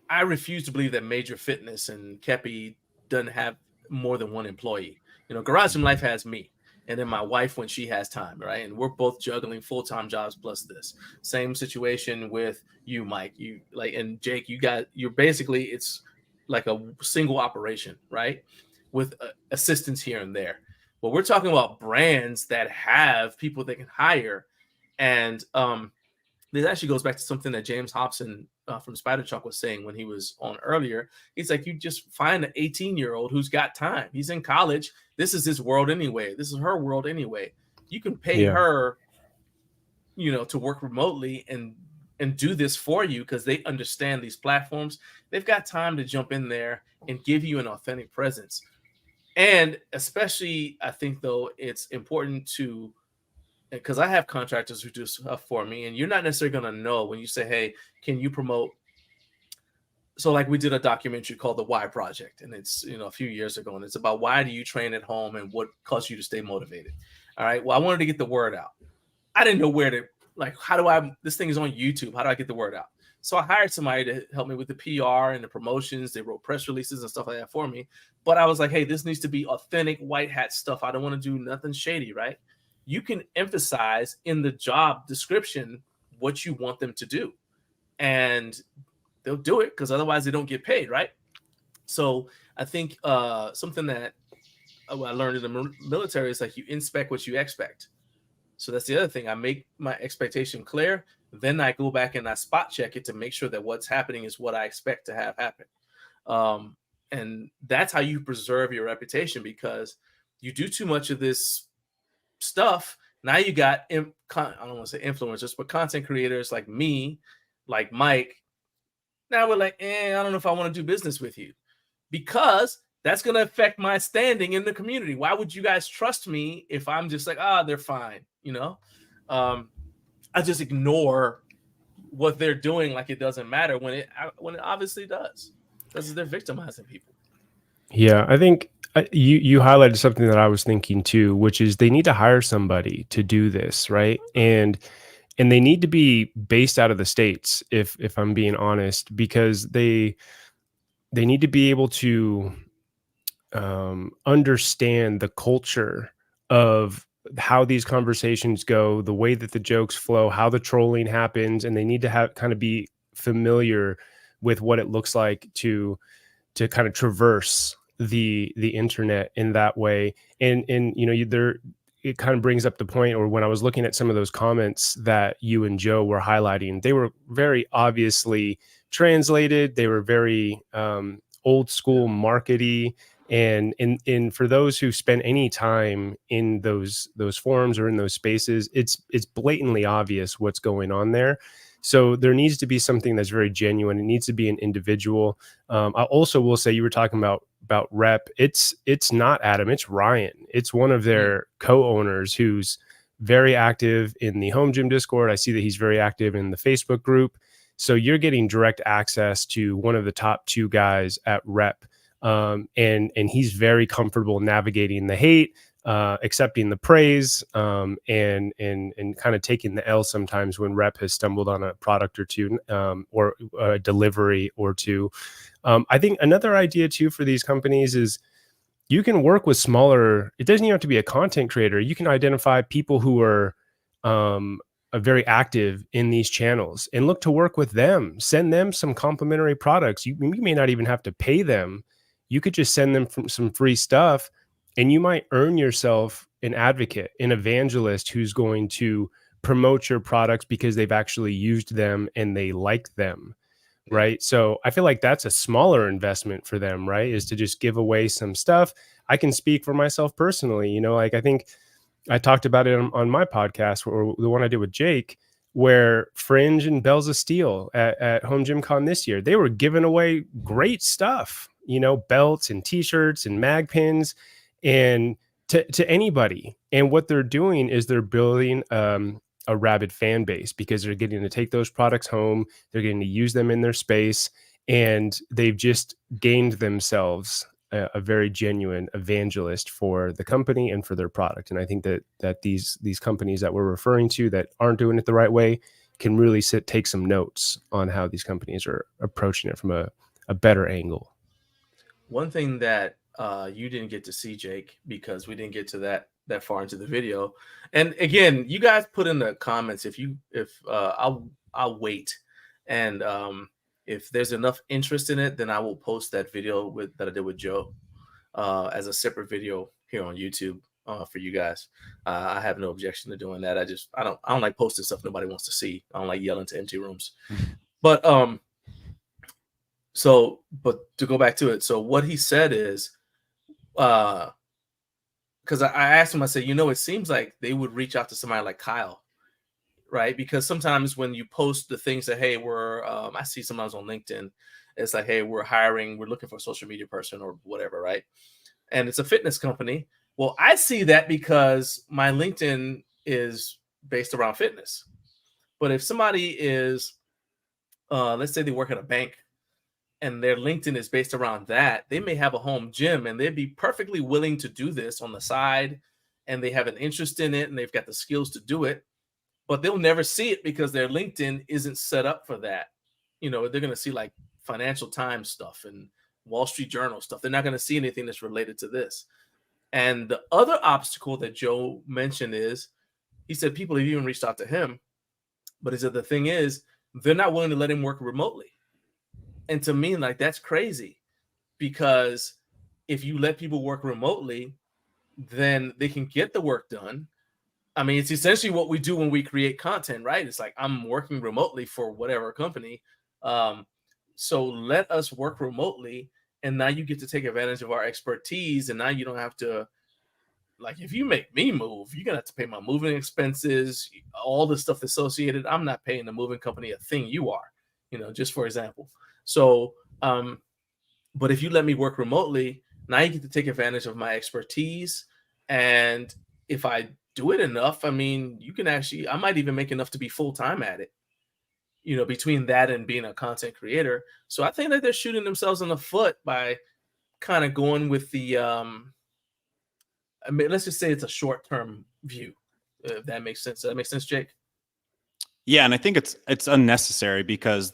I refuse to believe that Major Fitness and Kepi doesn't have more than one employee. Garage Gym Life has me, and then my wife when she has time, right? And we're both juggling full-time jobs plus this. Same situation with you, Mike. You and Jake, you're basically, it's like a single operation, right? With assistance here and there. But we're talking about brands that have people they can hire. And this actually goes back to something that James Hobson from Spider Chalk was saying when he was on earlier. He's like, you just find an 18-year-old who's got time. He's in college. This is his world anyway. This is her world anyway. You can pay her, to work remotely and do this for you because they understand these platforms. They've got time to jump in there and give you an authentic presence. And especially, I think, though, it's important to, because I have contractors who do stuff for me, and you're not necessarily going to know when you say, hey, can you promote? So like we did a documentary called The Waaay Project, and it's, a few years ago, and it's about why do you train at home and what causes you to stay motivated. All right. Well, I wanted to get the word out. I didn't know where to, this thing is on YouTube. How do I get the word out? So I hired somebody to help me with the PR and the promotions. They wrote press releases and stuff like that for me. But I was like, hey, this needs to be authentic white hat stuff. I don't want to do nothing shady, right? You can emphasize in the job description what you want them to do. And they'll do it because otherwise they don't get paid, right? So I think something that I learned in the military is like you inspect what you expect. So that's the other thing. I make my expectation clear. Then I go back and I spot check it to make sure that what's happening is what I expect to have happen. And that's how you preserve your reputation, because you do too much of this stuff. Now you got, I don't want to say influencers, but content creators like me, like Mike. Now we're like, I don't know if I want to do business with you, because that's going to affect my standing in the community. Why would you guys trust me if I'm just like, they're fine, you know? I just ignore what they're doing like it doesn't matter, when it obviously does, because they're victimizing people. Yeah, I think you highlighted something that I was thinking too, which is they need to hire somebody to do this, right? And they need to be based out of the States, if I'm being honest, because they need to be able to understand the culture of how these conversations go, the way that the jokes flow, how the trolling happens, and they need to kind of be familiar with what it looks like to kind of traverse the internet in that way. And you know, it kind of brings up the point, or when I was looking at some of those comments that you and Joe were highlighting, they were very obviously translated. They were very old school markety. And for those who spend any time in those forums or in those spaces, it's blatantly obvious what's going on there. So there needs to be something that's very genuine. It needs to be an individual. I also will say, you were talking about Rep. It's not Adam, it's Ryan. It's one of their co-owners who's very active in the Home Gym Discord. I see that he's very active in the Facebook group. So you're getting direct access to one of the top 2 guys at Rep. And he's very comfortable navigating the hate, accepting the praise, and kind of taking the L sometimes when Rep has stumbled on a product or two, or a delivery or two. I think another idea too for these companies is you can work with smaller. It doesn't even have to be a content creator. You can identify people who are very active in these channels and look to work with them. Send them some complimentary products. You may not even have to pay them. You could just send them some free stuff, and you might earn yourself an advocate, an evangelist who's going to promote your products because they've actually used them and they like them, right? So I feel like that's a smaller investment for them, right? Is to just give away some stuff. I can speak for myself personally, you know, like I think I talked about it on my podcast, or the one I did with Jake, where Fringe and Bells of Steel at HomeGymCon this year, they were giving away great stuff, you know, belts and t-shirts and mag pins, and to anybody. And what they're doing is they're building a rabid fan base, because they're getting to take those products home, they're getting to use them in their space, and they've just gained themselves a very genuine evangelist for the company and for their product. And I think that these companies that we're referring to that aren't doing it the right way can really take some notes on how these companies are approaching it from a better angle. One thing that you didn't get to see, Jake, because we didn't get to that far into the video. And again, you guys put in the comments if I'll wait, and if there's enough interest in it, then I will post that video that I did with Joe as a separate video here on YouTube for you guys. I have no objection to doing that. I don't like posting stuff nobody wants to see. I don't like yelling to empty rooms. But to go back to it, so what he said is, because I asked him, I said, it seems like they would reach out to somebody like Kyle, right? Because sometimes when you post the things that, hey, I see sometimes on LinkedIn, it's like, hey, we're looking for a social media person or whatever, right? And it's a fitness company. Well, I see that because my LinkedIn is based around fitness. But if somebody is, let's say they work at a bank, and their LinkedIn is based around that, they may have a home gym and they'd be perfectly willing to do this on the side, and they have an interest in it and they've got the skills to do it, but they'll never see it because their LinkedIn isn't set up for that. They're going to see like Financial Times stuff and Wall Street Journal stuff. They're not going to see anything that's related to this. And the other obstacle that Joe mentioned is, he said people have even reached out to him, but he said the thing is, they're not willing to let him work remotely. And to me, like, that's crazy, because if you let people work remotely, then they can get the work done. I mean, it's essentially what we do when we create content, right? It's like, I'm working remotely for whatever company. So let us work remotely, and now you get to take advantage of our expertise, and now you don't have to, like, if you make me move, you're gonna have to pay my moving expenses, all the stuff associated. I'm not paying the moving company a thing. You are, just for example. So, but if you let me work remotely, now you get to take advantage of my expertise. And if I do it enough, I mean, I might even make enough to be full-time at it, between that and being a content creator. So I think that they're shooting themselves in the foot by kind of going with the, let's just say it's a short-term view, if that makes sense. Does that make sense, Jake? Yeah. And I think it's unnecessary because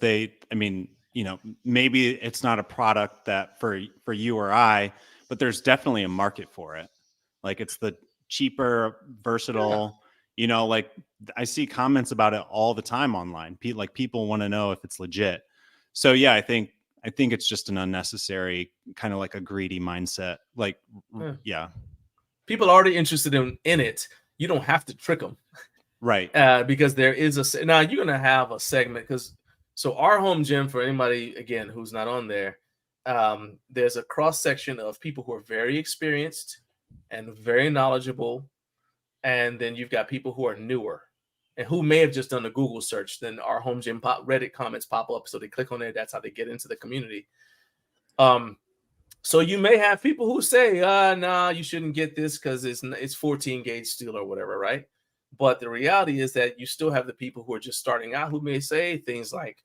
maybe it's not a product that for you or I, but there's definitely a market for it. Like, it's the cheaper, versatile, like I see comments about it all the time online. People want to know if it's legit. So yeah, I think it's just an unnecessary kind of like a greedy mindset. Like, yeah. People already interested in it. You don't have to trick them. Right. Because there is now you're going to have a segment so our home gym, for anybody, again, who's not on there, there's a cross section of people who are very experienced and very knowledgeable. And then you've got people who are newer and who may have just done a Google search. Then our home gym Reddit comments pop up. So they click on it. That's how they get into the community. So you may have people who say, nah, you shouldn't get this because it's 14 gauge steel or whatever, right? But the reality is that you still have the people who are just starting out who may say things like,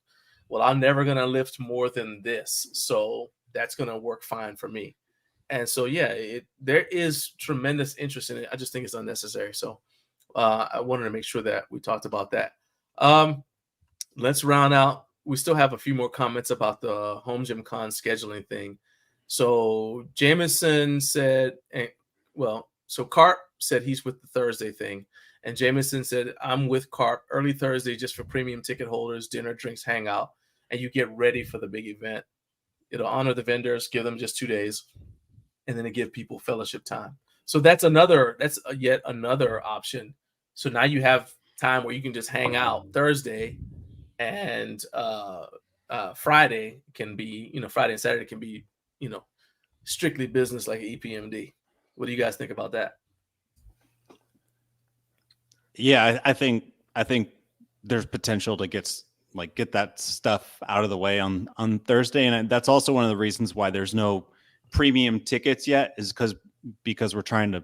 well, I'm never going to lift more than this, so that's going to work fine for me. And so, yeah, there is tremendous interest in it. I just think it's unnecessary. So I wanted to make sure that we talked about that. Let's round out. We still have a few more comments about the HomeGymCon scheduling thing. So Jameson said, so Carp said he's with the Thursday thing. And Jameson said, I'm with Carp early Thursday just for premium ticket holders, dinner, drinks, hangout, and you get ready for the big event. It'll honor the vendors, give them just 2 days, and then it give people fellowship time. So that's yet another option. So now you have time where you can just hang out Thursday, and Friday can be, Friday and Saturday can be, strictly business like EPMD. What do you guys think about that? Yeah, I think there's potential to get that stuff out of the way on Thursday, and that's also one of the reasons why there's no premium tickets yet, is because we're trying to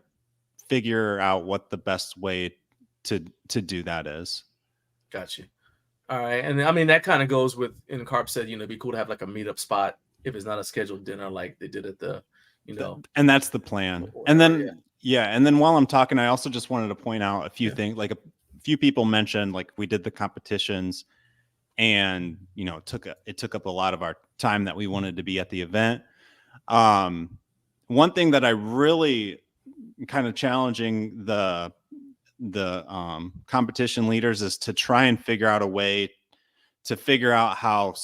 figure out what the best way to do that is. Gotcha. All right, and I mean that kind of goes with, and Carp said, it'd be cool to have like a meetup spot if it's not a scheduled dinner like they did at the, and that's the plan. And then and then while I'm talking, I also just wanted to point out a few things. Like, a few people mentioned, like, we did the competitions, and it took up a lot of our time that we wanted to be at the event. One thing that I really kind of challenging the competition leaders is to try and figure out a way to figure out how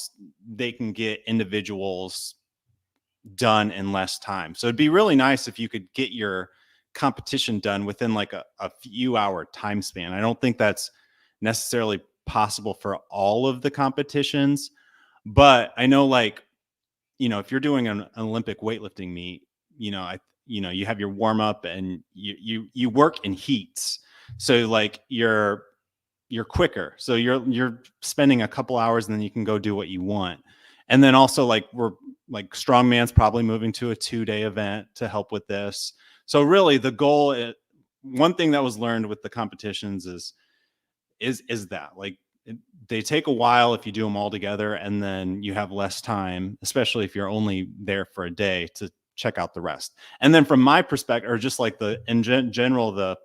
they can get individuals done in less time. So it'd be really nice if you could get your competition done within like a few hour time span. I don't think that's necessarily possible for all of the competitions, but I know, like, if you're doing an Olympic weightlifting meet, you have your warm up and you work in heats. So like you're quicker. So you're spending a couple hours and then you can go do what you want. And then also, like, we're like strongman's probably moving to a 2-day event to help with this. So really the goal, one thing that was learned with the competitions is that, like, they take a while if you do them all together, and then you have less time, especially if you're only there for a day, to check out the rest. And then from my perspective, or just like in general, the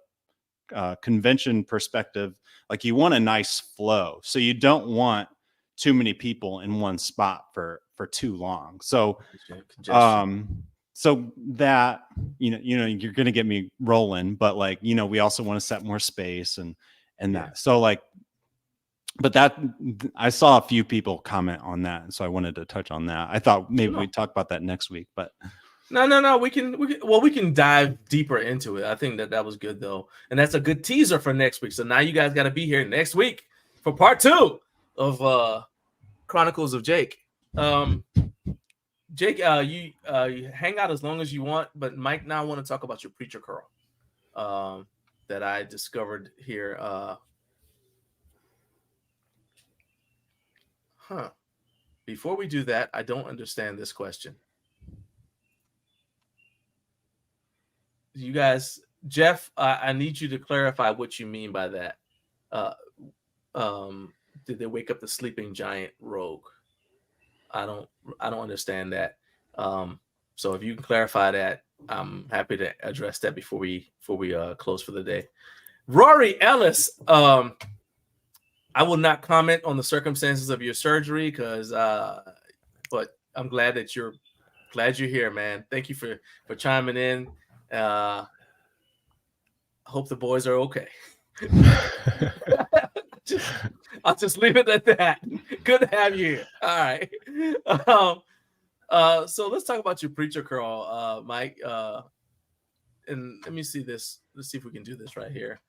convention perspective, like, you want a nice flow. So you don't want too many people in one spot for too long. So, so that, you're going to get me rolling, but like, we also want to set more space and that. So like, but that, I saw a few people comment on that, and so I wanted to touch on that. I thought maybe we'd talk about that next week, but no, we can dive deeper into it. I think that was good though, and that's a good teaser for next week. So now you guys got to be here next week for part 2 of Chronicles of Jake. Jake, you hang out as long as you want, but Mike, now I want to talk about your preacher curl that I discovered here. Before we do that, I don't understand this question. You guys, Jeff, I need you to clarify what you mean by that. Did they wake up the sleeping giant rogue? I don't understand that. So if you can clarify that, I'm happy to address that before we close for the day. Rory Ellis, I will not comment on the circumstances of your surgery but I'm glad that you're here, man. Thank you for chiming in. Hope the boys are okay. I'll just leave it at that. Good to have you here. All right. So let's talk about your preacher curl, Mike. And let me see this. Let's see if we can do this right here.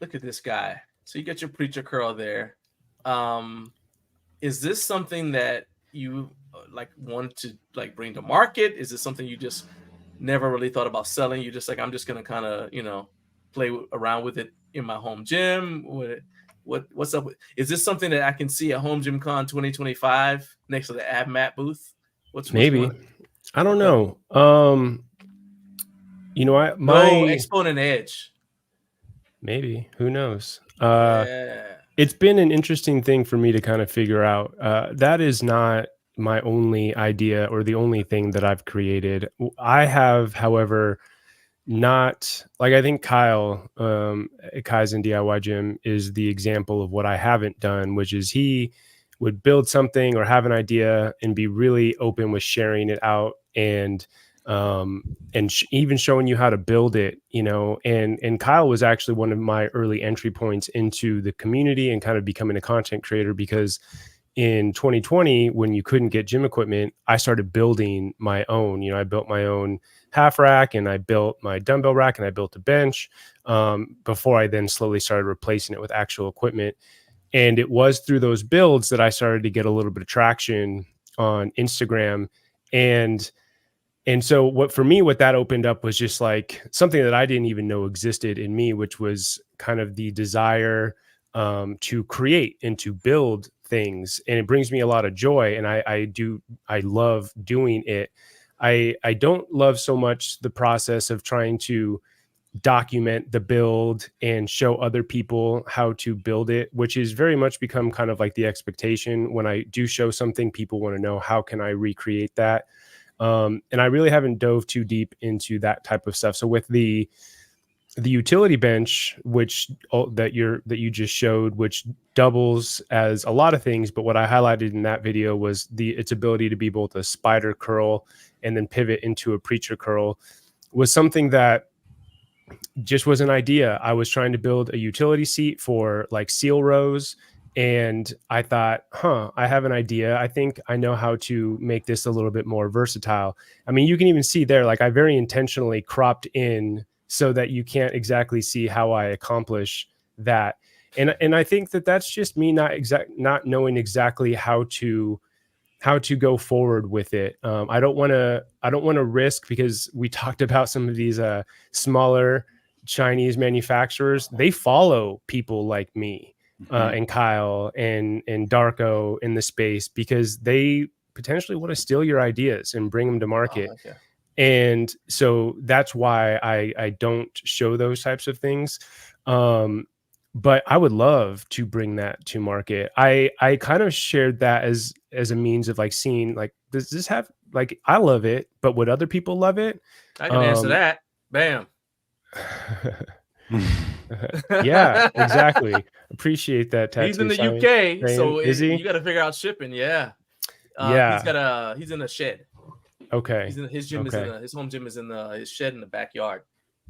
Look at this guy. So you got your preacher curl there. Is this something that you want to bring to market? Is this something you just never really thought about selling? You just I'm just gonna kind of play around with it in my home gym. What's up? Is this something that I can see at HomeGymCon 2025 next to the AbMat booth? Maybe. I don't know. Exponent Edge. Maybe. Who knows? Yeah. It's been an interesting thing for me to kind of figure out. That is not my only idea or the only thing that I've created. I have, however, not I think Kyle, Kaizen DIY Gym is the example of what I haven't done, which is he would build something or have an idea and be really open with sharing it out and even showing you how to build it, and Kyle was actually one of my early entry points into the community and kind of becoming a content creator, because in 2020, when you couldn't get gym equipment, I started building my own. I built my own half rack, and I built my dumbbell rack, and I built a bench before I then slowly started replacing it with actual equipment. And it was through those builds that I started to get a little bit of traction on Instagram. And so what that opened up was just something that I didn't even know existed in me, which was kind of the desire to create and to build things. And it brings me a lot of joy. And I love doing it. I don't love so much the process of trying to document the build and show other people how to build it, which is very much become kind of the expectation. When I do show something, people want to know, how can I recreate that? And I really haven't dove too deep into that type of stuff. So with the utility bench, that you just showed, which doubles as a lot of things, but what I highlighted in that video was its ability to be both a spider curl and then pivot into a preacher curl, was something that just was an idea. I was trying to build a utility seat for seal rows, and I thought, I have an idea. I think I know how to make this a little bit more versatile. I mean, you can even see there, I very intentionally cropped in so that you can't exactly see how I accomplish that. And I think that's just me not knowing exactly how to go forward with it. I don't want to risk, because we talked about some of these smaller Chinese manufacturers. They follow people like me. And Kyle and Darko in the space, because they potentially want to steal your ideas and bring them to market. Okay. And so that's why I don't show those types of things. But I would love to bring that to market. I kind of shared that as a means of seeing, does this have, I love it, but would other people love it? I can answer that. Bam. Yeah, exactly. Appreciate that. He's in the UK, so is he? You got to figure out shipping. Yeah. Yeah. He's in a shed. Okay. His gym is his home gym is in his shed in the backyard.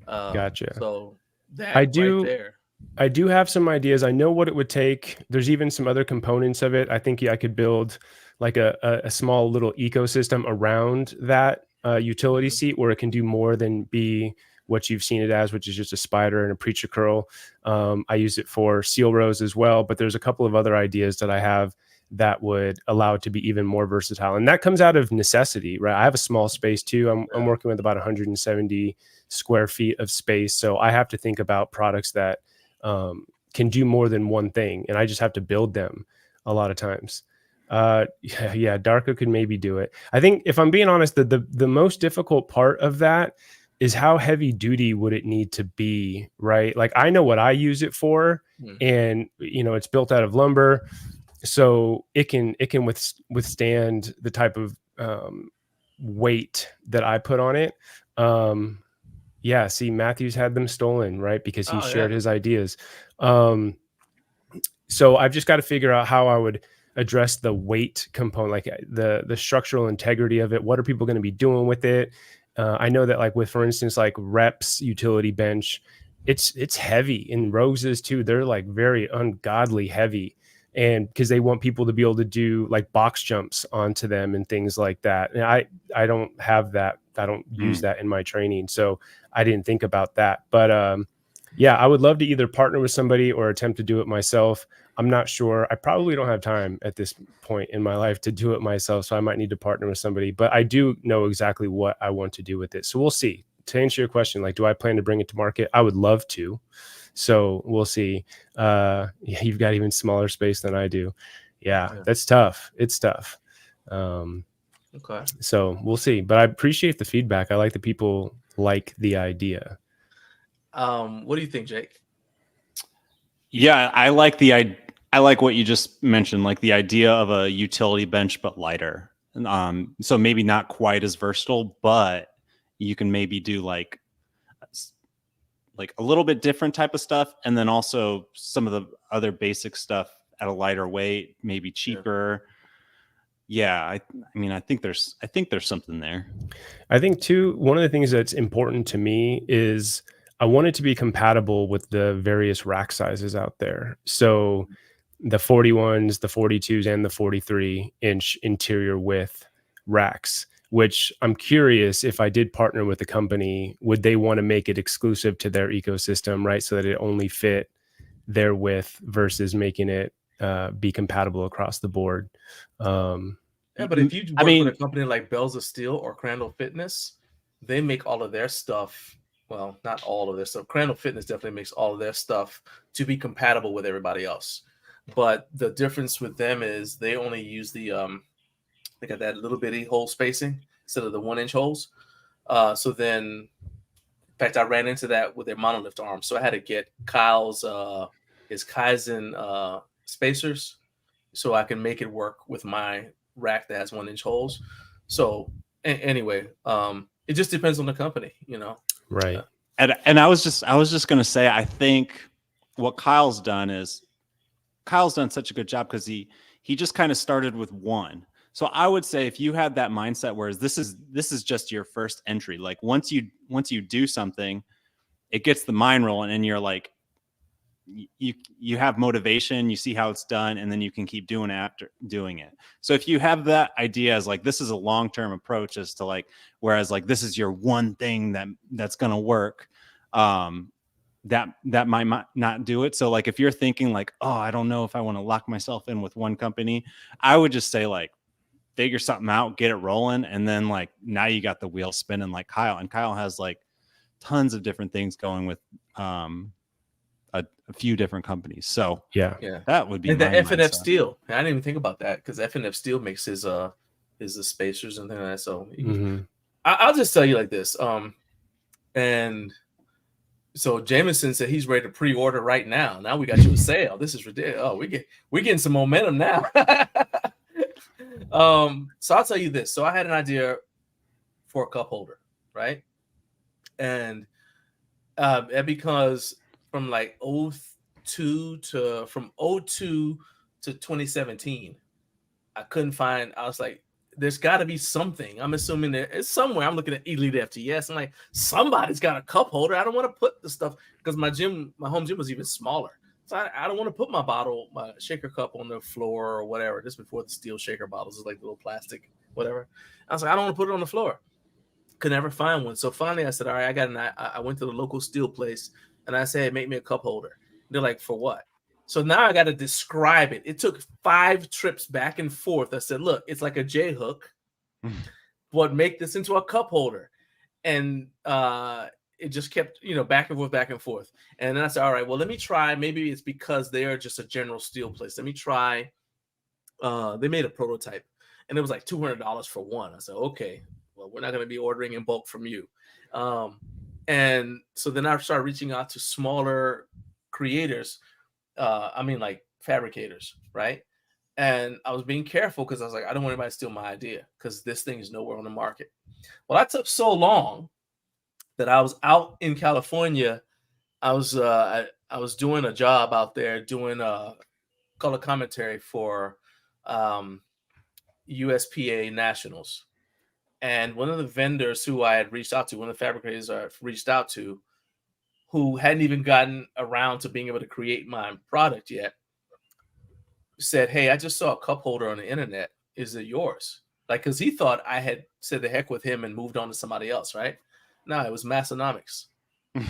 Gotcha. So that I do. Right there. I do have some ideas. I know what it would take. There's even some other components of it. I think I could build a small little ecosystem around that utility seat, where it can do more than be what you've seen it as, which is just a spider and a preacher curl. I use it for seal rows as well, but there's a couple of other ideas that I have that would allow it to be even more versatile. And that comes out of necessity, right? I have a small space too. I'm working with about 170 square feet of space. So I have to think about products that can do more than one thing. And I just have to build them a lot of times. Yeah, Darko could maybe do it. I think if I'm being honest, the most difficult part of that is how heavy duty would it need to be, right? Like I know what I use it for, and it's built out of lumber, so it can withstand the type of weight that I put on it. Yeah, see, Matthew's had them stolen, right? Because he shared his ideas. So I've just got to figure out how I would address the weight component, like the structural integrity of it. What are people going to be doing with it? I know that, like with, for instance, like Reps utility bench, it's heavy, and Roses too. They're like very ungodly heavy, and because they want people to be able to do like box jumps onto them and things like that. And I don't have that. I don't use that in my training, so I didn't think about that. But yeah, I would love to either partner with somebody or attempt to do it myself. I'm not sure. I probably don't have time at this point in my life to do it myself, so I might need to partner with somebody. But I do know exactly what I want to do with it. So we'll see. To answer your question, like, do I plan to bring it to market? I would love to. So we'll see. You've got even smaller space than I do. Yeah, that's tough. It's tough. Okay. So we'll see. But I appreciate the feedback. I like that people like the idea. What do you think, Jake? Yeah, I like what you just mentioned, like the idea of a utility bench but lighter. So maybe not quite as versatile, but you can maybe do like a little bit different type of stuff, and then also some of the other basic stuff at a lighter weight, maybe cheaper. Yeah, I mean, I think there's something there. I think too, one of the things that's important to me is I want it to be compatible with the various rack sizes out there. So the 41s, the 42s, and the 43-inch interior width racks, which I'm curious, if I did partner with a company, would they want to make it exclusive to their ecosystem, right? So that it only fit their width versus making it be compatible across the board. Yeah, but if you work with a company like Bells of Steel or Crandall Fitness, they make all of their stuff. Well, not all of their stuff. Crandall Fitness definitely makes all of their stuff to be compatible with everybody else. But the difference with them is they only use the they got that little bitty hole spacing instead of the 1-inch holes. So then, in fact, I ran into that with their monolift arms. So I had to get Kyle's his Kaizen spacers so I can make it work with my rack that has 1-inch holes. So anyway, it just depends on the company, Right. And I was just going to say, I think what Kyle's done such a good job because he just kind of started with one. So I would say if you had that mindset, whereas this is just your first entry, like once you do something, it gets the mind rolling, and you're like, you have motivation, you see how it's done, and then you can keep doing it after doing it. So if you have that idea as like, this is a long-term approach as to like, whereas like, this is your one thing that's going to work, that might not do it. So like, if you're thinking like, oh, I don't know if I want to lock myself in with one company, I would just say like, figure something out, get it rolling. And then like, now you got the wheel spinning like Kyle, and Kyle has like tons of different things going with, a few different companies. So yeah, that would be. And the F&F Steel. I didn't even think about that because F&F Steel makes his spacers and things like that. So I'll just tell you like this. And so Jameson said he's ready to pre-order right now. Now we got you a sale. This is ridiculous. Oh, we're getting some momentum now. So I'll tell you this. So I had an idea for a cup holder, right? And because from like 02 to 2017, I couldn't find. I was like, there's got to be something. I'm assuming there is somewhere. I'm looking at Elite FTS. I'm like, somebody's got a cup holder. I don't want to put the stuff because my home gym was even smaller. So I don't want to put my shaker cup on the floor or whatever. This before the steel shaker bottles is like little plastic, whatever. I was like, I don't want to put it on the floor. Could never find one. So finally I said, all right, I went to the local steel place and I said, make me a cup holder. They're like, for what? So now I got to describe it. It took 5 trips back and forth. I said, look, it's like a J hook, but make this into a cup holder. And it just kept, back and forth. And then I said, all right, well, let me try. Maybe it's because they are just a general steel place. Let me try. They made a prototype and it was like $200 for one. I said, okay, well, we're not going to be ordering in bulk from you. And so then I started reaching out to smaller creators. Like fabricators, right? And I was being careful because I was like, I don't want anybody to steal my idea because this thing is nowhere on the market. Well, that took so long that I was out in California. I was doing a job out there doing color commentary for USPA Nationals. And one of the vendors who I had reached out to, one of the fabricators I reached out to, who hadn't even gotten around to being able to create my product yet, said, hey, I just saw a cup holder on the internet. Is it yours? Like, because he thought I had said the heck with him and moved on to somebody else, right? No, it was Massonomics. It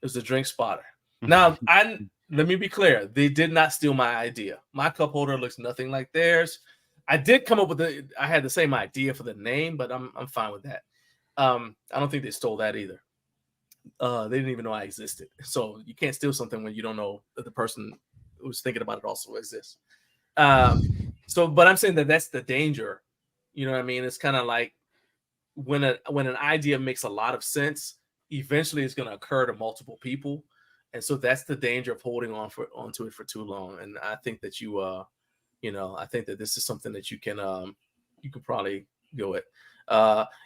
was the drink spotter. Now, let me be clear. They did not steal my idea. My cup holder looks nothing like theirs. I did come up with I had the same idea for the name, but I'm fine with that. I don't think they stole that either. They didn't even know I existed. So you can't steal something when you don't know that the person who's thinking about it also exists. But I'm saying that's the danger. You know what I mean? It's kind of like when an idea makes a lot of sense, eventually it's going to occur to multiple people. And so that's the danger of holding onto it for too long. And I think that I think that this is something that you can probably go at.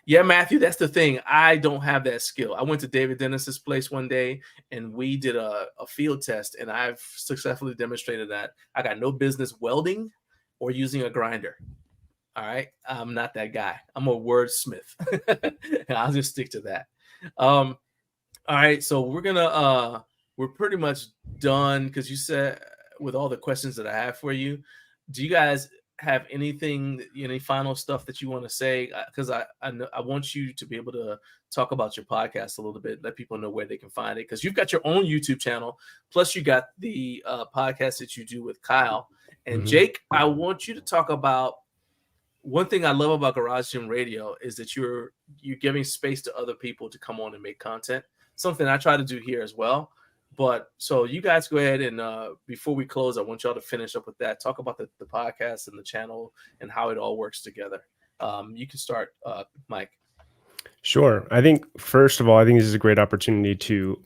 Yeah, Matthew, that's the thing. I don't have that skill. I went to David Dennis's place one day and we did a field test, and I've successfully demonstrated that I got no business welding or using a grinder. All right. I'm not that guy. I'm a wordsmith. And I'll just stick to that. All right. So we're pretty much done because you said with all the questions that I have for you. Do you guys have any final stuff that you want to say? Because I want you to be able to talk about your podcast a little bit, let people know where they can find it, because you've got your own YouTube channel, plus you got the podcast that you do with Kyle and Jake. I want you to talk about one thing I love about Garage Gym Radio is that you're giving space to other people to come on and make content, something I try to do here as well. But so you guys go ahead and before we close, I want y'all to finish up with that. Talk about the podcast and the channel and how it all works together. You can start, Mike. Sure. I think, first of all, this is a great opportunity to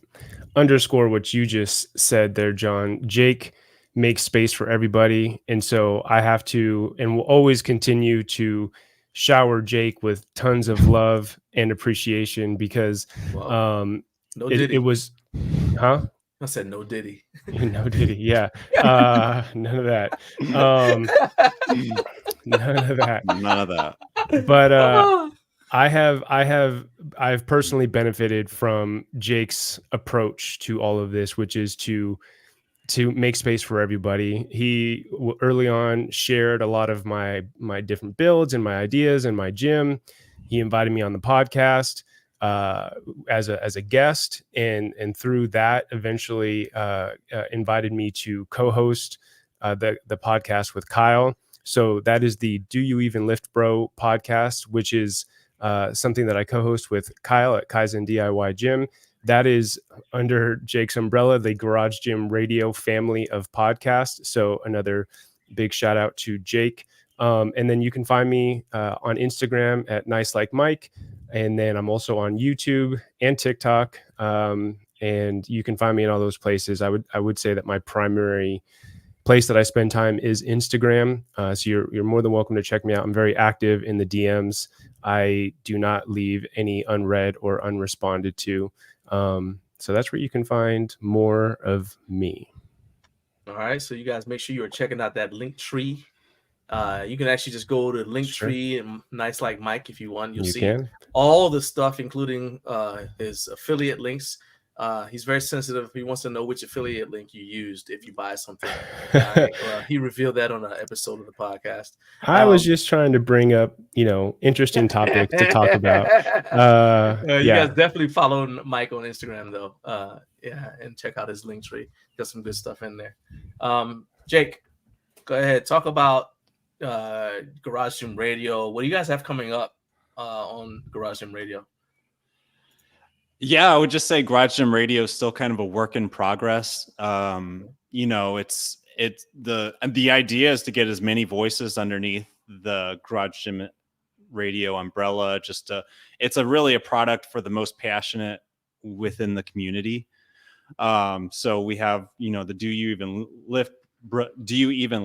underscore what you just said there, John. Jake makes space for everybody. And so I have to and will always continue to shower Jake with tons of love and appreciation because it was, huh? I said no Diddy. No Diddy, yeah. None of that. None of that. None of that. But I've personally benefited from Jake's approach to all of this, which is to make space for everybody. He early on shared a lot of my different builds and my ideas and my gym. He invited me on the podcast as a guest, and through that eventually invited me to co-host the podcast with Kyle. So that is the Do You Even Lift Bro podcast, which is something that I co-host with Kyle at Kaizen DIY Gym. That is under Jake's umbrella, the Garage Gym Radio family of podcasts. So another big shout out to Jake. And then you can find me on Instagram at Nice Like Mike. And then I'm also on YouTube and TikTok. And you can find me in all those places. I would say that my primary place that I spend time is Instagram. So you're more than welcome to check me out. I'm very active in the DMs. I do not leave any unread or unresponded to. So that's where you can find more of me. All right. So you guys make sure you're checking out that link tree. You can actually just go to Linktree and Nice Like Mike if you want. You'll see all the stuff, including his affiliate links. He's very sensitive. He wants to know which affiliate link you used if you buy something. He revealed that on an episode of the podcast. I was just trying to bring up, interesting topics to talk about. You guys definitely follow Mike on Instagram, though. And check out his link tree. Got some good stuff in there. Jake, go ahead. Talk about Garage Gym Radio. What do you guys have coming up on Garage Gym Radio? Yeah, I would just say Garage Gym Radio is still kind of a work in progress. It's the idea is to get as many voices underneath the Garage Gym Radio umbrella. It's really a product for the most passionate within the community. So we have, the Do You Even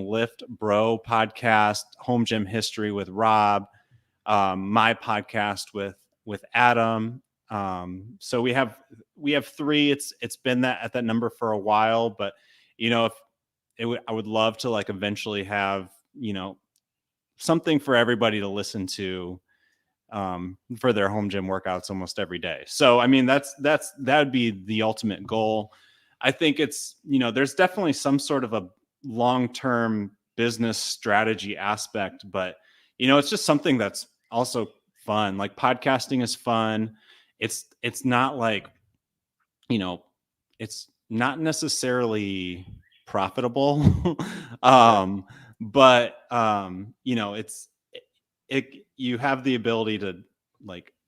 Lift Bro podcast, Home Gym History with Rob, my podcast with Adam. So we have 3. It's been at that number for a while, but I would love to eventually have, something for everybody to listen to, for their home gym workouts almost every day. So, I mean, that would be the ultimate goal. I think it's, there's definitely some sort of a long-term business strategy aspect, but, it's just something that's also fun. Like podcasting is fun. It's not like, it's not necessarily profitable. But you have the ability to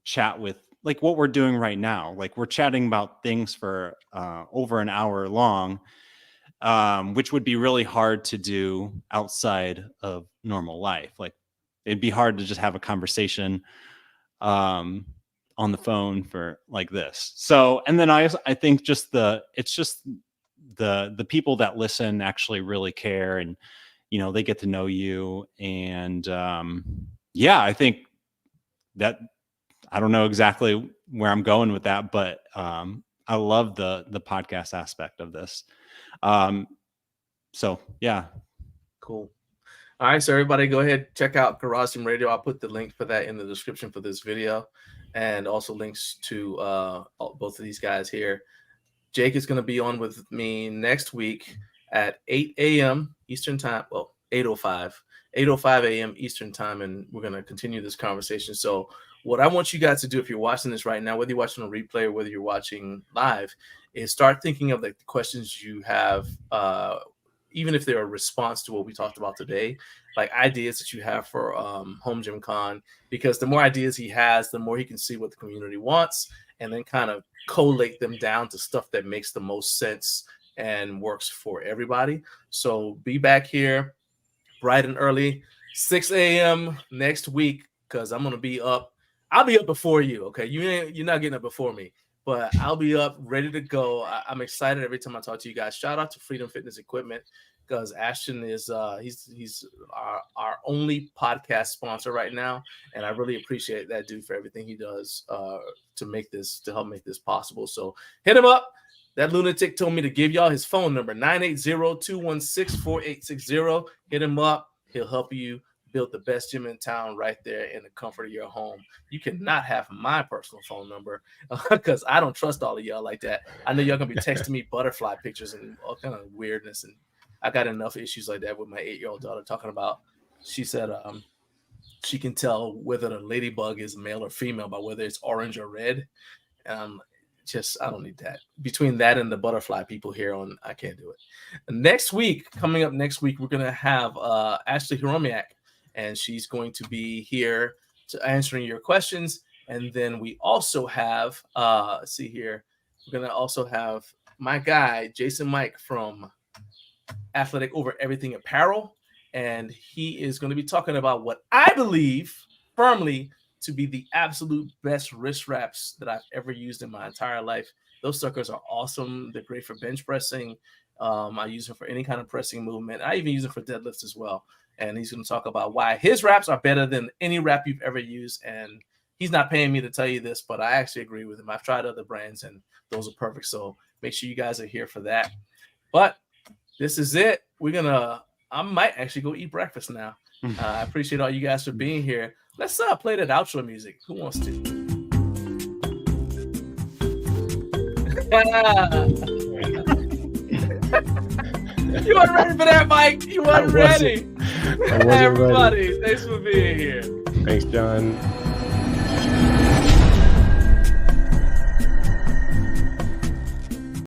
chat with what we're doing right now. We're chatting about things for over an hour long, which would be really hard to do outside of normal life. It'd be hard to just have a conversation on the phone for this. So, and then I think it's just the people that listen actually really care, and they get to know you. And I think that, I don't know exactly where I'm going with that, but I love the podcast aspect of this. So yeah. Cool. All right, so everybody go ahead, check out Garage Gym Radio. I'll put the link for that in the description for this video, and also links to both of these guys here. Jake is going to be on with me next week at 8 a.m. Eastern time. Well, 8:05 a.m. Eastern time, and we're going to continue this conversation. So what I want you guys to do, if you're watching this right now, whether you're watching a replay or whether you're watching live, is start thinking of the questions you have, even if they're a response to what we talked about today, ideas that you have for HomeGymCon, because the more ideas he has, the more he can see what the community wants, and then kind of collate them down to stuff that makes the most sense and works for everybody. So be back here bright and early, 6 a.m. next week, because I'm going to be up. I'll be up before you, okay? You're not getting up before me, but I'll be up ready to go. I'm excited every time I talk to you guys. Shout out to Freedom Fitness Equipment, because Ashton is he's our only podcast sponsor right now, and I really appreciate that dude for everything he does to help make this possible. So hit him up. That lunatic told me to give y'all his phone number, 980-216-4860. Hit him up. He'll help you build the best gym in town right there in the comfort of your home. You cannot have my personal phone number because I don't trust all of y'all like that. I know y'all going to be texting me butterfly pictures and all kind of weirdness, and I got enough issues like that with my 8-year-old daughter talking about, she said she can tell whether the ladybug is male or female by whether it's orange or red. I don't need that. Between that and the butterfly people here I can't do it. Coming up next week, we're going to have Ashley Hiromiak, and she's going to be here to answering your questions. And then we also have, let's see here, we're going to also have my guy, Jason Mike from Athletic Over Everything Apparel. And he is going to be talking about what I believe firmly to be the absolute best wrist wraps that I've ever used in my entire life. Those suckers are awesome. They're great for bench pressing. I use them for any kind of pressing movement. I even use them for deadlifts as well. And he's going to talk about why his wraps are better than any wrap you've ever used. And he's not paying me to tell you this, but I actually agree with him. I've tried other brands, and those are perfect. So make sure you guys are here for that. But this is it. I might actually go eat breakfast now. I appreciate all you guys for being here. Let's play that outro music. Who wants to? You weren't ready for that, Mike. You weren't ready. I wasn't Everybody, ready. thanks for being here. Thanks, John.